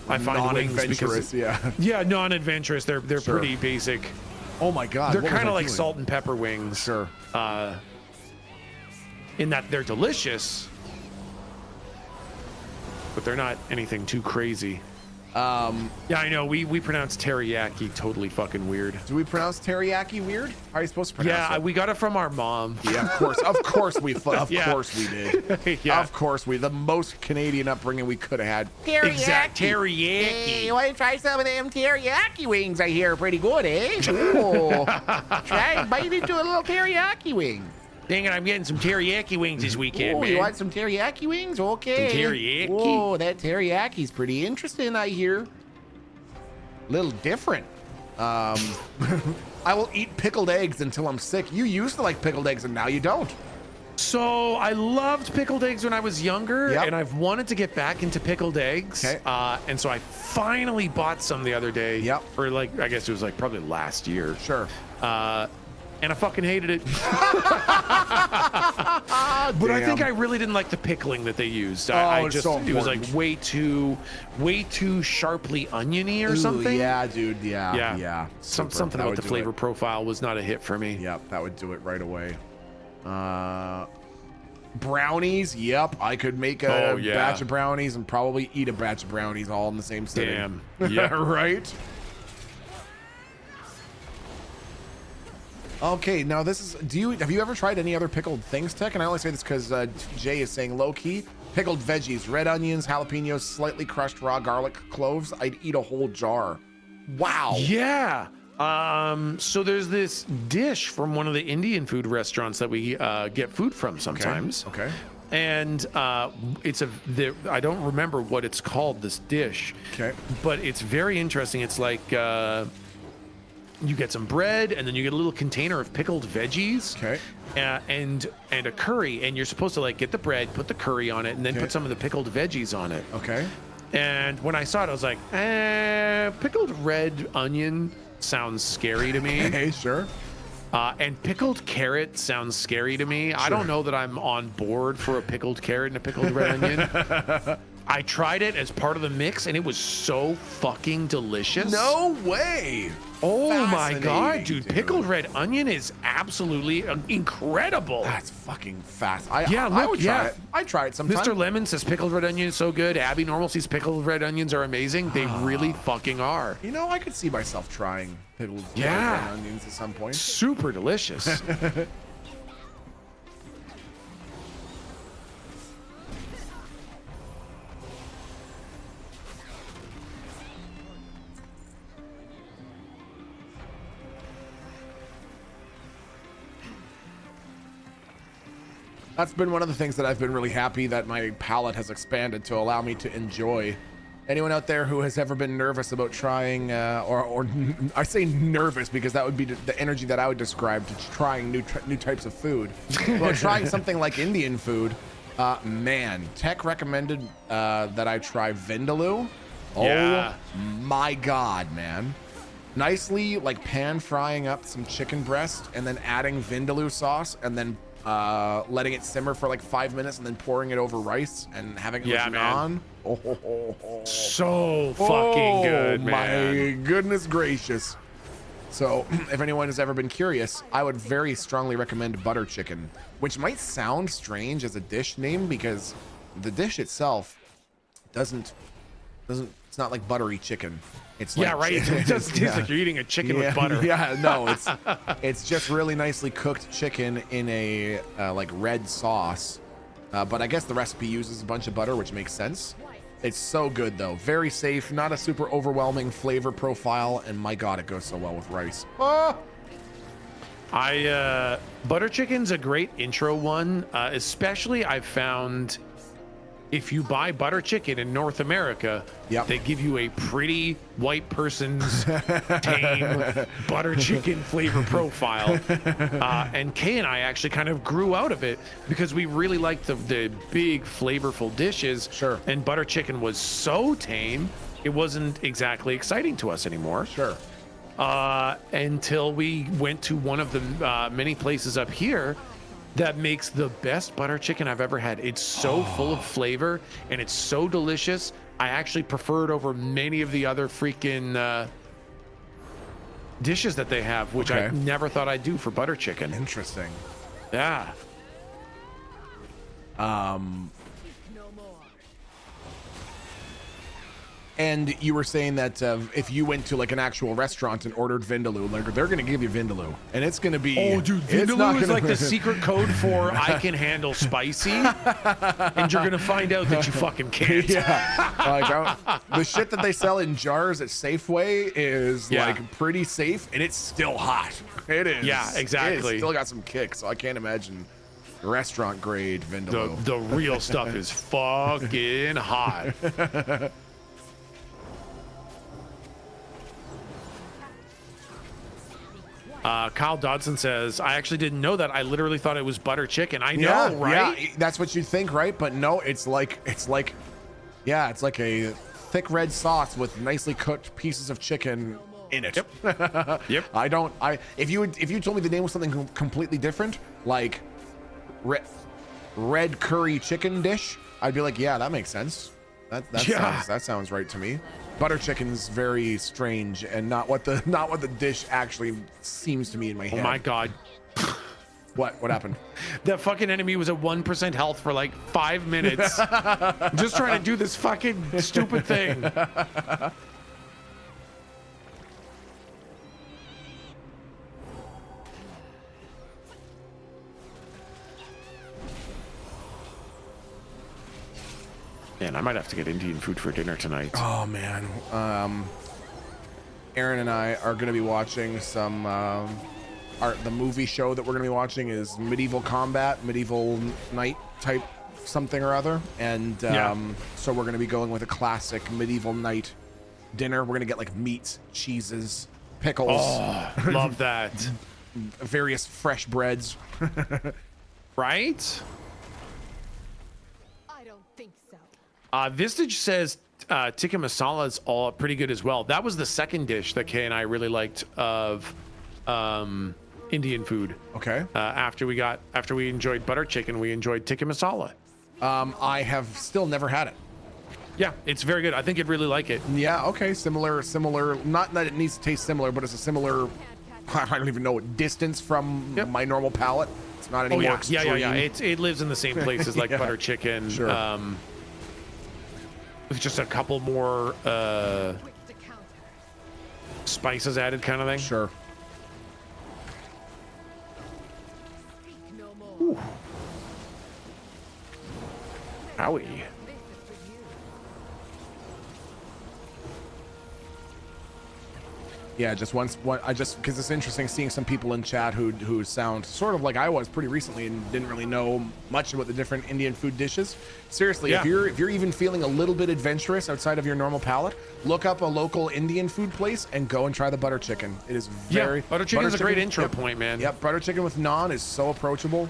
I find wings because non-adventurous. They're pretty basic. Oh my god, they're kind of like salt and pepper wings. Sure. In that they're delicious, but they're not anything too crazy. Yeah, I know. We pronounce teriyaki totally fucking weird. Do we pronounce teriyaki weird? How are you supposed to pronounce it? Yeah, we got it from our mom. Yeah, of course. Of course we did. Yeah. Of course the most Canadian upbringing we could have had. Teriyaki. Hey, want to try some of them teriyaki wings? I hear are pretty good, eh? Ooh. Bite into a little teriyaki wing. Dang it, I'm getting some teriyaki wings this weekend, man. You want some teriyaki wings? Okay. Some teriyaki? Whoa, that teriyaki's pretty interesting, I hear. Little different. I will eat pickled eggs until I'm sick. You used to like pickled eggs and now you don't. So I loved pickled eggs when I was younger, and I've wanted to get back into pickled eggs. Okay. And so I finally bought some the other day. Yep. For like, I guess it was like probably last year. Sure. And I fucking hated it. But I think I really didn't like the pickling that they used. It was like way too sharply oniony or something. Yeah, dude. Yeah. Something about the flavor profile was not a hit for me. Yep, that would do it right away. Brownies. Yep, I could make a batch of brownies and probably eat a batch of brownies all in the same sitting. Damn. Yeah. Right. Okay, now this is. Have you ever tried any other pickled things, Tech? And I only say this because Jay is saying low key pickled veggies, red onions, jalapenos, slightly crushed raw garlic, cloves. I'd eat a whole jar. Wow. Yeah. So there's this dish from one of the Indian food restaurants that we get food from sometimes. Okay. And I don't remember what it's called, this dish. Okay. But it's very interesting. It's like you get some bread, and then you get a little container of pickled veggies. Okay. And a curry, and you're supposed to like get the bread, put the curry on it, and then put some of the pickled veggies on it. Okay. And when I saw it, I was like, pickled red onion sounds scary to me. Hey, sure. And pickled carrot sounds scary to me. Sure. I don't know that I'm on board for a pickled carrot and a pickled red onion. I tried it as part of the mix, and it was so fucking delicious. No way. Oh my god, dude. Pickled red onion is absolutely incredible. That's fucking fast. I would try it. I'd try it sometime. Mr. Lemon says pickled red onion is so good. Abby Normal says pickled red onions are amazing. They really fucking are. You know, I could see myself trying pickled red onions at some point. Super delicious. That's been one of the things that I've been really happy that my palate has expanded to allow me to enjoy. Anyone out there who has ever been nervous about trying, or I say nervous because that would be the energy that I would describe to trying new types of food. Well, trying something like Indian food, man, Tech recommended that I try vindaloo. Yeah. Oh my God, man. Nicely like pan frying up some chicken breast and then adding vindaloo sauce and then letting it simmer for like 5 minutes and then pouring it over rice and having it with naan. So fucking good, man. My goodness gracious. So if anyone has ever been curious, I would very strongly recommend butter chicken, which might sound strange as a dish name because the dish itself it's not like buttery chicken. It's like, right. It does taste like you're eating a chicken with butter. Yeah, no, it's just really nicely cooked chicken in a like red sauce. But I guess the recipe uses a bunch of butter, which makes sense. It's so good though. Very safe, not a super overwhelming flavor profile, and my God, it goes so well with rice. Butter chicken's a great intro one, especially I've found if you buy butter chicken in North America, they give you a pretty white person's tame butter chicken flavor profile. And Kay and I actually kind of grew out of it because we really liked the big flavorful dishes. Sure. And butter chicken was so tame, it wasn't exactly exciting to us anymore. Sure. until we went to one of the many places up here that makes the best butter chicken I've ever had. It's so full of flavor and it's so delicious. I actually prefer it over many of the other freaking dishes that they have, which I never thought I'd do for butter chicken. Interesting. Yeah. And you were saying that if you went to like an actual restaurant and ordered vindaloo, like they're gonna give you vindaloo, and it's gonna be. Oh, dude, vindaloo is like the secret code for I can handle spicy, and you're gonna find out that you fucking can't. Yeah, like the shit that they sell in jars at Safeway is like pretty safe, and it's still hot. It is. Yeah, exactly. It's still got some kick, so I can't imagine restaurant grade vindaloo. The real stuff is fucking hot. Kyle Dodson says, I actually didn't know that. I literally thought it was butter chicken. I know, right? Yeah, that's what you'd think, right? But no, it's like a thick red sauce with nicely cooked pieces of chicken in it. Yep. Yep. If you told me the name was something completely different, like red curry chicken dish, I'd be like, yeah, that makes sense. That sounds right to me. Butter chicken's very strange and not what the dish actually seems to me in my head. Oh my god. What happened? That fucking enemy was at 1% health for like 5 minutes. Just trying to do this fucking stupid thing. Man, I might have to get Indian food for dinner tonight. Oh man. Aaron and I are gonna be watching some the movie show that we're gonna be watching is Medieval Combat, Medieval Knight type something or other. And so we're gonna be going with a classic medieval knight dinner. We're gonna get like meats, cheeses, pickles. Oh, love that. Various fresh breads. Right? I don't think so. Vistage says tikka masala is all pretty good as well. That was the second dish that Kay and I really liked of Indian food. Okay. After we enjoyed butter chicken, we enjoyed tikka masala. I have still never had it. Yeah, it's very good. I think you'd really like it. Yeah. Okay. Similar. Not that it needs to taste similar, but it's a similar. I don't even know distance from my normal palate. It's not any more extreme. Yeah. It lives in the same place as like butter chicken. Sure. With just a couple more spices added, kind of thing. Sure. Ooh. Owie. Yeah, because it's interesting seeing some people in chat who sound sort of like I was pretty recently and didn't really know much about the different Indian food dishes. Seriously, if you're even feeling a little bit adventurous outside of your normal palate, look up a local Indian food place and go and try the butter chicken. It is butter chicken is a great intro point, man. Yep, butter chicken with naan is so approachable.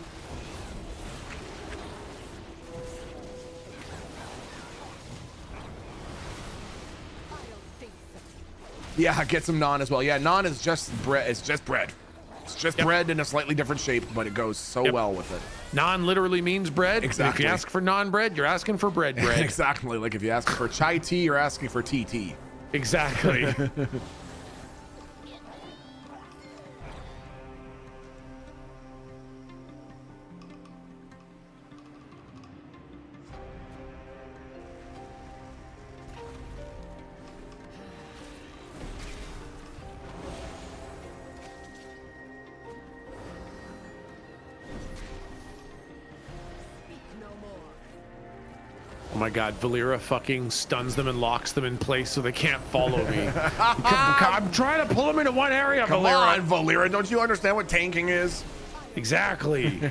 Yeah, get some naan as well. Yeah, naan is just bread. It's just bread. It's just bread in a slightly different shape, but it goes so well with it. Naan literally means bread. Exactly. If you ask for naan bread, you're asking for bread. Exactly. Like if you ask for chai tea, you're asking for tea. Exactly. Oh my god, Valera fucking stuns them and locks them in place so they can't follow me. I'm trying to pull them into one area, Come Valera. on, Valera. Don't you understand what tanking is? Exactly.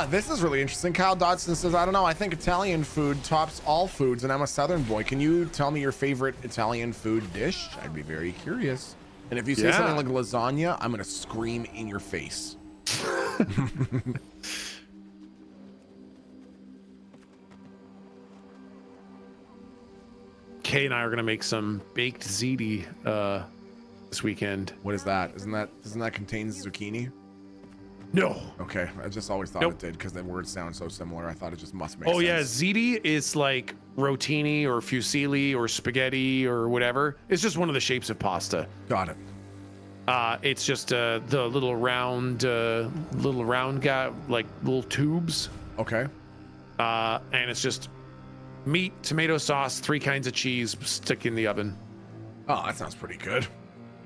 This is really interesting. Kyle Dodson says, I don't know. I think Italian food tops all foods, and I'm a Southern boy. Can you tell me your favorite Italian food dish? I'd be very curious. And if you say something like lasagna, I'm going to scream in your face. Kay and I are going to make some baked ziti this weekend. What is that? Doesn't that contain zucchini? No. Okay, I just always thought it did because the words sound so similar. I thought it just must make sense. Oh yeah, ziti is like rotini or fusilli or spaghetti or whatever. It's just one of the shapes of pasta. Got it. It's just the little round guy, like little tubes. Okay. And it's just meat, tomato sauce, 3 kinds of cheese, stick in the oven. Oh, that sounds pretty good.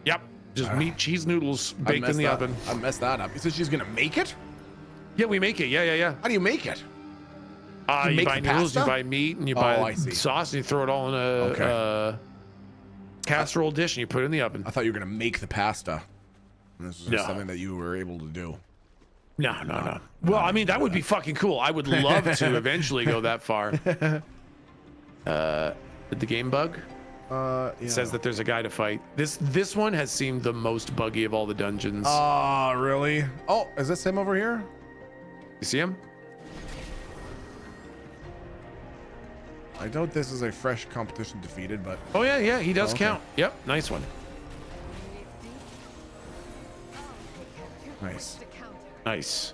Yep. Just meat, cheese noodles baked in the oven. I messed that up. You said she's gonna make it? Yeah, we make it. Yeah. How do you make it? You buy noodles, you buy meat, and you buy sauce, and you throw it all in a casserole dish, and you put it in the oven. I thought you were gonna make the pasta. And this was just something that you were able to do. No. Well, I mean, that would be fucking cool. I would love to eventually go that far. Did the game bug? It says that there's a guy to fight. This one has seemed the most buggy of all the dungeons. Oh, really? Oh, is this him over here? You see him? I doubt this is a fresh competition defeated, but... Oh, yeah, he does count. Yep, nice one. Nice.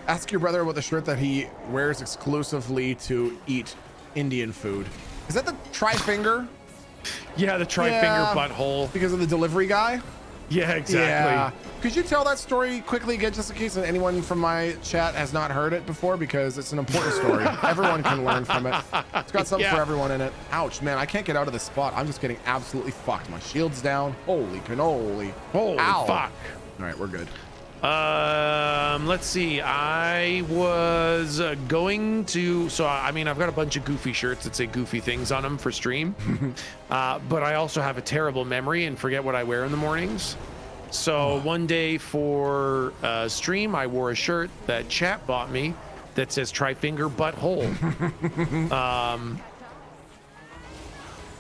Ask your brother about the shirt that he wears exclusively to eat Indian food. Is that the tri-finger? Yeah, the tri-finger butthole. Because of the delivery guy? Yeah, exactly. Yeah. Could you tell that story quickly again, just in case anyone from my chat has not heard it before? Because it's an important story. Everyone can learn from it. It's got something for everyone in it. Ouch, man, I can't get out of this spot. I'm just getting absolutely fucked. My shield's down. Holy cannoli. Holy fuck. All right, we're good. Let's see. I was going to, I mean, I've got a bunch of goofy shirts that say goofy things on them for stream. But I also have a terrible memory and forget what I wear in the mornings. So one day for stream, I wore a shirt that chat bought me that says tri-finger butthole.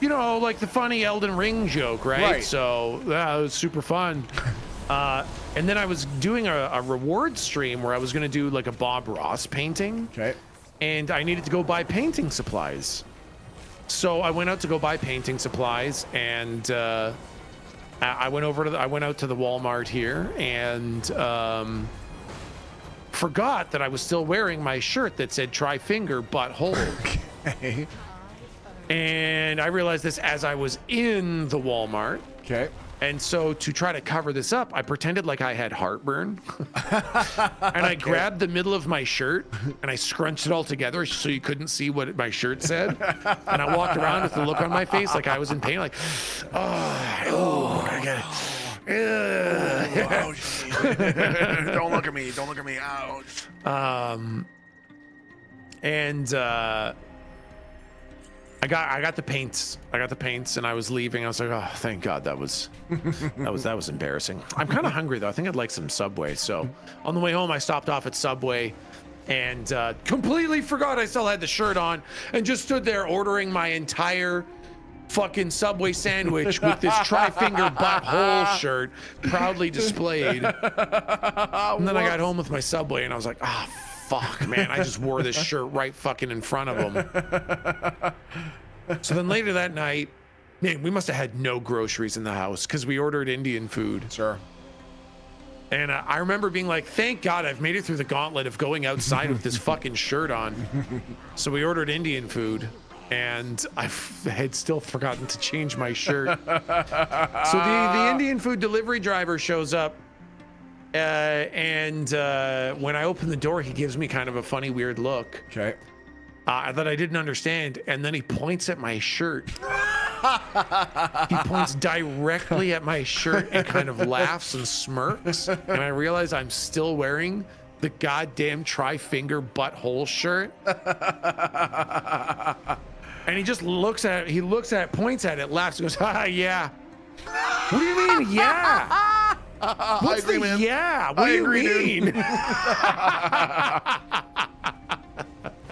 You know, like the funny Elden Ring joke, right? So that was super fun. And then I was doing a reward stream where I was going to do like a Bob Ross painting. Okay. And I needed to go buy painting supplies. So I went out to go buy painting supplies, and I went out to the Walmart here and forgot that I was still wearing my shirt that said tri-finger butthole. Okay. And I realized this as I was in the Walmart. Okay. And so to try to cover this up, I pretended like I had heartburn. And I grabbed the middle of my shirt and I scrunched it all together so you couldn't see what my shirt said. And I walked around with the look on my face like I was in pain, like, I get it. Don't look at me. Don't look at me. Ouch. I got the paints. And I was leaving. I was like, oh, thank God, that was embarrassing. I'm kind of hungry though. I think I'd like some Subway. So on the way home, I stopped off at Subway and completely forgot I still had the shirt on and just stood there ordering my entire fucking Subway sandwich with this tri-finger butthole shirt proudly displayed. And then I got home with my Subway and I was like, ah, oh, fuck, man, I just wore this shirt right fucking in front of him. So then later that night, man, we must have had no groceries in the house because we ordered Indian food. Sure. And I remember being like, thank God I've made it through the gauntlet of going outside with this fucking shirt on. So we ordered Indian food and I had still forgotten to change my shirt. So the Indian food delivery driver shows up. And when I open the door, he gives me kind of a funny, weird look. Okay. That I didn't understand. And then he points at my shirt. He points directly at my shirt and kind of laughs and smirks. And I realize I'm still wearing the goddamn tri-finger butthole shirt. And he just looks at it, points at it, laughs, and goes, "Ah, yeah." What do you mean, yeah? What's the man. Yeah? What do you mean?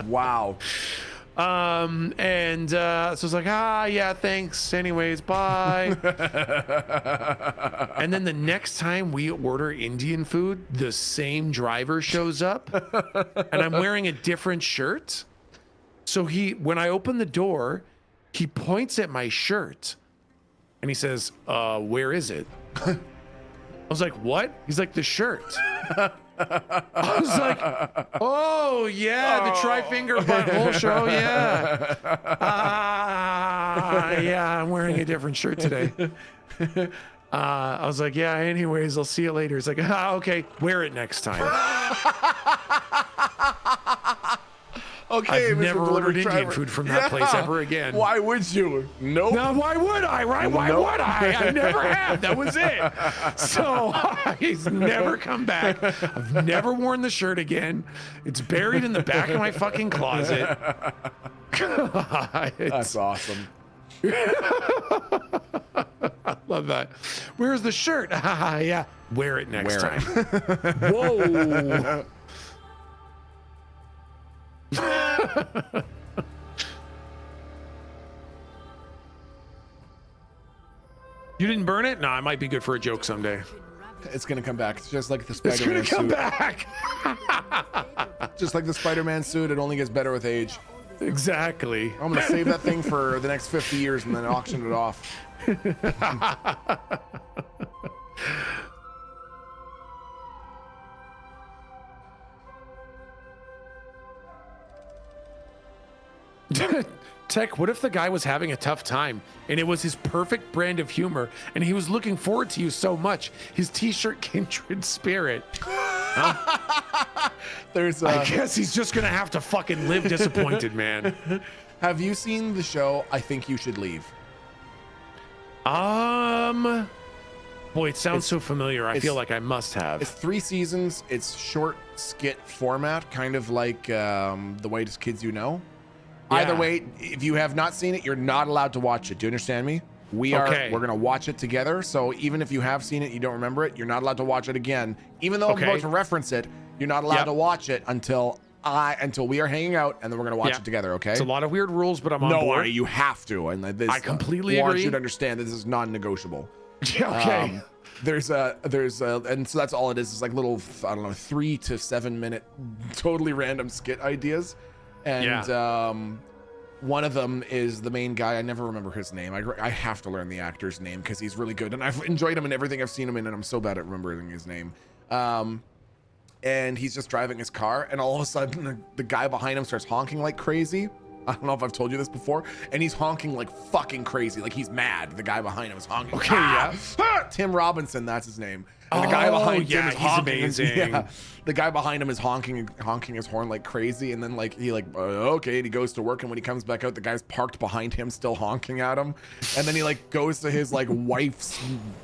Wow. So it's like, "Ah, yeah, thanks. Anyways, bye." And then the next time we order Indian food, the same driver shows up, and I'm wearing a different shirt. So when I open the door, he points at my shirt, and he says, "Where is it?" I was like, "What?" He's like, "The shirt." I was like, "Oh yeah, the tri-finger butthole show, yeah." Yeah, I'm wearing a different shirt today. I was like, "Yeah, anyways, I'll see you later." He's like, "Okay, wear it next time." Okay, I've Mr. never Delivery ordered Indian Driver. food from that place ever again. Why would you? Nope. No, why would I, right? Why Nope. would I? I never have. That was it. So he's never come back. I've never worn the shirt again. It's buried in the back of my fucking closet. God, That's awesome. I love that. Where's the shirt? Yeah, wear it next Wear time. it. Whoa. You didn't burn it? No, it might be good for a joke someday. It's gonna come back. It's just like the It's Spider-Man gonna come suit. back. Just like the Spider-Man suit, it only gets better with age. Exactly. I'm gonna save that thing for the next 50 years and then auction it off. Tech, what if the guy was having a tough time and it was his perfect brand of humor and he was looking forward to you so much? His t-shirt kindred spirit. There's I guess he's just gonna have to fucking live disappointed, man. Have you seen the show I Think You Should Leave? Boy, it sounds so familiar. I feel like I must have. It's 3 seasons. It's short skit format, kind of like The Whitest Kids You Know. Yeah. Either way, if you have not seen it, you're not allowed to watch it. Do you understand me? We're gonna watch it together. So even if you have seen it, you don't remember it, you're not allowed to watch it again. Even though I'm about to reference it, you're not allowed to watch it until we are hanging out, and then we're gonna watch it together. Okay? It's a lot of weird rules, but I'm on board. No, you have to. And this, I completely want agree. you to understand that this is non-negotiable. Okay. There's and so that's all it is. It's like little, I don't know, 3 to 7 minute, totally random skit ideas. And one of them is the main guy. I never remember his name. I have to learn the actor's name because he's really good, and I've enjoyed him in everything I've seen him in, and I'm so bad at remembering his name. And he's just driving his car, and all of a sudden the guy behind him starts honking like crazy. I don't know if I've told you this before, and he's honking like fucking crazy, like he's mad. The guy behind him is honking. Okay, yeah. Tim Robinson, that's his name. And the guy behind him is he's honking. amazing. Yeah, the guy behind him is honking his horn like crazy, and then okay, and he goes to work, and when he comes back out, the guy's parked behind him, still honking at him, and then he goes to his wife's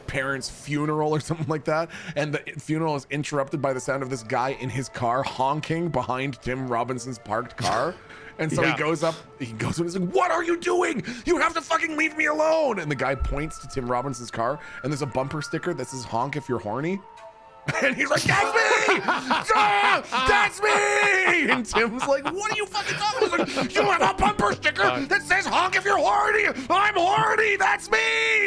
parents' funeral or something like that, and the funeral is interrupted by the sound of this guy in his car honking behind Tim Robinson's parked car. And so he goes up and he's like, "What are you doing? You have to fucking leave me alone." And the guy points to Tim Robinson's car, and there's a bumper sticker that says "honk if you're horny." And he's like, "That's me! That's me!" And Tim's like, "What are you fucking talking about?" He's like, "You have a bumper sticker that says honk if you're horny. I'm horny. That's me."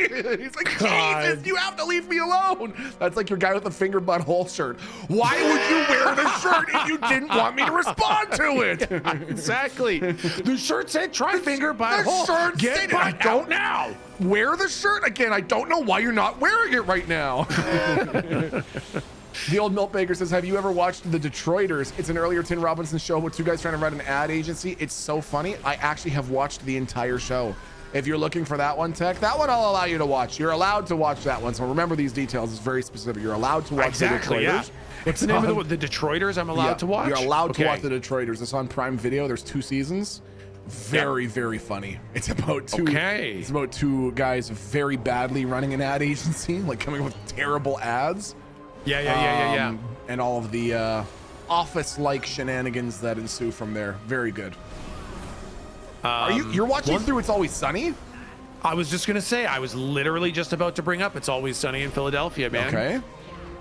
He's like, "Jesus, you have to leave me alone." That's like your guy with the finger butthole shirt. Why would you wear the shirt if you didn't want me to respond to it? Exactly. The shirt said tri-finger butthole. The shirt Get said, back out now. Wear the shirt again. I don't know why you're not wearing it right now. The Old Milk Baker says, "Have you ever watched The Detroiters? It's an earlier Tim Robinson show with 2 guys trying to run an ad agency. It's so funny. I actually have watched the entire show. If you're looking for that one, Tech, that one I'll allow you to watch. You're allowed to watch that one. So remember these details. It's very specific. You're allowed to watch The Detroiters. Yeah. What's the name of the Detroiters I'm allowed to watch? You're allowed to watch The Detroiters. It's on Prime Video. There's 2 seasons. Very funny. It's about 2 It's about 2 guys very badly running an ad agency, coming up with terrible ads. Yeah. And all of the office-like shenanigans that ensue from there. Very good. You're watching through It's Always Sunny? I was just gonna say, I was literally just about to bring up It's Always Sunny in Philadelphia, man. Okay.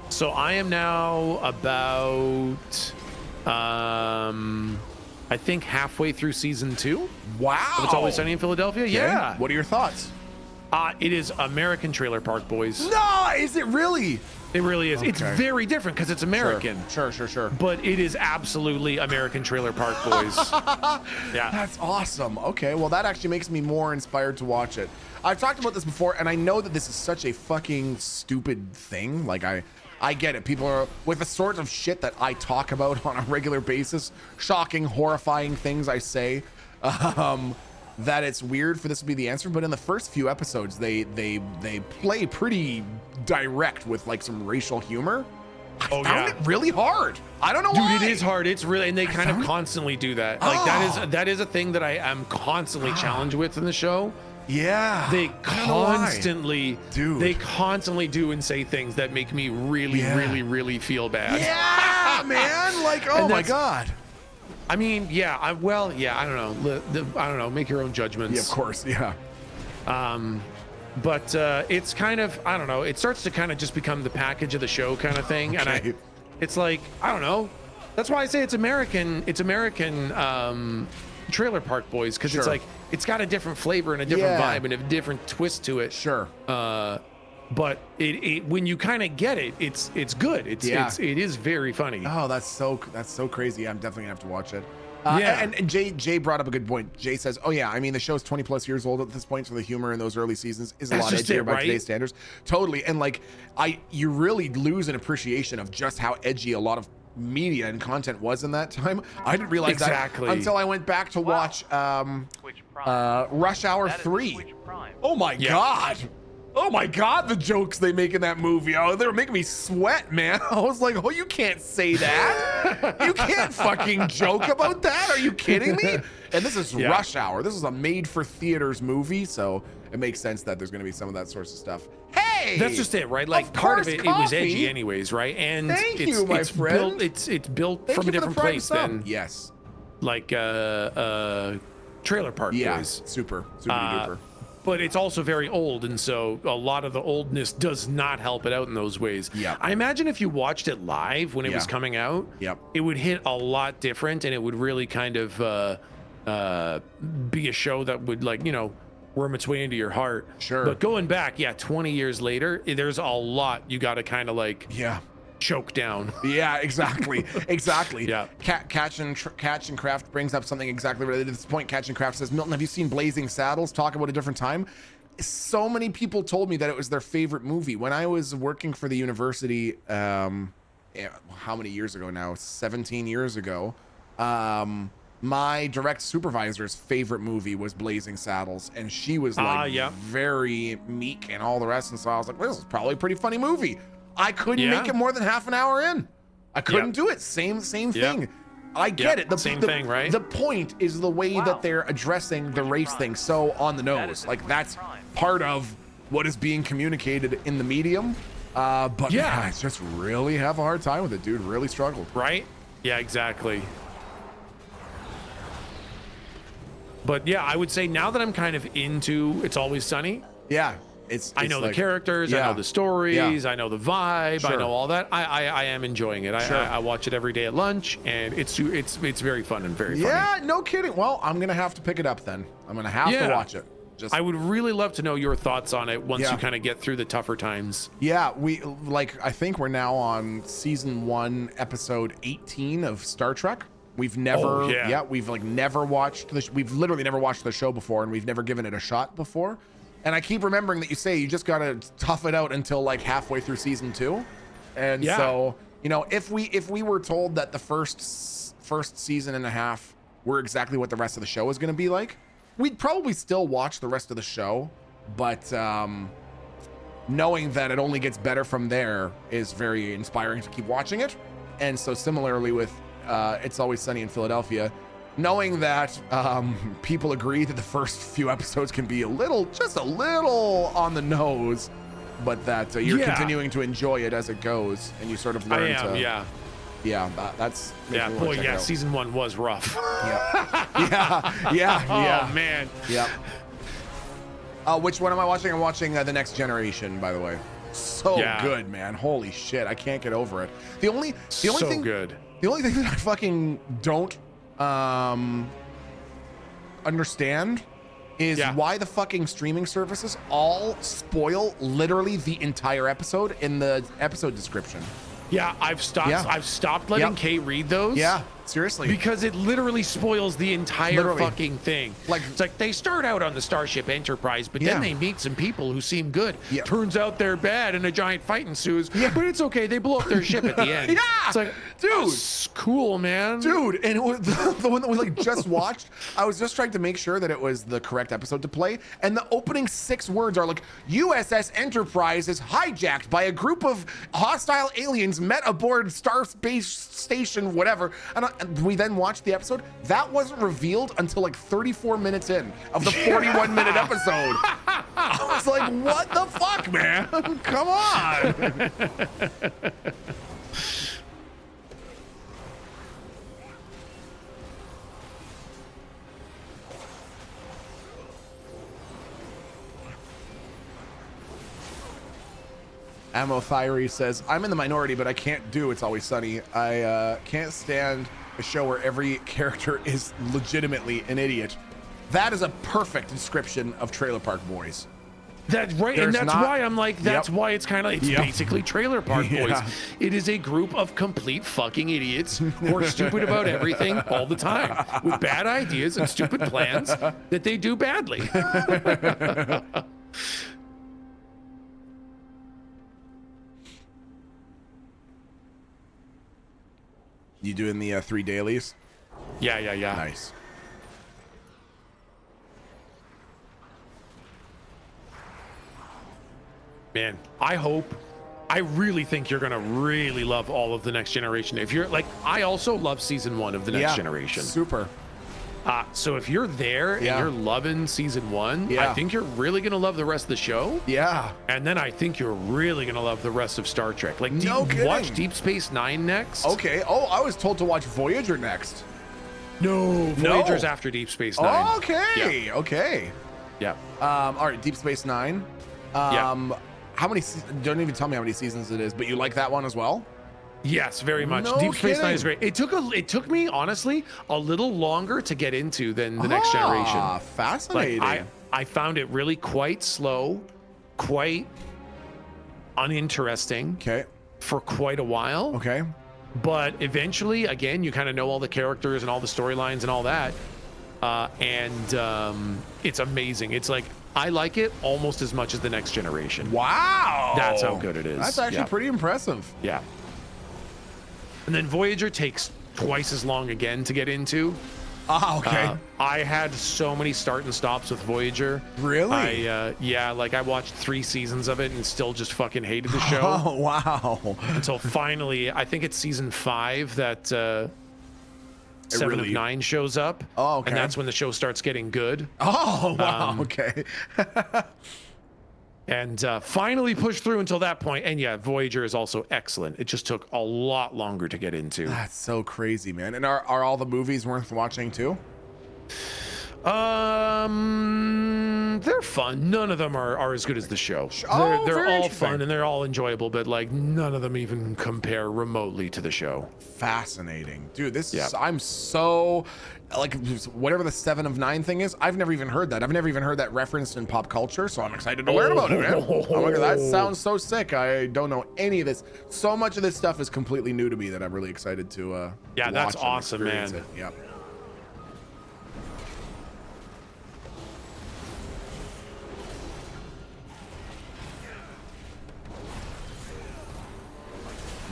So I am now about, I think halfway through season 2. Wow. Of It's Always Sunny in Philadelphia. Okay. Yeah. What are your thoughts? It is American Trailer Park Boys. No, is it really? It really is. Okay. It's very different because it's American. Sure. But it is absolutely American Trailer Park Boys. Yeah. That's awesome. Okay, well, that actually makes me more inspired to watch it. I've talked about this before, and I know that this is such a fucking stupid thing. Like, I get it. People are, with the sort of shit that I talk about on a regular basis, shocking, horrifying things I say, that it's weird for this to be the answer. But in the first few episodes, they play pretty direct with like some racial humor. I found it really hard. I don't know why. Dude, it is hard. It's really, and they kind of constantly do that. Like that is a thing that I am constantly challenged with in the show. Yeah. They constantly do and say things that make me really feel bad. Yeah, man. Like, oh my God. I mean, yeah, I don't know. I don't know. Make your own judgments. Yeah, of course. Yeah. But it's kind of, I don't know. It starts to kind of just become the package of the show kind of thing. Okay. And it's like, I don't know. That's why I say it's American. It's American Trailer Park Boys, because it's like, it's got a different flavor and a different vibe and a different twist to it. Sure. But it when you kind of get it, it's good. It is very funny. Oh, that's so crazy. I'm definitely gonna have to watch it. And Jay brought up a good point. Jay says, oh yeah, I mean, the show's 20 plus years old at this point, so the humor in those early seasons is a lot edgier by today's standards. Totally. And like, you really lose an appreciation of just how edgy a lot of media and content was in that time. I didn't realize that until I went back to watch Rush Hour 3. Oh my God. Oh my God, the jokes they make in that movie. Oh, they were making me sweat, man. I was like, oh, you can't say that. You can't fucking joke about that. Are you kidding me? And this is Rush Hour. This is a made for theaters movie, so it makes sense that there's going to be some of that sorts of stuff. Hey! That's just it, right? Like, part of it was edgy anyways, right? And Thank you, my friend. It's built from a different place than like Trailer Park Boys. Super duper. But it's also very old, and so a lot of the oldness does not help it out in those ways. Yeah. I imagine if you watched it live when it was coming out, it would hit a lot different, and it would really kind of be a show that would, like, you know, worm its way into your heart. Sure. But going back, 20 years later, there's a lot you got to kind of like choke down. Yeah, exactly. Yeah. Catch and Craft brings up something exactly related to this point. Catch and Craft says, Milton, have you seen Blazing Saddles? Talk about a different time. So many people told me that it was their favorite movie. When I was working for the university, how many years ago now? 17 years ago. My direct supervisor's favorite movie was Blazing Saddles, and she was like very meek and all the rest. And so I was like, well, this is probably a pretty funny movie. I couldn't make it more than half an hour in. I couldn't do it. Same thing. I get it. The same thing, right? The point is the way that they're addressing the race thing so on the nose. Like, that's part of what is being communicated in the medium. But I just really have a hard time with it, dude. Really struggled. Right? Yeah, exactly. But yeah, I would say now that I'm kind of into It's Always Sunny. Yeah. I know the characters, I know the stories, I know the vibe, I know all that. I am enjoying it. I watch it every day at lunch, and it's very fun and very funny. Yeah, no kidding. Well, I'm gonna have to pick it up then. I'm gonna have to watch it. I would really love to know your thoughts on it once you kind of get through the tougher times. Yeah, I think we're now on season 1, episode 18 of Star Trek. We've never, we've never watched we've literally never watched the show before, and we've never given it a shot before. And I keep remembering that you say you just gotta tough it out until like halfway through season 2. And so, you know, if we were told that the first season and a half were exactly what the rest of the show is gonna be like, we'd probably still watch the rest of the show. But knowing that it only gets better from there is very inspiring to keep watching it. And so similarly with It's Always Sunny in Philadelphia, knowing that people agree that the first few episodes can be just a little on the nose, but that you're continuing to enjoy it as it goes, and you sort of learn Yeah, that's Yeah, boy, yeah, season 1 was rough. Yeah. Oh man. Yeah. Which one am I watching? I'm watching The Next Generation, by the way. So good, man. Holy shit, I can't get over it. The only thing good. The only thing that I fucking don't understand is why the fucking streaming services all spoil literally the entire episode in the episode description. Yeah, I've stopped letting Kate read those. Yeah, seriously. Because it literally spoils the entire fucking thing. Like, it's like they start out on the Starship Enterprise, but then they meet some people who seem good. Yeah. Turns out they're bad and a giant fight ensues. Yeah. But it's okay. They blow up their ship at the end. Yeah. It's like, dude, it's cool, man. Dude, and it was the one that we like just watched. I was just trying to make sure that it was the correct episode to play. And the opening 6 words are like, USS Enterprise is hijacked by a group of hostile aliens met aboard Star Space Station, whatever. And we then watched the episode. That wasn't revealed until like 34 minutes in of the 41-minute episode. I was like, what the fuck, man? Come on. Ammo Thyre says, I'm in the minority, but I can't do It's Always Sunny. I can't stand a show where every character is legitimately an idiot. That is a perfect description of Trailer Park Boys. That's right, and that's why I'm like, that's why it's kind of, it's basically Trailer Park Boys. It is a group of complete fucking idiots who are stupid about everything all the time, with bad ideas and stupid plans that they do badly. You doing the 3 dailies? Yeah. Nice. Man, I really think you're gonna really love all of The Next Generation. If you're like, I also love season 1 of The Next Generation. Super. So if you're there and you're loving season 1, I think you're really gonna love the rest of the show. Yeah. And then I think you're really gonna love the rest of Star Trek. Like, watch Deep Space Nine next. Okay. Oh, I was told to watch Voyager next. No, Voyager's after Deep Space Nine. Oh, okay. Yeah. Okay. Yeah. All right, Deep Space Nine. How many? Don't even tell me how many seasons it is, but you like that one as well? Yes, very much. No Deep Space kidding. Nine is great. It took me honestly a little longer to get into than The Next Generation. Fascinating. Like, I found it really quite slow, quite uninteresting. Okay. For quite a while. Okay. But eventually, again, you kind of know all the characters and all the storylines and all that, and it's amazing. It's like, I like it almost as much as The Next Generation. Wow. That's how good it is. That's actually pretty impressive. Yeah. And then Voyager takes twice as long again to get into. Okay. I had so many start and stops with Voyager. Really? Yeah, like I watched 3 seasons of it and still just fucking hated the show. Oh, wow. Until finally, I think it's season 5 that 7 of 9 shows up. Oh, okay. And that's when the show starts getting good. Oh, wow. Okay. And finally pushed through until that point. And yeah, Voyager is also excellent. It just took a lot longer to get into. That's so crazy, man. And are all the movies worth watching too? They're fun. None of them are as good as the show. They're all fun and they're all enjoyable, but like none of them even compare remotely to the show. Fascinating, dude. This is, I'm so like, whatever the 7 of 9 thing is, I've never even heard that. I've never even heard that referenced in pop culture, so I'm excited to learn about it, man. Oh my God, that sounds so sick. I don't know any of this. So much of this stuff is completely new to me that I'm really excited to yeah, that's awesome, man. It. Yep.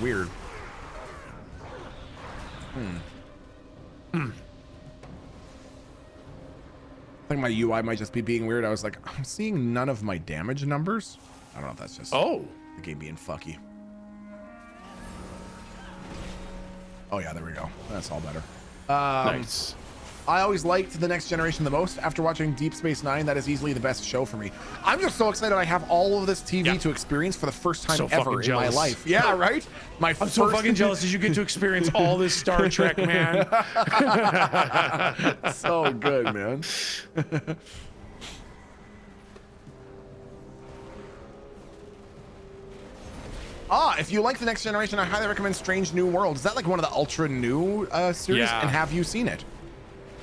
Weird. I think my UI might just be being weird. I was like, I'm seeing none of my damage numbers. I don't know if that's just the game being fucky. Oh yeah, there we go. That's all better. Nice. I always liked The Next Generation the most. After watching Deep Space Nine, that is easily the best show for me. I'm just so excited I have all of this TV to experience for the first time ever in my life. Yeah, right? I'm so fucking jealous that you get to experience all this Star Trek, man. So good, man. If you like The Next Generation, I highly recommend Strange New World. Is that like one of the ultra new series? Yeah. And have you seen it?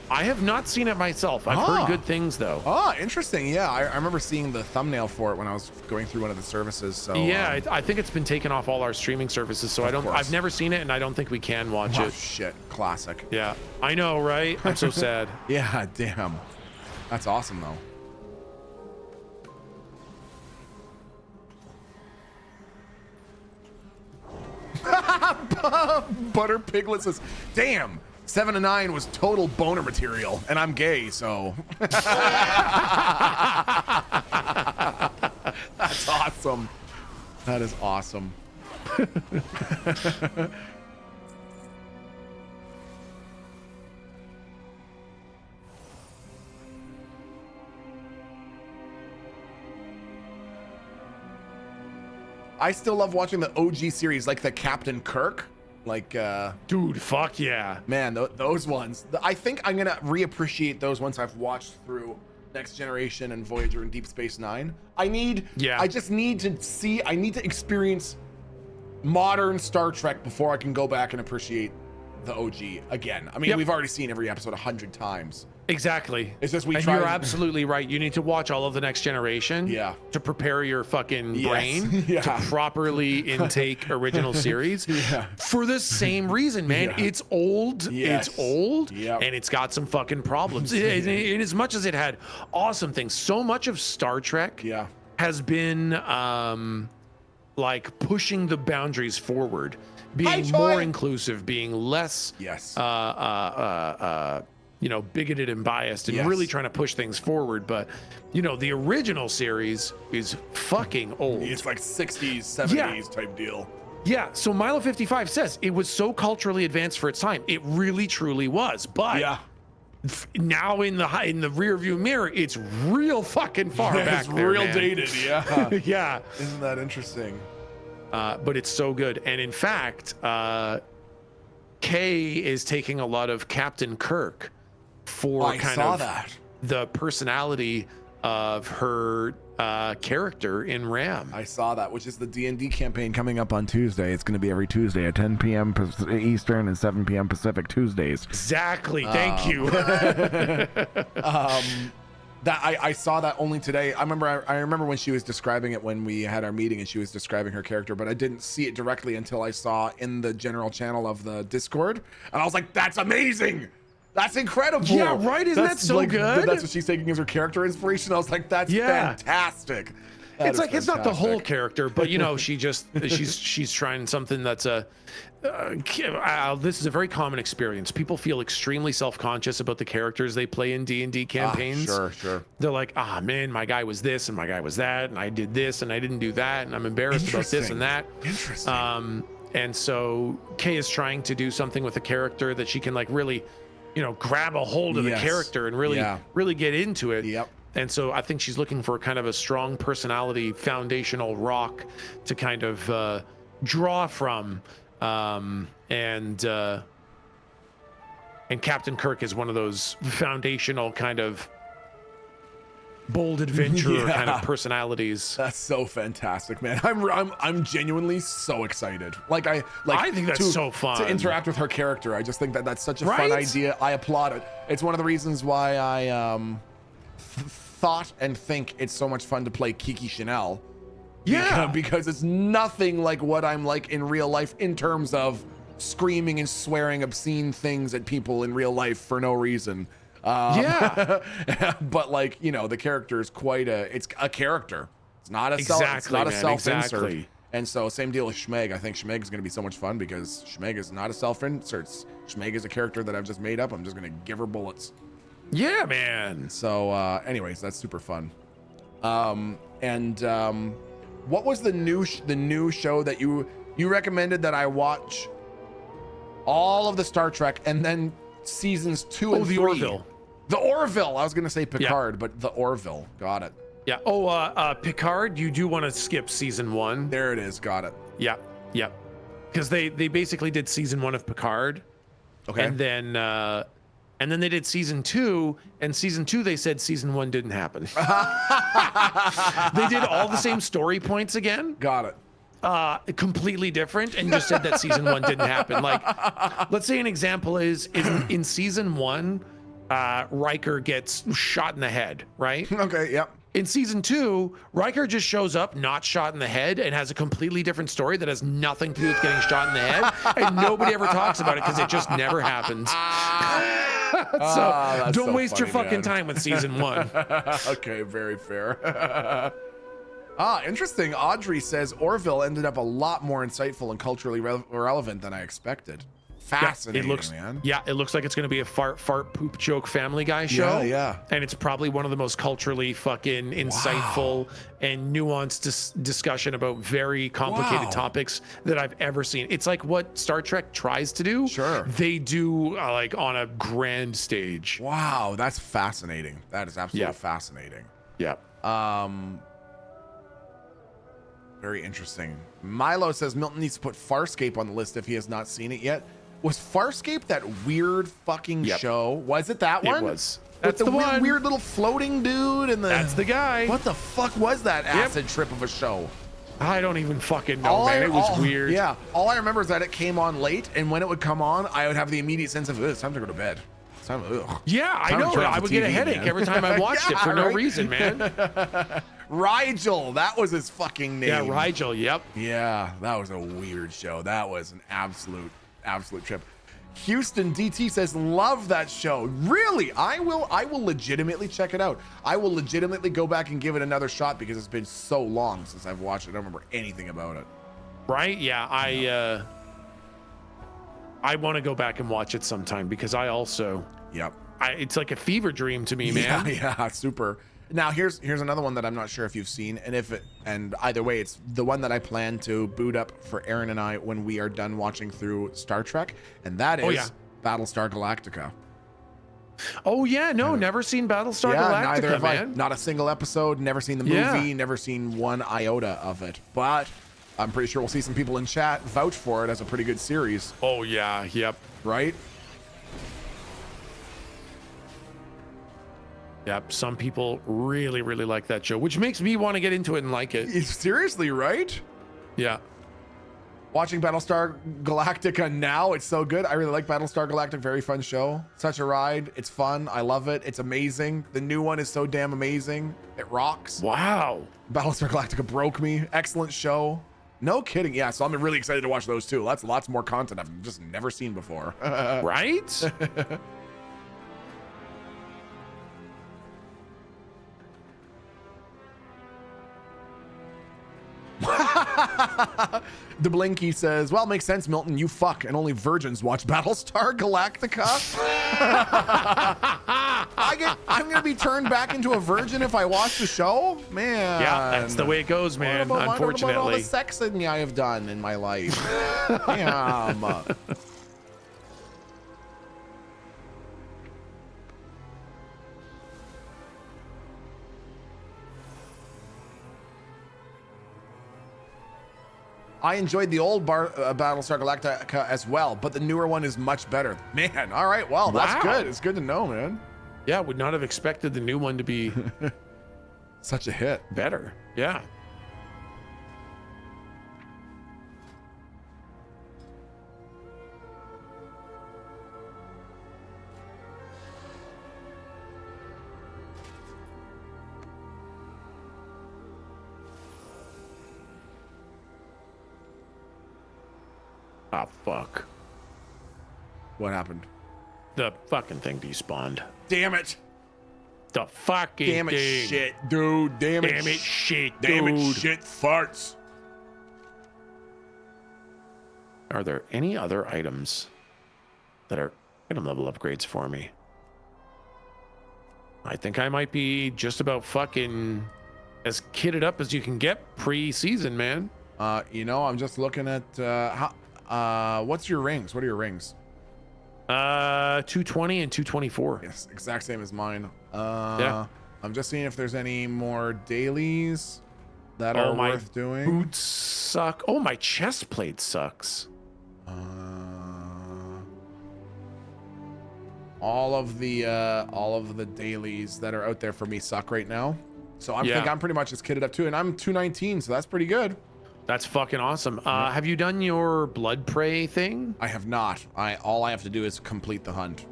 I have not seen it myself. I've heard good things though. Interesting. Yeah, I remember seeing the thumbnail for it when I was going through one of the services. So yeah, I think it's been taken off all our streaming services. So I've never seen it, and I don't think we can watch it. Shit, classic. Yeah, I know, right? I'm so sad. Yeah, damn. That's awesome though. Butter Piglet says, damn, 7 to 9 was total boner material, and I'm gay, so. That's awesome. That is awesome. I still love watching the OG series, like the Captain Kirk. Like, dude, fuck yeah. Man, those ones. I think I'm going to reappreciate those once I've watched through Next Generation and Voyager and Deep Space Nine. I just need to experience modern Star Trek before I can go back and appreciate the OG again. I mean, we've already seen every episode 100 times. Exactly. It's just you're absolutely right. You need to watch all of The Next Generation to prepare your fucking brain to properly intake original series for the same reason, man. It's old. It's old and it's got some fucking problems. And as much as it had awesome things, so much of Star Trek has been like pushing the boundaries forward, being more inclusive, being less bigoted and biased, and really trying to push things forward. But the original series is fucking old. It's like 60s, 70s type deal. Yeah. So Milo 55 says it was so culturally advanced for its time. It really truly was. But now in the rear view mirror, it's real fucking far back. It's there, real man. dated. Yeah. Yeah. Isn't that interesting? But it's so good. And in fact, Kay is taking a lot of Captain Kirk for the personality of her character in RAM. I saw that, which is the D&D campaign coming up on Tuesday. It's going to be every Tuesday at 10 p.m. Eastern and 7 p.m. Pacific Tuesdays. Exactly. Thank you. That I saw that only today. I remember when she was describing it when we had our meeting, and she was describing her character, but I didn't see it directly until I saw in the general channel of the Discord, and I was like, "That's amazing! That's incredible!" Yeah, right. Isn't that so good? That's what she's taking as her character inspiration. I was like, "That's fantastic." It's like it's not the whole character, but she's trying something that's this is a very common experience. People feel extremely self-conscious about the characters they play in D&D campaigns. Sure. They're like, man, my guy was this and my guy was that, and I did this and I didn't do that, and I'm embarrassed about this and that. Interesting. And so Kay is trying to do something with a character that she can like really, grab a hold of the character and really get into it. Yep. And so I think she's looking for kind of a strong personality, foundational rock to kind of draw from. And Captain Kirk is one of those foundational kind of bold adventurer kind of personalities. That's so fantastic, man. I'm genuinely so excited. I think that's so fun to interact with her character. I just think that's such a fun idea. I applaud it. It's one of the reasons why I thought and think it's so much fun to play Kiki Chanel. Because it's nothing like what I'm like in real life in terms of screaming and swearing obscene things at people in real life for no reason. But the character is it's a character. It's not a self-insert. Exactly. And so same deal with Schmeg. I think Schmeg is going to be so much fun because Schmeg is not a self-insert. Schmeg is a character that I've just made up. I'm just going to give her bullets. Yeah, man. So anyways, that's super fun. What was the new show that you recommended that I watch all of the Star Trek and then seasons 2 Oh, and the 3. Orville. The Orville. I was gonna say Picard, but the Orville. Got it. Yeah. Oh, Picard, you do want to skip season 1. There it is. Got it. Yeah. Yeah. Because they basically did season 1 of Picard. Okay. And then they did season 2, and season 2 they said season 1 didn't happen. They did all the same story points again. Got it. Completely different, and just said that season 1 didn't happen. Like, let's say an example is in season 1, Riker gets shot in the head, right? Okay. Yep. In season 2, Riker just shows up, not shot in the head, and has a completely different story that has nothing to do with getting shot in the head, and nobody ever talks about it because it just never happens. So don't waste your fucking time with season 1. Okay, very fair. Interesting. Audrey says Orville ended up a lot more insightful and culturally relevant than I expected. Fascinating, man. Yeah, it looks like it's going to be a fart poop joke Family Guy show. Yeah. And it's probably one of the most culturally fucking insightful and nuanced discussion about very complicated topics that I've ever seen. It's like what Star Trek tries to do. Sure. They do like on a grand stage. Wow, that's fascinating. That is absolutely fascinating. Yeah. Very interesting. Milo says Milton needs to put Farscape on the list if he has not seen it yet. Was Farscape that weird fucking show? Was it that one? It was. With That's the one. weird little floating dude and the. That's the guy. What the fuck was that acid trip of a show? I don't even fucking know, man. It was weird. Yeah. All I remember is that it came on late, and when it would come on, I would have the immediate sense of, it's time to go to bed. It's time, Yeah, I time to know. turn off I the would get a TV, headache man. every time I watched it for no right? reason, man. Rigel, that was his fucking name. Yeah, Rigel, yep. Yeah, that was a weird show. That was an absolute trip. Houston DT says, love that show. Really? I will legitimately check it out. I will legitimately go back and give it another shot because it's been so long since I've watched it. I don't remember anything about it. Right? Yeah, I want to go back and watch it sometime because I also it's like a fever dream to me, man. Yeah, super. Now here's another one that I'm not sure if you've seen, and either way, it's the one that I plan to boot up for Aaron and I when we are done watching through Star Trek, and that is Battlestar Galactica. Oh yeah, no, never seen Battlestar Galactica, neither have man. I. Not a single episode, never seen the movie, never seen one iota of it. But I'm pretty sure we'll see some people in chat vouch for it as a pretty good series. Oh yeah, yep. Right? Yep, some people really, really like that show, which makes me want to get into it and like it. Seriously, right? Yeah. Watching Battlestar Galactica now, it's so good. I really like Battlestar Galactica. Very fun show. Such a ride. It's fun. I love it. It's amazing. The new one is so damn amazing. It rocks. Wow. Battlestar Galactica broke me. Excellent show. No kidding. Yeah, so I'm really excited to watch those too. That's lots more content I've just never seen before. Right? The Blinky says, well, makes sense, Milton. You fuck, and only virgins watch Battlestar Galactica. I'm gonna be turned back into a virgin if I watch the show? Man. Yeah, that's the way it goes, man. Unfortunately. What about all the sexing I have done in my life? Damn. I enjoyed the old Battlestar Galactica as well, but the newer one is much better. Man, all right, well, that's good. It's good to know, man. Yeah, would not have expected the new one to be such a hit. Better, yeah. Oh, fuck. What happened? The fucking thing despawned. Damn it. The fucking damn it thing. Shit, dude. Damn it shit, dude. Damn it shit farts. Are there any other items that are item level upgrades for me? I think I might be just about fucking as kitted up as you can get pre-season, man. You know, I'm just looking at what's your rings? What are your rings? 220 and 224. Yes, exact same as mine. Yeah. I'm just seeing if there's any more dailies that are my worth doing. boots suck. Oh, my chest plate sucks. All of the dailies that are out there for me suck right now. So I'm thinking I'm pretty much just kitted up too, and I'm 219, so that's pretty good. That's fucking awesome. Have you done your blood prey thing? I have not. All I have to do is complete the hunt.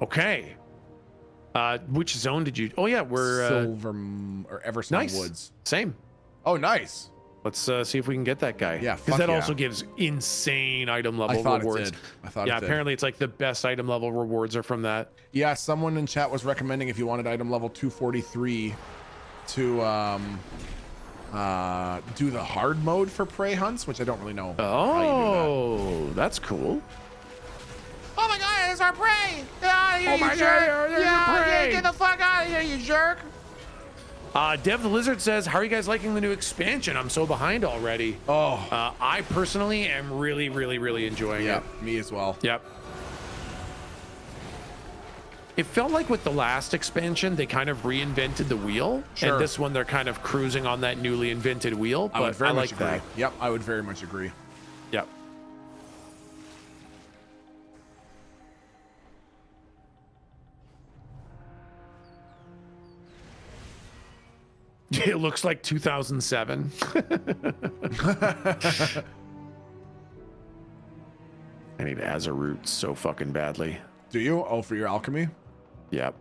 Okay. Which zone did you? Oh yeah, we're Silver or Everstone Woods. Same. Oh, nice. Let's see if we can get that guy. Yeah, because that also gives insane item level rewards. I thought it did. Apparently it's like the best item level rewards are from that. Yeah, someone in chat was recommending if you wanted item level 243 to do the hard mode for prey hunts, which I don't really know. Oh, that's cool. Oh my god, it's our prey! Get out of here, Oh my God, there's your prey! Get the fuck out of here, you jerk! Dev the Lizard says, how are you guys liking the new expansion? I'm so behind already. Oh. I personally am really, really, really enjoying it. Me as well. Yep. It felt like with the last expansion, they kind of reinvented the wheel. Sure. And this one, they're kind of cruising on that newly invented wheel. But I would very much like agree. that. Yep, I would very much agree. Yep. It looks like 2007. I need Azeroots so fucking badly. Do you? Oh, for your alchemy? Yep.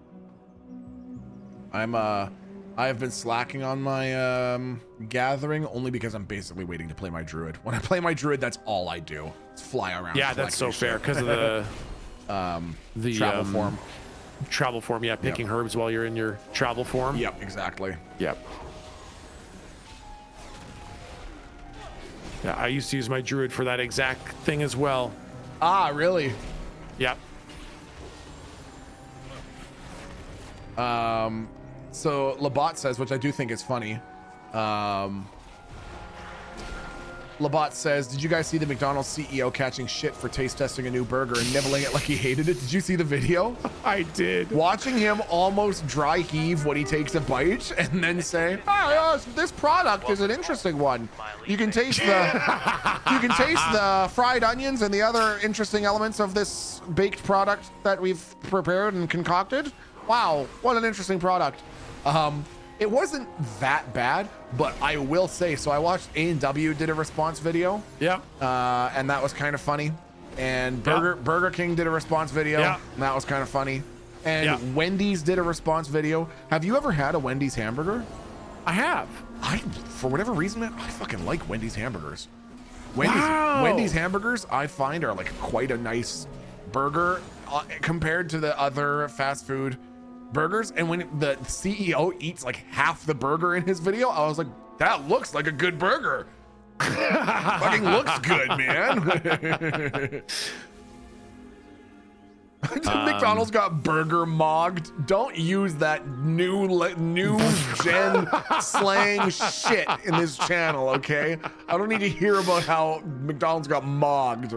I have been slacking on my gathering only because I'm basically waiting to play my druid. When I play my druid, that's all I do. It's fly around. Yeah, that's so fair because of the travel form. Travel form, yeah, picking herbs while you're in your travel form. Yep, exactly. Yep. Yeah, I used to use my druid for that exact thing as well. Ah, really? Yep. So Labat says, which I do think is funny. Labat says, did you guys see the McDonald's CEO catching shit for taste testing a new burger and nibbling it like he hated it? Did you see the video? I did. Watching him almost dry heave when he takes a bite and then say, oh, this product is an interesting one. You can taste the fried onions and the other interesting elements of this baked product that we've prepared and concocted. Wow, what an interesting product. It wasn't that bad, but I will say, so I watched A&W did a response video. Yeah. And that was kind of funny. And Burger King did a response video. Yeah. And that was kind of funny. And Wendy's did a response video. Have you ever had a Wendy's hamburger? I have. For whatever reason, man, I fucking like Wendy's hamburgers. Wendy's hamburgers, I find, are like quite a nice burger compared to the other fast food burgers. And when the CEO eats like half the burger in his video, I was like, that looks like a good burger. Fucking looks good, man. McDonald's got burger mogged. Don't use that new gen slang shit in this channel, okay? I don't need to hear about how McDonald's got mogged.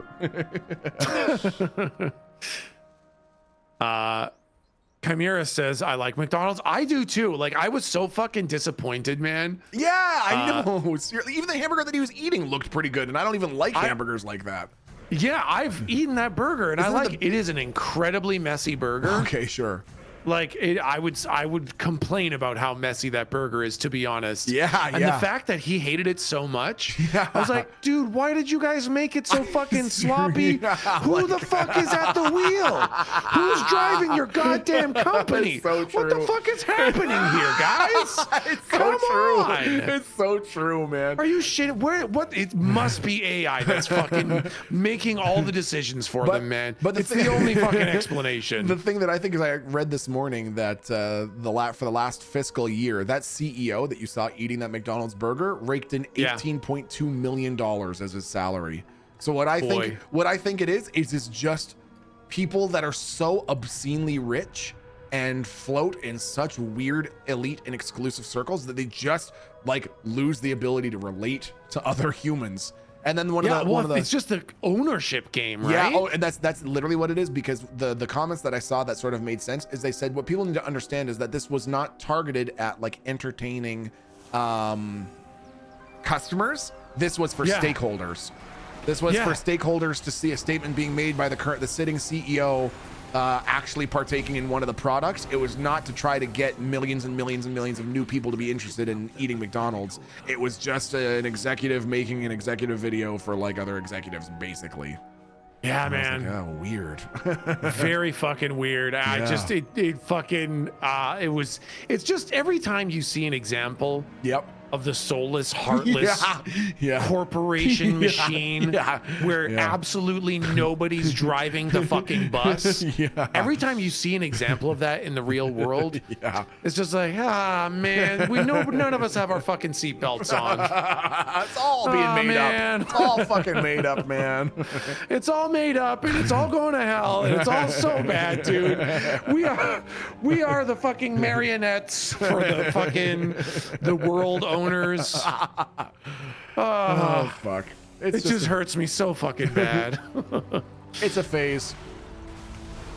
Chimera says, I like McDonald's. I do too. Like, I was so fucking disappointed, man. Yeah, I know. Even the hamburger that he was eating looked pretty good, and I don't even like hamburgers like that. Yeah, I've eaten that burger, and it is an incredibly messy burger. Okay, sure. Like, I would complain about how messy that burger is, to be honest. Yeah, and the fact that he hated it so much, I was like, dude, why did you guys make it so fucking sloppy? Who the fuck is at the wheel? Who's driving your goddamn company? So true. What the fuck is happening here, guys? It's Come so true. on. It's so true, man. Are you shit? What? It must be AI that's fucking making all the decisions for them, man. But it's the only fucking explanation. The thing that I think is, I read this morning that for the last fiscal year, that CEO that you saw eating that McDonald's burger raked in $18.2 million as his salary. So what I think it is it's just people that are so obscenely rich and float in such weird elite and exclusive circles that they just like lose the ability to relate to other humans. And then one Yeah, of the it's just the ownership game, right? Yeah, oh, and that's literally what it is, because the comments that I saw that sort of made sense is they said what people need to understand is that this was not targeted at like entertaining customers. This was for stakeholders. This was for stakeholders to see a statement being made by the sitting CEO actually partaking in one of the products. It was not to try to get millions and millions and millions of new people to be interested in eating McDonald's. It was just an executive making an executive video for like other executives, basically. Yeah, And I was man. like, oh, weird. Very fucking weird. It's just every time you see an example of the soulless, heartless corporation machine where absolutely nobody's driving the fucking bus. Every time you see an example of that in the real world, it's just like, man, none of us have our fucking seatbelts on. It's all being made up. It's all fucking made up, man. It's all made up, and it's all going to hell, and it's all so bad, dude. We are the fucking marionettes for the world owners. Oh fuck! It just hurts me so fucking bad. It's a phase.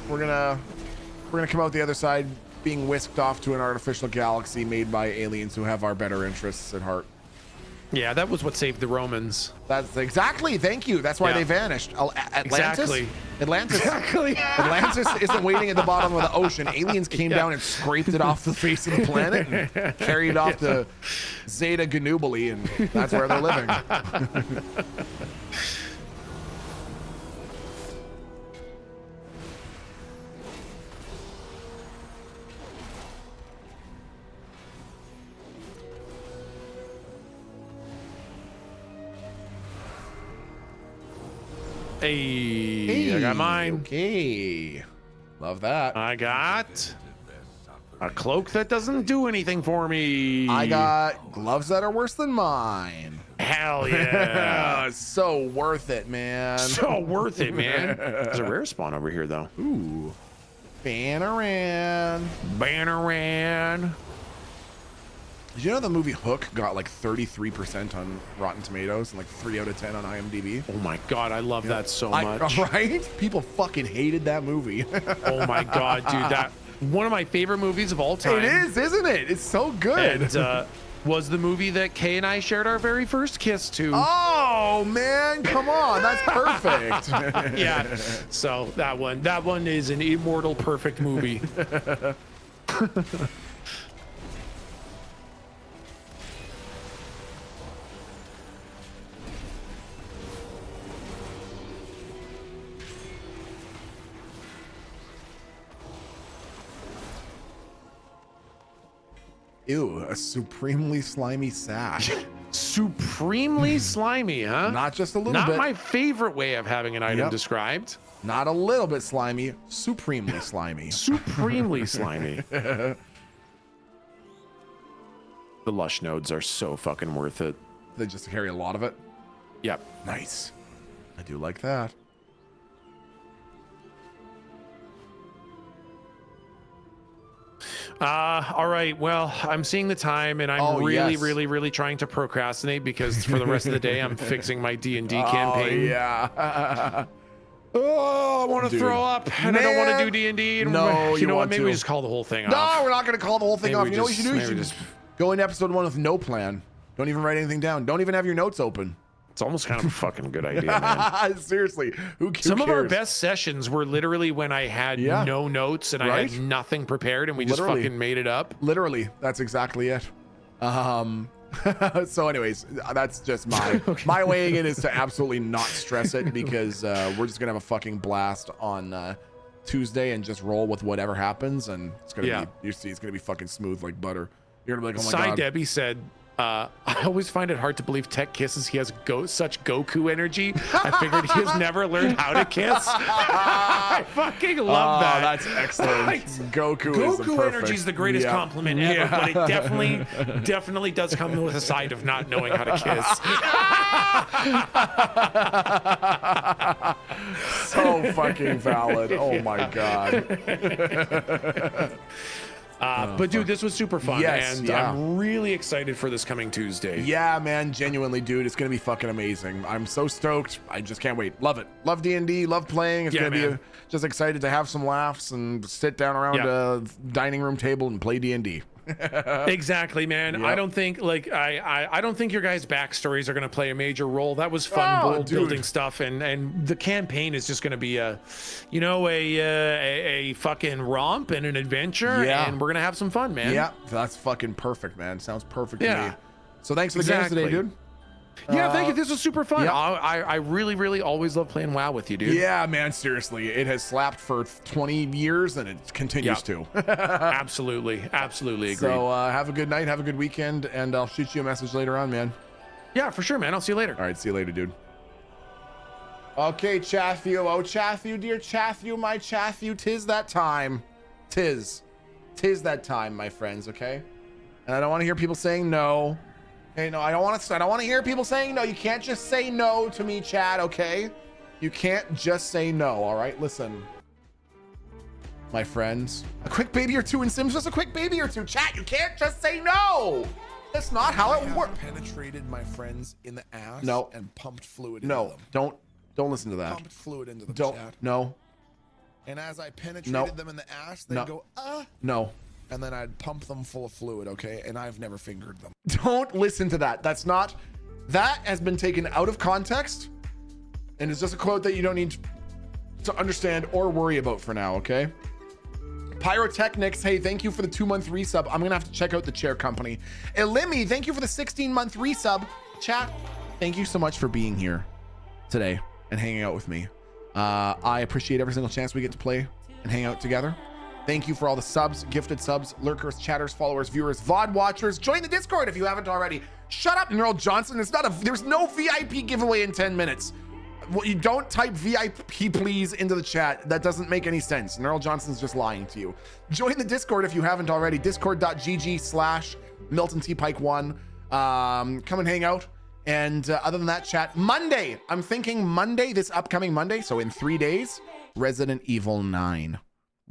We're gonna come out the other side being whisked off to an artificial galaxy made by aliens who have our better interests at heart. Yeah, that was what saved the Romans. That's exactly. Thank you. That's why they vanished. Atlantis. Atlantis isn't waiting at the bottom of the ocean. Aliens came down and scraped it off the face of the planet and carried it off to Zeta Ganubali, and that's where they're living. Hey, I got mine. Okay. Love that. I got a cloak that doesn't do anything for me. I got gloves that are worse than mine. Hell yeah. So worth it, man. So worth it, man. There's a rare spawn over here, though. Ooh. Banneran. Did you know the movie Hook got like 33% on Rotten Tomatoes and like 3 out of 10 on IMDb? Oh my God, I love that so much. Right? People fucking hated that movie. Oh my God, dude, that one of my favorite movies of all time. It is, isn't it? It's so good. And was the movie that Kay and I shared our very first kiss to. Oh man, come on, that's perfect. Yeah, so that one is an immortal, perfect movie. Ew, a supremely slimy sash. Supremely slimy, huh? Not just a little bit. Not my favorite way of having an item described. Not a little bit slimy, supremely slimy. Supremely slimy. The lush nodes are so fucking worth it. They just carry a lot of it. Yep. Nice. I do like that. All right. Well, I'm seeing the time, and I'm really trying to procrastinate because for the rest of the day, I'm fixing my D&D campaign. Oh, yeah. Oh, I want to throw up, and I don't want to do D&D. No, you know what? Maybe we just call the whole thing off. No, we're not going to call the whole thing off. You know what you should do? You should just go into episode 1 with no plan. Don't even write anything down. Don't even have your notes open. It's almost kind of a fucking good idea, man. Seriously, who cares? Some of our best sessions were literally when I had no notes and I had nothing prepared, and we just fucking made it up. Literally, that's exactly it. So anyways, that's just my weighing in is to absolutely not stress it, because we're just gonna have a fucking blast on Tuesday and just roll with whatever happens, and it's gonna be, you see, it's gonna be fucking smooth like butter. You're gonna be like, oh my God. Debbie said, I always find it hard to believe Tech kisses. He has such Goku energy. I figured he has never learned how to kiss. I fucking love that. That's excellent. Goku is the perfect. Energy is the greatest compliment ever, but it definitely does come with a side of not knowing how to kiss. So fucking valid. Oh my God. But dude, this was super fun, Yes, and yeah. I'm really excited for this coming Tuesday. Yeah, man, genuinely, dude, it's gonna be fucking amazing. I'm so stoked. I just can't wait. Love it. Love D&D. Love playing. It's gonna be just excited to have some laughs and sit down around a dining room table and play D&D. Exactly, man. Yep. I don't think I don't think your guys' backstories are going to play a major role. That was fun world building stuff, and the campaign is just going to be a fucking romp and an adventure, and we're gonna have some fun, man. Yeah, that's fucking perfect, man. Sounds perfect to me. So thanks for the games today, dude. Yeah, thank you. This was super fun. I really always love playing WoW with you, dude. Yeah, man, seriously. It has slapped for 20 years and it continues to. Absolutely agree. So have a good night, have a good weekend, and I'll shoot you a message later on, man. Yeah, for sure, man. I'll see you later. All right, see you later, dude. Okay, Chathew. Oh, Chathew, dear Chathew, my Chathew, 'tis that time. 'Tis that time, my friends, okay? And I don't want to hear people saying no. Okay, no, I don't want to hear people saying no. You can't just say no to me, Chad, okay? You can't just say no, all right? Listen, my friends, a quick baby or two in Sims, just a quick baby or two. Chat, you can't just say no. That's not how it works. Penetrated my friends in the ass and pumped fluid into them. Don't listen to that. Pumped fluid into them, Chad. No. And as I penetrated them in the ass, they'd go, No. And then I'd pump them full of fluid, okay? And I've never fingered them. Don't listen to that. That has been taken out of context, and it's just a quote that you don't need to understand or worry about for now, okay? Pyrotechnics, hey, thank you for the 2-month resub. I'm gonna have to check out the chair company. Elimi, thank you for the 16-month resub. Chat, thank you so much for being here today and hanging out with me. I appreciate every single chance we get to play and hang out together. Thank you for all the subs, gifted subs, lurkers, chatters, followers, viewers, VOD watchers. Join the Discord if you haven't already. Shut up, Neural Johnson. There's no VIP giveaway in 10 minutes. Well, you don't type VIP please into the chat. That doesn't make any sense. Neural Johnson's just lying to you. Join the Discord if you haven't already. Discord.gg/MiltonTPike1. Come and hang out. And other than that, chat, Monday. I'm thinking Monday, this upcoming Monday. So in 3 days, Resident Evil 9.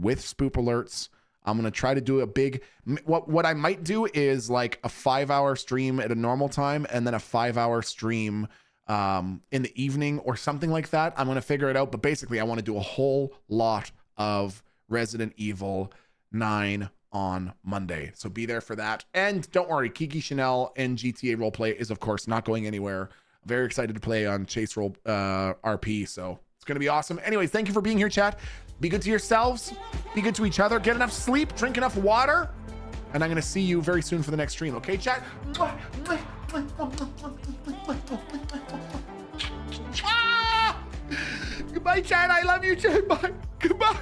With spoop alerts. I'm gonna try to do a big, what I might do is like a 5-hour stream at a normal time and then a 5-hour stream in the evening or something like that. I'm gonna figure it out, but basically I want to do a whole lot of Resident Evil 9 on Monday, so be there for that. And don't worry, Kiki Chanel and GTA Roleplay is of course not going anywhere. I'm very excited to play on Chase Roll RP, so it's gonna be awesome. Anyways, thank you for being here, chat. Be good to yourselves, be good to each other, get enough sleep, drink enough water, and I'm gonna see you very soon for the next stream, okay, chat? Goodbye, chat. I love you, chat. Bye. Goodbye.